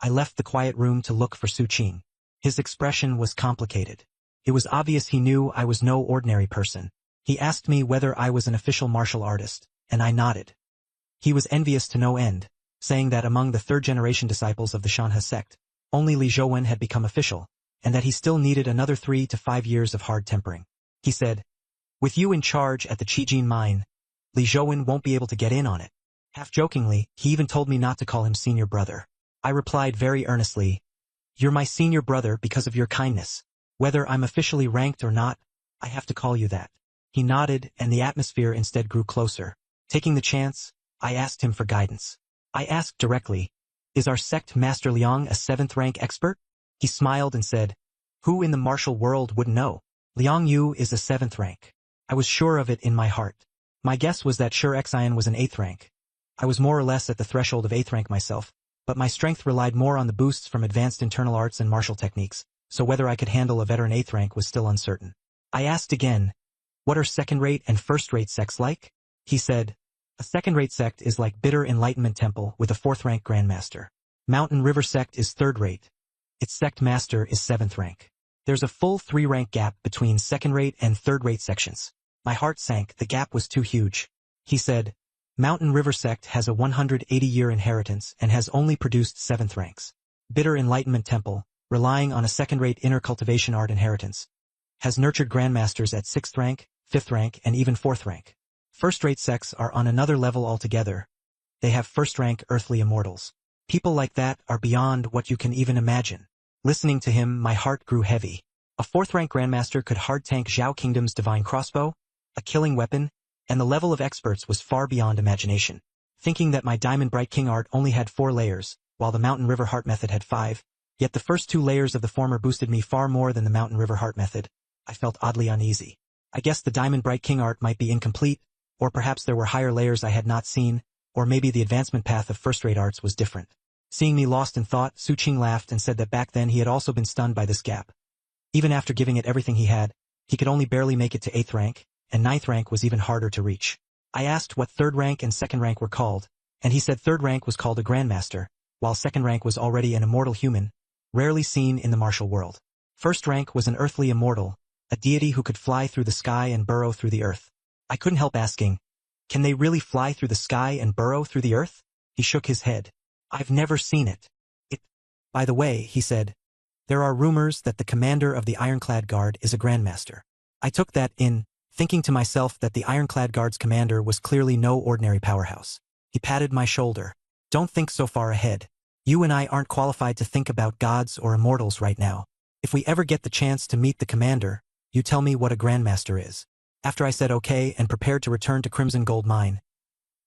I left the quiet room to look for Su Qing. His expression was complicated. It was obvious he knew I was no ordinary person. He asked me whether I was an official martial artist, and I nodded. He was envious to no end, saying that among the 3rd-generation disciples of the Shanhe sect, only Li Zhouwen had become official, and that he still needed another 3 to 5 years of hard tempering. He said, "With you in charge at the Qijin mine, Li Zhouwen won't be able to get in on it." Half-jokingly, he even told me not to call him senior brother. I replied very earnestly, "You're my senior brother because of your kindness. Whether I'm officially ranked or not, I have to call you that." He nodded, and the atmosphere instead grew closer. Taking the chance, I asked him for guidance. I asked directly, "Is our sect Master Liang a 7th-rank expert?" He smiled and said, "Who in the martial world wouldn't know? Liang Yu is a 7th rank." I was sure of it in my heart. My guess was that Sure Xian was an 8th rank. I was more or less at the threshold of 8th rank myself, but my strength relied more on the boosts from advanced internal arts and martial techniques, so whether I could handle a veteran 8th rank was still uncertain. I asked again, "What are 2nd-rate and 1st-rate sects like?" He said, "A 2nd-rate sect is like Bitter Enlightenment Temple with a 4th-rank Grandmaster. Mountain River sect is 3rd-rate. Its sect master is 7th rank. There's a full 3-rank gap between 2nd-rate and 3rd-rate sections." My heart sank, the gap was too huge. He said, "Mountain River sect has a 180-year inheritance and has only produced 7th ranks. Bitter Enlightenment Temple, relying on a 2nd-rate inner cultivation art inheritance, has nurtured grandmasters at 6th rank, 5th rank, and even 4th rank. 1st-rate sects are on another level altogether. They have 1st-rank earthly immortals. People like that are beyond what you can even imagine." Listening to him, my heart grew heavy. A 4th-rank grandmaster could hard-tank Zhao Kingdom's divine crossbow, a killing weapon, and the level of experts was far beyond imagination. Thinking that my Diamond Bright King Art only had 4 layers, while the Mountain River Heart method had 5, Yet the first 2 layers of the former boosted me far more than the Mountain River Heart method. I felt oddly uneasy. I guess the Diamond Bright King art might be incomplete, or perhaps there were higher layers I had not seen, or maybe the advancement path of first-rate arts was different. Seeing me lost in thought, Su Qing laughed and said that back then he had also been stunned by this gap. Even after giving it everything he had, he could only barely make it to 8th rank, and 9th rank was even harder to reach. I asked what 3rd rank and 2nd rank were called, and he said 3rd rank was called a Grandmaster, while 2nd rank was already an immortal human, rarely seen in the martial world. 1st rank was an earthly immortal, a deity who could fly through the sky and burrow through the earth. I couldn't help asking, can they really fly through the sky and burrow through the earth? He shook his head. I've never seen it. By the way, he said, there are rumors that the commander of the Ironclad Guard is a Grandmaster. I took that in, thinking to myself that the Ironclad Guard's commander was clearly no ordinary powerhouse. He patted my shoulder. Don't think so far ahead. You and I aren't qualified to think about gods or immortals right now. If we ever get the chance to meet the commander, you tell me what a Grandmaster is. After I said okay and prepared to return to Crimson Gold Mine,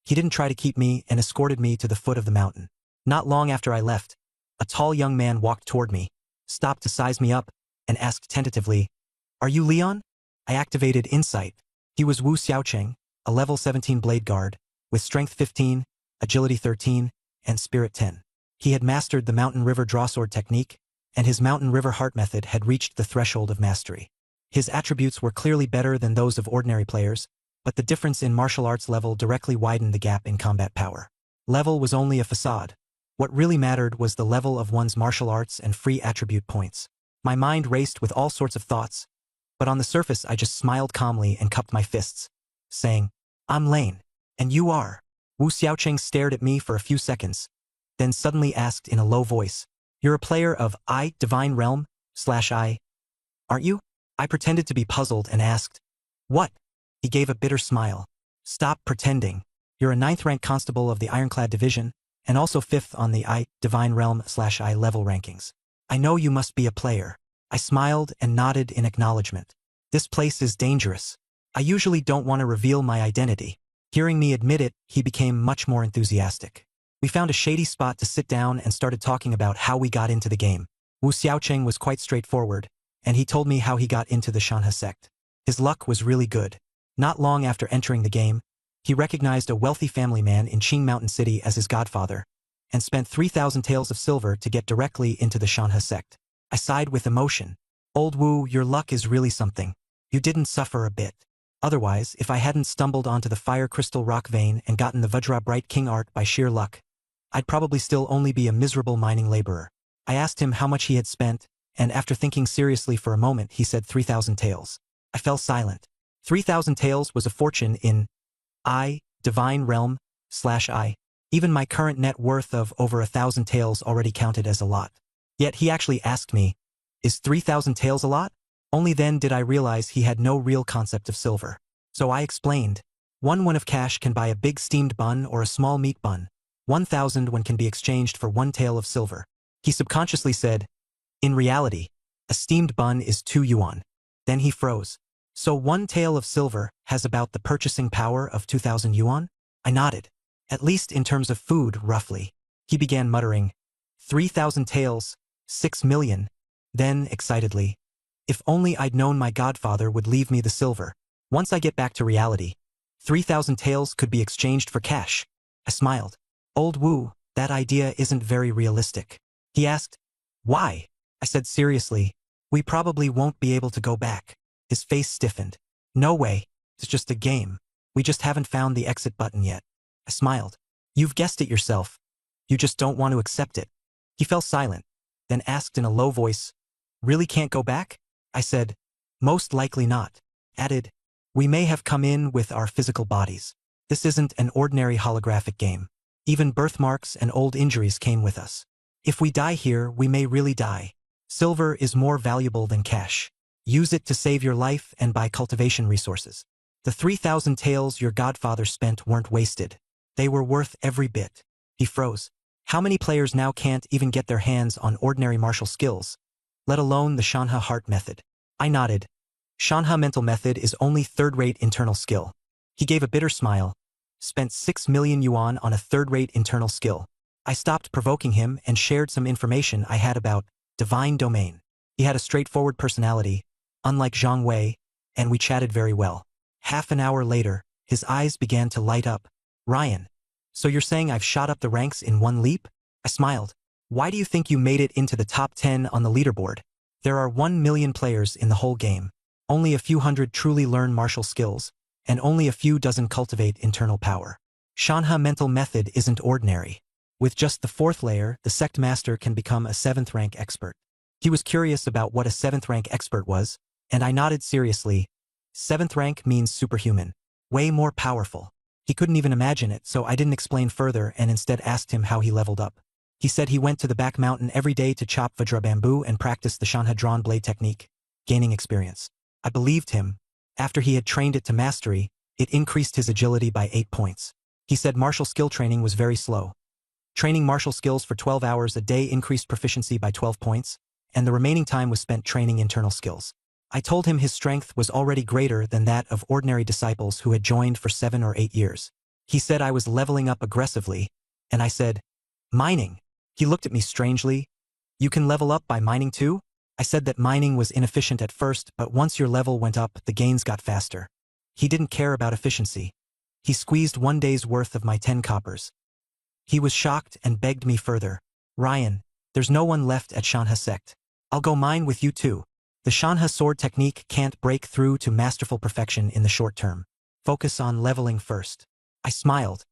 he didn't try to keep me and escorted me to the foot of the mountain. Not long after I left, a tall young man walked toward me, stopped to size me up, and asked tentatively, "Are you Leon?" I activated Insight. He was Wu Xiaocheng, a level 17 Blade Guard, with Strength 15, Agility 13, and Spirit 10. He had mastered the Mountain River Drawsword technique, and his Mountain River Heart method had reached the threshold of mastery. His attributes were clearly better than those of ordinary players, but the difference in martial arts level directly widened the gap in combat power. Level was only a facade. What really mattered was the level of one's martial arts and free attribute points. My mind raced with all sorts of thoughts, but on the surface I just smiled calmly and cupped my fists, saying, "I'm Lane, and you are." Wu Xiaocheng stared at me for a few seconds, then suddenly asked in a low voice, "You're a player of Divine Realm /I, aren't you?" I pretended to be puzzled and asked, "What?" He gave a bitter smile. "Stop pretending. You're a 9th rank constable of the Ironclad Division, and also 5th on the Divine Realm /I level rankings. I know you must be a player." I smiled and nodded in acknowledgement. "This place is dangerous. I usually don't want to reveal my identity." Hearing me admit it, he became much more enthusiastic. We found a shady spot to sit down and started talking about how we got into the game. Wu Xiaocheng was quite straightforward, and he told me how he got into the Shanhe sect. His luck was really good. Not long after entering the game, he recognized a wealthy family man in Qing Mountain City as his godfather, and spent 3,000 taels of silver to get directly into the Shanhe sect. I sighed with emotion. "Old Wu, your luck is really something. You didn't suffer a bit. Otherwise, if I hadn't stumbled onto the Fire Crystal Rock Vein and gotten the Vajra Bright King art by sheer luck, I'd probably still only be a miserable mining laborer." I asked him how much he had spent, and after thinking seriously for a moment, he said 3,000 taels. I fell silent. 3,000 taels was a fortune in Divine Realm /I. Even my current net worth of over 1,000 taels already counted as a lot. Yet he actually asked me, "Is 3,000 taels a lot?" Only then did I realize he had no real concept of silver. So I explained, "1 of cash can buy a big steamed bun or a small meat bun. 1,000 can be exchanged for 1 tael of silver." He subconsciously said, "In reality, a steamed bun is 2 yuan. Then he froze. "So 1 tael of silver has about the purchasing power of 2,000 yuan? I nodded. "At least in terms of food, roughly." He began muttering, 3,000 taels, 6 million. Then, excitedly, "If only I'd known my godfather would leave me the silver. Once I get back to reality, 3,000 taels could be exchanged for cash." I smiled. "Old Wu, that idea isn't very realistic." He asked, "Why?" I said seriously, "We probably won't be able to go back." His face stiffened. "No way. It's just a game. We just haven't found the exit button yet." I smiled. "You've guessed it yourself. You just don't want to accept it." He fell silent, then asked in a low voice, "Really can't go back?" I said, "Most likely not." Added, "We may have come in with our physical bodies. This isn't an ordinary holographic game. Even birthmarks and old injuries came with us. If we die here, we may really die. Silver is more valuable than cash. Use it to save your life and buy cultivation resources. The 3,000 taels your godfather spent weren't wasted. They were worth every bit." He froze. How many players now can't even get their hands on ordinary martial skills, let alone the Shanhe Heart method? I nodded. "Shanhe Mental method is only 3rd-rate internal skill." He gave a bitter smile. "Spent 6 million yuan on a 3rd-rate internal skill." I stopped provoking him and shared some information I had about Divine Domain. He had a straightforward personality, unlike Zhang Wei, and we chatted very well. Half an hour later, his eyes began to light up. Ryan, so you're saying I've shot up the ranks in one leap? I smiled. Why do you think you made it into the top 10 on the leaderboard? There are 1 million players in the whole game. Only a few hundred truly learn martial skills, and only a few dozen cultivate internal power. Shanha mental method isn't ordinary. With just the 4th layer, the sect master can become a 7th rank expert. He was curious about what a 7th rank expert was, and I nodded seriously. 7th rank means superhuman. Way more powerful. He couldn't even imagine it, so I didn't explain further and instead asked him how he leveled up. He said he went to the back mountain every day to chop Vajra bamboo and practice the Shanha drawn blade technique, gaining experience. I believed him. After he had trained it to mastery, it increased his agility by 8 points. He said martial skill training was very slow. Training martial skills for 12 hours a day increased proficiency by 12 points, and the remaining time was spent training internal skills. I told him his strength was already greater than that of ordinary disciples who had joined for 7 or 8 years. He said I was leveling up aggressively, and I said, mining. He looked at me strangely. You can level up by mining too? I said that mining was inefficient at first, but once your level went up, the gains got faster. He didn't care about efficiency. He squeezed 1 day's worth of my 10 coppers. He was shocked and begged me further. Ryan, there's no one left at Shanha sect. I'll go mine with you too. The Shanha sword technique can't break through to masterful perfection in the short term. Focus on leveling first. I smiled.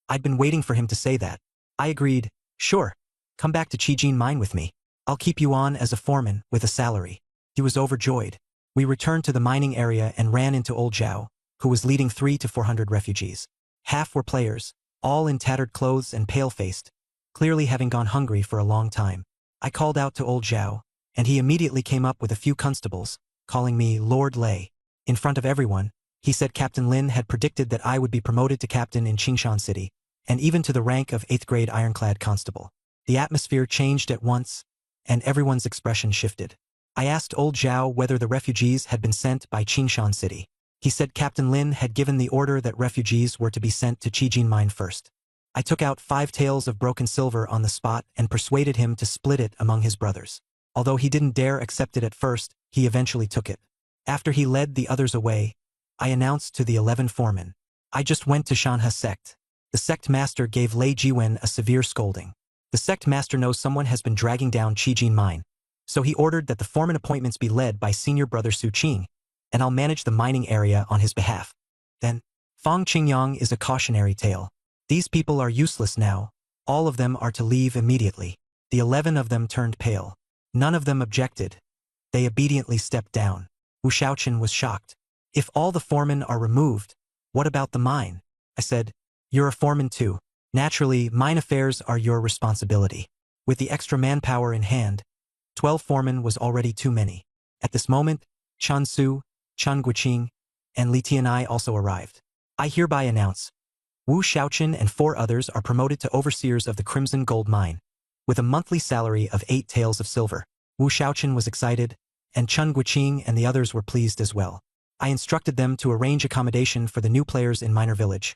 I'd been waiting for him to say that. I agreed, sure. Come back to Qijin mine with me. I'll keep you on as a foreman with a salary. He was overjoyed. We returned to the mining area and ran into Old Zhao, who was leading 300 to 400 refugees. Half were players, all in tattered clothes and pale-faced, clearly having gone hungry for a long time. I called out to Old Zhao, and he immediately came up with a few constables, calling me Lord Lei. In front of everyone, he said Captain Lin had predicted that I would be promoted to captain in Qingshan City, and even to the rank of 8th grade ironclad constable. The atmosphere changed at once, and everyone's expression shifted. I asked Old Zhao whether the refugees had been sent by Qingshan City. He said Captain Lin had given the order that refugees were to be sent to Qijin Mine first. I took out 5 taels of broken silver on the spot and persuaded him to split it among his brothers. Although he didn't dare accept it at first, he eventually took it. After he led the others away, I announced to the 11 foremen, I just went to Shanha sect. The sect master gave Lei Jiwen a severe scolding. The sect master knows someone has been dragging down Qijin Mine, so he ordered that the foreman appointments be led by senior brother Su Qing, and I'll manage the mining area on his behalf. Then, Fang Qingyang is a cautionary tale. These people are useless now. All of them are to leave immediately. The 11 of them turned pale. None of them objected. They obediently stepped down. Wu Shaoqin was shocked. If all the foremen are removed, what about the mine? I said, you're a foreman too. Naturally, mine affairs are your responsibility. With the extra manpower in hand, 12 foremen was already too many. At this moment, Chan Su, Chan Guiqing, and Li Tianai also arrived. I hereby announce, Wu Shaoqin and 4 others are promoted to overseers of the Crimson Gold Mine, with a monthly salary of 8 taels of silver. Wu Shaoqin was excited, and Chan Guiqing and the others were pleased as well. I instructed them to arrange accommodation for the new players in Miner Village,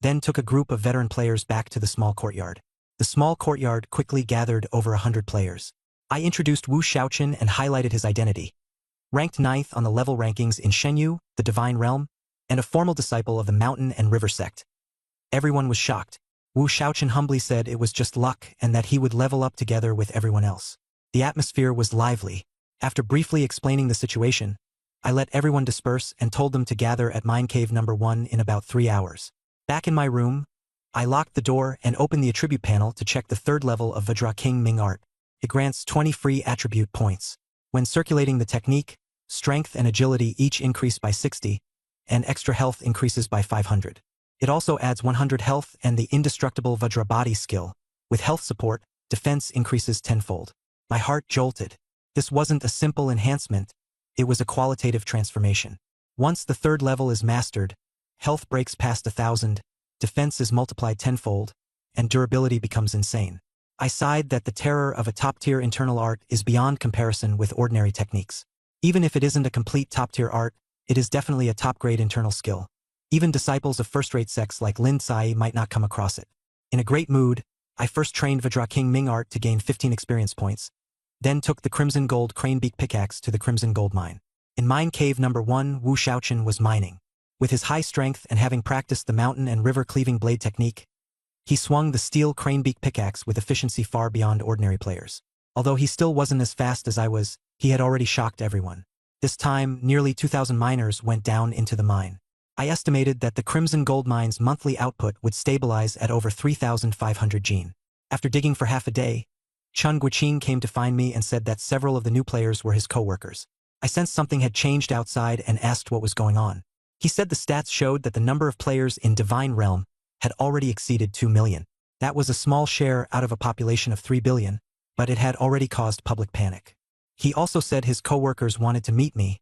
then took a group of veteran players back to the small courtyard. The small courtyard quickly gathered over 100 players. I introduced Wu Shaoqin and highlighted his identity. Ranked 9th on the level rankings in Shenyu, the Divine Realm, and a formal disciple of the Mountain and River sect. Everyone was shocked. Wu Shaoqin humbly said it was just luck and that he would level up together with everyone else. The atmosphere was lively. After briefly explaining the situation, I let everyone disperse and told them to gather at Mine Cave number 1 in about 3 hours. Back in my room, I locked the door and opened the attribute panel to check the 3rd level of Vajra King Ming Art. It grants 20 free attribute points. When circulating the technique, strength and agility each increase by 60, and extra health increases by 500. It also adds 100 health and the indestructible Vajra body skill. With health support, defense increases tenfold. My heart jolted. This wasn't a simple enhancement, it was a qualitative transformation. Once the 3rd level is mastered, health breaks past 1,000, defense is multiplied tenfold, and durability becomes insane. I sighed that the terror of a top-tier internal art is beyond comparison with ordinary techniques. Even if it isn't a complete top-tier art, it is definitely a top-grade internal skill. Even disciples of first-rate sects like Lin Cai might not come across it. In a great mood, I first trained Vajra King Ming Art to gain 15 experience points, then took the Crimson Gold Cranebeak pickaxe to the Crimson Gold Mine. In Mine Cave number 1, Wu Shaochen was mining. With his high strength and having practiced the mountain and river cleaving blade technique, he swung the steel Cranebeak pickaxe with efficiency far beyond ordinary players. Although he still wasn't as fast as I was, he had already shocked everyone. This time, nearly 2,000 miners went down into the mine. I estimated that the Crimson Gold Mine's monthly output would stabilize at over 3,500 gene. After digging for half a day, Chun Guiqing came to find me and said that several of the new players were his co-workers. I sensed something had changed outside and asked what was going on. He said the stats showed that the number of players in Divine Realm had already exceeded 2 million. That was a small share out of a population of 3 billion, but it had already caused public panic. He also said his co-workers wanted to meet me.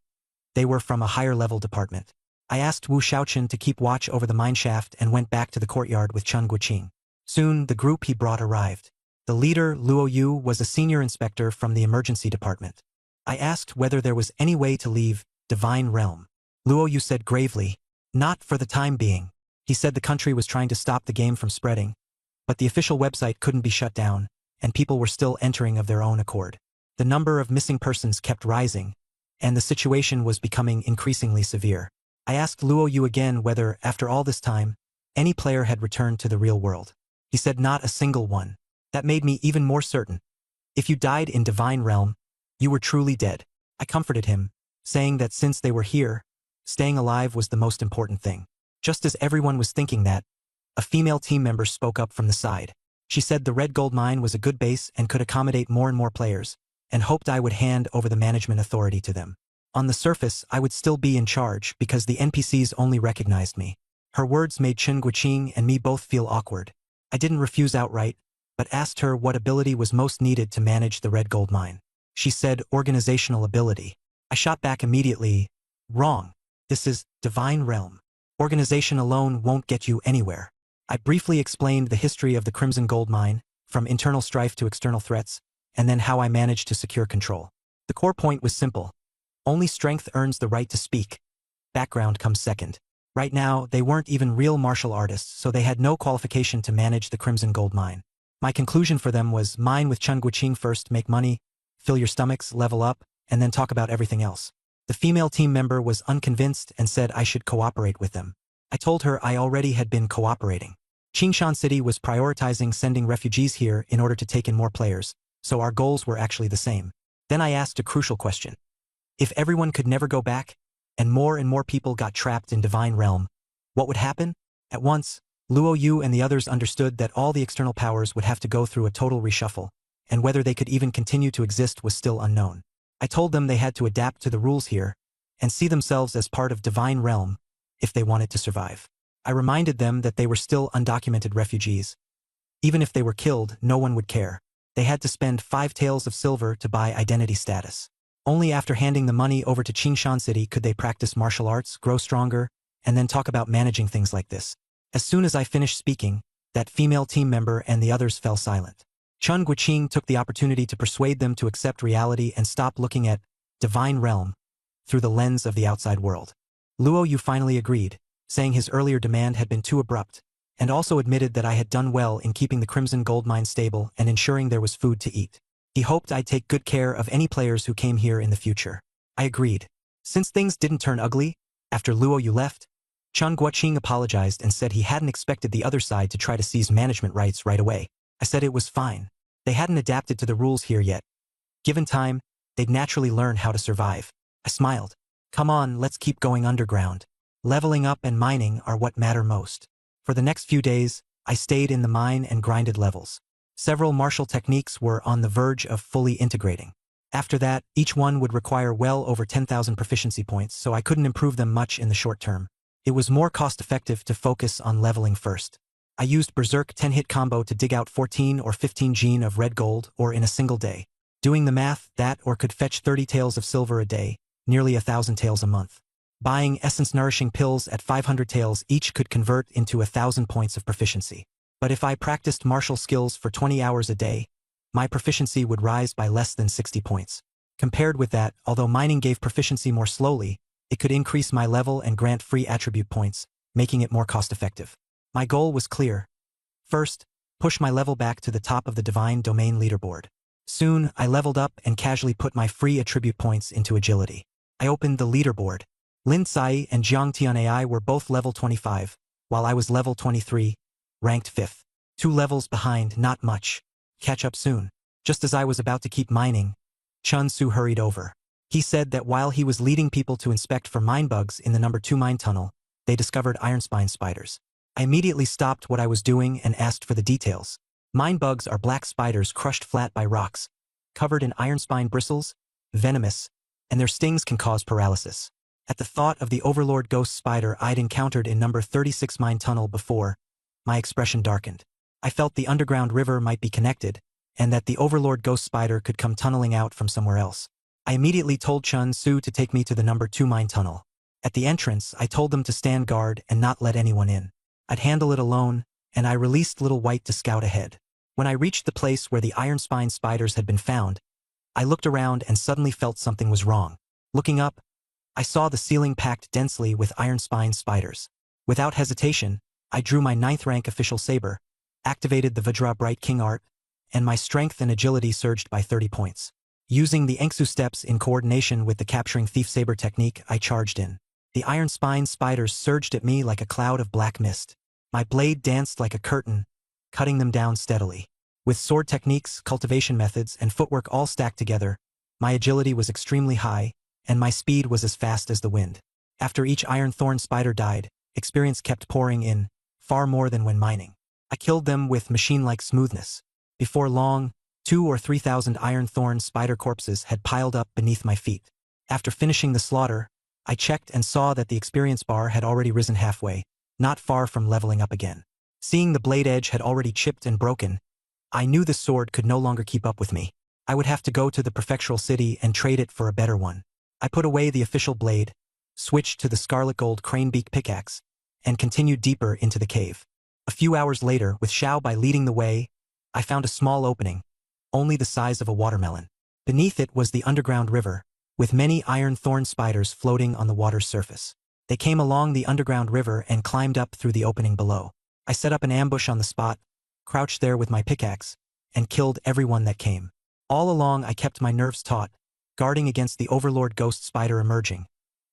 They were from a higher-level department. I asked Wu Shaochen to keep watch over the mineshaft and went back to the courtyard with Chun Guiqing. Soon, the group he brought arrived. The leader, Luo Yu, was a senior inspector from the emergency department. I asked whether there was any way to leave Divine Realm. Luo Yu said gravely, "Not for the time being." He said the country was trying to stop the game from spreading, but the official website couldn't be shut down, and people were still entering of their own accord. The number of missing persons kept rising, and the situation was becoming increasingly severe. I asked Luo Yu again whether, after all this time, any player had returned to the real world. He said not a single one. That made me even more certain. If you died in Divine Realm, you were truly dead. I comforted him, saying that since they were here, staying alive was the most important thing. Just as everyone was thinking that, a female team member spoke up from the side. She said the Red Gold Mine was a good base and could accommodate more and more players, and hoped I would hand over the management authority to them. On the surface, I would still be in charge because the NPCs only recognized me. Her words made Chun Guiqing and me both feel awkward. I didn't refuse outright, but asked her what ability was most needed to manage the Red Gold Mine. She said organizational ability. I shot back immediately, "Wrong. This is Divine Realm. Organization alone won't get you anywhere." I briefly explained the history of the Crimson Gold Mine, from internal strife to external threats, and then how I managed to secure control. The core point was simple. Only strength earns the right to speak. Background comes second. Right now, they weren't even real martial artists, so they had no qualification to manage the Crimson Gold Mine. My conclusion for them was mine with Chun Guiqing first, make money, fill your stomachs, level up, and then talk about everything else. The female team member was unconvinced and said I should cooperate with them. I told her I already had been cooperating. Qingshan City was prioritizing sending refugees here in order to take in more players, so our goals were actually the same. Then I asked a crucial question. If everyone could never go back, and more people got trapped in Divine Realm, what would happen? At once, Luo Yu and the others understood that all the external powers would have to go through a total reshuffle, and whether they could even continue to exist was still unknown. I told them they had to adapt to the rules here, and see themselves as part of Divine Realm, if they wanted to survive. I reminded them that they were still undocumented refugees. Even if they were killed, no one would care. They had to spend 5 taels of silver to buy identity status. Only after handing the money over to Qingshan City could they practice martial arts, grow stronger, and then talk about managing things like this. As soon as I finished speaking, that female team member and the others fell silent. Chun Guiqing took the opportunity to persuade them to accept reality and stop looking at Divine Realm through the lens of the outside world. Luo Yu finally agreed, saying his earlier demand had been too abrupt, and also admitted that I had done well in keeping the Crimson Gold Mine stable and ensuring there was food to eat. He hoped I'd take good care of any players who came here in the future. I agreed. Since things didn't turn ugly, after Luo Yu left, Chun Guiqing apologized and said he hadn't expected the other side to try to seize management rights right away. I said it was fine. They hadn't adapted to the rules here yet. Given time, they'd naturally learn how to survive. I smiled. Come on, let's keep going underground. Leveling up and mining are what matter most. For the next few days, I stayed in the mine and grinded levels. Several martial techniques were on the verge of fully integrating. After that, each one would require well over 10,000 proficiency points, so I couldn't improve them much in the short term. It was more cost-effective to focus on leveling first. I used Berserk 10-hit combo to dig out 14 or 15 gene of red gold, or in a single day. Doing the math, that or could fetch 30 taels of silver a day, nearly 1,000 taels a month. Buying essence-nourishing pills at 500 taels each could convert into 1,000 points of proficiency. But if I practiced martial skills for 20 hours a day, my proficiency would rise by less than 60 points. Compared with that, although mining gave proficiency more slowly, it could increase my level and grant free attribute points, making it more cost-effective. My goal was clear. First, push my level back to the top of the Divine Domain leaderboard. Soon, I leveled up and casually put my free attribute points into agility. I opened the leaderboard. Lin Cai and Jiang Tianai were both level 25, while I was level 23, ranked 5th. 2 levels behind, not much. Catch up soon. Just as I was about to keep mining, Chun Su hurried over. He said that while he was leading people to inspect for mine bugs in the number 2 mine tunnel, they discovered iron spine spiders. I immediately stopped what I was doing and asked for the details. Mine bugs are black spiders crushed flat by rocks, covered in iron spine bristles, venomous, and their stings can cause paralysis. At the thought of the Overlord ghost spider I'd encountered in number 36 mine tunnel before, my expression darkened. I felt the underground river might be connected, and that the Overlord ghost spider could come tunneling out from somewhere else. I immediately told Chun Su to take me to the number 2 mine tunnel. At the entrance, I told them to stand guard and not let anyone in. I'd handle it alone, and I released Little White to scout ahead. When I reached the place where the iron spine spiders had been found, I looked around and suddenly felt something was wrong. Looking up, I saw the ceiling packed densely with iron spine spiders. Without hesitation, I drew my 9th rank official saber, activated the Vajra Bright King art, and my strength and agility surged by 30 points. Using the Engsu steps in coordination with the capturing thief saber technique, I charged in. The iron spine spiders surged at me like a cloud of black mist. My blade danced like a curtain, cutting them down steadily. With sword techniques, cultivation methods, and footwork all stacked together, my agility was extremely high, and my speed was as fast as the wind. After each iron thorn spider died, experience kept pouring in, far more than when mining. I killed them with machine-like smoothness. Before long, 2,000 or 3,000 iron thorn spider corpses had piled up beneath my feet. After finishing the slaughter, I checked and saw that the experience bar had already risen halfway, not far from leveling up again. Seeing the blade edge had already chipped and broken, I knew the sword could no longer keep up with me. I would have to go to the prefectural city and trade it for a better one. I put away the official blade, switched to the scarlet gold cranebeak pickaxe, and continued deeper into the cave. A few hours later, with Xiao Bai leading the way, I found a small opening, only the size of a watermelon. Beneath it was the underground river, with many iron thorn spiders floating on the water's surface. They came along the underground river and climbed up through the opening below. I set up an ambush on the spot, crouched there with my pickaxe, and killed everyone that came. All along I kept my nerves taut, guarding against the Overlord ghost spider emerging.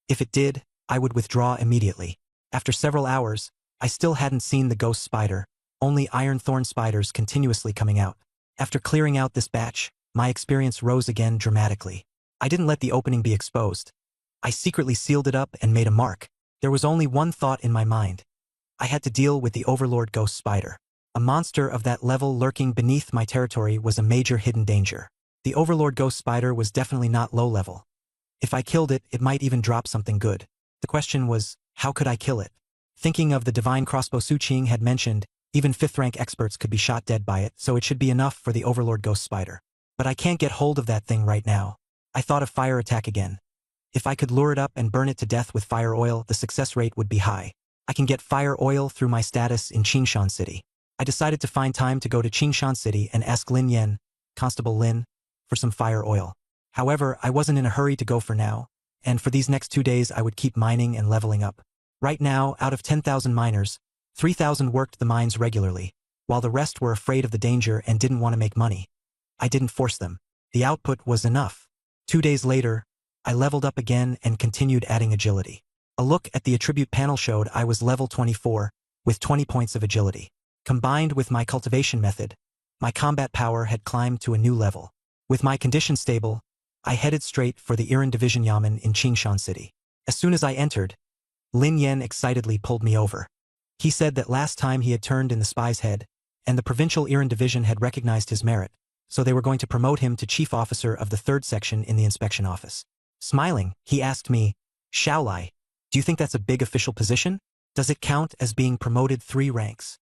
If it did, I would withdraw immediately. After several hours, I still hadn't seen the ghost spider, only iron thorn spiders continuously coming out. After clearing out this batch, my experience rose again dramatically. I didn't let the opening be exposed. I secretly sealed it up and made a mark. There was only one thought in my mind. I had to deal with the Overlord ghost spider. A monster of that level lurking beneath my territory was a major hidden danger. The Overlord ghost spider was definitely not low level. If I killed it, it might even drop something good. The question was, how could I kill it? Thinking of the divine crossbow Su Qing had mentioned, even 5th rank experts could be shot dead by it, so it should be enough for the Overlord ghost spider. But I can't get hold of that thing right now. I thought of fire attack again. If I could lure it up and burn it to death with fire oil, the success rate would be high. I can get fire oil through my status in Qingshan City. I decided to find time to go to Qingshan City and ask Lin Yen, Constable Lin, for some fire oil. However, I wasn't in a hurry to go for now, and for these next 2 days I would keep mining and leveling up. Right now, out of 10,000 miners, 3,000 worked the mines regularly, while the rest were afraid of the danger and didn't want to make money. I didn't force them. The output was enough. 2 days later, I leveled up again and continued adding agility. A look at the attribute panel showed I was level 24, with 20 points of agility. Combined with my cultivation method, my combat power had climbed to a new level. With my condition stable, I headed straight for the Iran Division Yamen in Qingshan City. As soon as I entered, Lin Yen excitedly pulled me over. He said that last time he had turned in the spy's head, and the provincial Iran Division had recognized his merit, so they were going to promote him to chief officer of the 3rd section in the inspection office. Smiling, he asked me, Xiaolai, do you think that's a big official position? Does it count as being promoted 3 ranks?